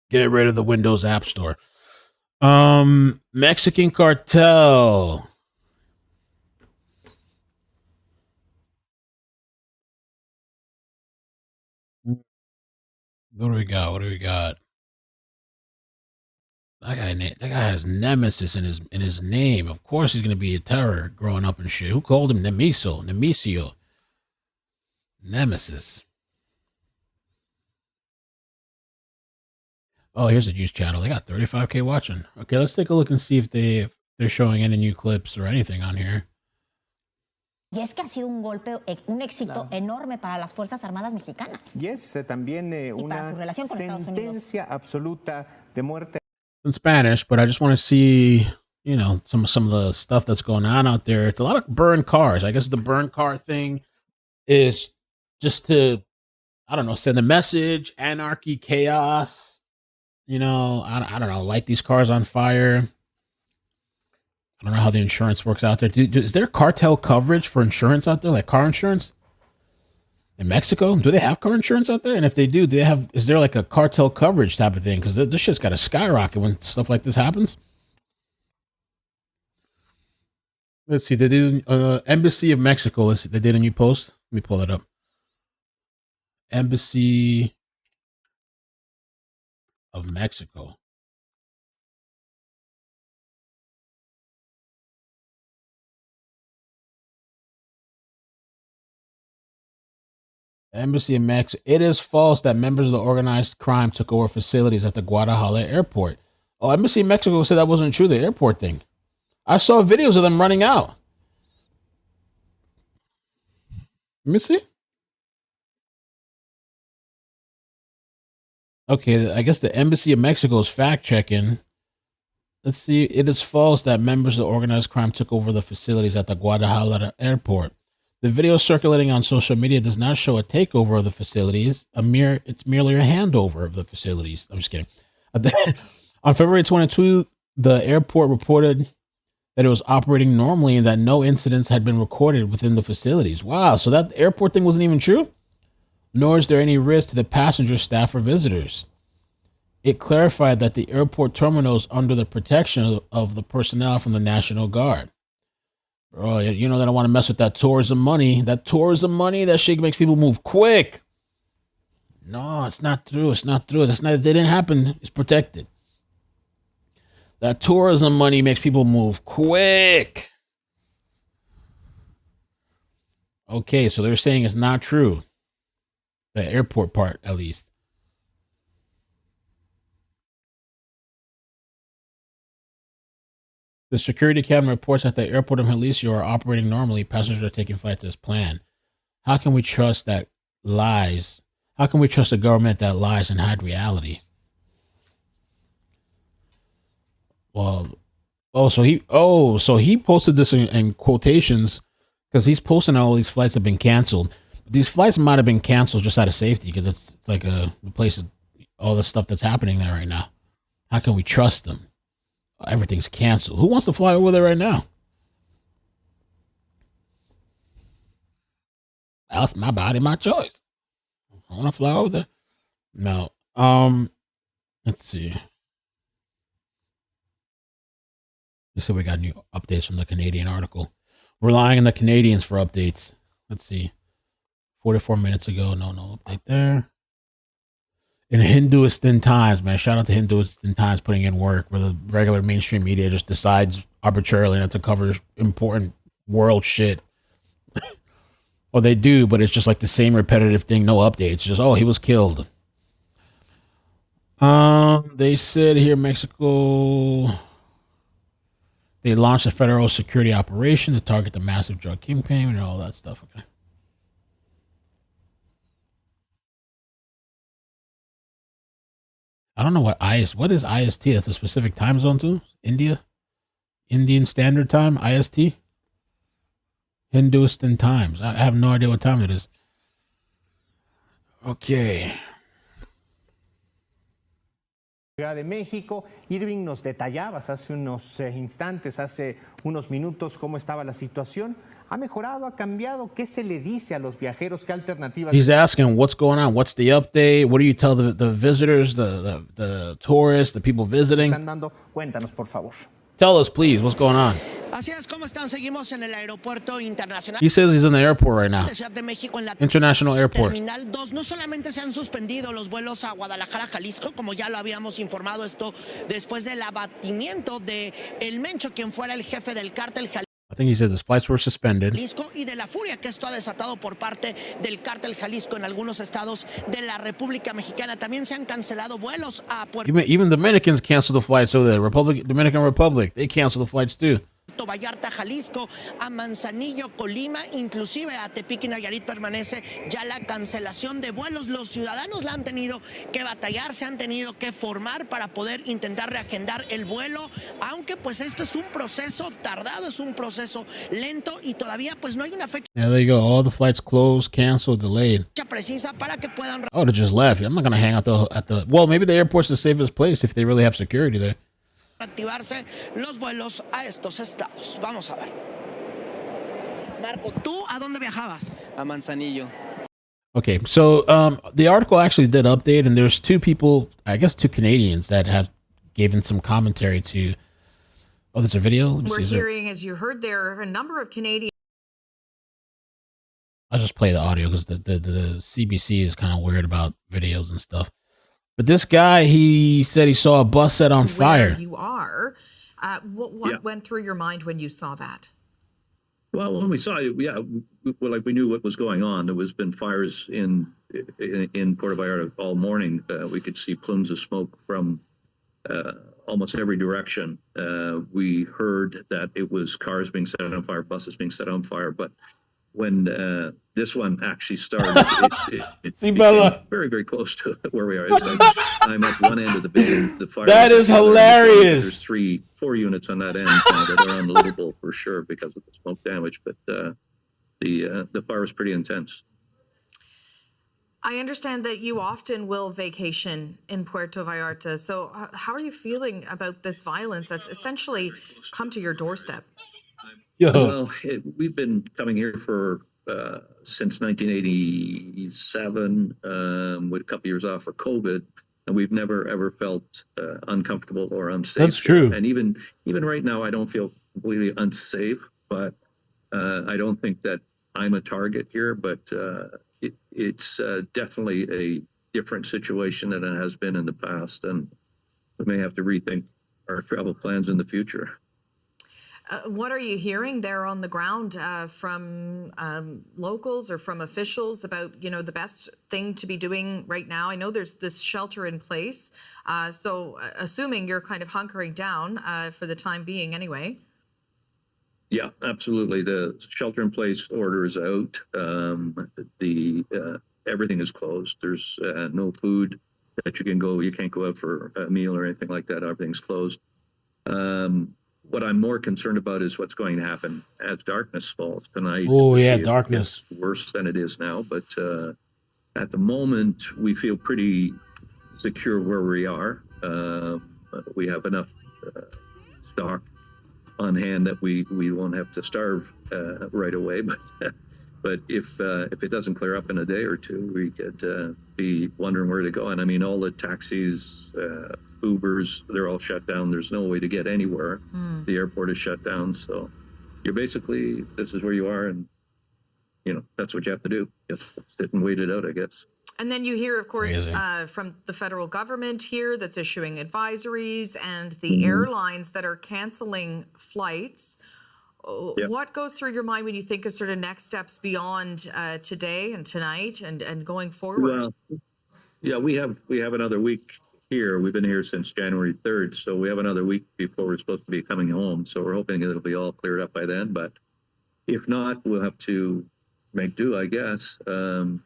Get rid of the Windows App Store. Mexican cartel. What do we got? What do we got? That guy has Nemesis in his name. Of course, he's gonna be a terror growing up and shit. Who called him Nemesio? Nemesis. Oh, here's a news channel. They got 35K watching. Okay, let's take a look and see if they're showing any new clips or anything on here. Y es que ha sido un golpe, un éxito enorme para las Fuerzas Armadas mexicanas. Y es también una sentencia absoluta de muerte. In Spanish, but I just want to see, some of the stuff that's going on out there. It's a lot of burned cars. I guess the burn car thing is just to, I don't know, send a message, anarchy, chaos. I don't know, light these cars on fire. I don't know how the insurance works out there. Is there cartel coverage for insurance out there, like car insurance? In Mexico, do they have car insurance out there? And if they do, is there like a cartel coverage type of thing? Because this shit's got to skyrocket when stuff like this happens. Let's see. They did Embassy of Mexico. Let's see. They did a new post. Let me pull that up. Embassy of Mexico. Embassy of Mexico. It is false that members of the organized crime took over facilities at the Guadalajara airport. Oh, Embassy of Mexico said that wasn't true, the airport thing. I saw videos of them running out. Let me see. Okay, I guess the Embassy of Mexico is fact-checking. Let's see. It is false that members of the organized crime took over the facilities at the Guadalajara airport. The video circulating on social media does not show a takeover of the facilities. It's merely a handover of the facilities. I'm just kidding. On February 22, the airport reported that it was operating normally and that no incidents had been recorded within the facilities. Wow, so that airport thing wasn't even true? Nor is there any risk to the passengers, staff, or visitors. It clarified that the airport terminal is under the protection of the personnel from the National Guard. Bro, you know they don't want to mess with that tourism money. That tourism money, that shit makes people move quick. No, it's not true. It's not true. It didn't happen. It's protected. That tourism money makes people move quick. Okay, so they're saying it's not true. The airport part, at least. The security camera reports that the airport of Jalisco are operating normally. Passengers are taking flights as planned. How can we trust that lies? How can we trust a government that lies and hide reality? Well, so he posted this in quotations because he's posting all these flights have been canceled. These flights might have been canceled just out of safety because it's like the place, all the stuff that's happening there right now. How can we trust them? Everything's canceled. Who wants to fly over there right now? That's my body, my choice. I want to fly over there. No. Let's see. So we got new updates from the Canadian article. Relying on the Canadians for updates. Let's see. 44 minutes ago. No update there. In Hinduistan Times, man. Shout out to Hinduistan Times putting in work where the regular mainstream media just decides arbitrarily not to cover important world shit. Well, they do, but it's just like the same repetitive thing. No updates. Just, he was killed. They said here, Mexico, they launched a federal security operation to target the massive drug kingpin and all that stuff. Okay. I don't know what is IST? That's a specific time zone too? Indian Standard Time, IST? Hindustan Times. I have no idea what time it is. Okay. Ciudad de México. Irving, nos detallabas hace unos instantes, hace unos minutos, cómo estaba la situación. ¿Ha mejorado? ¿Ha cambiado? ¿Qué se le dice a los viajeros? ¿Qué alternativas? He's asking what's going on. What's the update? What do you tell the visitors, the tourists, the people visiting? Están dando? Cuéntanos, por favor. Tell us, please, what's going on? Así es, ¿cómo están? Seguimos en el aeropuerto internacional. He says he's in the airport right now. De Ciudad de México, en la International Airport. Terminal 2. No solamente se han suspendido los vuelos a Guadalajara, Jalisco, como ya lo habíamos informado, esto después del abatimiento de el Mencho, quien fuera el jefe del cártel I think he said his flights were suspended. Jalisco, y de la furia que esto ha desatado por parte del cártel Jalisco en algunos estados de la República Mexicana. También se han cancelado vuelos a Puerto Even Dominicans canceled the flights over there. Dominican Republic, they canceled the flights too. Vallarta, Jalisco, a Manzanillo, Colima, inclusive a Tepic y Nayarit permanece ya la cancelación de vuelos. Los ciudadanos la han tenido que batallar, se han tenido que formar para poder intentar reagendar el vuelo, aunque pues esto es un proceso tardado, es un proceso lento y todavía pues no hay una fecha Yeah, there you go. All the flights closed, canceled, delayed. precisa para que puedan I would have just left. I'm not going to hang out at the... Well, maybe the airport's the safest place if they really have security there. reactivarse los vuelos a estos estados. Vamos a ver. Marco, ¿tú a dónde viajabas? A Manzanillo. Okay, so the article actually did update, and there's two people, I guess two Canadians, that have given some commentary to... Oh, there's a video? Let me We're see. hearing, as you heard there, a number of Canadians. I'll just play the audio because the CBC is kind of weird about videos and stuff. But this guy, he said he saw a bus set on fire. Where you are. What went through your mind when you saw that? Well, when we saw it, we knew what was going on. There was been fires in Puerto Vallarta all morning. We could see plumes of smoke from almost every direction. We heard that it was cars being set on fire, buses being set on fire, but when this one actually started, it became very, very close to where we are. It's like I'm at one end of the building. The fire. That is hilarious. There's 4 units on that end that are unlivable for sure because of the smoke damage. But the fire was pretty intense. I understand that you often will vacation in Puerto Vallarta. So how are you feeling about this violence that's essentially come to your doorstep? Well, we've been coming here for since 1987, with a couple years off for COVID, and we've never ever felt uncomfortable or unsafe. That's true. And even right now, I don't feel completely unsafe, but I don't think that I'm a target here. But it's definitely a different situation than it has been in the past, and we may have to rethink our travel plans in the future. What are you hearing there on the ground from locals or from officials about, the best thing to be doing right now? I know there's this shelter in place, so assuming you're kind of hunkering down for the time being anyway. Yeah, absolutely. The shelter-in-place order is out. Everything is closed. There's no food that you can go. You can't go out for a meal or anything like that. Everything's closed. What I'm more concerned about is what's going to happen as darkness falls tonight. Oh, yeah, darkness. It's worse than it is now, but at the moment, we feel pretty secure where we are. We have enough stock on hand that we won't have to starve right away. But if it doesn't clear up in a day or two, we could be wondering where to go. And I mean, all the taxis, Ubers, they're all shut down. There's no way to get anywhere. The airport is shut down. So you're basically, this is where you are, and that's what you have to do. Just sit and wait it out, I guess. And then you hear, of course, from the federal government here that's issuing advisories and the airlines that are canceling flights. What goes through your mind when you think of sort of next steps beyond today and tonight and going forward? Well, yeah, we have another week here. We've been here since January 3rd, so we have another week before we're supposed to be coming home. So we're hoping it'll be all cleared up by then. But if not, we'll have to make do, I guess. The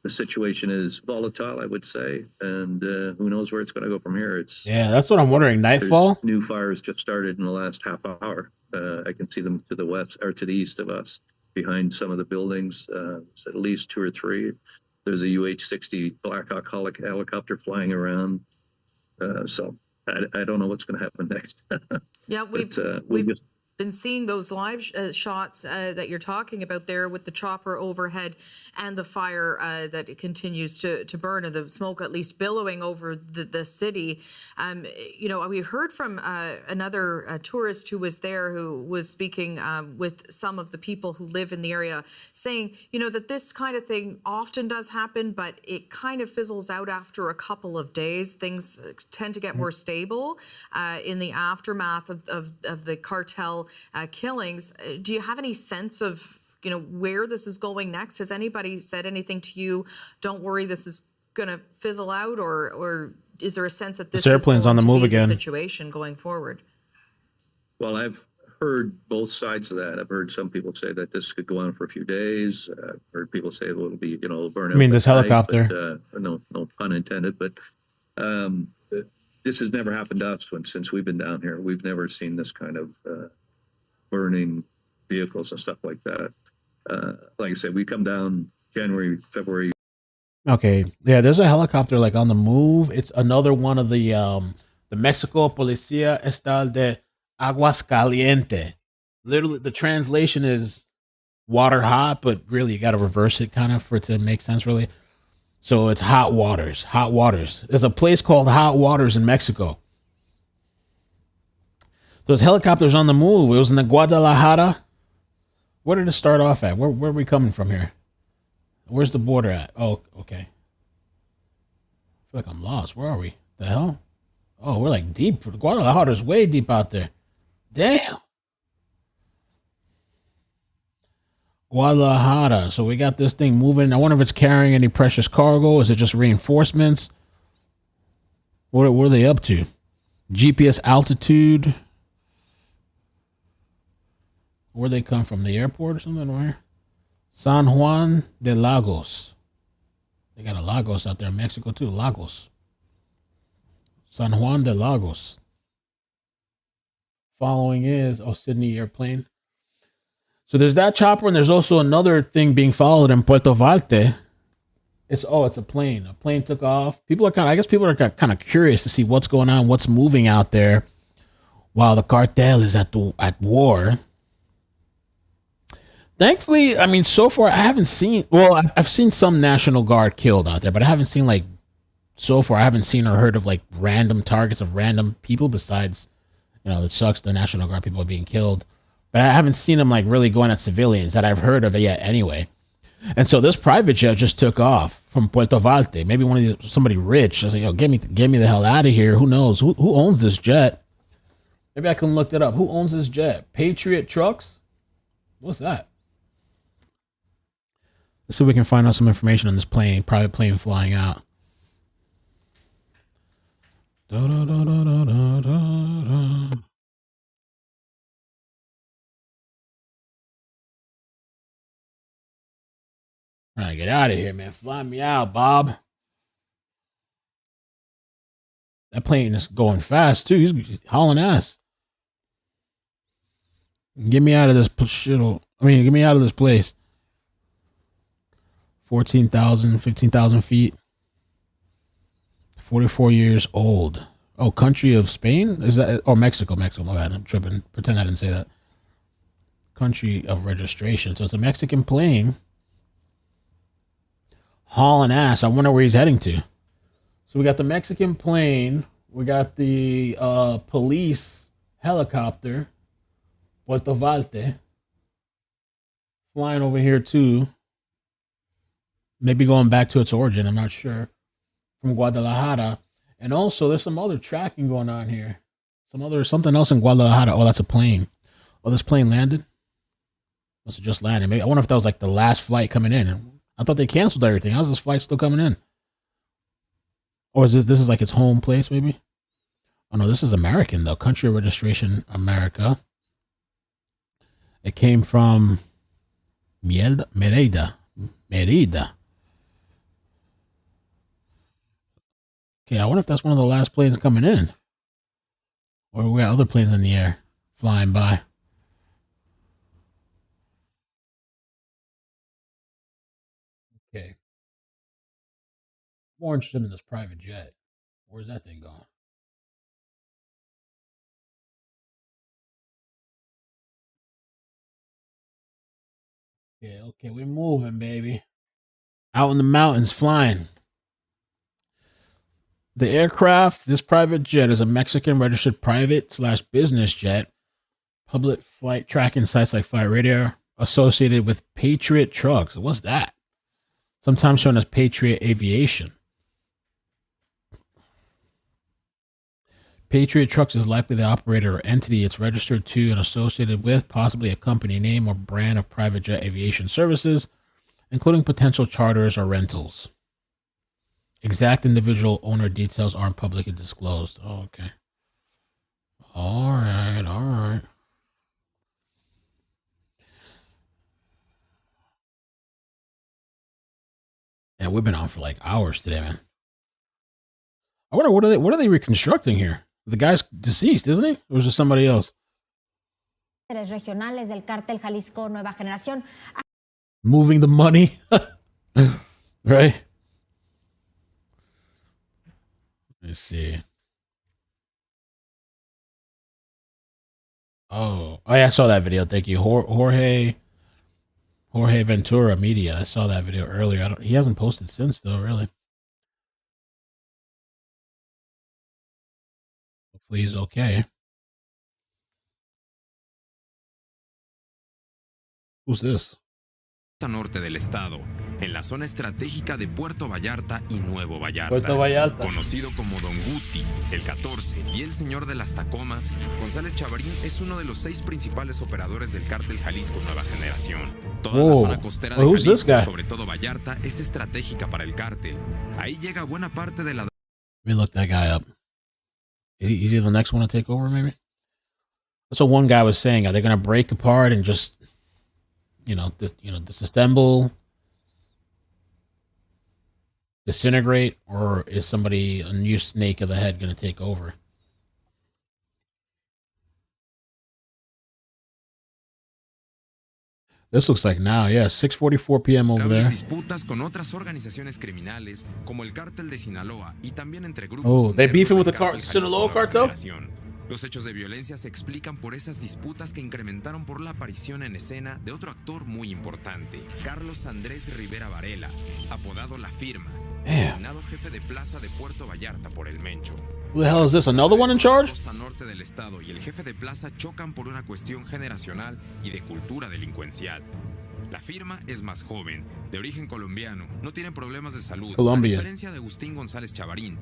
the situation is volatile, I would say, and who knows where it's going to go from here. Yeah, that's what I'm wondering. Nightfall? New fires just started in the last half hour. I can see them to the west or to the east of us, behind some of the buildings. It's at least 2 or 3. There's a UH-60 Black Hawk helicopter flying around. So I don't know what's going to happen next. Yeah, we've been seeing those live shots that you're talking about there, with the chopper overhead and the fire that it continues to burn, and the smoke at least billowing over the city. You know, we heard from another tourist who was there, who was speaking with some of the people who live in the area, saying, you know, that this kind of thing often does happen, but it kind of fizzles out after a couple of days. Things tend to get more stable in the aftermath of the cartel killings. Do you have any sense of, you know, where this is going next? Has anybody said anything to you? Don't worry, this is going to fizzle out, or is there a sense that this airplane's is going on the to move be again. the situation going forward? Well, I've heard both sides of that. I've heard some people say that this could go on for a few days. I've heard people say, well, it'll be, you know, it'll burn out. I mean, this at night, helicopter. but, no pun intended. But this has never happened to us since we've been down here. We've never seen this kind of burning vehicles and stuff like that. Like I said, we come down January, February. Okay, yeah, there's a helicopter like on the move. It's another one of the Mexico Policía Estatal de Aguascaliente. Literally, the translation is water hot, but really you got to reverse it kind of for it to make sense, really. So it's hot waters, hot waters. There's a place called Hot Waters in Mexico. So it's helicopters on the move. It was in the Guadalajara. Where did it start off at? Where are we coming from here? Where's the border at? Oh, okay. I feel like I'm lost. Where are we? The hell? Oh, we're like deep. Guadalajara's way deep out there. Damn. Guadalajara. So we got this thing moving. I wonder if it's carrying any precious cargo. Is it just reinforcements? What are they up to? GPS altitude. Where they come from? The airport or something? Where? San Juan de Lagos. They got a Lagos out there in Mexico too. Lagos. San Juan de Lagos. Following is Sydney airplane. So there's that chopper, and there's also another thing being followed in Puerto Vallarta. It's a plane. A plane took off. I guess people are kind of curious to see what's going on, what's moving out there, while the cartel is at war. Thankfully, I mean, so far I haven't seen. Well, I've seen some National Guard killed out there, but I haven't seen so far I haven't seen or heard of random targets of random people. Besides, you know, it sucks the National Guard people are being killed, but I haven't seen them really going at civilians that I've heard of yet. Anyway, and so this private jet just took off from Puerto Vallarta. Maybe somebody rich. I was like, yo, get me the hell out of here. Who knows who owns this jet? Maybe I can look it up. Who owns this jet? Patriot Trucks. What's that? Let's see if we can find out some information on this plane, private plane flying out. Da, da, da, da, da, da, da. Trying to get out of here, man. Fly me out, Bob. That plane is going fast, too. He's hauling ass. Get me out of this shit. Get me out of this place. 14,000, 15,000 feet. 44 years old. Oh, country of Spain? Is that? Oh, Mexico. My bad. I'm tripping. Pretend I didn't say that. Country of registration. So it's a Mexican plane. Hauling ass. I wonder where he's heading to. So we got the Mexican plane. We got the police helicopter. Puerto Vallarta. Flying over here too. Maybe going back to its origin, I'm not sure. From Guadalajara. And also there's some other tracking going on here. Something else in Guadalajara. Oh, that's a plane. Oh, this plane landed? Must have just landed. Maybe I wonder if that was the last flight coming in. I thought they canceled everything. How's this flight still coming in? Or is this is its home place, maybe? Oh no, this is American though. Country of registration, America. It came from Merida. Okay, I wonder if that's one of the last planes coming in. Or we got other planes in the air flying by. Okay. More interested in this private jet. Where's that thing going? Yeah, okay, we're moving, baby. Out in the mountains, flying. The aircraft, this private jet, is a Mexican registered private / business jet. Public flight tracking sites like Flight Radar associated with Patriot trucks. What's that? Sometimes shown as Patriot Aviation. Patriot Trucks is likely the operator or entity it's registered to and associated with, possibly a company name or brand of private jet aviation services, including potential charters or rentals. Exact individual owner details aren't publicly disclosed. Oh, okay. All right. Yeah, we've been on for like hours today, man. I wonder what are they reconstructing here? The guy's deceased, isn't he? Or is there somebody else? Regionales del Cártel Jalisco Nueva Generación. Moving the money. Right? Let's see. Oh, yeah, I saw that video. Thank you. Jorge Ventura Media. I saw that video earlier. He hasn't posted since, though, really. Hopefully he's okay. Who's this? Norte del estado, en la zona estratégica de Puerto Vallarta y Nuevo Vallarta. Puerto Vallarta. Conocido como Don Guti, el 14 y el Señor de las Tacomas, González Chavarín es uno de los 6 principales operadores del cártel Jalisco Nueva Generación. Toda la zona costera de Jalisco, sobre todo Vallarta, es estratégica para el cártel. Ahí llega buena parte de la... Let me look that guy up. Is he the next one to take over, maybe? That's what one guy was saying. Are they going to break apart and just... disassemble, disintegrate, or is somebody, a new snake of the head, going to take over? This looks like now, yeah, 6:44 p.m. over there. Disputas con otras organizaciones criminales como el cártel de Sinaloa y también entre grupos. Oh, they beefing with the Sinaloa cartel? Los hechos de violencia se explican por esas disputas que incrementaron por la aparición en escena de otro actor muy importante, Carlos Andrés Rivera Varela, apodado La Firma, designado jefe de plaza de Puerto Vallarta por el Mencho. Who the hell is this? Another one in charge? La costa norte del estado y el jefe de plaza chocan por una cuestión generacional y de cultura delincuencial. La Firma es más joven, de origen colombiano, no tiene problemas de salud, a diferencia de Agustín González Chavarín.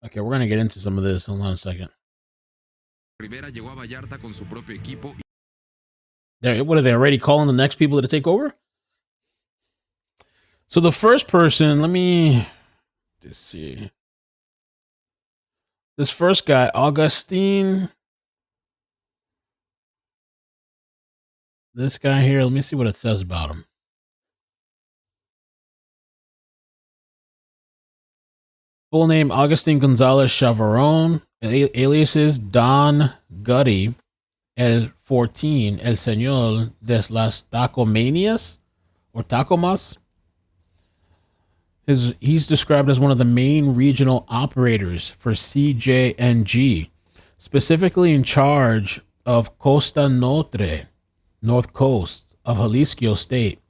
Okay, we're going to get into some of this. Hold on a second. Rivera llegó a Vallarta con su propio equipo. What are they already calling the next people to take over? So the first person, let's see. This first guy, Augustine. This guy here, let me see what it says about him. Full name, Augustin Gonzalez Chavaron. Aliases, Don Gutty, El 14, El Señor de las Tacomanias, or Tacomas. He's described as one of the main regional operators for CJNG, specifically in charge of Costa Norte, North Coast of Jalisco State.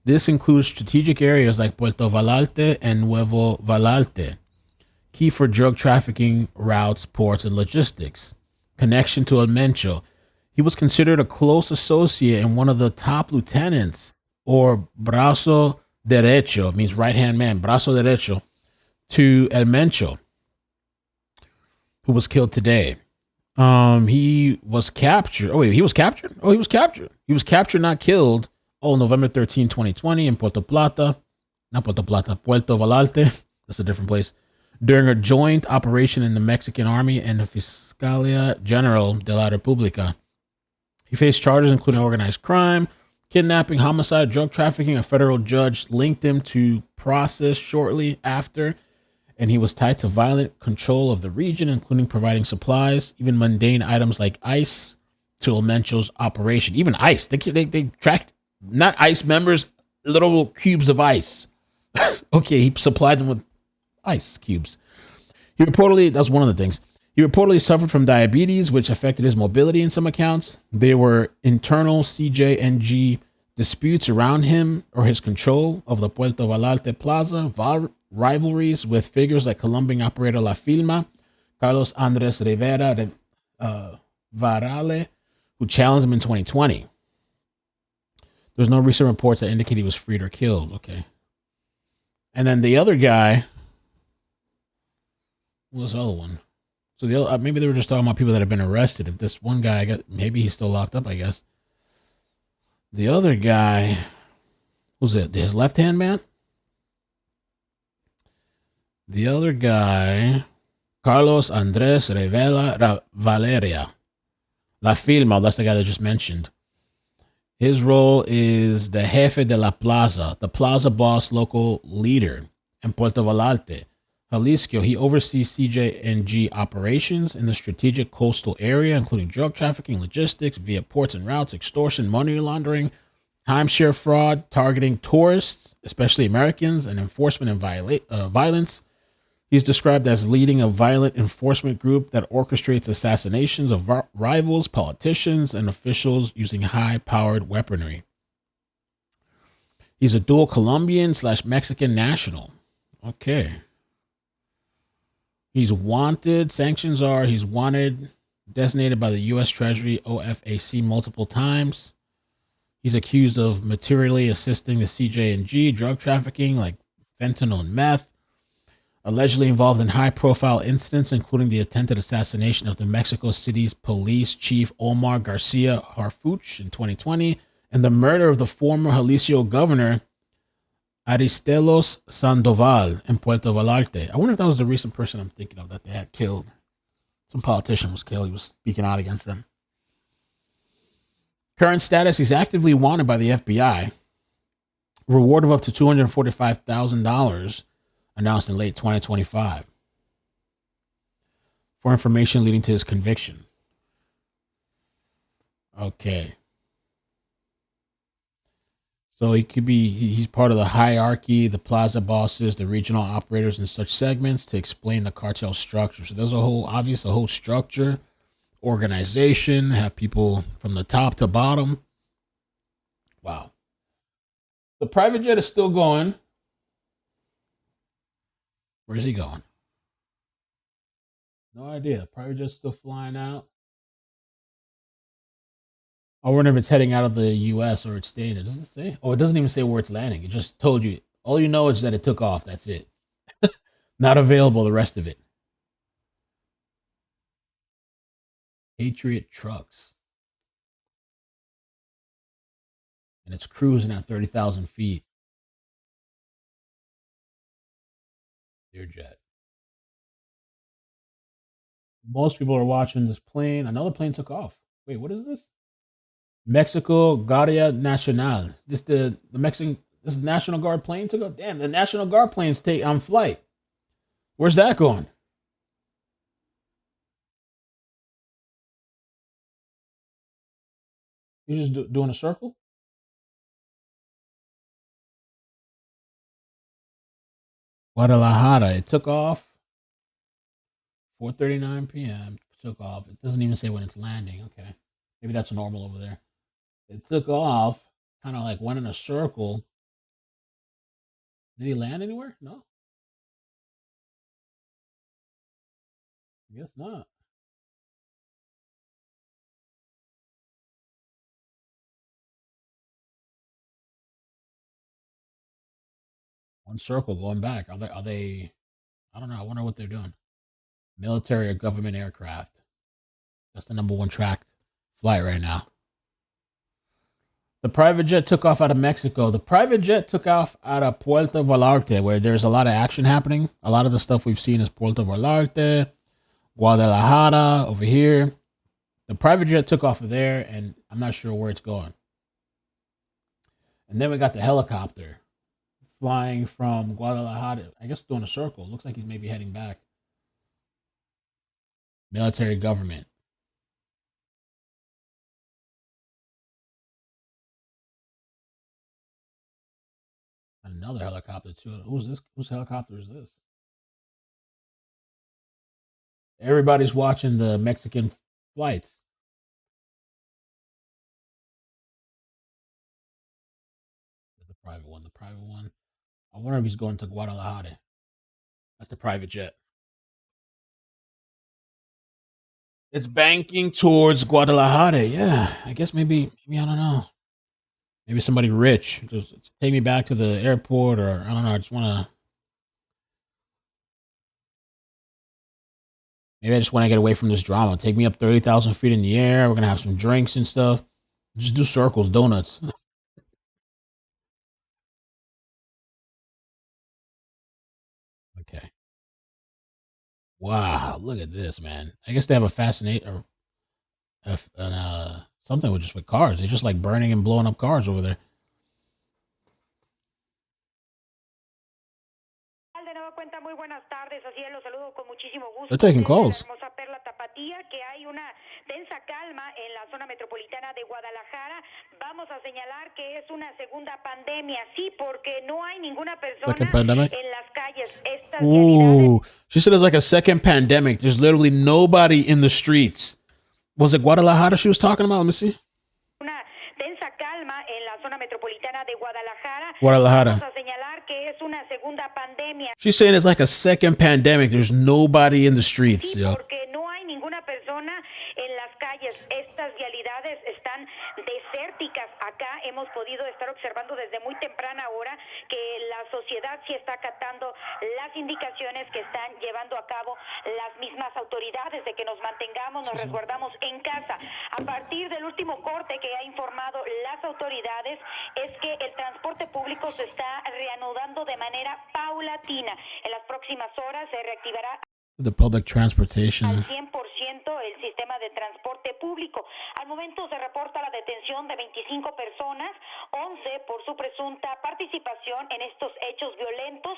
This includes strategic areas like Puerto Vallarta and Nuevo Vallarta, key for drug trafficking routes, ports, and logistics. Connection to El Mencho. He was considered a close associate and one of the top lieutenants, or brazo derecho, means right-hand man, brazo derecho, to El Mencho, who was killed today. He was captured. Oh, wait, he was captured? Oh, he was captured. He was captured, not killed. Oh, November 13, 2020 in Puerto Vallarta. That's a different place. During a joint operation in the Mexican Army and the Fiscalía General de la República. He faced charges including organized crime, kidnapping, homicide, drug trafficking. A federal judge linked him to process shortly after and he was tied to violent control of the region, including providing supplies, even mundane items like ice, to Mencho's operation. Even ice. They tracked not ICE members, little cubes of ice. Okay, he supplied them with ice cubes. He reportedly, that's one of the things. He reportedly suffered from diabetes, which affected his mobility in some accounts. There were internal CJNG disputes around him or his control of the Puerto Vallarta Plaza, rivalries with figures like Colombian operator La Filma, Carlos Andres Rivera Varale, who challenged him in 2020. There's no recent reports that indicate he was freed or killed. Okay. And then the other guy, what was the other one? So the other, maybe they were just talking about people that have been arrested. If this one guy maybe he's still locked up, I guess. The other guy, who's it? His left-hand man? The other guy, Carlos Andres Rivera Valeria. La Filma, that's the guy that I just mentioned. His role is the jefe de la plaza, the plaza boss, local leader in Puerto Vallarta, Jalisco. He oversees CJNG operations in the strategic coastal area, including drug trafficking, logistics via ports and routes, extortion, money laundering, timeshare fraud, targeting tourists, especially Americans, and enforcement and violence. He's described as leading a violent enforcement group that orchestrates assassinations of rivals, politicians, and officials using high-powered weaponry. He's a dual Colombian/Mexican national. Okay. He's wanted. Sanctions are he's wanted, designated by the U.S. Treasury OFAC multiple times. He's accused of materially assisting the CJNG, drug trafficking like fentanyl and meth. Allegedly involved in high-profile incidents, including the attempted assassination of the Mexico City's police chief Omar Garcia Harfuch in 2020, and the murder of the former Jalisco governor Aristelos Sandoval in Puerto Vallarta. I wonder if that was the recent person I'm thinking of that they had killed. Some politician was killed. He was speaking out against them. Current status, he's actively wanted by the FBI. Reward of up to $245,000 announced in late 2025 for information leading to his conviction. Okay. So he could be, he's part of the hierarchy, the plaza bosses, the regional operators in such segments to explain the cartel structure. So there's a whole structure, organization, have people from the top to bottom. Wow. The private jet is still going. Where's he going? No idea. The private jet's still flying out. I wonder if it's heading out of the U.S. or it's staying. It doesn't say. Oh, it doesn't even say where it's landing. It just told you. All you know is that it took off. That's it. Not available, the rest of it. Patriot trucks. And it's cruising at 30,000 feet. Dear jet. Most people are watching this plane. Another plane took off. Wait, what is this? Mexico Guardia Nacional. This is National Guard plane took off. Damn, the National Guard planes take on flight. Where's that going? You just doing a circle? Guadalajara. It took off 4:39 p.m. Took off. It doesn't even say when it's landing. Okay. Maybe that's normal over there. It took off, kind of like went in a circle. Did he land anywhere? No. I guess not. One circle going back. Are they I don't know. I wonder what they're doing. Military or government aircraft. That's the number one tracked flight right now. The private jet took off out of Mexico. The private jet took off out of Puerto Vallarta, where there's a lot of action happening. A lot of the stuff we've seen is Puerto Vallarta, Guadalajara, over here. The private jet took off of there, and I'm not sure where it's going. And then we got the helicopter flying from Guadalajara. I guess doing a circle. Looks like he's maybe heading back. Military government. Another helicopter too. Who's this? Whose helicopter is this? Everybody's watching the Mexican flights. The private one. The private one. I wonder if he's going to Guadalajara. That's the private jet. It's banking towards Guadalajara. Yeah, I guess maybe I don't know. Maybe somebody rich just take me back to the airport, or I don't know. I just want to. Maybe I just want to get away from this drama. Take me up 30,000 feet in the air. We're gonna have some drinks and stuff. Just do circles, donuts. Okay. Wow, look at this, man. I guess they have a fascinate or something with cars. They're just like burning and blowing up cars over there. They're taking calls. Que hay una tensa calma en la zona metropolitana de Guadalajara. Vamos a señalar que es una segunda pandemia, sí, porque no hay ninguna persona en las calles. Ooh, she said it's like a second pandemic. There's literally nobody in the streets. Was it Guadalajara she was talking about? Let me see. Una tensa calma en la zona metropolitana de Guadalajara. Guadalajara. Vamos a señalar que es una segunda pandemia. She's saying it's like a second pandemic. There's nobody in the streets. Sí, porque no hay ninguna persona en las calles. Estas vialidades están desérticas. Acá hemos podido estar observando desde muy temprana hora que la sociedad sí está acatando las indicaciones que están llevando a cabo las mismas autoridades de que nos mantengamos, nos resguardamos en casa. A partir del último corte que ha informado las autoridades es que el transporte público se está reanudando de manera paulatina. En las próximas horas se reactivará The public transportation. al 100% el sistema de transporte público. Al momento se reporta la detención de 25 personas, 11 por su presunta participación en estos hechos violentos.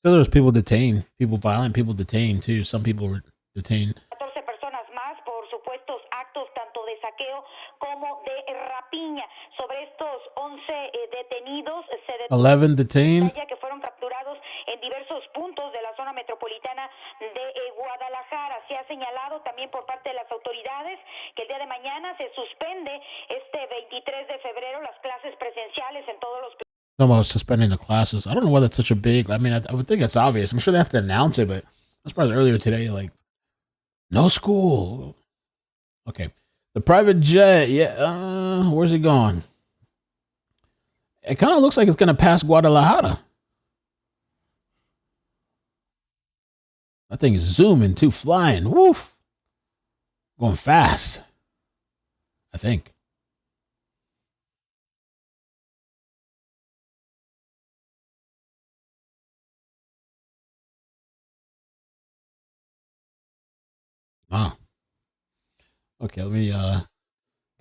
So there was people detained, violent people detained too. Some people were detained. 14 personas más por supuestos actos tanto de saqueo como de rapiña. Sobre estos 11 detenidos se 11 detained. que fueron capturados en diversos puntos de la zona metropolitana de Guadalajara. Se ha señalado también por parte de las autoridades que el día de mañana se suspende este 23 de febrero las clases presenciales en todos los About suspending the classes. I don't know why that's such a big. I mean, I would think it's obvious. I'm sure they have to announce it, but I was surprised earlier today, like, no school. Okay, the private jet. Yeah, where's it going? It kind of looks like it's gonna pass Guadalajara. That thing is zooming too, flying. Woof, going fast. I think. Wow. Okay, let me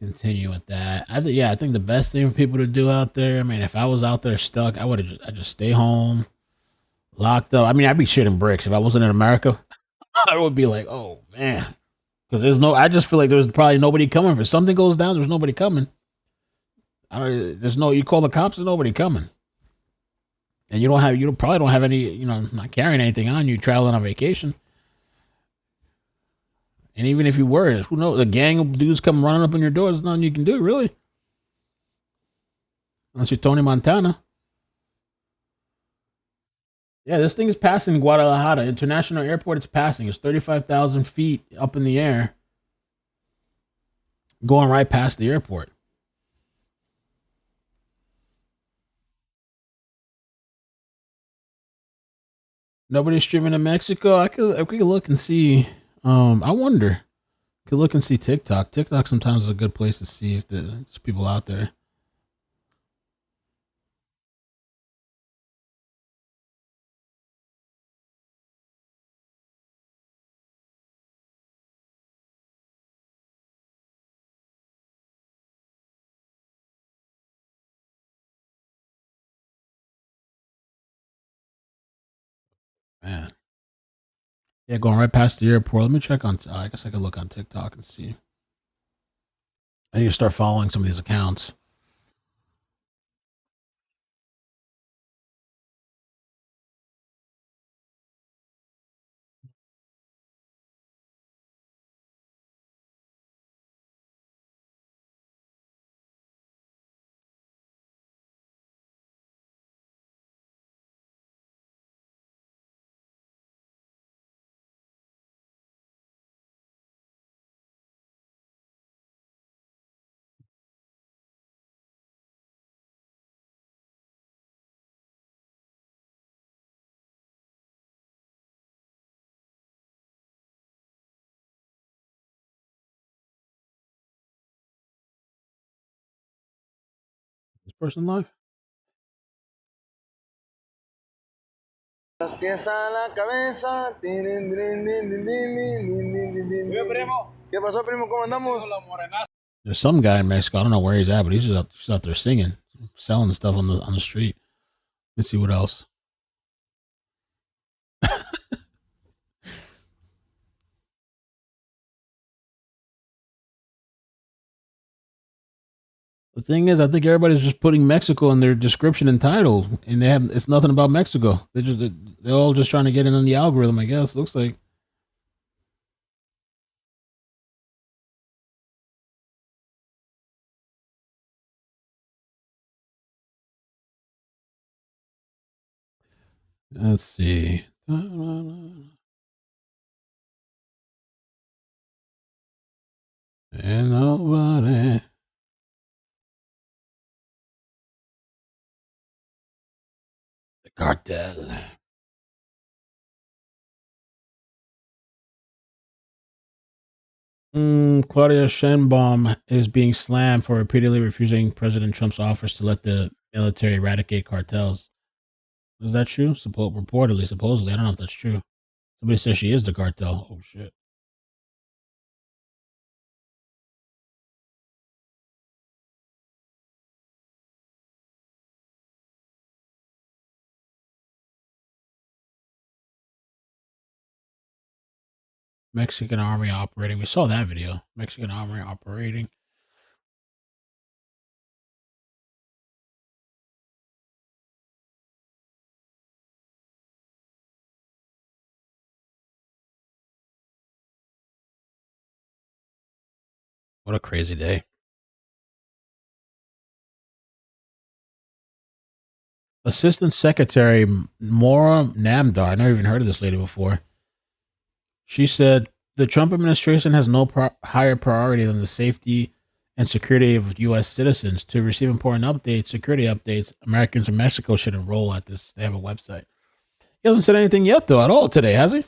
continue with that. I think the best thing for people to do out there. I mean, if I was out there stuck, I'd just stay home, locked up. I mean, I'd be shitting bricks if I wasn't in America. I would be like, oh man, because I just feel like there's probably nobody coming. If something goes down, there's nobody coming. You call the cops, there's nobody coming. And you probably don't have any, not carrying anything on you, traveling on vacation. And even if you were, who knows? A gang of dudes come running up on your door. There's nothing you can do, really. Unless you're Tony Montana. Yeah, this thing is passing Guadalajara International Airport. It's passing. It's 35,000 feet up in the air. Going right past the airport. Nobody's streaming in Mexico. I could look and see. I wonder. Could look and see TikTok. TikTok sometimes is a good place to see if there's people out there. Man. Yeah, going right past the airport. Let me check on. I guess I could look on TikTok and see. I need to start following some of these accounts. This person live? Los pies a la cabeza. ¿Qué pasó, primo? ¿Cómo andamos? There's some guy in Mexico. I don't know where he's at, but he's just out there singing, selling stuff on the street. Let's see what else. The thing is, I think everybody's just putting Mexico in their description and title, and it's nothing about Mexico. They're all just trying to get in on the algorithm, I guess. Looks like. Let's see. And nobody. The cartel. Claudia Sheinbaum is being slammed for repeatedly refusing President Trump's offers to let the military eradicate cartels. Is that true? Reportedly, supposedly. I don't know if that's true. Somebody says she is the cartel. Oh, shit. Mexican army operating. We saw that video. Mexican army operating. What a crazy day. Assistant Secretary Maura Namdar. I never even heard of this lady before. She said the Trump administration has no higher priority than the safety and security of U.S. citizens. To receive important updates, security updates, Americans in Mexico should enroll at this. They have a website. He hasn't said anything yet, though, at all today, has he?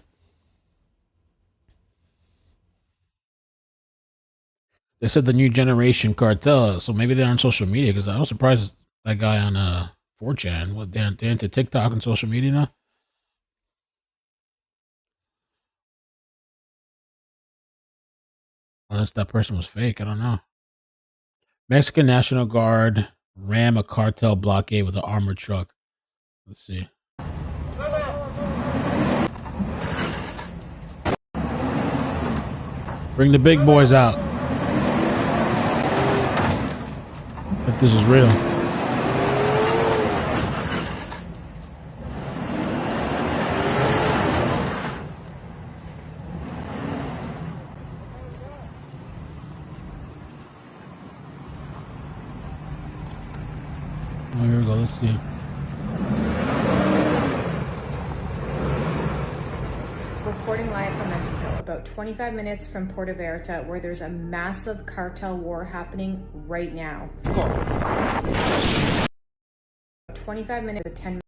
They said the New Generation Cartel, so maybe they're on social media, because I was surprised that guy on 4chan. What, they're into TikTok and social media now? Unless that person was fake, I don't know. Mexican National Guard ram a cartel blockade with an armored truck. Let's see. Bring the big boys out. If this is real. Oh, here we go. Let's see. Reporting live from Mexico, about 25 minutes from Puerto Vallarta, where there's a massive cartel war happening right now. 25 minutes to 10 minutes.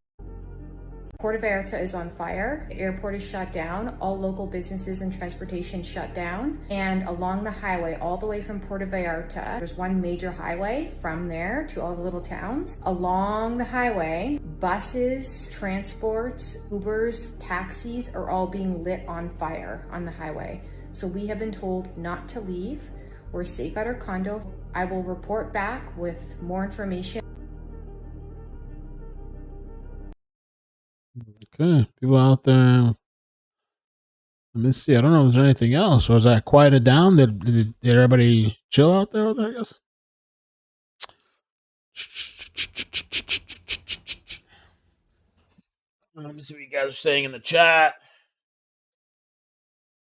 Puerto Vallarta is on fire. The airport is shut down. All local businesses and transportation shut down. And along the highway, all the way from Puerto Vallarta, there's one major highway from there to all the little towns. Along the highway, buses, transports, Ubers, taxis are all being lit on fire on the highway. So we have been told not to leave. We're safe at our condo. I will report back with more information. Okay, people out there. Let me see. I don't know if there's anything else. Was that quieted down? Did everybody chill out there? I guess. Let me see what you guys are saying in the chat.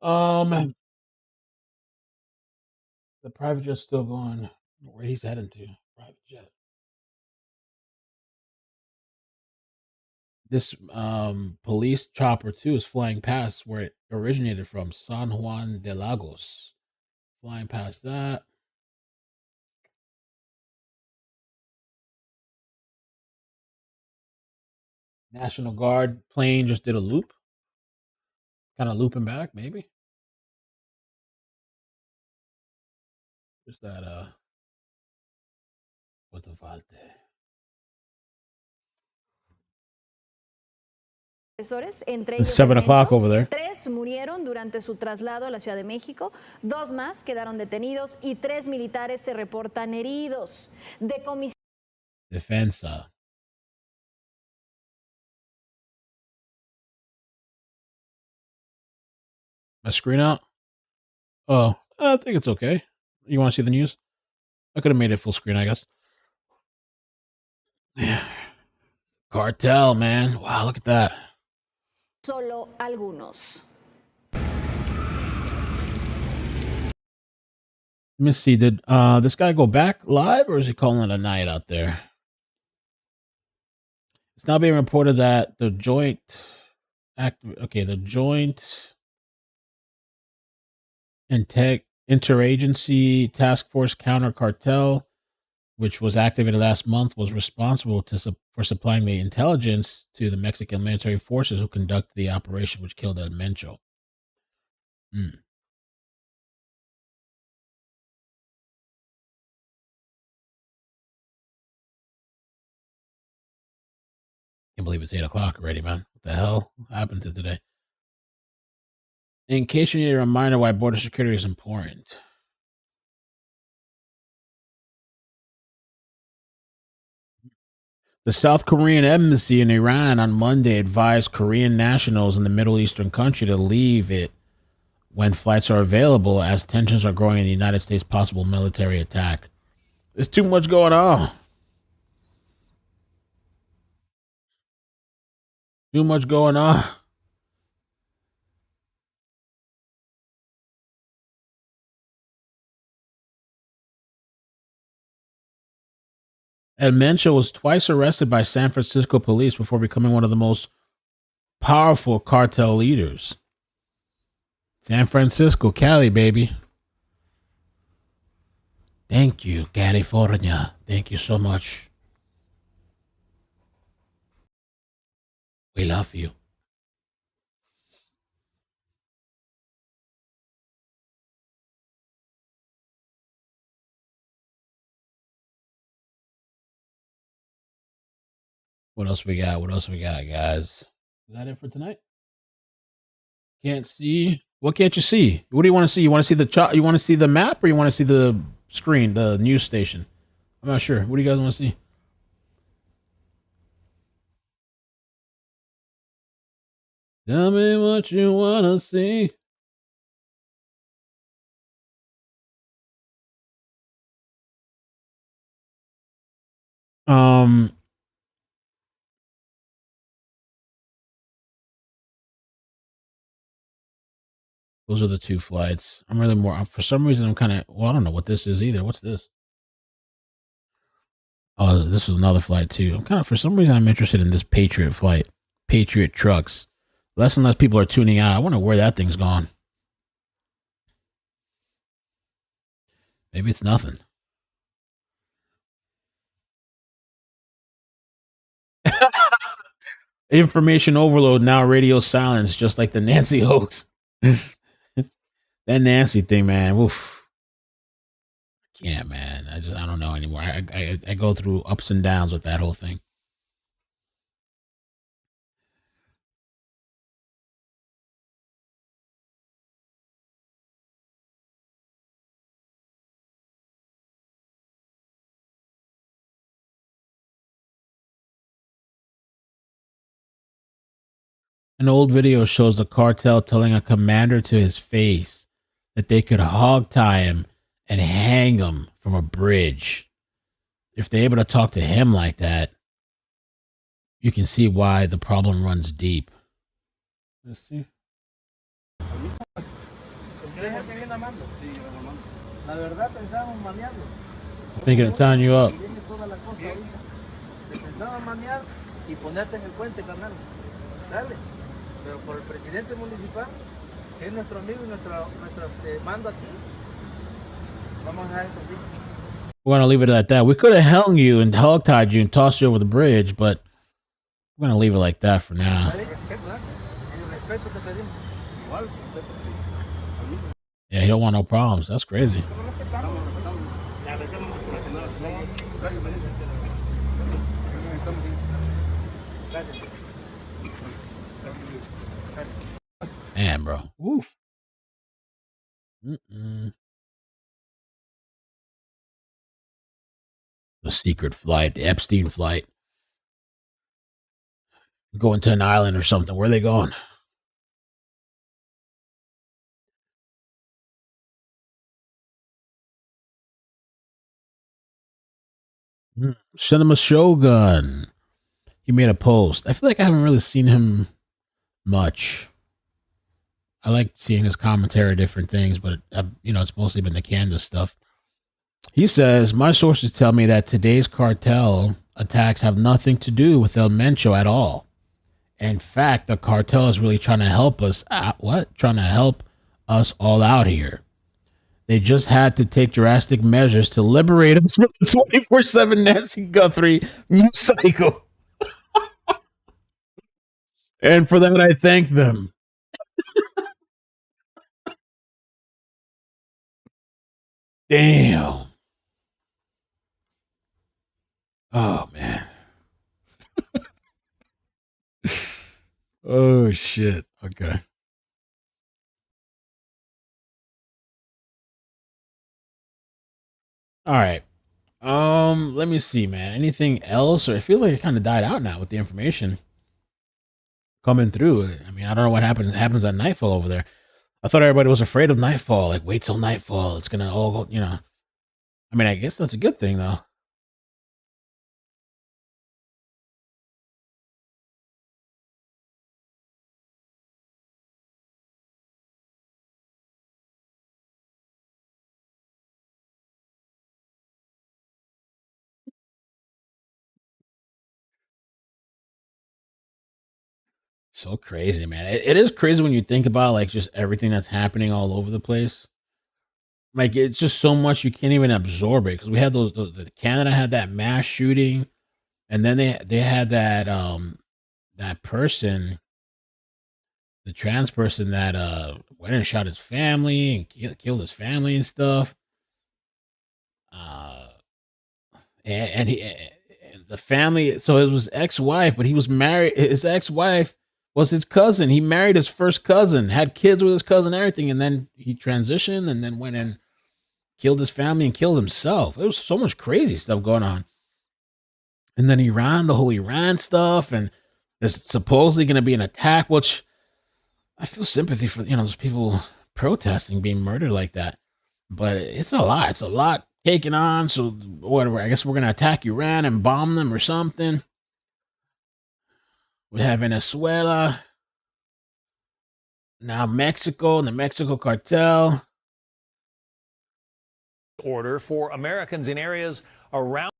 The private jet's still going. Where he's heading to? Private jet. This police chopper too is flying past where it originated from, San Juan de Lagos. Flying past that. National Guard plane just did a loop. Kind of looping back, maybe. Just that Puerto Vallarta. Entre It's ellos 7 el o'clock Mencho. over there. 3 murieron durante su traslado a la Ciudad de México, 2 más quedaron detenidos y 3 militares se reportan heridos. Defensa. My screen out? Oh, I think it's okay. You want to see the news? I could have made it full screen, I guess. Cartel, man. Wow, look at that. Solo algunos. Let me see. Did this guy go back live, or is he calling it a night out there? It's now being reported that the joint interagency task force counter cartel, which was activated last month, was responsible for supplying the intelligence to the Mexican military forces who conducted the operation which killed El Mencho. Can't believe it's 8 o'clock already, man. What the hell happened to today? In case you need a reminder why border security is important. The South Korean embassy in Iran on Monday advised Korean nationals in the Middle Eastern country to leave it when flights are available, as tensions are growing in the United States' possible military attack. There's too much going on. Too much going on. And Mencho was twice arrested by San Francisco police before becoming one of the most powerful cartel leaders. San Francisco, Cali, baby. Thank you, California. Thank you so much. We love you. What else we got? What else we got, guys? Is that it for tonight? Can't see. What can't you see? What do you want to see? You want to see you want to see the map, or you want to see the screen, the news station? I'm not sure. What do you guys want to see? Tell me what you want to see. Those are the two flights. I'm really more for some reason. I'm kind of I don't know what this is either. What's this? Oh, this is another flight too. I'm kind of for some reason I'm interested in this Patriot flight. Patriot trucks. Less and less people are tuning out. I wonder where that thing's gone. Maybe it's nothing. Information overload, now radio silence, just like the Nancy hoax. That Nancy thing, man. Oof. I can't, man. I don't know anymore. I go through ups and downs with that whole thing. An old video shows the cartel telling a commander to his face that they could hog tie him and hang him from a bridge. If they're able to talk to him like that, you can see why the problem runs deep. Let's see. Thinking of tying you up. We're going to leave it at that. We could have hung you and hog-tied you and tossed you over the bridge, but we're going to leave it like that for now. Yeah, he don't want no problems. That's crazy. Man, bro. Oof. The secret flight, the Epstein flight. Going to an island or something. Where are they going? Cinema Shogun. He made a post. I feel like I haven't really seen him much. I like seeing his commentary, different things, but it's mostly been the Candace stuff. He says, my sources tell me that today's cartel attacks have nothing to do with El Mencho at all. In fact, the cartel is really trying to help us out. What? Trying to help us all out here. They just had to take drastic measures to liberate us from the 24/7 Nancy Guthrie news cycle. And for that, I thank them. Damn. Oh, man. Oh, shit. Okay. All right. Let me see, man. Anything else? Or it feels like it kind of died out now with the information coming through. I mean, I don't know what happens at nightfall over there. I thought everybody was afraid of nightfall. Like, wait till nightfall. It's gonna all go, I mean, I guess that's a good thing, though. So crazy, man. It is crazy when you think about like just everything that's happening all over the place. Like it's just so much you can't even absorb it because we had the Canada had that mass shooting, and then they had that person, the trans person that went and shot his family and killed his family and stuff. And the family. So it was ex-wife, but he was married. His ex-wife was his cousin. He married his first cousin, had kids with his cousin, everything, and then he transitioned and then went and killed his family and killed himself. It was so much crazy stuff going on. And then Iran, the whole Iran stuff, and there's supposedly going to be an attack, which I feel sympathy for, those people protesting being murdered like that. But it's a lot. It's a lot taken on. So whatever, I guess we're going to attack Iran and bomb them or something. We have Venezuela. Now Mexico and the Mexico cartel. Order for Americans in areas around.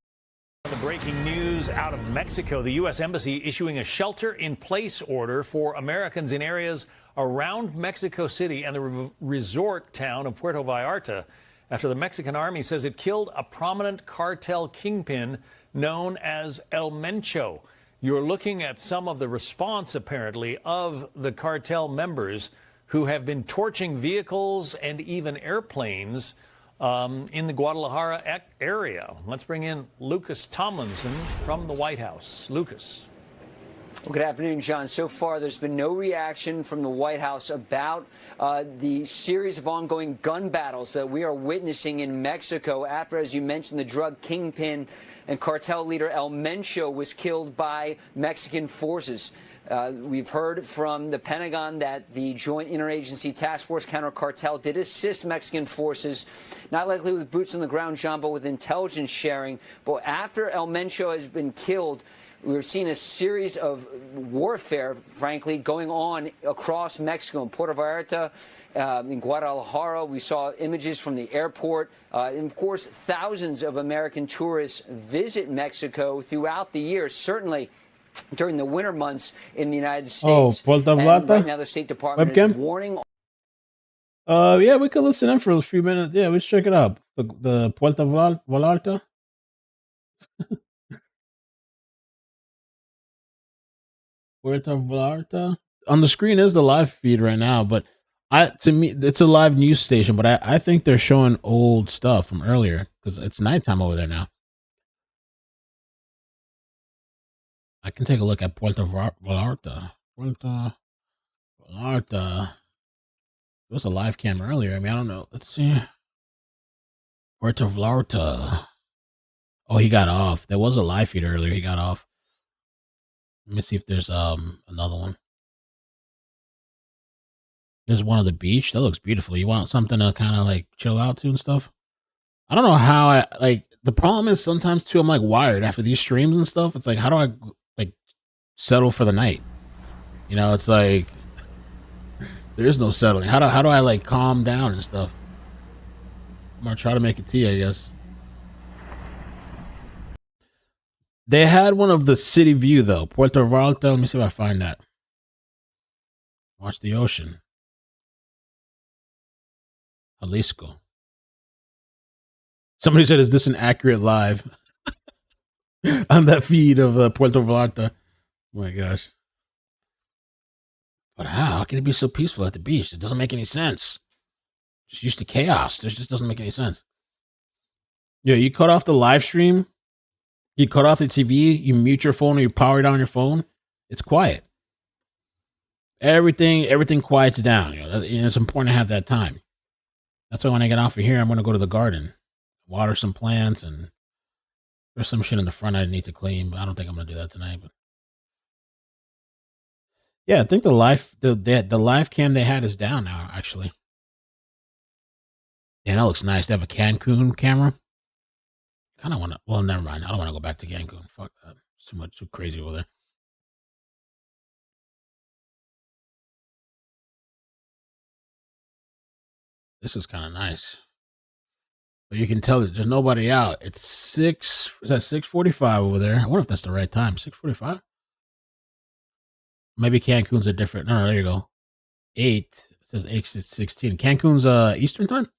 The breaking news out of Mexico, the U.S. Embassy issuing a shelter-in-place order for Americans in areas around Mexico City and the resort town of Puerto Vallarta after the Mexican army says it killed a prominent cartel kingpin known as El Mencho. You're looking at some of the response, apparently, of the cartel members who have been torching vehicles and even airplanes in the Guadalajara area. Let's bring in Lucas Tomlinson from the White House. Lucas. Well, good afternoon, John. So far, there's been no reaction from the White House about the series of ongoing gun battles that we are witnessing in Mexico after, as you mentioned, the drug kingpin and cartel leader El Mencho was killed by Mexican forces. We've heard from the Pentagon that the Joint Interagency Task Force Counter Cartel did assist Mexican forces, not likely with boots on the ground, John, but with intelligence sharing. But after El Mencho has been killed, we're seeing a series of warfare, frankly, going on across Mexico. In Puerto Vallarta, in Guadalajara, we saw images from the airport. And, of course, thousands of American tourists visit Mexico throughout the year, certainly during the winter months in the United States. Puerto And Vallarta? right now, the State Department Webcam? is warning. Yeah, we could listen in for a few minutes. Yeah, let's check it out. The Puerto Vallarta. Puerto Vallarta. On the screen is the live feed right now, but to me, it's a live news station, but I think they're showing old stuff from earlier because it's nighttime over there now. I can take a look at Puerto Vallarta. Puerto Vallarta. There was a live cam earlier. I mean, I don't know. Let's see. Puerto Vallarta. Oh, he got off. There was a live feed earlier. He got off. Let me see if there's another one. There's one on the beach. That looks beautiful. You want something to kind of like chill out to and stuff? I don't know how I like. The problem is sometimes too, I'm like wired after these streams and stuff. It's like, how do I like settle for the night? You know, it's like there's no settling. How do I like calm down and stuff? I'm gonna try to make a tea, I guess. They had one of the city view though. Puerto Vallarta. Let me see if I find that. Watch the ocean. Jalisco. Somebody said, "Is this an accurate live?" On that feed of Puerto Vallarta. Oh my gosh! But how can it be so peaceful at the beach? It doesn't make any sense. Just used to chaos. This just doesn't make any sense. Yeah, you cut off the live stream. You cut off the TV. You mute your phone or you power down your phone. It's quiet. Everything quiets down. You know, it's important to have that time. That's why when I get off of here, I'm going to go to the garden, water some plants, and there's some shit in the front I need to clean, but I don't think I'm going to do that tonight. But yeah, I think the live cam they had is down now, actually. Yeah, that looks nice. They have a Cancun camera. Kind of want to, well, never mind. I don't want to go back to Cancun. Fuck that. It's too crazy over there. This is kind of nice. But you can tell that there's nobody out. It's 6:45 over there. I wonder if that's the right time. 6:45? Maybe Cancun's a different. No, there you go. 8. It says 8:16. Cancun's Eastern time?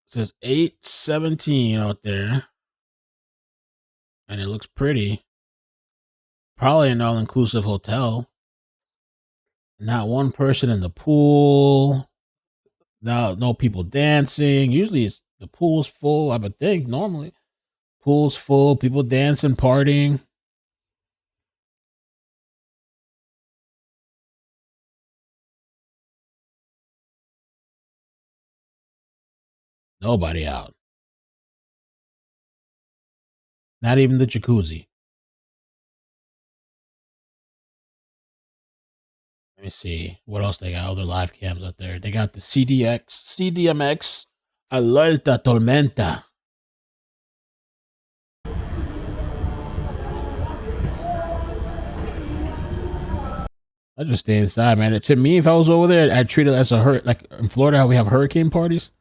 It says 8:17 out there. And it looks pretty. Probably an all-inclusive hotel. Not one person in the pool. No people dancing. Usually the pool's full, I would think, normally. Pool's full, people dancing, partying. Nobody out. Not even the jacuzzi. Let me see. What else they got? Other live cams out there. They got the CDMX Alerta Tormenta. I just stay inside, man. To me, if I was over there, I'd treat it as a like in Florida, how we have hurricane parties.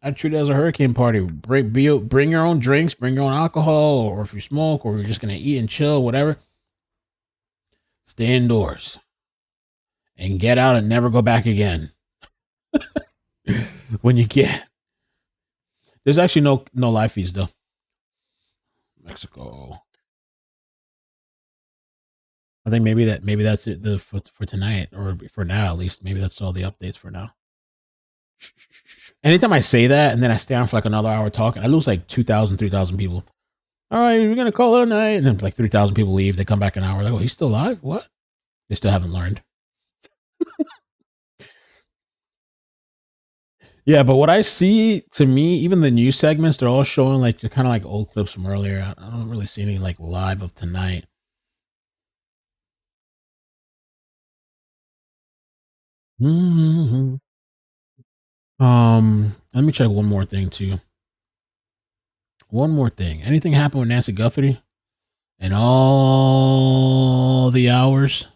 I'd treat it as a hurricane party. Bring your own drinks, bring your own alcohol, or if you smoke, or you're just gonna eat and chill, whatever. Stay indoors and get out and never go back again. When you get, there's actually no live feeds though. Mexico. I think maybe that's it for tonight, or for now at least. Maybe that's all the updates for now. Anytime I say that and then I stay on for like another hour talking, I lose like 2,000, 3,000 people. All right, we're gonna call it a night, and then like 3,000 people leave. They come back an hour. Like, oh, he's still alive? What? They still haven't learned. Yeah, but what I see, to me, even the news segments, they're all showing like kind of like old clips from earlier. I don't really see any like live of tonight. Mm-hmm. Let me check one more thing too. One more thing. Anything happen with Nancy Guthrie and all the hours?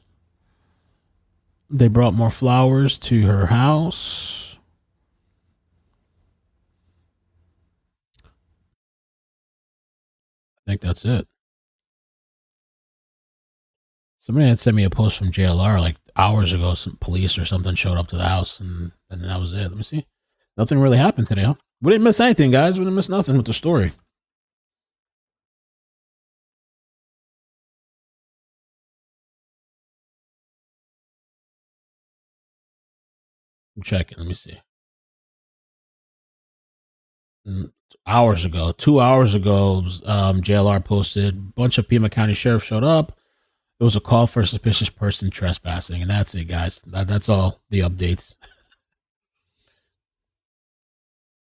They brought more flowers to her house. I think that's it. Somebody had sent me a post from JLR like hours ago. Some police or something showed up to the house, and that was it. Let me see. Nothing really happened today, huh? We didn't miss anything, guys. We didn't miss nothing with the story. I'm checking. Let me see. Hours ago, 2 hours ago, JLR posted, a bunch of Pima County sheriffs showed up. It was a call for a suspicious person trespassing, and that's it, guys. That's all the updates.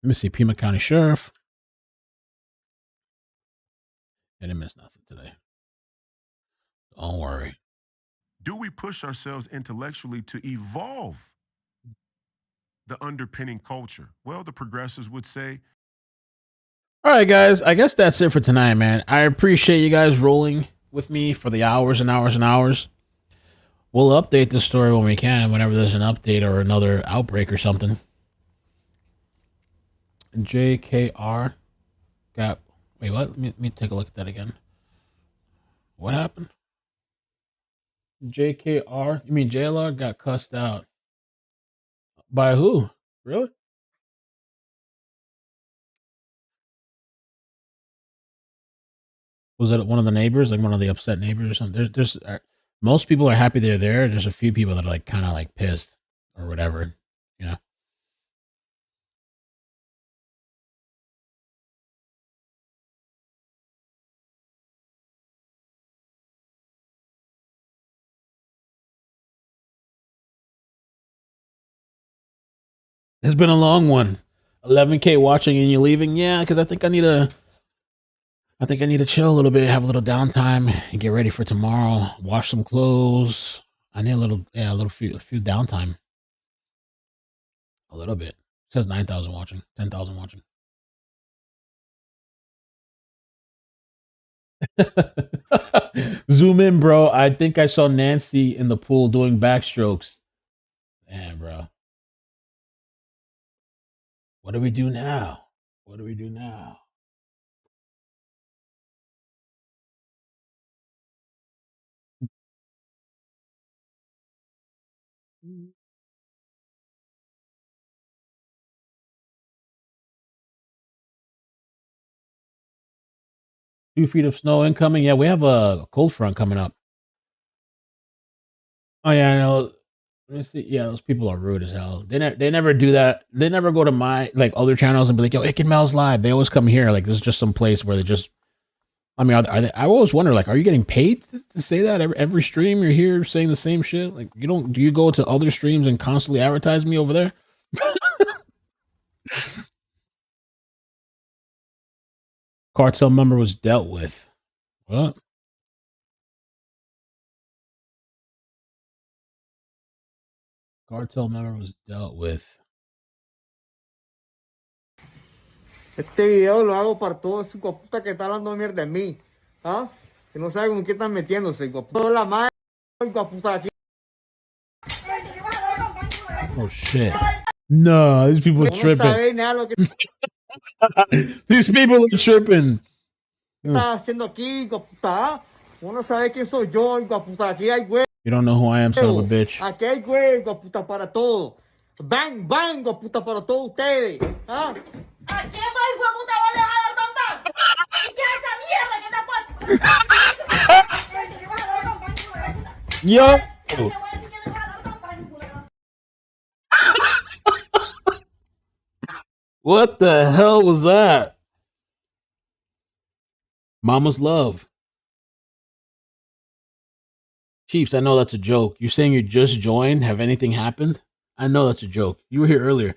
Let me see, Pima County Sheriff. I didn't miss nothing today. Don't worry. Do we push ourselves intellectually to evolve the underpinning culture? Well, the progressives would say. All right, guys. I guess that's it for tonight, man. I appreciate you guys rolling with me for the hours and hours and hours. We'll update the story when we can, whenever there's an update or another outbreak or something. JKR got... Wait, what? Let me take a look at that again. What happened? JKR? You mean JLR got cussed out? By who? Really? Was it one of the neighbors, like one of the upset neighbors or something? There's most people are happy they're there. There's a few people that are like kind of like pissed or whatever, you know. It's been a long one. 11K watching and you leaving? Yeah, because I think I need to chill a little bit, have a little downtime, and get ready for tomorrow. Wash some clothes. I need a few downtime. A little bit. It says 9,000 watching, 10,000 watching. Zoom in, bro. I think I saw Nancy in the pool doing backstrokes. Damn, bro. What do we do now? What do we do now? Mm-hmm. 2 feet of snow incoming. Yeah, we have a cold front coming up. Oh yeah, I know. Let me see. Yeah, those people are rude as hell. They never do that. They never go to my like other channels and be like, "Yo, Ick and Mel's live." They always come here. Like this is just some place where they just. I mean, are they, I always wonder, like, are you getting paid to say that every stream you're here saying the same shit? Like, you don't? Do you go to other streams and constantly advertise me over there? Cartel member was dealt with. What? Cartel member was dealt with. Este video lo hago para todos esos puta que están hablando mierda de mí. ¿Ah? Que no saben con qué están metiéndose. Toda la madre puta aquí. Oh shit. No, these people are tripping. These people are tripping. Está haciendo aquí, puta. Uno sabe quién soy yo, puta. Aquí hay güey. You don't know who I am, son of a bitch. Aquí hay güey, puta, para todo. Bang, bang, puta, para todos ustedes. ¿Ah? ¿A quién más, hijo de puta, vos le vas a dar bang, bang? ¿Y qué es esa mierda que está Yo. What the hell was that? Mama's love. Chiefs, I know that's a joke. You're saying you just joined. Have anything happened? I know that's a joke. You were here earlier.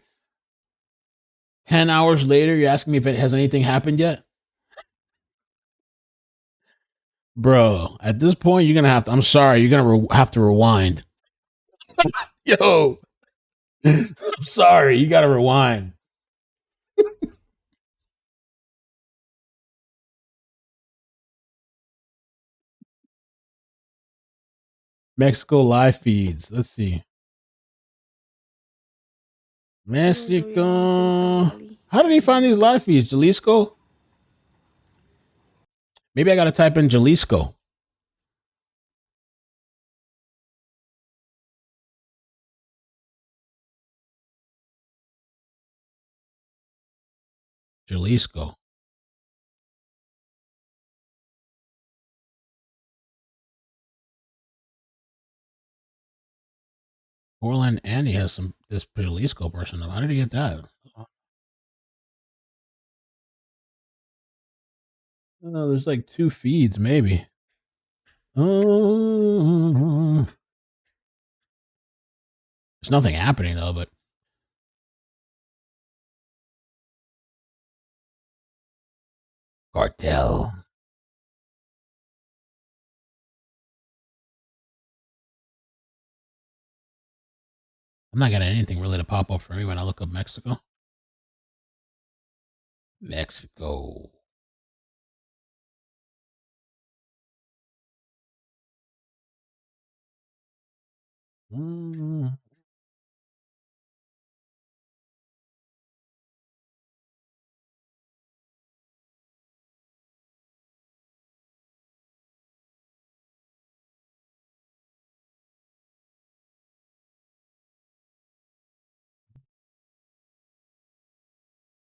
10 hours later, you're asking me if it has anything happened yet? Bro, at this point, you're going to have to, I'm sorry, you're going to have to rewind. Yo, I'm sorry, you got to rewind. Mexico live feeds. Let's see. Mexico. How did he find these live feeds? Jalisco? Maybe I got to type in Jalisco. Jalisco. Orland Andy has this Jalisco person. How did he get that? Oh, there's like 2 feeds, maybe. Oh, there's nothing happening though, but cartel. I'm not getting anything really to pop up for me when I look up Mexico. Mexico.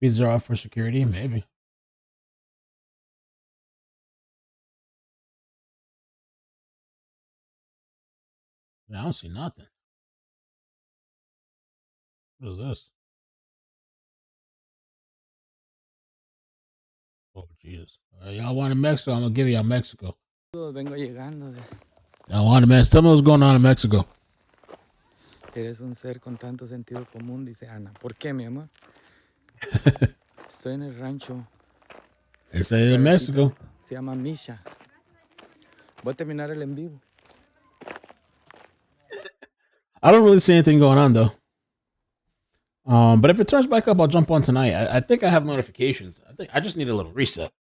Feeds are off for security, maybe. I don't see nothing. What is this? Oh, Jesus. Y'all want in Mexico? I'm going to give y'all Mexico. Vengo llegando. Y'all want in Mexico? Tell me what's going on in Mexico. Eres un ser con tanto sentido común, dice Ana. ¿Por qué, mi amor? Estoy en el rancho. Estoy en Mexico. Se llama Misha. Voy a terminar el en vivo. I don't really see anything going on, though. But if it turns back up, I'll jump on tonight. I think I have notifications. I just need a little reset.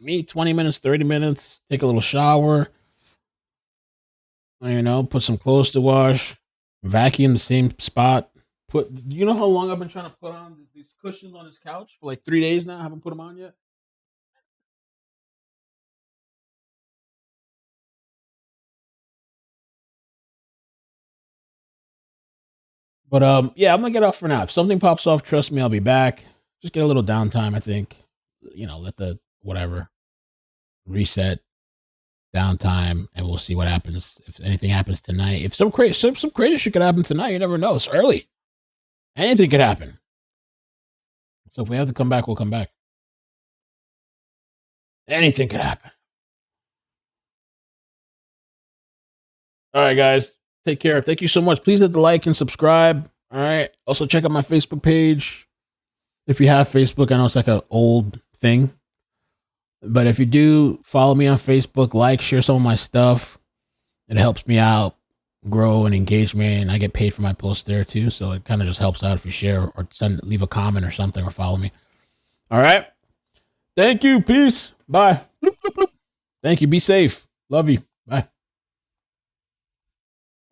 Me, 20 minutes, 30 minutes, take a little shower. You know, put some clothes to wash, vacuum the same spot. You know how long I've been trying to put on these cushions on this couch? For like 3 days now. I haven't put them on yet. But yeah, I'm gonna get off for now. If something pops off, trust me, I'll be back. Just get a little downtime, I think. You know, let the whatever reset, downtime, and we'll see what happens. If anything happens tonight, if some crazy shit could happen tonight, you never know. It's early. Anything could happen. So if we have to come back, we'll come back. Anything could happen. All right, guys. Take care. Thank you so much. Please hit the like and subscribe. All right. Also, check out my Facebook page. If you have Facebook, I know it's like an old thing. But if you do, follow me on Facebook, like, share some of my stuff. It helps me out, grow and engage me, and I get paid for my posts there too. So it kind of just helps out if you share or leave a comment or something or follow me. All right. Thank you. Peace. Bye. Bloop, bloop, bloop. Thank you. Be safe. Love you. Bye.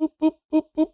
Boop, boop, boop, boop.